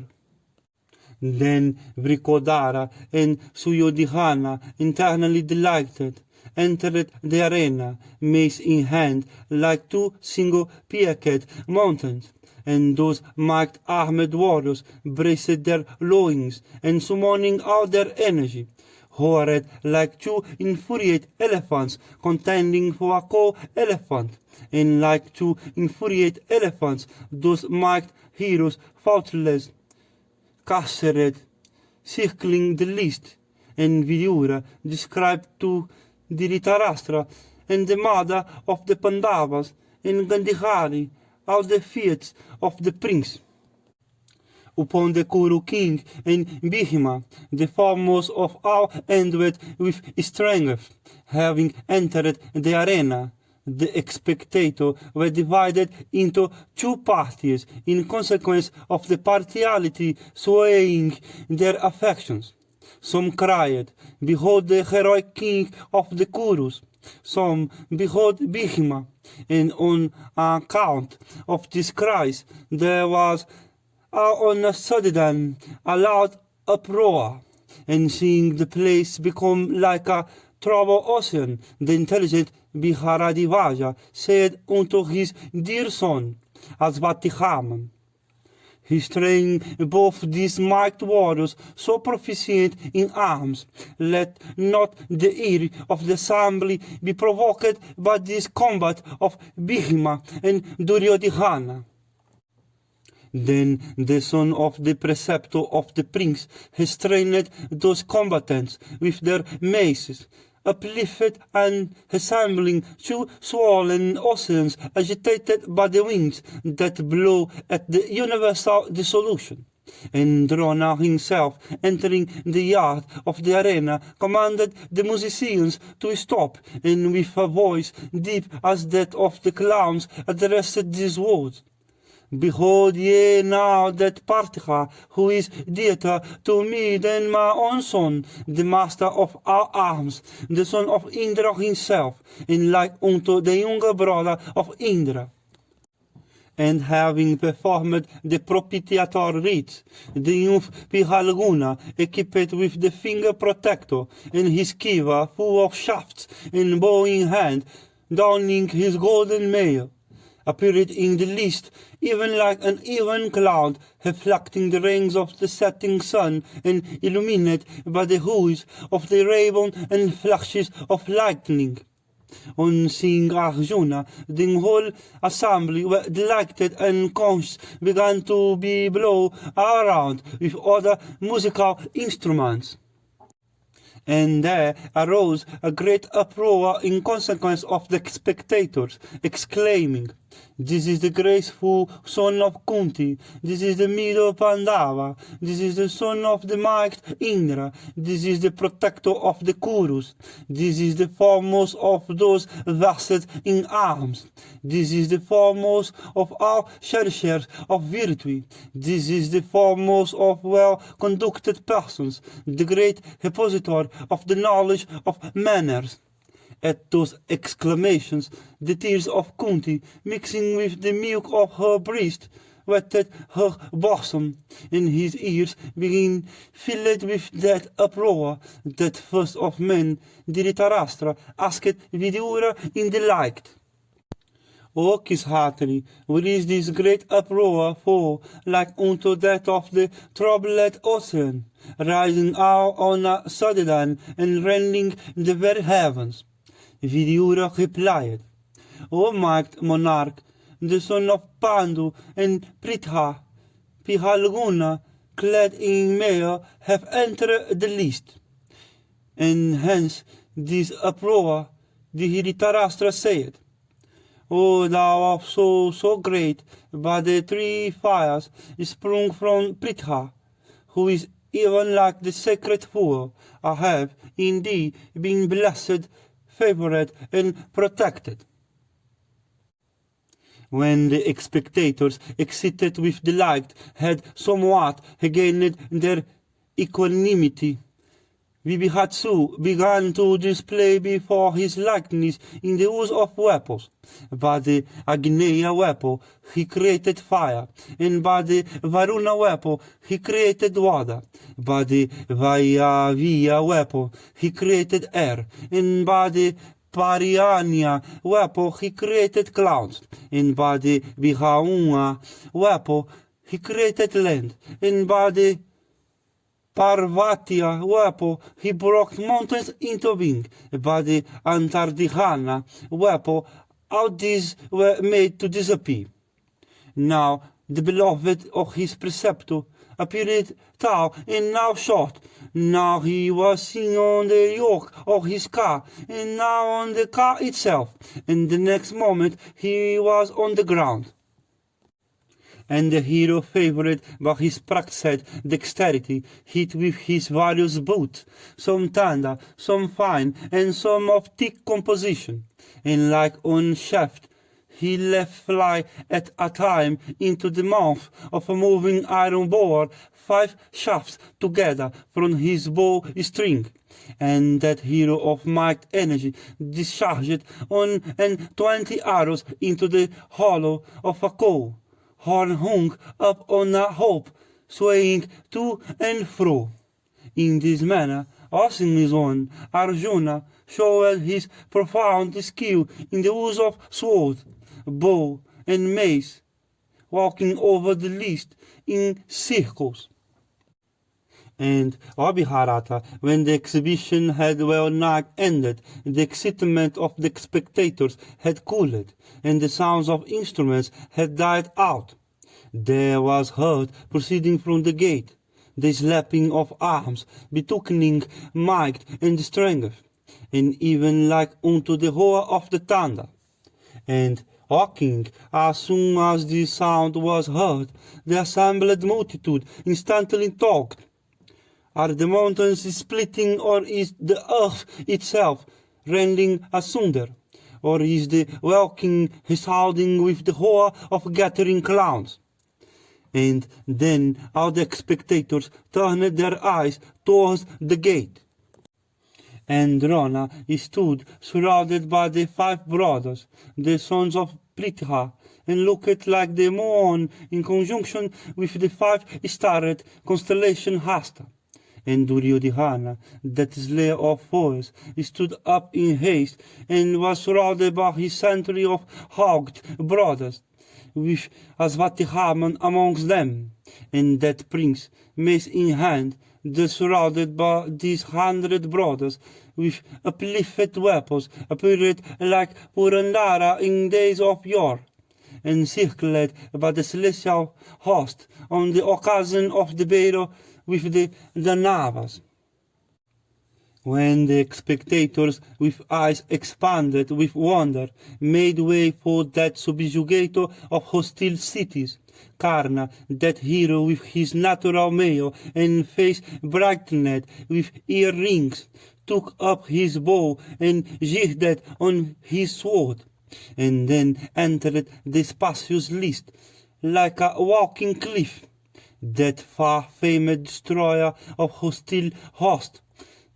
S1: Then Vrikodara and Suyodhana, internally delighted, entered the arena, mace in hand, like two single-peaked mountains, and those mighty armed warriors braced their loins, and summoning all their energy, roared like two infuriate elephants contending for a co-elephant, and like two infuriate elephants those mighty heroes faultless, carcered, circling the list, and Vidura described to Dhritarashtra and the mother of the Pandavas, in Gandhari, are the feats of the prince. Upon the Kuru king and Bhima, the foremost of all ended with strength, having entered the arena. The spectators were divided into two parties in consequence of the partiality swaying their affections. Some cried, "Behold the heroic king of the Kurus." Some, "Behold Bhima." And on account of this cries, there was on a sudden a loud uproar, and seeing the place become like a troubled ocean, the intelligent Viharadivaja said unto his dear son, Asvatihaman, he trained both these mighty warriors so proficient in arms. Let not the ear of the assembly be provoked by this combat of Bhima and Duryodhana. Then the son of the preceptor of the prince has trained those combatants with their maces, uplifted and assembling two swollen oceans agitated by the winds that blow at the universal dissolution. And Drona himself, entering the yard of the arena, commanded the musicians to stop, and with a voice deep as that of the clowns addressed these words: "Behold ye now that Partha, who is dearer to me than my own son, the master of all arms, the son of Indra himself, and like unto the younger brother of Indra." And having performed the propitiatory rites, the youth Pihalguna, equipped with the finger protector, and his kiva full of shafts, and bow in hand, donning his golden mail, appeared in the list, even like an even cloud, reflecting the rays of the setting sun, and illuminated by the hues of the rainbow and flashes of lightning. On seeing Arjuna, the whole assembly were delighted, and conchs began to be blown around with other musical instruments. And there arose a great uproar in consequence of the spectators, exclaiming, "This is the graceful son of Kunti, this is the middle Pandava, this is the son of the mighty Indra, this is the protector of the Kurus, this is the foremost of those versed in arms, this is the foremost of all cherishers of virtue, this is the foremost of well-conducted persons, the great repository of the knowledge of manners." At those exclamations, the tears of Kunti, mixing with the milk of her breast, wetted her bosom, and his ears being filled with that uproar. That first of men, Dhritarashtra, asked Vidura in delight, "O Kishatri, what is this great uproar for, like unto that of the troubled ocean, rising all on a sudden and rending the very heavens?" Vidura replied, "O mighty monarch, the son of Pandu and Pritha, Pihalguna, clad in mail, have entered the list. And hence this uproar." The Dhritarashtra said, "O thou of soul so great, by the three fires sprung from Pritha, who is even like the sacred fool, I have indeed been blessed, favored, and protected." When the spectators, excited with delight, had somewhat regained their equanimity, Vibhihatsu began to display before his likeness in the use of weapons. By the Agneya weapon he created fire, and by the Varuna weapon he created water. By the Vayaviya weapon he created air, and by the Parianya weapon he created clouds, and by the Vihauna weapon he created land, and by the Parvatya weapon he broke mountains into being. By the Antardihana weapon all these were made to disappear. Now the beloved of his preceptor, appeared tall and now short. Now he was seen on the yoke of his car, and now on the car itself, and the next moment he was on the ground. And the hero, favored by his practiced dexterity, hit with his various boots, some tender, some fine, and some of thick composition, and like on shaft, he let fly at a time into the mouth of a moving iron bower 5 shafts together from his bow string, and that hero of might energy discharged on and 20 arrows into the hollow of a coal, horn hung up on a hoop, swaying to and fro. In this manner, using his own, Arjuna showed his profound skill in the use of sword, bow, and mace, walking over the list in circles. And Mahabharata, when the exhibition had well nigh ended, the excitement of the spectators had cooled, and the sounds of instruments had died out. There was heard, proceeding from the gate, the slapping of arms, betokening might and strength, and even like unto the roar of the thunder. And walking, as soon as the sound was heard, the assembled multitude instantly talked. Are the mountains splitting, or is the earth itself rending asunder? Or is the welkin resounding with the roar of gathering clouds? And then all the spectators turned their eyes towards the gate. And Drona stood surrounded by the 5 brothers, the sons of Pritha, and looked like the moon in conjunction with the 5-starred constellation Hasta. And Duryodhana, that slayer of foes, stood up in haste, and was surrounded by his century of hogged brothers, with Asvatihaman amongst them. And that prince, mace in hand, thus surrounded by these 100 brothers, with uplifted weapons, appeared like Purandara in days of yore, encircled by the celestial host on the occasion of the battle with the Danavas. When the spectators, with eyes expanded with wonder, made way for that subjugator of hostile cities, Karna, that hero with his natural mail and face brightened with earrings, took up his bow and girded on his sword, and then entered the spacious list like a walking cliff. That far-famed destroyer of hostile hosts,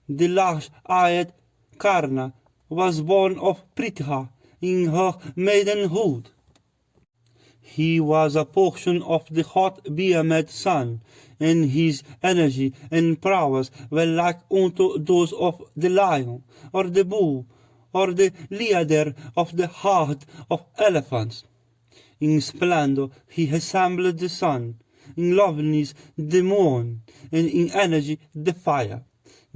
S1: the large-eyed Karna, was born of Pritha in her maidenhood. He was a portion of the hot Behemoth sun, and his energy and prowess were like unto those of the lion, or the bull, or the leader of the herd of elephants. In splendor he assembled the sun, in loveliness the moon, and in energy the fire.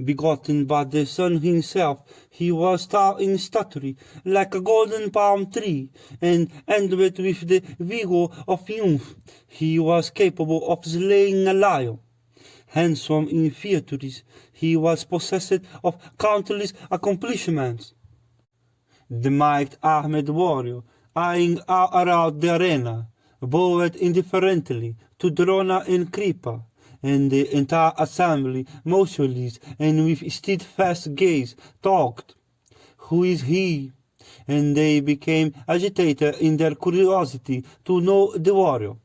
S1: Begotten by the sun himself, he was tall in stature, like a golden palm tree, and endowed with the vigor of youth. He was capable of slaying a lion. Handsome in features, he was possessed of countless accomplishments. The might-armed warrior, eyeing all around the arena, bowed indifferently to Drona and Kripa, and the entire assembly, motionless and with steadfast gaze, talked. Who is he? And they became agitated in their curiosity to know the warrior.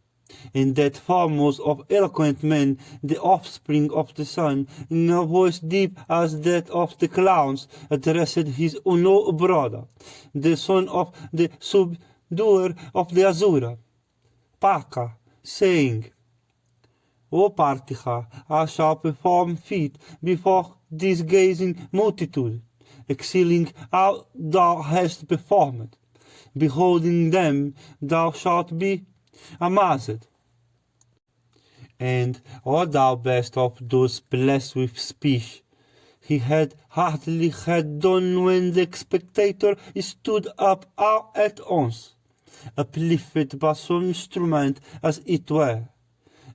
S1: And that foremost of eloquent men, the offspring of the sun, in a voice deep as that of the clouds, addressed his unknown brother, the son of the subduer of the Asura, Paka, saying, O Partha, I shall perform feat before this gazing multitude, excelling all thou hast performed. Beholding them, thou shalt be amazed. And, O thou best of those blessed with speech, he had hardly had done when the spectator stood up all at once, uplifted by some instrument as it were.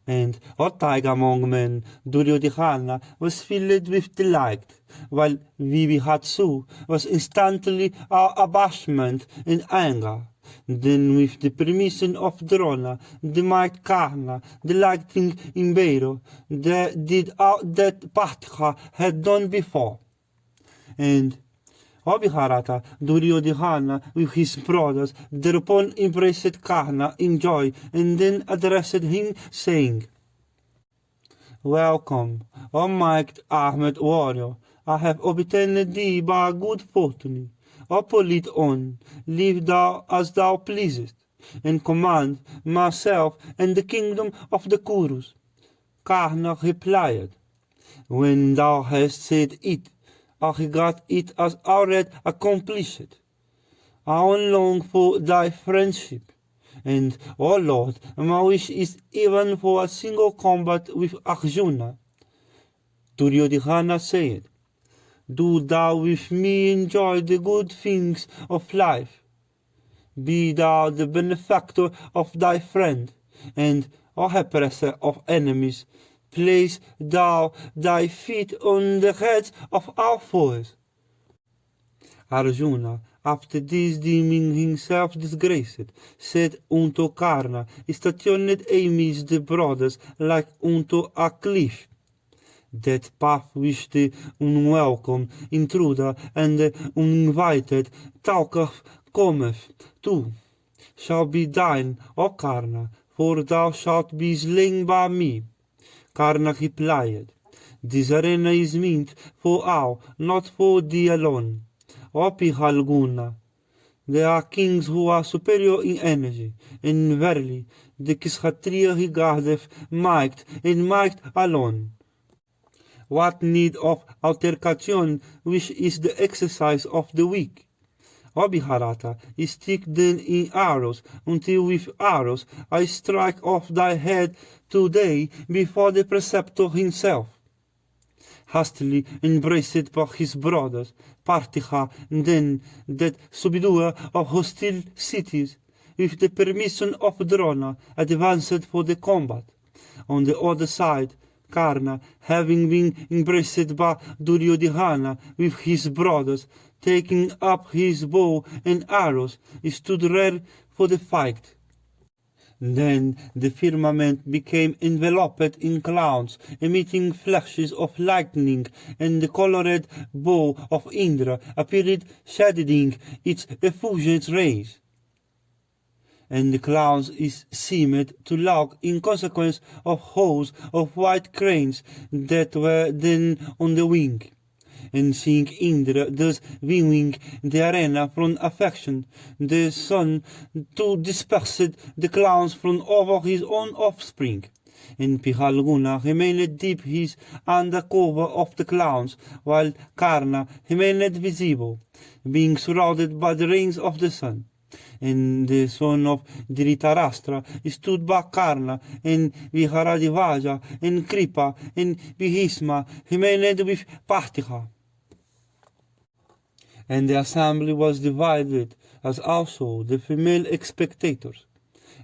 S1: And Ottaig among men, Duryodhana, was filled with delight, while Vivihatsu was instantly abashment and anger. Then with the permission of Drona, the might Karna, delighting in Beiro, did all that Partha had done before. And Mahabharata, Duryodhana with his brothers thereupon embraced Karna in joy, and then addressed him, saying, Welcome, O mighty armed warrior, I have obtained thee by good fortune. O polite on, live thou as thou pleasest, and command myself and the kingdom of the Kurus. Karna replied, When thou hast said it, I regard it as already accomplished. I long for thy friendship, and, O Lord, my wish is even for a single combat with Arjuna. Duryodhana said, Do thou with me enjoy the good things of life. Be thou the benefactor of thy friend, and, O oppressor of enemies, place thou thy feet on the heads of our foes. Arjuna, after this deeming himself disgraced, said unto Karna, stationed amidst the brothers like unto a cliff, That path which the unwelcome intruder and the uninvited talker cometh to, shall be thine, O Karna, for thou shalt be slain by me. Karna replied, This arena is meant for all, not for thee alone. O Pihalguna, there are kings who are superior in energy, and verily the Kshatriya regardeth might and might alone. What need of altercation, which is the exercise of the weak? O Mahabharata, stick then in arrows, until with arrows I strike off thy head today before the preceptor himself. Hastily embraced by his brothers, Partha then, that subduer of hostile cities, with the permission of Drona, advanced for the combat. On the other side, Karna, having been embraced by Duryodhana with his brothers, taking up his bow and arrows, stood ready for the fight. Then the firmament became enveloped in clouds, emitting flashes of lightning, and the colored bow of Indra appeared shedding its effulgent rays. And the clouds seemed to lock in consequence of hosts of white cranes that were then on the wing. And seeing Indra thus viewing the arena from affection, the sun too dispersed the clouds from over his own offspring. And Pihalguna remained deep his under cover of the clouds, while Karna remained visible, being surrounded by the rays of the sun. And the son of Dhritarashtra stood by Karna, and Viharadvaja, and Kripa, and Bhisma remained with Partha. And the assembly was divided, as also the female spectators.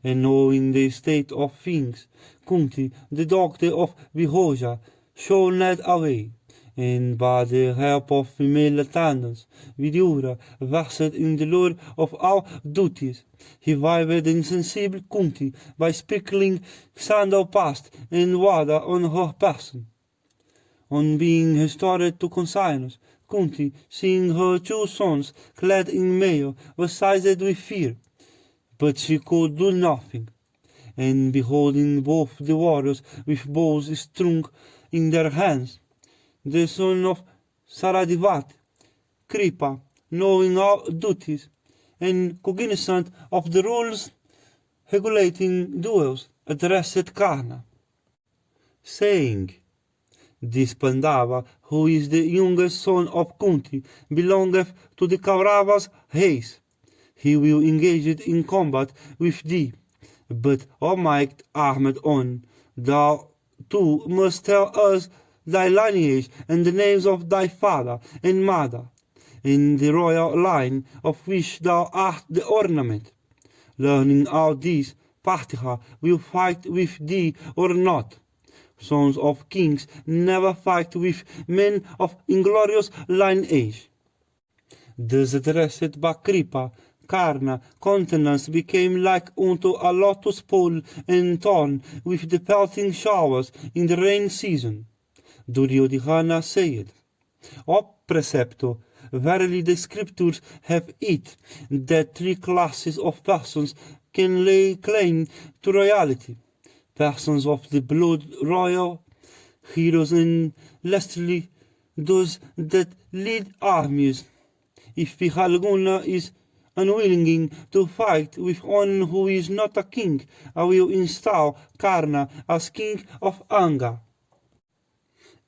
S1: And knowing the state of things, Kunti, the daughter of Vihoja, shone away, and by the help of female attendants, Vidura, versed in the lore of all duties, revived the insensible Kunti by sprinkling sandal paste and water on her person. On being restored to consciousness, Kunti, seeing her two sons clad in mail, was seized with fear, but she could do nothing. And beholding both the warriors with bows strung in their hands, the son of Saradivati, Kripa, knowing all duties, and cognizant of the rules regulating duels, addressed Karna, saying, This Pandava, who is the youngest son of Kunti, belongeth to the Kauravas' race. He will engage in combat with thee. But, O mighty armed on, thou too must tell us thy lineage and the names of thy father and mother, in the royal line of which thou art the ornament. Learning all these, Partha will fight with thee or not. Sons of kings never fight with men of inglorious lineage. Thus addressed by Kripa, Karna, countenance became like unto a lotus pole and torn with the pelting showers in the rain season. Duryodhana said, O preceptor, verily the scriptures have it that three classes of persons can lay claim to royalty. Persons of the blood royal, heroes and lastly those that lead armies. If Pihalguna is unwilling to fight with one who is not a king, I will install Karna as king of Anga.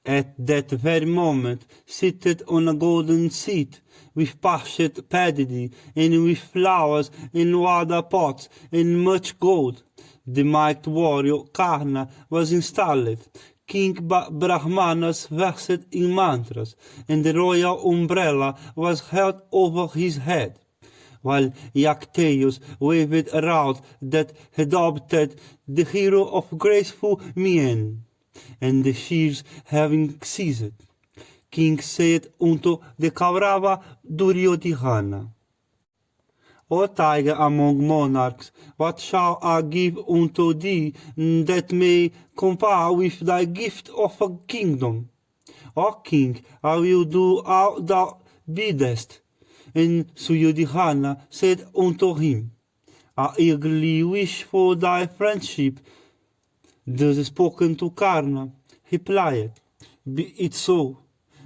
S1: At that very moment, seated on a golden seat, with parched paddy, and with flowers and water pots and much gold, the mighty warrior Karna was installed, king by Brahmanas versed in mantras, and the royal umbrella was held over his head, while Iacteus waved around that adopted the hero of graceful mien. And the shears having ceased, King said unto the Kaurava Duryodhana, O tiger among monarchs, what shall I give unto thee that may compare with thy gift of a kingdom? O king, I will do all thou biddest. And Suryodhana said unto him, I eagerly wish for thy friendship. Thus spoken to Karna, he replied, Be it so.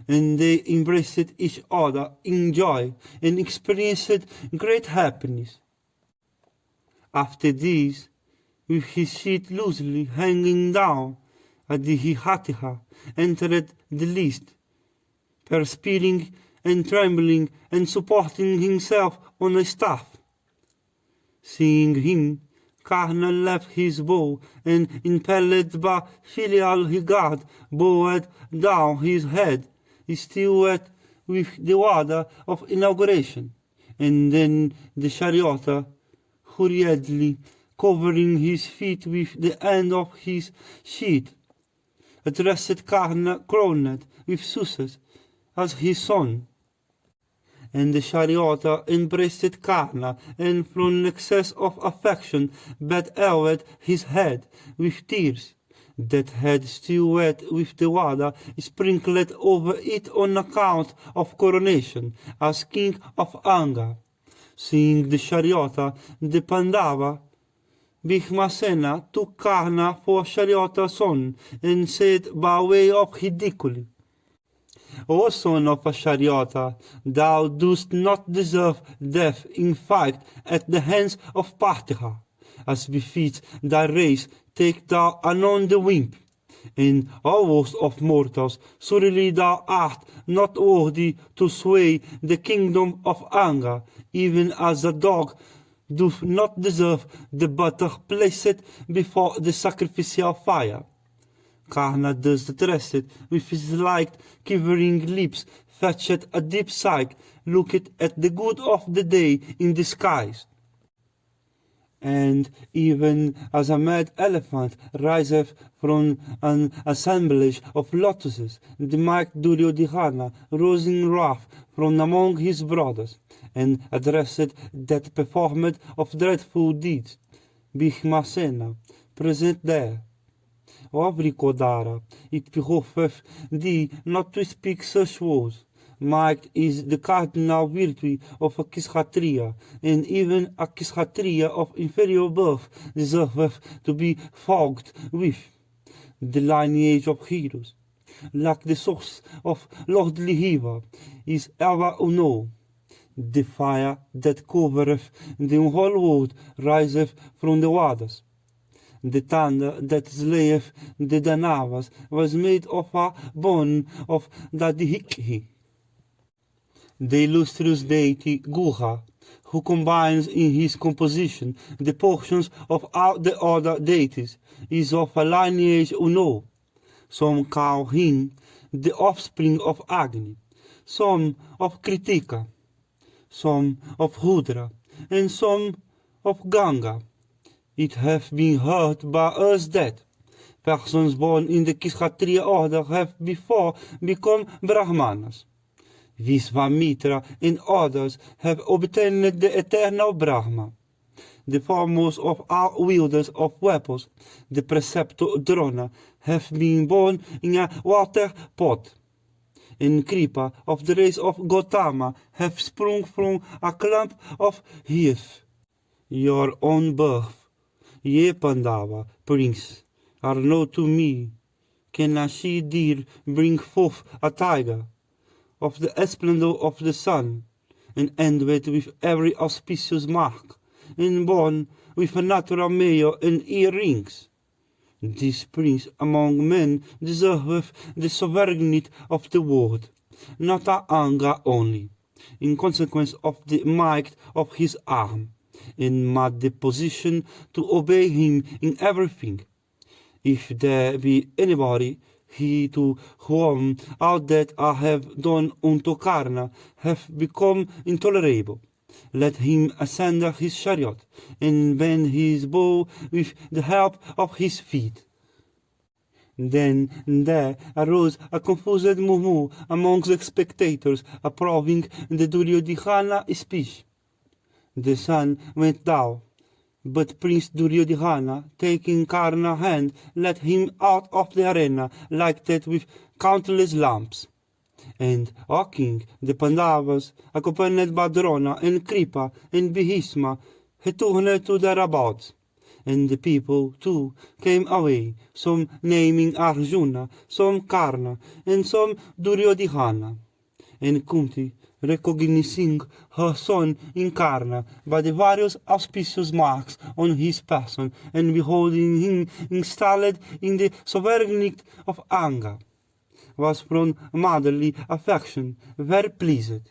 S1: And they embraced each other in joy and experienced great happiness. After this, with his sheet loosely hanging down, Adihatiha entered the list, perspiring and trembling and supporting himself on a staff. Seeing him, Karna left his bow and, impelled by filial regard, bowed down his head, still wet with the water of inauguration, and then the charioteer, hurriedly covering his feet with the end of his sheet, addressed Karna crowned with success as his son. And the charioteer embraced Karna, and from excess of affection bedewed his head with tears, that had still wet with the water sprinkled over it on account of coronation as king of Anga. Seeing the charioteer, the Pandava, Bhishmasena took Karna for charioteer's son, and said by way of ridicule, O son of a charioteer, thou dost not deserve death in fight at the hands of Partha. As befits thy race, take thou anon the whip. And, O worst of mortals, surely thou art not worthy to sway the kingdom of Anga, even as a dog doth not deserve the butter placed before the sacrificial fire. Karna thus addressed, with his light quivering lips, fetched a deep sigh, looked at the good of the day in the skies. And even as a mad elephant riseth from an assemblage of lotuses, the mighty Duryodhana rose in wrath from among his brothers, and addressed that performed of dreadful deeds, Bhishmasena, present there. O Vrikodara, it behoveth thee not to speak such words. Might is the cardinal virtue of a Kshatriya, and even a Kshatriya of inferior birth deserveth to be fogged with the lineage of heroes. Like the source of lordly river is ever unknown. The fire that covereth the whole world riseth from the waters. The thunder that slayeth the Danavas was made of a bone of Dadihikhi. The illustrious deity Guha, who combines in his composition the portions of all the other deities, is of a lineage unknown. Some call him the offspring of Agni, some of Kritika, some of Rudra, and some of Ganga. It have been heard by us that persons born in the Kshatriya order have before become Brahmanas. Visvamitra and others have obtained the eternal Brahma. The foremost of all wielders of weapons, the preceptor Drona, have been born in a water pot. And Kripa of the race of Gautama have sprung from a clump of heath. Your own birth, ye Pandava, prince, are known to me. Can a she-deer bring forth a tiger? Of the splendor of the sun, and endowed with every auspicious mark, and born with a natural male and earrings. This prince among men deserveth the sovereignty of the world, not a anger only, in consequence of the might of his arm, and mad disposition to obey him in everything. If there be anybody, he to whom all that I have done unto Karna have become intolerable, let him ascend his chariot, and bend his bow with the help of his feet. Then there arose a confused murmur amongst the spectators, approving the Duryodhana speech. The sun went down, but Prince Duryodhana, taking Karna's hand, led him out of the arena, lighted with countless lamps. And, O king, the Pandavas, accompanied by Drona and Kripa and Bhishma, returned to their abodes. And the people, too, came away, some naming Arjuna, some Karna, and some Duryodhana. And Kunti, recognizing her son in Karna by the various auspicious marks on his person, and beholding him installed in the sovereignty of Anga, was from motherly affection very pleased.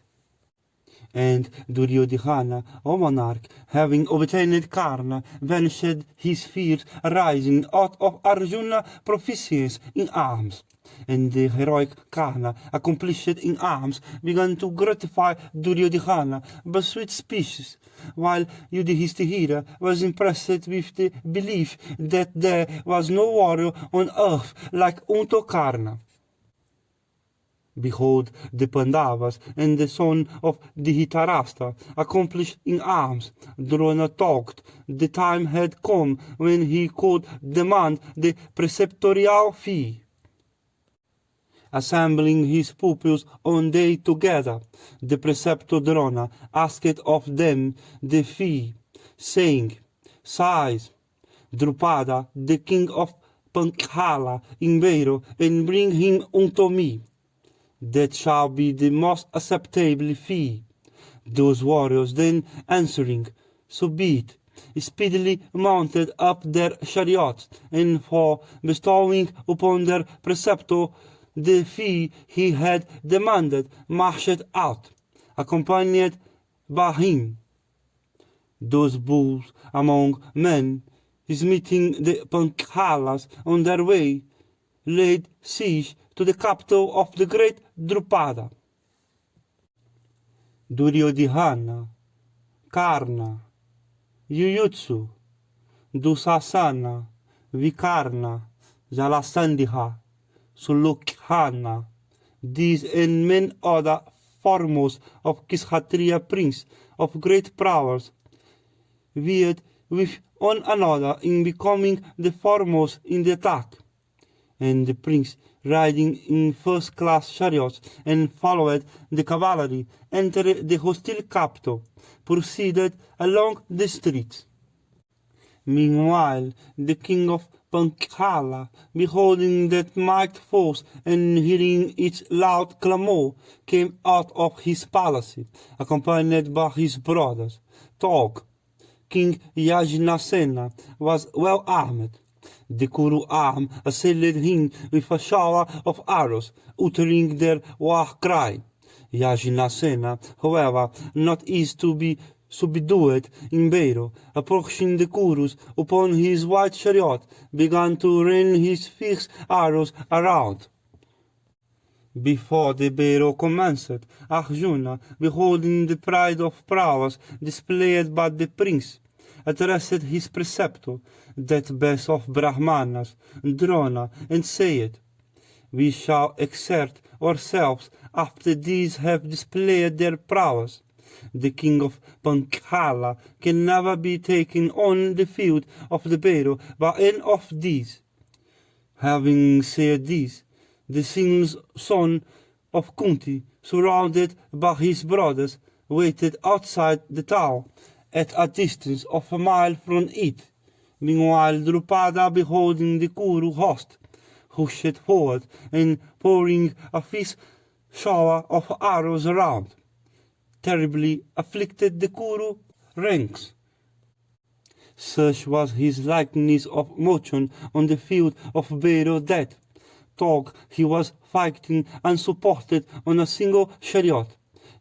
S1: And Duryodhana, O monarch, having obtained Karna, vanished his fears arising out of Arjuna's proficiency in arms. And the heroic Karna, accomplished in arms, began to gratify Duryodhana by sweet speeches, while Yudhishthira was impressed with the belief that there was no warrior on earth like unto Karna. Behold, the Pandavas and the son of Dhritarashtra, accomplished in arms, Drona talked. The time had come when he could demand the preceptorial fee. Assembling his pupils one day together, the preceptor Drona asked of them the fee, saying, Seize Drupada, the king of Panchala, in Beiro, and bring him unto me. That shall be the most acceptable fee. Those warriors then answering, so be it, speedily mounted up their chariots, and for bestowing upon their preceptor the fee he had demanded, marched out, accompanied by him. Those bulls among men, meeting the Panchalas on their way, laid siege to the capital of the great Drupada. Duryodhana, Karna, Yuyutsu, Dusasana, Vikarna, Jalasandha, Sulukhana, these and many other foremost of Kshatriya prince of great prowess, vied with one another in becoming the foremost in the attack. And the prince, riding in first-class chariots and followed the cavalry, entered the hostile capital, proceeded along the streets. Meanwhile, the king of Panchala, beholding that mighty force and hearing its loud clamor, came out of his palace, accompanied by his brothers. Tog, King Yajnasena, was well armed. The Kuru arm assailed him with a shower of arrows, uttering their war cry. Yajnasena, however, not easy to be subdued in battle, approaching the Kurus upon his white chariot, began to rain his fierce arrows around. Before the battle commenced, Arjuna, beholding the pride of prowess displayed by the prince, addressed his preceptor, that best of Brahmanas, Drona, and said, "We shall exert ourselves after these have displayed their prowess. The king of Panchala can never be taken on the field of the battle by any of these." Having said this, the son of Kunti, surrounded by his brothers, waited outside the town, at a distance of a mile from it. Meanwhile Drupada, beholding the Kuru host, rushed forward, and pouring a fierce shower of arrows around, terribly afflicted the Kuru ranks. Such was his likeness of motion on the field of battle that, though he was fighting unsupported on a single chariot,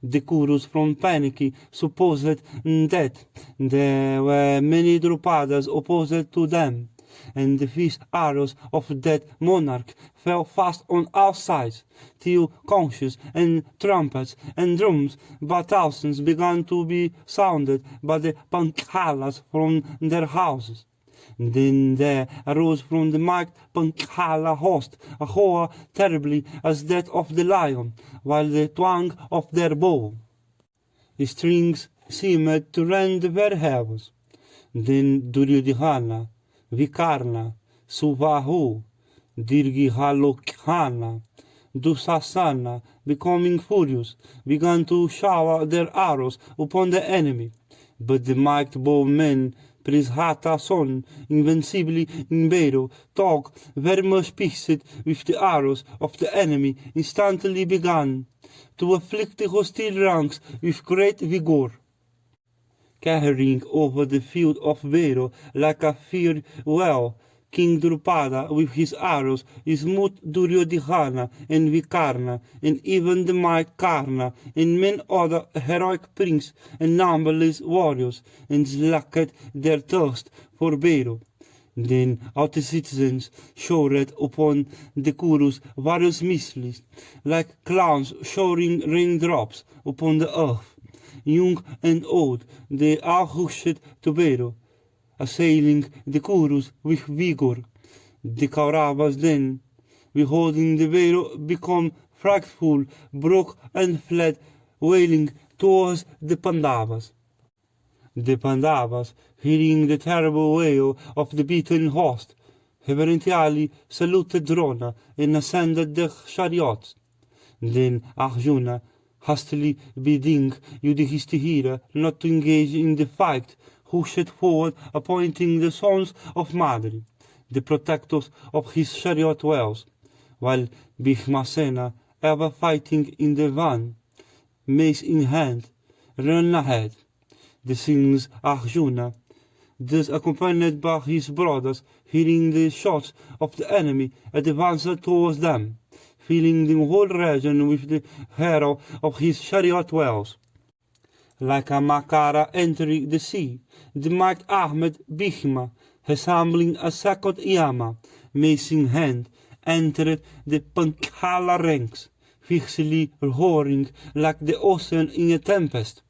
S1: the Kurus from panic supposed that there were many Drupadas opposed to them, and the fierce arrows of that monarch fell fast on all sides, till conches and trumpets and drums by thousands began to be sounded by the Pankhalas from their houses. Then there arose from the mighty Pankhala host a roar terribly as that of the lion, while the twang of their bow strings seemed to rend the very heavens. Then Duryodhana, Vikarna, Subahu, Dirghalokhana, Dusasana, becoming furious, began to shower their arrows upon the enemy. But the mighty bowmen, Prishata son, invincibly in battle, though very much pierced with the arrows of the enemy, instantly began to afflict the hostile ranks with great vigor. Carrying over the field of battle like a fiery well, King Drupada with his arrows smote Duryodhana and Vikarna, and even the mighty Karna, and many other heroic princes and numberless warriors, and slaked their thirst for battle. Then all the citizens showered upon the Kurus various missiles, like clowns showering raindrops upon the earth. Young and old, they all rushed to battle, assailing the Kurus with vigor. The Kauravas then, beholding the battle become frightful, broke and fled, wailing towards the Pandavas. The Pandavas, hearing the terrible wail of the beaten host, reverentially saluted Drona and ascended their chariots. Then Arjuna, hastily bidding Yudhishthira not to engage in the fight, rushed forward, appointing the sons of Madri, the protectors of his chariot wheels, while Bhishmasena, ever fighting in the van, mace in hand, ran ahead. The sings Arjuna, thus accompanied by his brothers, hearing the shots of the enemy, advanced towards them, filling the whole region with the hero of his chariot wheels. Like a Makara entering the sea, the might-armed Bhishma, resembling a second Yama, mace in hand, entered the Pankhala ranks, fiercely roaring like the ocean in a tempest.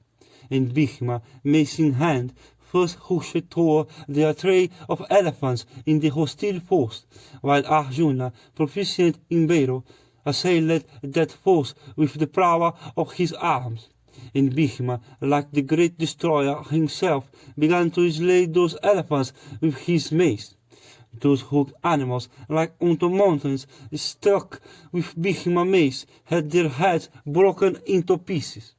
S1: And Bhishma, mace in hand, first rushed toward the array of elephants in the hostile force, while Arjuna, proficient in battle, assailed that force with the power of his arms. And Bhishma, like the great destroyer himself, began to slay those elephants with his mace. Those hooked animals, like unto mountains, struck with Bhishma mace, had their heads broken into pieces.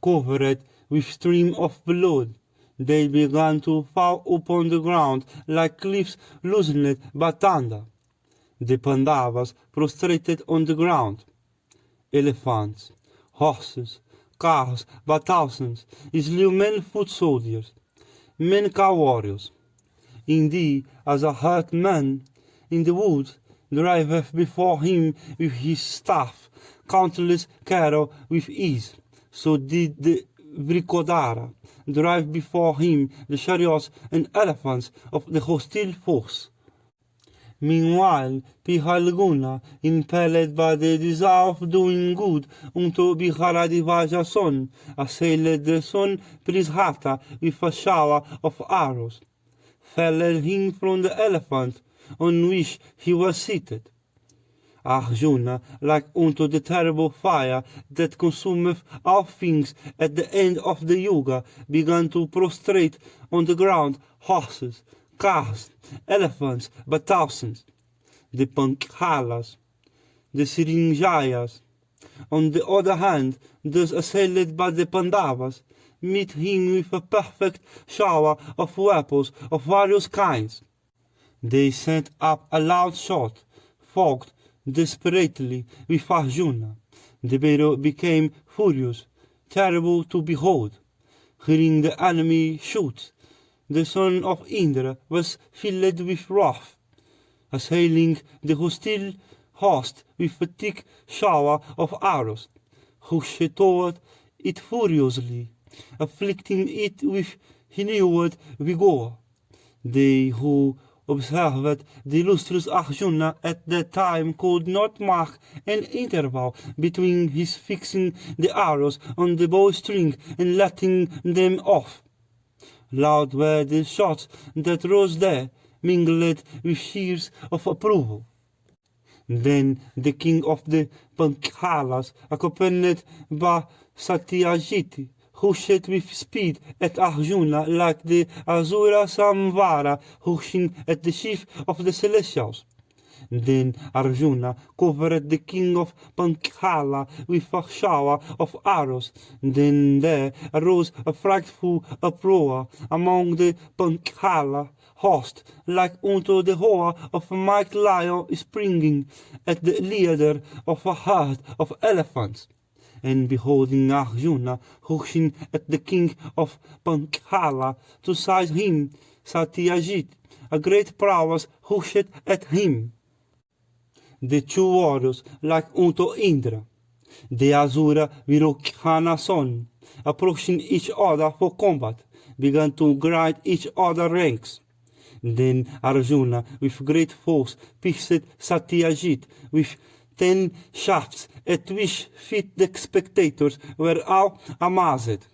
S1: Covered with stream of blood, they began to fall upon the ground like cliffs loosened by thunder. The Pandavas prostrated on the ground. Elephants, horses, cars by thousands, slew many foot soldiers, many cow warriors. Indeed, as a hurt man in the woods driveth before him with his staff countless cattle with ease, so did the Vrikodara drive before him the chariots and elephants of the hostile force. Meanwhile, Pihalguna, impelled by the desire of doing good unto Biharadivaja's son, assailed the son Prishata with a shower of arrows, felled him from the elephant on which he was seated. Arjuna, like unto the terrible fire that consumeth all things at the end of the Yuga, began to prostrate on the ground horses, cars, elephants by thousands, the Pankhalas, the Sirinjayas. On the other hand, those assailed by the Pandavas meet him with a perfect shower of weapons of various kinds. They sent up a loud shot, fogged desperately with Arjuna. The battle became furious, terrible to behold. Hearing the enemy shoot, the son of Indra was filled with wrath, assailing the hostile host with a thick shower of arrows, rushed toward it furiously, afflicting it with renewed vigor. They who observed the illustrious Arjuna at that time could not mark an interval between his fixing the arrows on the bowstring and letting them off. Loud were the shots that rose there, mingled with cheers of approval. Then the king of the Pankhalas, accompanied by Satyajit, rushed with speed at Arjuna like the Asura Sambhava rushing at the chief of the celestials. Then Arjuna covered the king of Pankhala with a shower of arrows. Then there arose a frightful uproar among the Pankhala host, like unto the roar of a mighty lion springing at the leader of a herd of elephants. And beholding Arjuna rushing at the king of Pankhala to seize him, Satyajit, a great prowess, rushed at him. The two warriors, like unto Indra, the Asura Virokhana's son, approaching each other for combat, began to grind each other's ranks. Then Arjuna, with great force, pierced Satyajit with 10 shafts, at which feet the spectators were all amazed.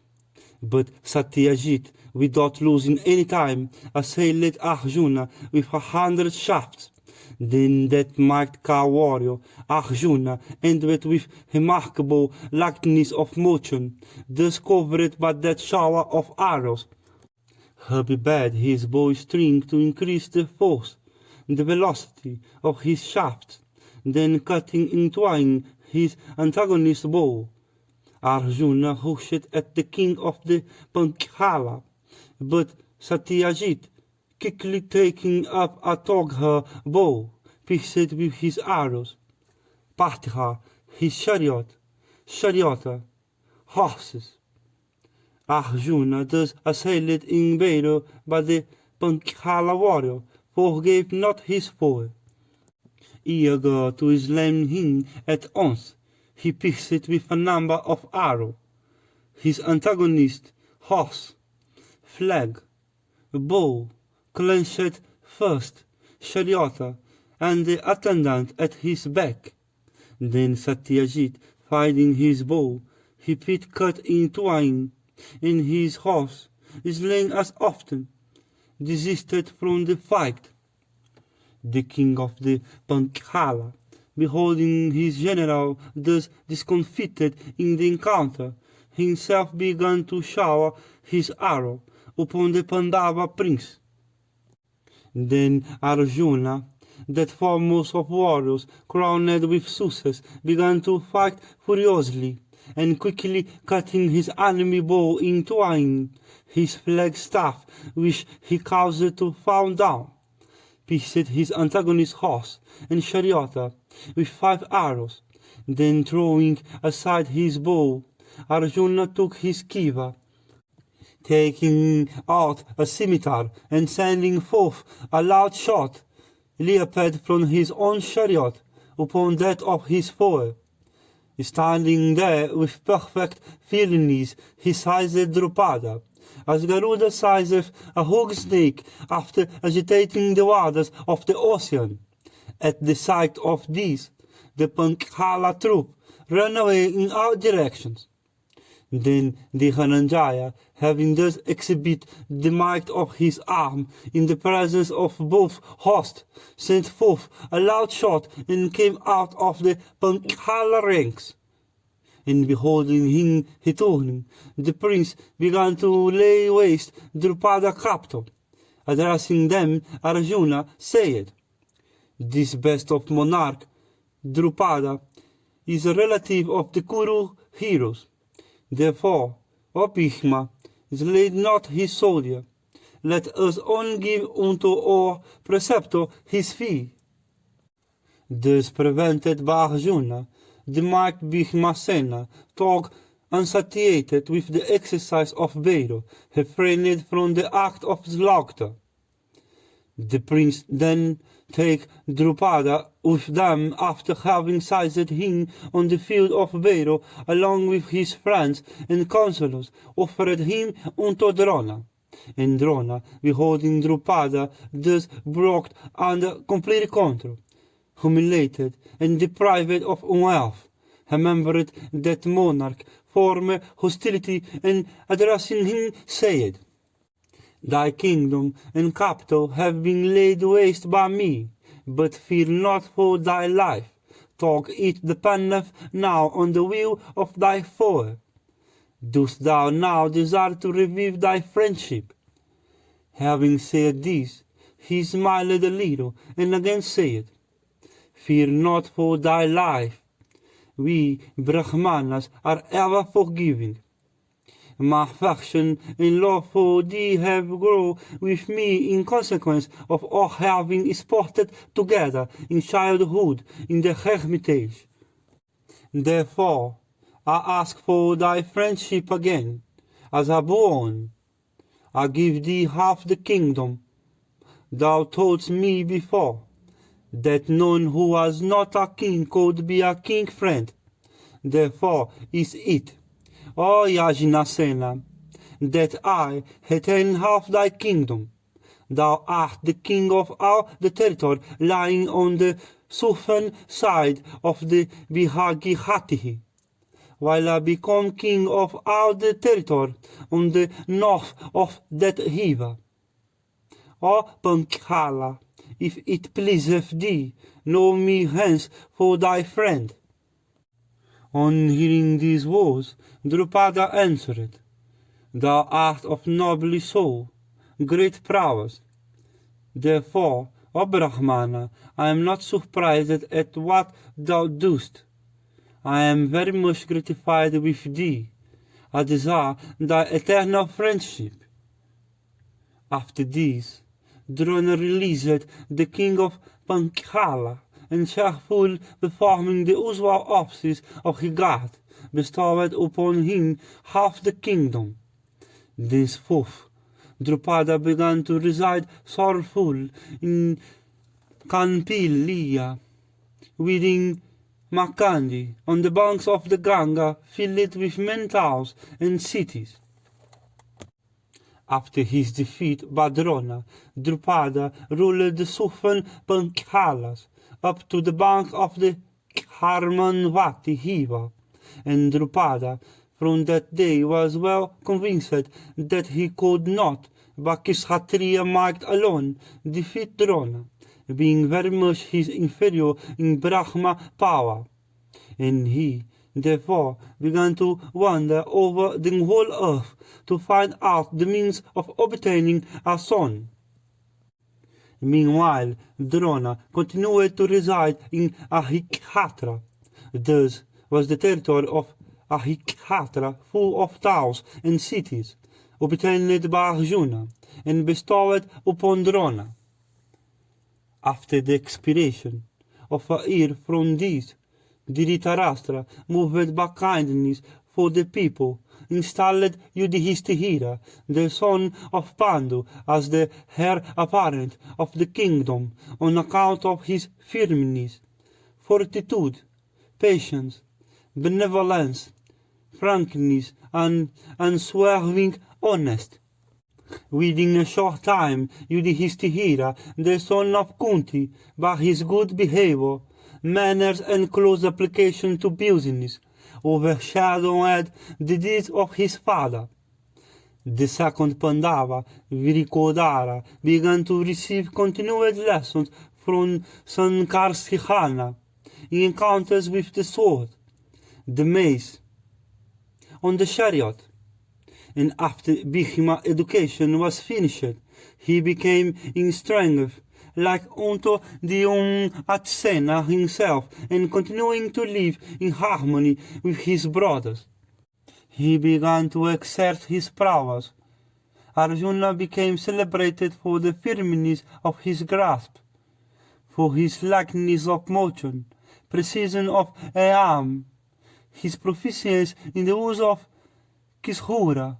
S1: But Satyajit, without losing any time, assailed Arjuna with 100 shafts. Then that mighty warrior, Arjuna, ended with remarkable lightness of motion, thus covered by that shower of arrows. He bade his bowstring to increase the force, the velocity of his shafts, then cutting in twain his antagonist's bow. Arjuna rushed at the king of the Pankhala, but Satyajit, quickly taking up a Togha bow, pierced with his arrows. Partha, his charioteer, horses. Arjuna, thus assailed in battle by the Pankhala warrior, forgave not his foe. Eager to slay him at once, he pierced with a number of arrows his antagonist, horse, flag, bow, clenched fist, charioteer, and the attendant at his back. Then Satyajit, finding his bow, he pit cut in twain, and his horse, slain as often, desisted from the fight. The king of the Pankhala, beholding his general thus discomfited in the encounter, himself began to shower his arrow upon the Pandava prince. Then Arjuna, that foremost of warriors, crowned with success, began to fight furiously, and quickly cutting his enemy bow in twain, his flagstaff, which he caused to fall down, pierced his antagonist's horse and charioteer with 5 arrows. Then throwing aside his bow, Arjuna took his kiva, taking out a scimitar and sending forth a loud shot, leaped from his own chariot upon that of his foe. Standing there with perfect firmness, he seized Drupada, as Garuda seizeth a hog snake after agitating the waters of the ocean. At the sight of this, the Panchala troop ran away in all directions. Then the Dhananjaya, having thus exhibited the might of his arm in the presence of both hosts, sent forth a loud shout and came out of the Panchala ranks. And beholding him returning, the prince began to lay waste Drupada capital. Addressing them, Arjuna said, "This best of monarch, Drupada, is a relative of the Kuru heroes. Therefore, O Bhishma, slay not his soldier. Let us only give unto our preceptor his fee." Thus prevented by Arjuna, the mighty Bhishmasena, talk unsatiated with the exercise of valor, refrained from the act of slaughter. The prince then take Drupada with them after having seized him on the field of valor, along with his friends and counselors, offered him unto Drona. And Drona, beholding Drupada thus brought under complete control, humiliated and deprived of wealth, remembered that monarch, former hostility, and addressing him said, "Thy kingdom and capital have been laid waste by me, but fear not for thy life. Talk it dependeth now on the will of thy foe. Dost thou now desire to revive thy friendship?" Having said this, he smiled a little, and again said, "Fear not for thy life. We Brahmanas are ever forgiving. My affection and love for thee have grown with me in consequence of our having sported together in childhood in the hermitage. Therefore, I ask for thy friendship again, as a boon. I give thee half the kingdom. Thou toldst me before, that none who was not a king could be a king friend. Therefore is it, O Yajnasena, that I retain half thy kingdom. Thou art the king of all the territory lying on the southern side of the Bhagirathi, while I become king of all the territory on the north of that river. O Panchala, if it pleaseth thee, know me hence for thy friend." On hearing these words, Drupada answered, "Thou art of noble soul, great prowess. Therefore, O Brahmana, I am not surprised at what thou dost. I am very much gratified with thee. I desire thy eternal friendship." After this, Drona released the king of Panchala, and cheerfully performing the usual offices of regard, bestowed upon him half the kingdom. Thenceforth, Drupada began to reside sorrowful in Kampilia, within Makandi, on the banks of the Ganga, filled with many towns and cities. After his defeat by Drona, Drupada ruled the southern Panchalas up to the bank of the Harmanvati river, and Drupada from that day was well convinced that he could not, by Kshatriya might alone, defeat Drona, being very much his inferior in Brahma power, and he therefore began to wander over the whole earth to find out the means of obtaining a son. Meanwhile, Drona continued to reside in Ahikshatra. Thus was the territory of Ahikshatra full of towns and cities, obtained by Arjuna, and bestowed upon Drona. After the expiration of a year from this, Dhritarashtra, moved by kindness for the people, installed Yudhishthira, the son of Pandu, as the heir apparent of the kingdom on account of his firmness, fortitude, patience, benevolence, frankness, and unswerving honesty. Within a short time, Yudhishthira, the son of Kunti, by his good behavior, manners and close application to business, overshadowed the deeds of his father. The second Pandava, Virikodara, began to receive continued lessons from Sankarsihana in encounters with the sword, the mace, on the chariot. And after Bhishma education was finished, he became in strength like unto the Atsena himself, and continuing to live in harmony with his brothers. He began to exert his prowess. Arjuna became celebrated for the firmness of his grasp, for his lightness of motion, precision of aim, his proficiency in the use of Kishura,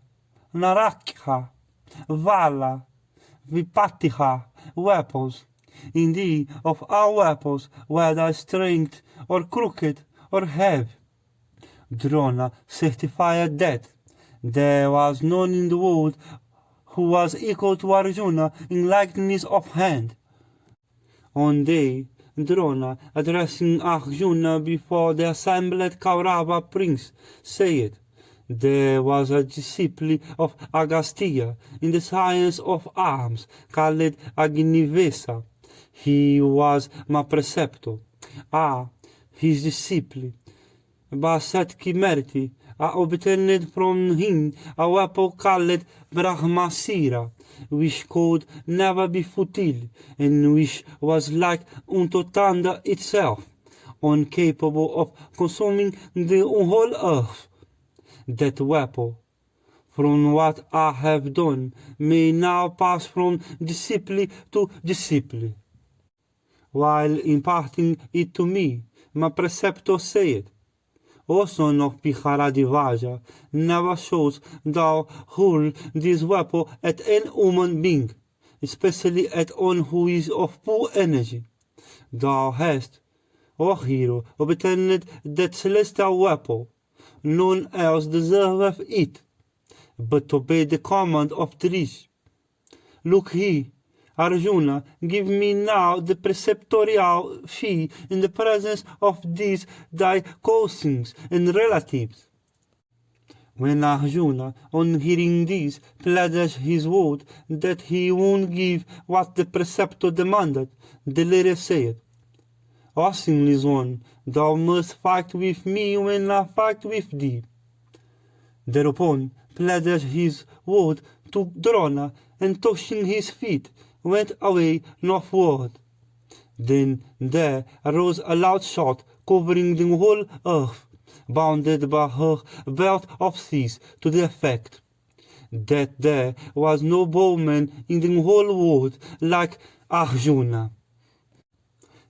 S1: Narakha, Vala, Vipatiha weapons. Indeed, of all weapons, whether strength or crooked or heavy, Drona certified that there was none in the world who was equal to Arjuna in lightness of hand. One day, Drona, addressing Arjuna before the assembled Kaurava prince, said, "There was a disciple of Agastya in the science of arms, called Agnivesa. He was my preceptor. His disciple, Basetkimerti, I obtained from him a weapon called Brahmasira, which could never be futile, and which was like unto thunder itself, incapable of consuming the whole earth. That weapon, from what I have done, may now pass from disciple to disciple." While imparting it to me, my preceptor said, "O son of Piharadivaja, never shows thou hurl this weapon at any human being, especially at one who is of poor energy. Thou hast, O hero, obtained that celestial weapon. None else deserveth it, but obey the command of Drish. Look here, Arjuna, give me now the preceptorial fee in the presence of these thy cousins and relatives." When Arjuna, on hearing this, pledged his word that he would give what the preceptor demanded, the leader said, "O sinless one, thou must fight with me when I fight with thee." Thereupon pledged his word to Drona, and touching his feet, went away northward. Then there arose a loud shout covering the whole earth, bounded by her belt of seas, to the effect that there was no bowman in the whole world like Arjuna.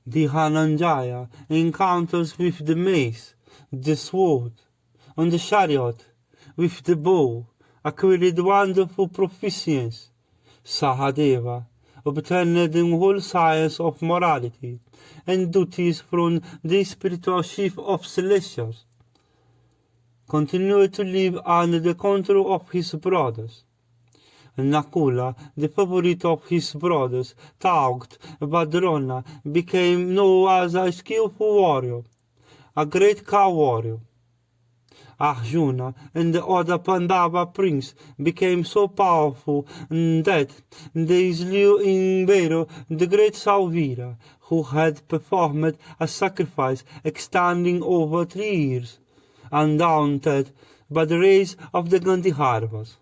S1: The Dhananjaya encounters with the mace, the sword, on the chariot, with the bow, acquired wonderful proficiency. Sahadeva obtained the whole science of morality and duties from the spiritual chief of celestials. Continued to live under the control of his brothers. Nakula, the favorite of his brothers, tauged by Drona, became known as a skillful warrior, a great cow warrior. Arjuna and the other Pandava prince became so powerful that they slew in battle the great Salvira, who had performed a sacrifice extending over 3 years, undaunted by the race of the Gandhirvas.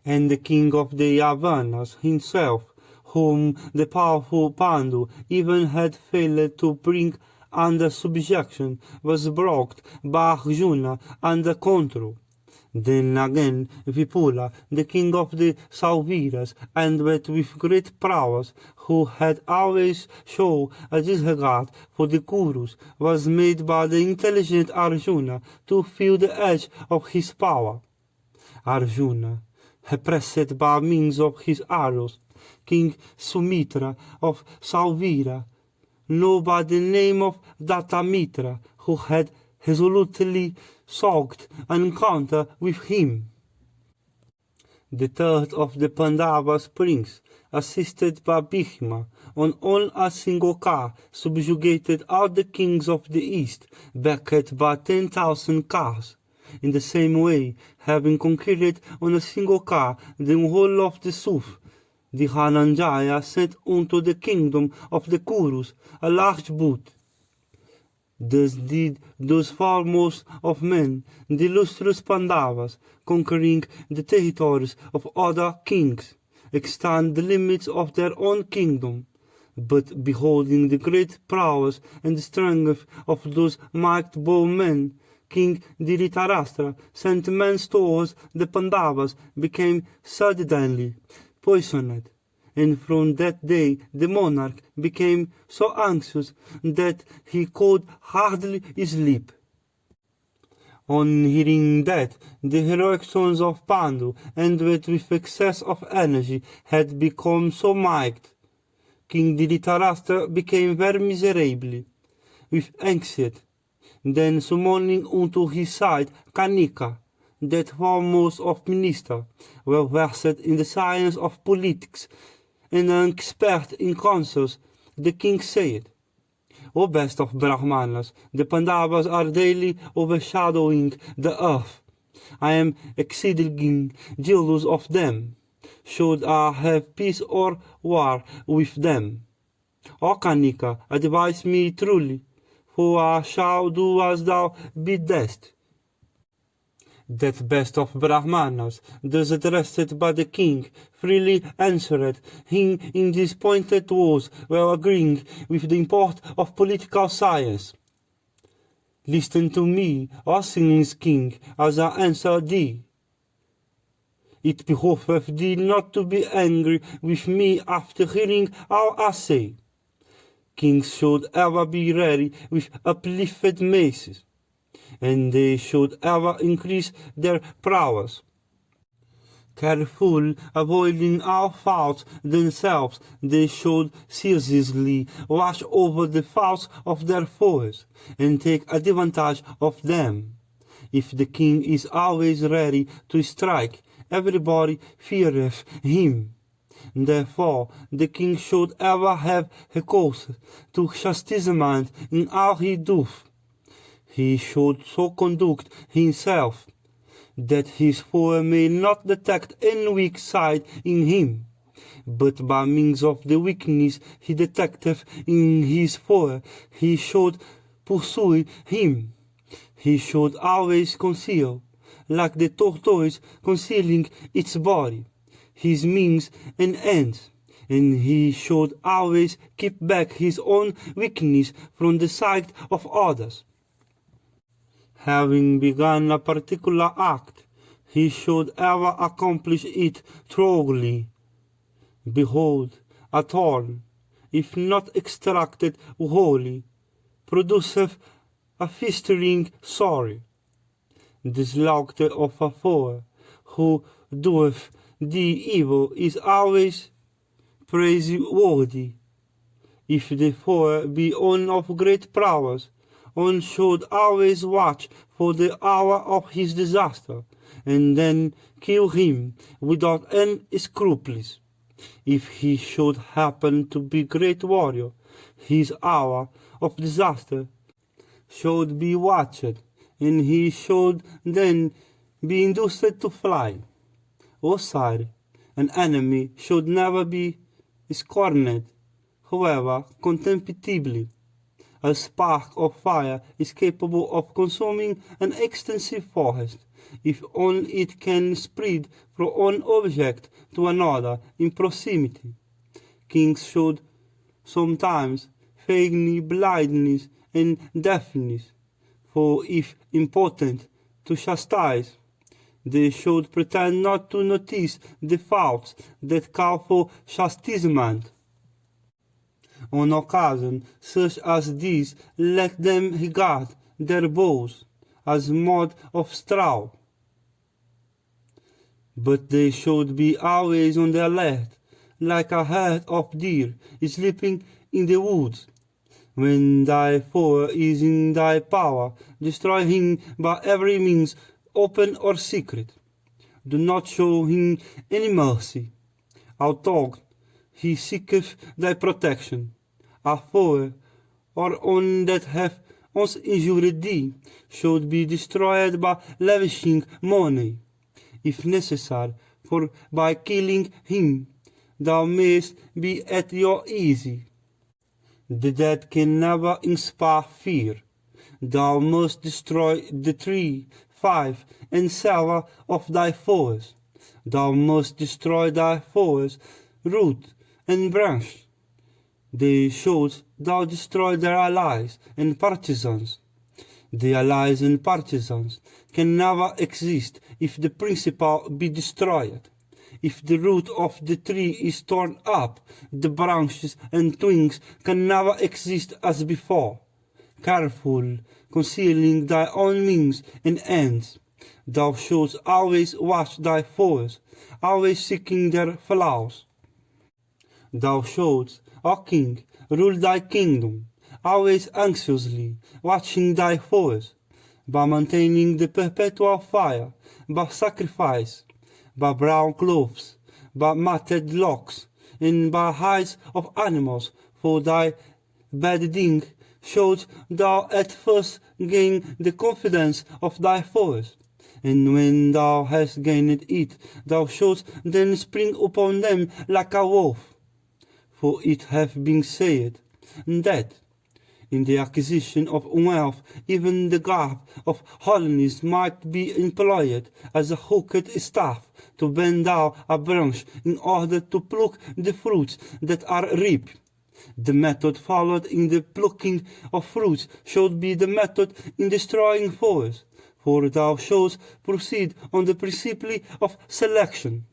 S1: And the king of the Yavanas himself, whom the powerful Pandu even had failed to bring under subjection, was brought by Arjuna under control. Then again Vipula, the king of the Salviras, and with great prowess, who had always shown a disregard for the Kurus, was made by the intelligent Arjuna to feel the edge of his power. Arjuna, oppressed by means of his arrows, King Sumitra of Salvira, known by the name of Dattamitra, who had resolutely sought an encounter with him. The third of the Pandava springs, assisted by Bhishma, on a single car, subjugated all the kings of the east, backed by 10,000 cars. In the same way, having conquered on a single car the whole of the south, the Dhananjaya sent unto the kingdom of the Kurus a large boot. Thus did those foremost of men, the illustrious Pandavas, conquering the territories of other kings, extend the limits of their own kingdom. But beholding the great prowess and strength of those mighty bowmen, King Dhritarashtra sent men towards the Pandavas, became suddenly poisoned. And from that day the monarch became so anxious that he could hardly sleep. On hearing that the heroic sons of Pandu, endowed with excess of energy, had become so mighty, King Dhritarashtra became very miserable with anxiety. Then summoning unto his side Kanika, that foremost of ministers, well versed in the science of politics, and an expert in counsels, the king said, O best of Brahmanas, the Pandavas are daily overshadowing the earth. I am exceedingly jealous of them. Should I have peace or war with them? O Kanika, advise me truly, for I shall do as thou biddest. That best of Brahmanas, thus addressed by the king, freely answered him in these pointed words, while agreeing with the import of political science. Listen to me, O sinless king, as I answer thee. It behoveth thee not to be angry with me after hearing all I say. Kings should ever be ready with uplifted maces, and they should ever increase their prowess. Careful, avoiding all faults themselves, they should ceaselessly watch over the faults of their foes, and take advantage of them. If the king is always ready to strike, everybody feareth him. Therefore, the king should ever have recourse to chastisement in all he doeth. He should so conduct himself that his foe may not detect any weak side in him, but by means of the weakness he detecteth in his foe, he should pursue him. He should always conceal, like the tortoise concealing its body, his means and ends, and he should always keep back his own weakness from the sight of others. Having begun a particular act, he should ever accomplish it thoroughly. Behold, a thorn, if not extracted wholly, produceth a festering sore. The slaughter of a foe who doeth the evil is always praiseworthy. If the foe be one of great prowess, one should always watch for the hour of his disaster, and then kill him without any scruples. If he should happen to be great warrior, his hour of disaster should be watched, and he should then be induced to fly. O sire, an enemy should never be scorned, however contemptibly. A spark of fire is capable of consuming an extensive forest, if only it can spread from one object to another in proximity. Kings should sometimes feign blindness and deafness, for if impotent to chastise, they should pretend not to notice the faults that call for chastisement. On occasion such as this, let them regard their bows as mud of straw. But they should be always on the alert, like a herd of deer sleeping in the woods. When thy foe is in thy power, destroy him by every means, open or secret. do not show him any mercy. Although he seeketh thy protection, a foe or one that hath once injured thee should be destroyed by lavishing money, if necessary, for by killing him thou mayst be at your ease. The dead can never inspire fear. Thou must destroy the 3, 5, and 7 of thy foes. Thou must destroy thy foes, root and branch. They should thou destroy their allies and partisans. The allies and partisans can never exist if the principal be destroyed. If the root of the tree is torn up, the branches and twigs can never exist as before. Careful, concealing thy own means and ends, thou shouldst always watch thy foes, always seeking their flaws. Thou shouldst, O king, rule thy kingdom, always anxiously watching thy foes, by maintaining the perpetual fire, by sacrifice, by brown clothes, by matted locks, and by hides of animals, for thy bad deed shouldst thou at first gain the confidence of thy foes. And when thou hast gained it, thou shouldst then spring upon them like a wolf. For it hath been said, that, in the acquisition of wealth, even the garb of holiness might be employed as a hooked staff to bend down a branch in order to pluck the fruits that are ripe. The method followed in the plucking of fruits should be the method in destroying foes, for thou shouldst proceed on the principle of selection.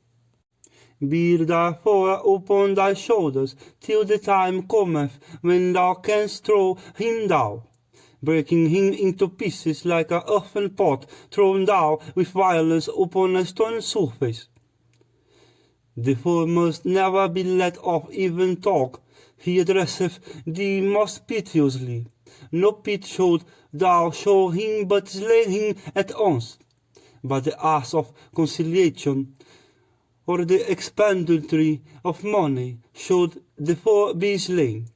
S1: Bear therefore upon thy shoulders till the time cometh when thou canst throw him down, breaking him into pieces like an earthen pot thrown down with violence upon a stone surface. The foe must never be let off even talk, he addresseth thee most piteously. No pity should thou show him, but slay him at once. But the ass of conciliation, or the expenditure of money, should therefore be slain,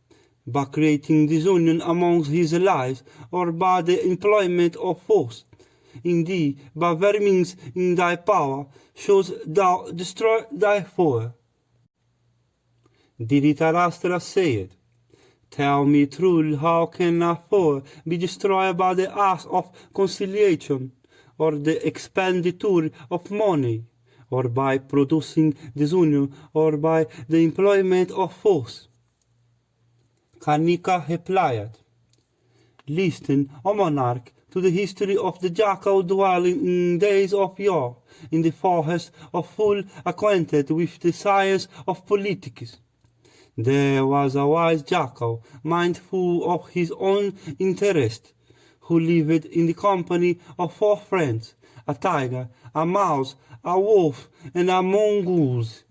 S1: by creating disunion amongst his allies, or by the employment of force. Indeed, by very means in thy power, shouldst thou destroy thy foe. Dhritarashtra said, Tell me truly, how can a foe be destroyed by the act of conciliation, or the expenditure of money, or by producing disunion, or by the employment of force? Karnika replied, Listen, O monarch, to the history of the jackal dwelling in days of yore, in the forest of full acquainted with the science of politics. There was a wise jackal, mindful of his own interest, who lived in the company of 4 friends, a tiger, a mouse, a wolf, and a mongoose.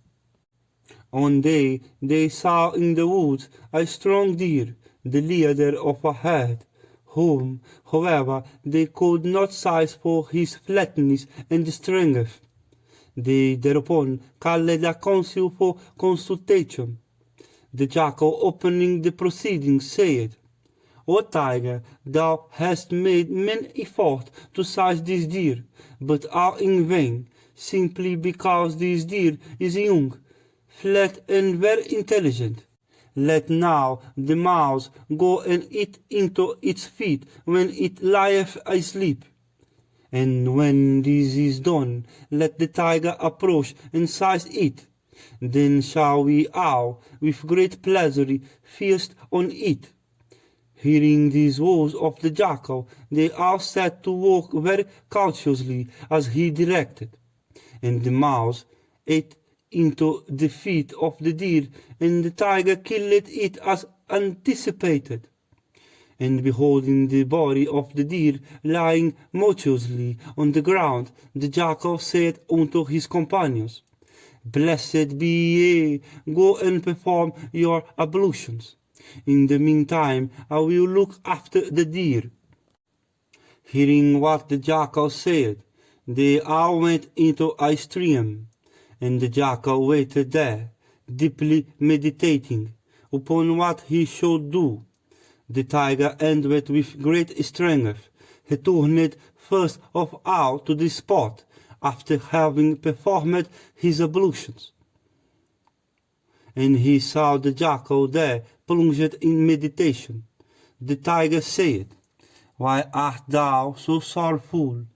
S1: One day they saw in the woods a strong deer, the leader of a herd, whom, however, they could not seize for his flatness and strength. They thereupon called a council for consultation. The jackal, opening the proceedings, said, O tiger, thou hast made many efforts to seize this deer, but all in vain, simply because this deer is young, flat, and very intelligent. Let now the mouse go and eat into its feet when it lieth asleep. And when this is done, let the tiger approach and seize it. Then shall we all, with great pleasure, feast on it. Hearing these words of the jackal, they all set to work very cautiously as he directed. And the mouse ate into the feet of the deer, and the tiger killed it as anticipated. And beholding the body of the deer lying motionlessly on the ground, the jackal said unto his companions, Blessed be ye, go and perform your ablutions. In the meantime, I will look after the deer. Hearing what the jackal said, They all went into a stream, and the jackal waited there, deeply meditating upon what he should do. The tiger ended with great strength. He turned first of all to the spot, after having performed his ablutions. And he saw the jackal there plunged in meditation. The tiger said, "Why art thou so sorrowful,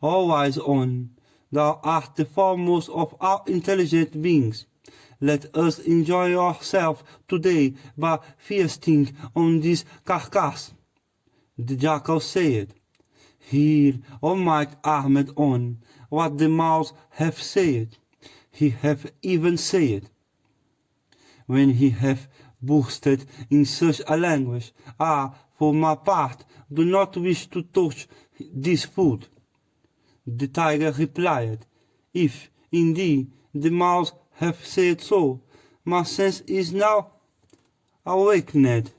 S1: O wise one? Thou art the foremost of all intelligent beings. Let us enjoy ourselves today by feasting on this carcass." The jackal said, "Hear, O might-armed one, what the mouse hath said. He hath even said, when he hath boasted in such a language, I, for my part, do not wish to touch this food." The tiger replied, "If, indeed, the mouse hath said so, my sense is now awakened.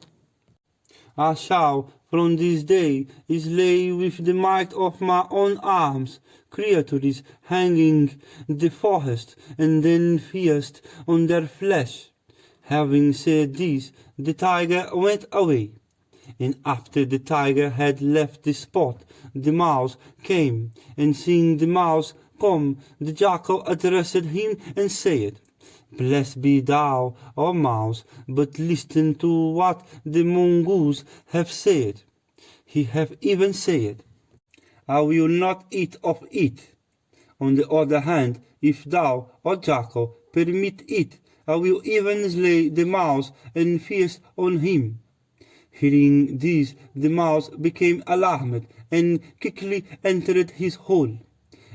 S1: I shall, from this day, slay with the might of my own arms creatures hanging in the forest, and then feast on their flesh." Having said this, the tiger went away. And after the tiger had left the spot, the mouse came, and seeing the mouse come, the jackal addressed him and said, "Blessed be thou, O mouse, but listen to what the mongoose hath said. He hath even said, I will not eat of it. On the other hand, if thou, O jackal, permit it, I will even slay the mouse and feast on him." Hearing this, the mouse became alarmed and quickly entered his hole.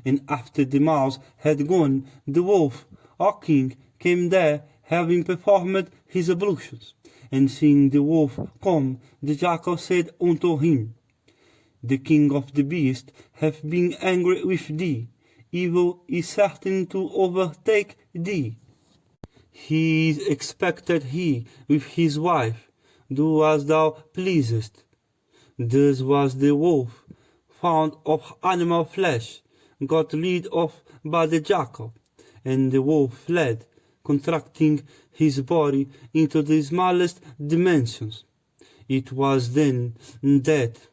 S1: And after the mouse had gone, the wolf, O king, came there, having performed his ablutions. And seeing the wolf come, the jackal said unto him, "The king of the beasts hath been angry with thee. Evil is certain to overtake thee. He is expected he with his wife. Do as thou pleasest." Thus was the wolf, found of animal flesh, got rid of by the jackal, and the wolf fled, contracting his body into the smallest dimensions. It was then that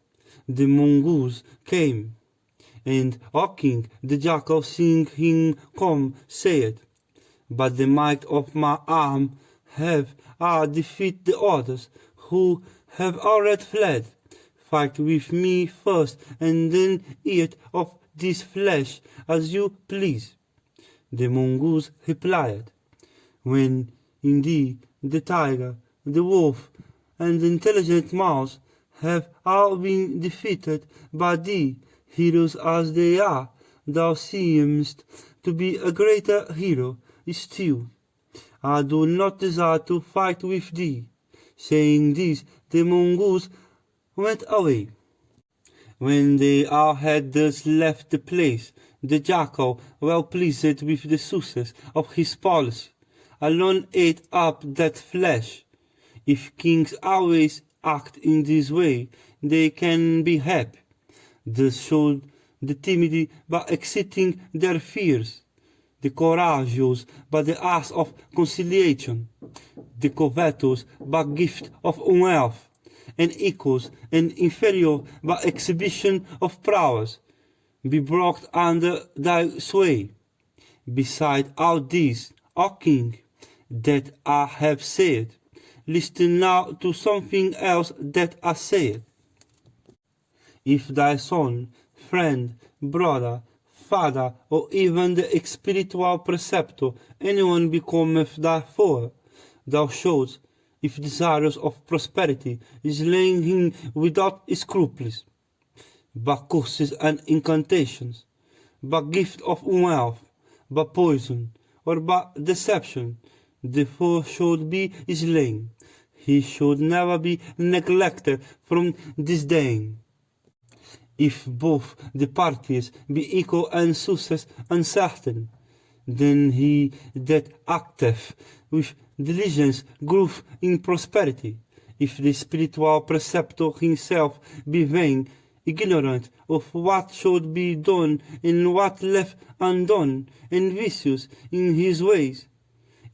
S1: the mongoose came, and, O king, the jackal, seeing him come, said, "By the might of my arm have I defeated the others, who have already fled. Fight with me first, and then eat of this flesh as you please." The mongoose replied, "When, indeed, the tiger, the wolf, and the intelligent mouse have all been defeated by thee, heroes as they are, thou seemest to be a greater hero still. I do not desire to fight with thee." Saying this, the mongoose went away. When they all had thus left the place, the jackal, well pleased with the success of his policy, alone ate up that flesh. If kings always act in this way, they can be happy. Thus showed the timid by exciting their fears, the courageous by the arts of conciliation, the covetous by gift of wealth, and equals and inferior by exhibition of prowess, be brought under thy sway. Beside all this, O king, that I have said, listen now to something else that I said. If thy son, friend, brother, father, or even the spiritual preceptor, anyone becometh thy foe, thou shalt, if desirous of prosperity, slay him without scruples, by curses and incantations, by gift of wealth, by poison, or by deception. The foe should be slain. He should never be neglected from disdain. If both the parties be equal and success uncertain, then he that acteth with diligence groweth in prosperity. If the spiritual preceptor himself be vain, ignorant of what should be done and what left undone, and vicious in his ways.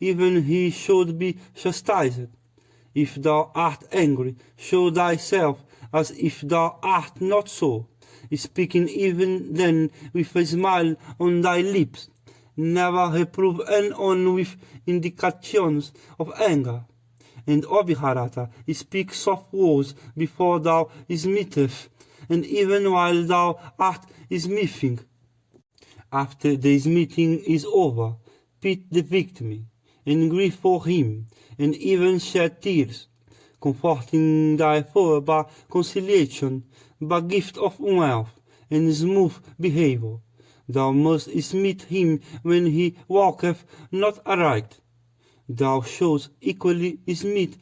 S1: Even he should be chastised. If thou art angry, show thyself as if thou art not so, speaking even then with a smile on thy lips. Never reprove anyone with indications of anger. And Mahabharata, speak soft words before thou smitest, and even while thou art smithing. After the smithing is over, pity the victim, and grieve for him, and even shed tears, comforting thy foe by conciliation, by gift of wealth, and smooth behaviour. Thou must smite him when he walketh not aright. Thou shalt equally smite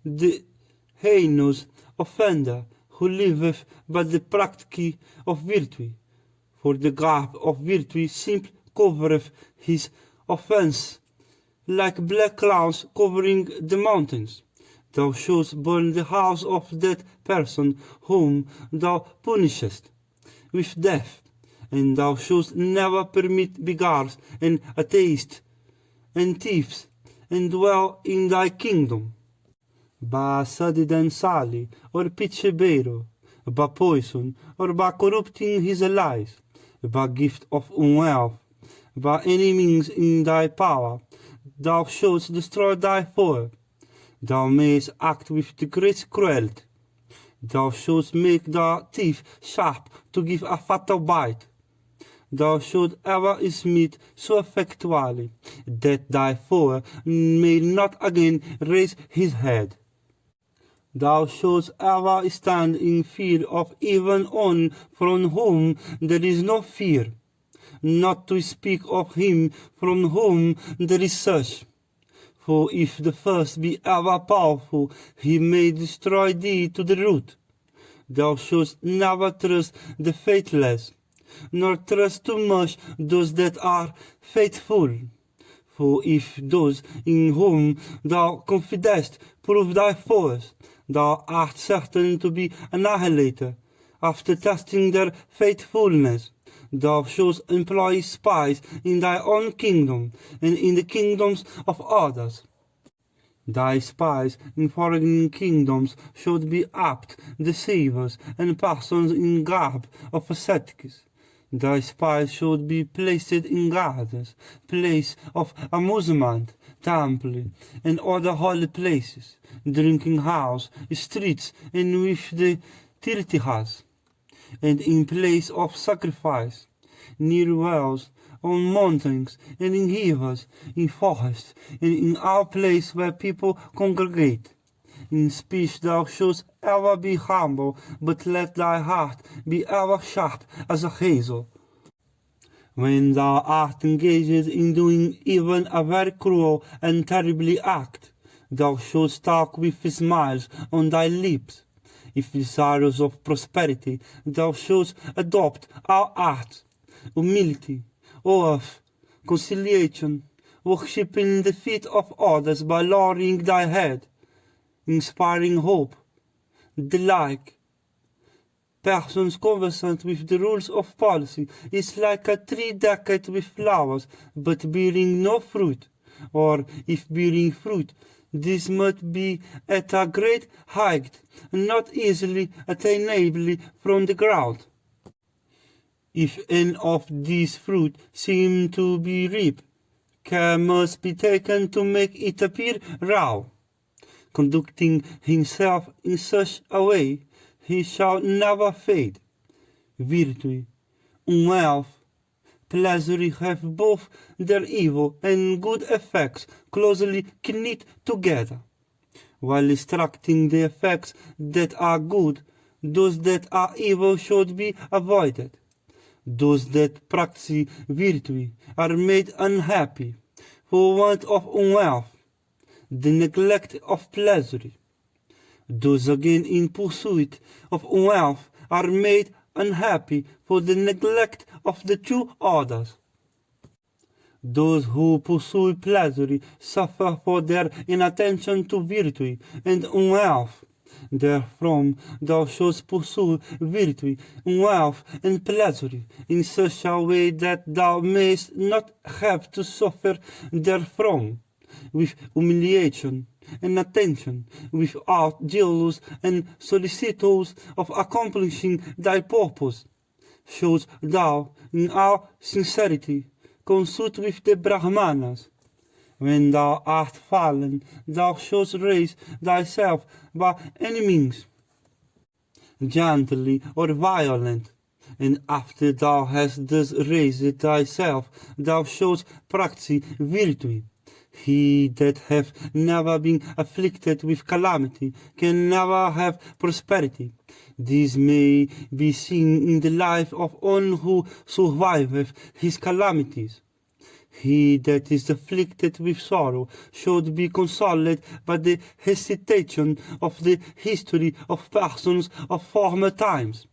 S1: the heinous offender who liveth by the practice of virtue, for the garb of virtue simply covereth his offence, like black clouds covering the mountains. Thou shalt burn the house of that person whom thou punishest with death, and thou shalt never permit beggars and atheists and thieves and dwell in thy kingdom. By sudden sally or pitch bearer, by poison or by corrupting his allies, by gift of wealth, by any means in thy power, thou shalt destroy thy foe. Thou mayest act with the greatest cruelty. Thou shalt make thy teeth sharp to give a fatal bite. Thou shalt ever smite so effectually that thy foe may not again raise his head. Thou shalt ever stand in fear of even one from whom there is no fear, not to speak of him from whom there is such. For if the first be ever powerful, he may destroy thee to the root. Thou shalt never trust the faithless, nor trust too much those that are faithful. For if those in whom thou confidest prove thy foes, thou art certain to be annihilated. After testing their faithfulness, thou shalt employ spies in thy own kingdom and in the kingdoms of others. Thy spies in foreign kingdoms should be apt deceivers and persons in garb of ascetics. Thy spies should be placed in gardens, places of amusement, temple, and other holy places, drinking house, streets, and with the tirtihas, and in place of sacrifice, near wells, on mountains, and in rivers, in forests, and in all places where people congregate. In speech thou shalt ever be humble, but let thy heart be ever sharp as a hazel. When thou art engaged in doing even a very cruel and terrible act, thou shalt talk with smiles on thy lips. If desirous of prosperity, thou shalt adopt all arts, humility, oath, conciliation, worshipping the feet of others by lowering thy head, inspiring hope, the like. Persons conversant with the rules of policy is like a tree decked with flowers, but bearing no fruit, or if bearing fruit, this must be at a great height, and not easily attainable from the ground. If any of these fruit seem to be ripe, care must be taken to make it appear raw. Conducting himself in such a way, he shall never fade. Virtue, wealth, pleasure have both their evil and good effects closely knit together. While extracting the effects that are good, those that are evil should be avoided. Those that practice virtue are made unhappy for want of wealth, the neglect of pleasure. Those again in pursuit of wealth are made unhappy for the neglect of the two others. Those who pursue pleasure suffer for their inattention to virtue and wealth, Therefrom thou shouldst pursue virtue, wealth, and pleasure in such a way that thou mayst not have to suffer therefrom, with humiliation and attention, without jealous and solicitous of accomplishing thy purpose. Shouldst thou, in all sincerity, consult with the Brahmanas. When thou art fallen, thou shouldst raise thyself by any means, gently or violent, and after thou hast thus raised thyself, thou shouldst practice virtue. He that hath never been afflicted with calamity can never have prosperity. This may be seen in the life of one who surviveth his calamities. He that is afflicted with sorrow should be consoled by the hesitation of the history of persons of former times.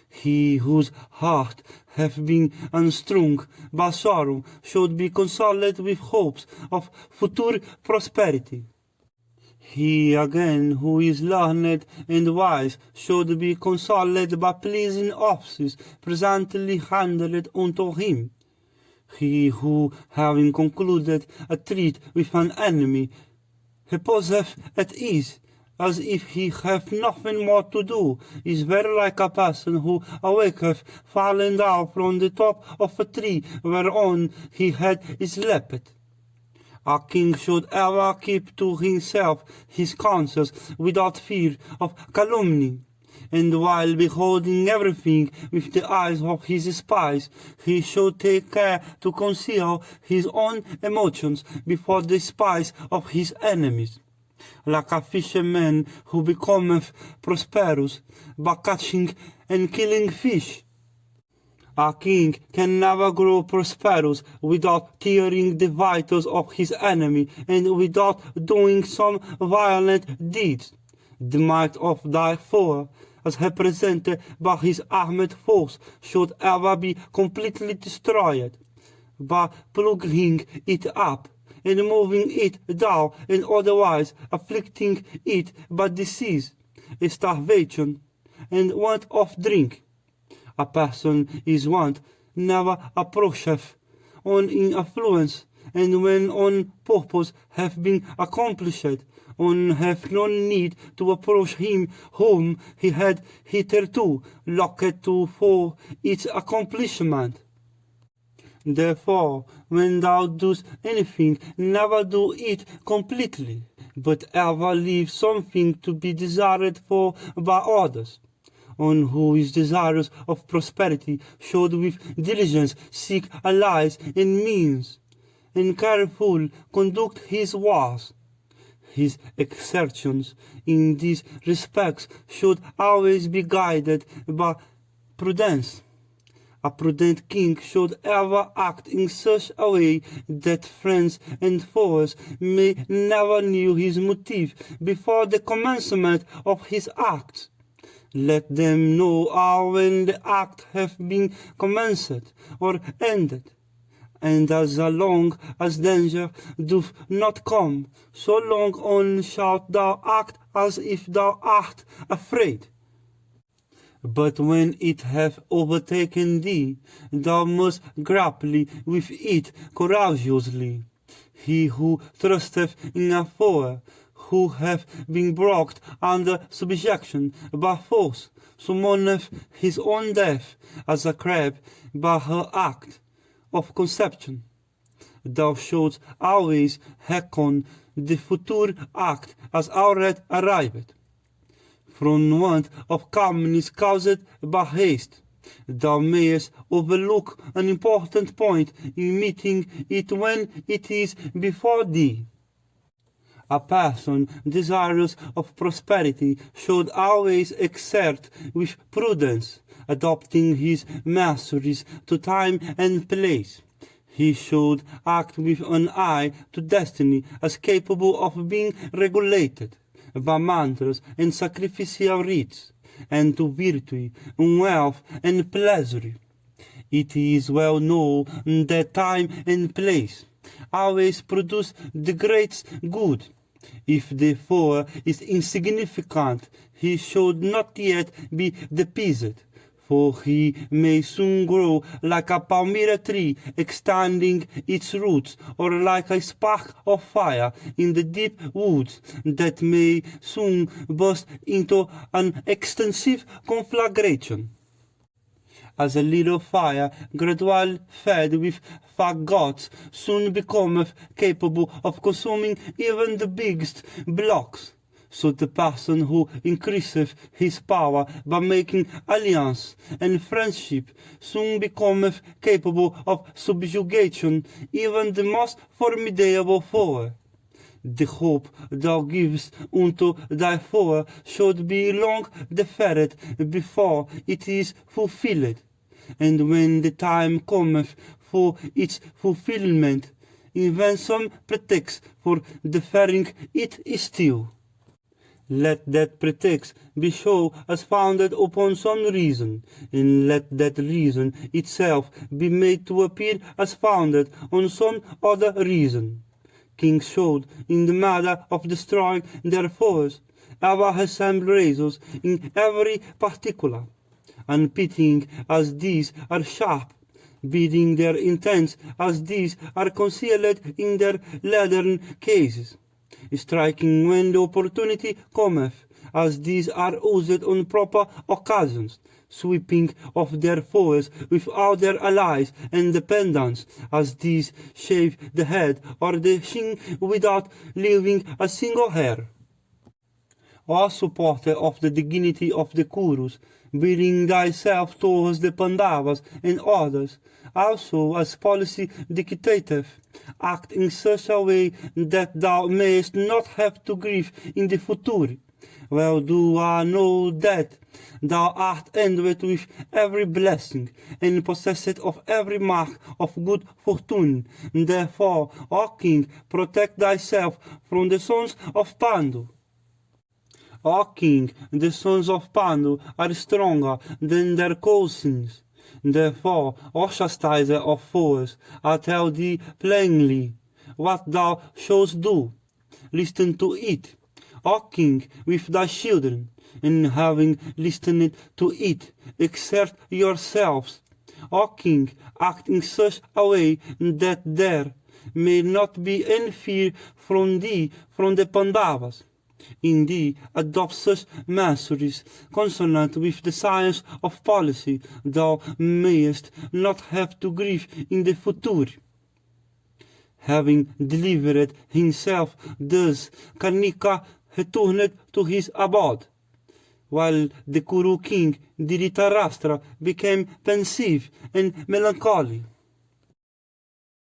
S1: He whose heart hath been unstrung by sorrow should be consoled with hopes of future prosperity. He again who is learned and wise should be consoled by pleasing offices presently handed unto him. He who, having concluded a treaty with an enemy, reposeth at ease, as if he hath nothing more to do, is very like a person who awaketh fallen down from the top of a tree whereon he had slept. A king should ever keep to himself his counsels without fear of calumny, and while beholding everything with the eyes of his spies, he should take care to conceal his own emotions before the spies of his enemies. Like a fisherman who becometh prosperous by catching and killing fish, a king can never grow prosperous without tearing the vitals of his enemy and without doing some violent deeds. The might of thy foe, as represented by his armed force, should ever be completely destroyed. By plugging it up and moving it down and otherwise afflicting it by disease, starvation, and want of drink. A person is want never approacheth on in affluence, and when on purpose hath been accomplished, on hath no need to approach him whom he had hitherto looked to for its accomplishment. Therefore, when thou doest anything, never do it completely, but ever leave something to be desired for by others. One who is desirous of prosperity should with diligence seek allies and means, and careful conduct his wars. His exertions in these respects should always be guided by prudence. A prudent king should ever act in such a way that friends and foes may never know his motive before the commencement of his acts. Let them know how when the act hath been commenced or ended, and as long as danger doth not come, so long on shalt thou act as if thou art afraid. But when it hath overtaken thee, thou must grapple with it courageously. He who trusteth in a foe, who hath been brought under subjection by force, summoneth his own death as a crab by her act of conception. Thou shouldst always reckon the future act as already arrived. From want of calmness caused by haste, thou mayest overlook an important point in meeting it when it is before thee. A person desirous of prosperity should always exert with prudence, adopting his measures to time and place. He should act with an eye to destiny as capable of being regulated by mantras and sacrificial rites, and to virtue, wealth, and pleasure. It is well known that time and place always produce the greatest good. If the foe is insignificant, he should not yet be depicted, for he may soon grow like a palmyra tree extending its roots, or like a spark of fire in the deep woods that may soon burst into an extensive conflagration. As a little fire, gradually fed with fagots, soon becometh capable of consuming even the biggest blocks, so the person who increaseth his power by making alliance and friendship soon becometh capable of subjugation even the most formidable foe. The hope thou givest unto thy foe should be long deferred before it is fulfilled. And when the time cometh for its fulfillment, invent some pretext for deferring it still. Let that pretext be shown as founded upon some reason, and let that reason itself be made to appear as founded on some other reason. Kings showed in the matter of destroying their foes ever assembled reasons in every particular, unpitying as these are sharp, bidding their intents as these are concealed in their leathern cases, striking when the opportunity cometh, as these are used on proper occasions, sweeping off their foes without their allies and dependents, as these shave the head or the chin without leaving a single hair. O supporter of the dignity of the Kurus, bearing thyself towards the Pandavas and others, also as policy dictateth, act in such a way that thou mayest not have to grieve in the future. Well do I know that thou art endowed with every blessing, and possessed of every mark of good fortune. Therefore, O king, protect thyself from the sons of Pandu. O king, the sons of Pandu are stronger than their cousins. Therefore, O chastiser of foes, I tell thee plainly what thou shouldst do. Listen to it, O king, with thy children, and having listened to it, exert yourselves. O king, act in such a way that there may not be any fear from thee from the Pandavas. In thee adopt such measures consonant with the science of policy, thou mayest not have to grieve in the future. Having delivered himself thus, Karnika returned to his abode, while the Kuru king Dhritarashtra became pensive and melancholy.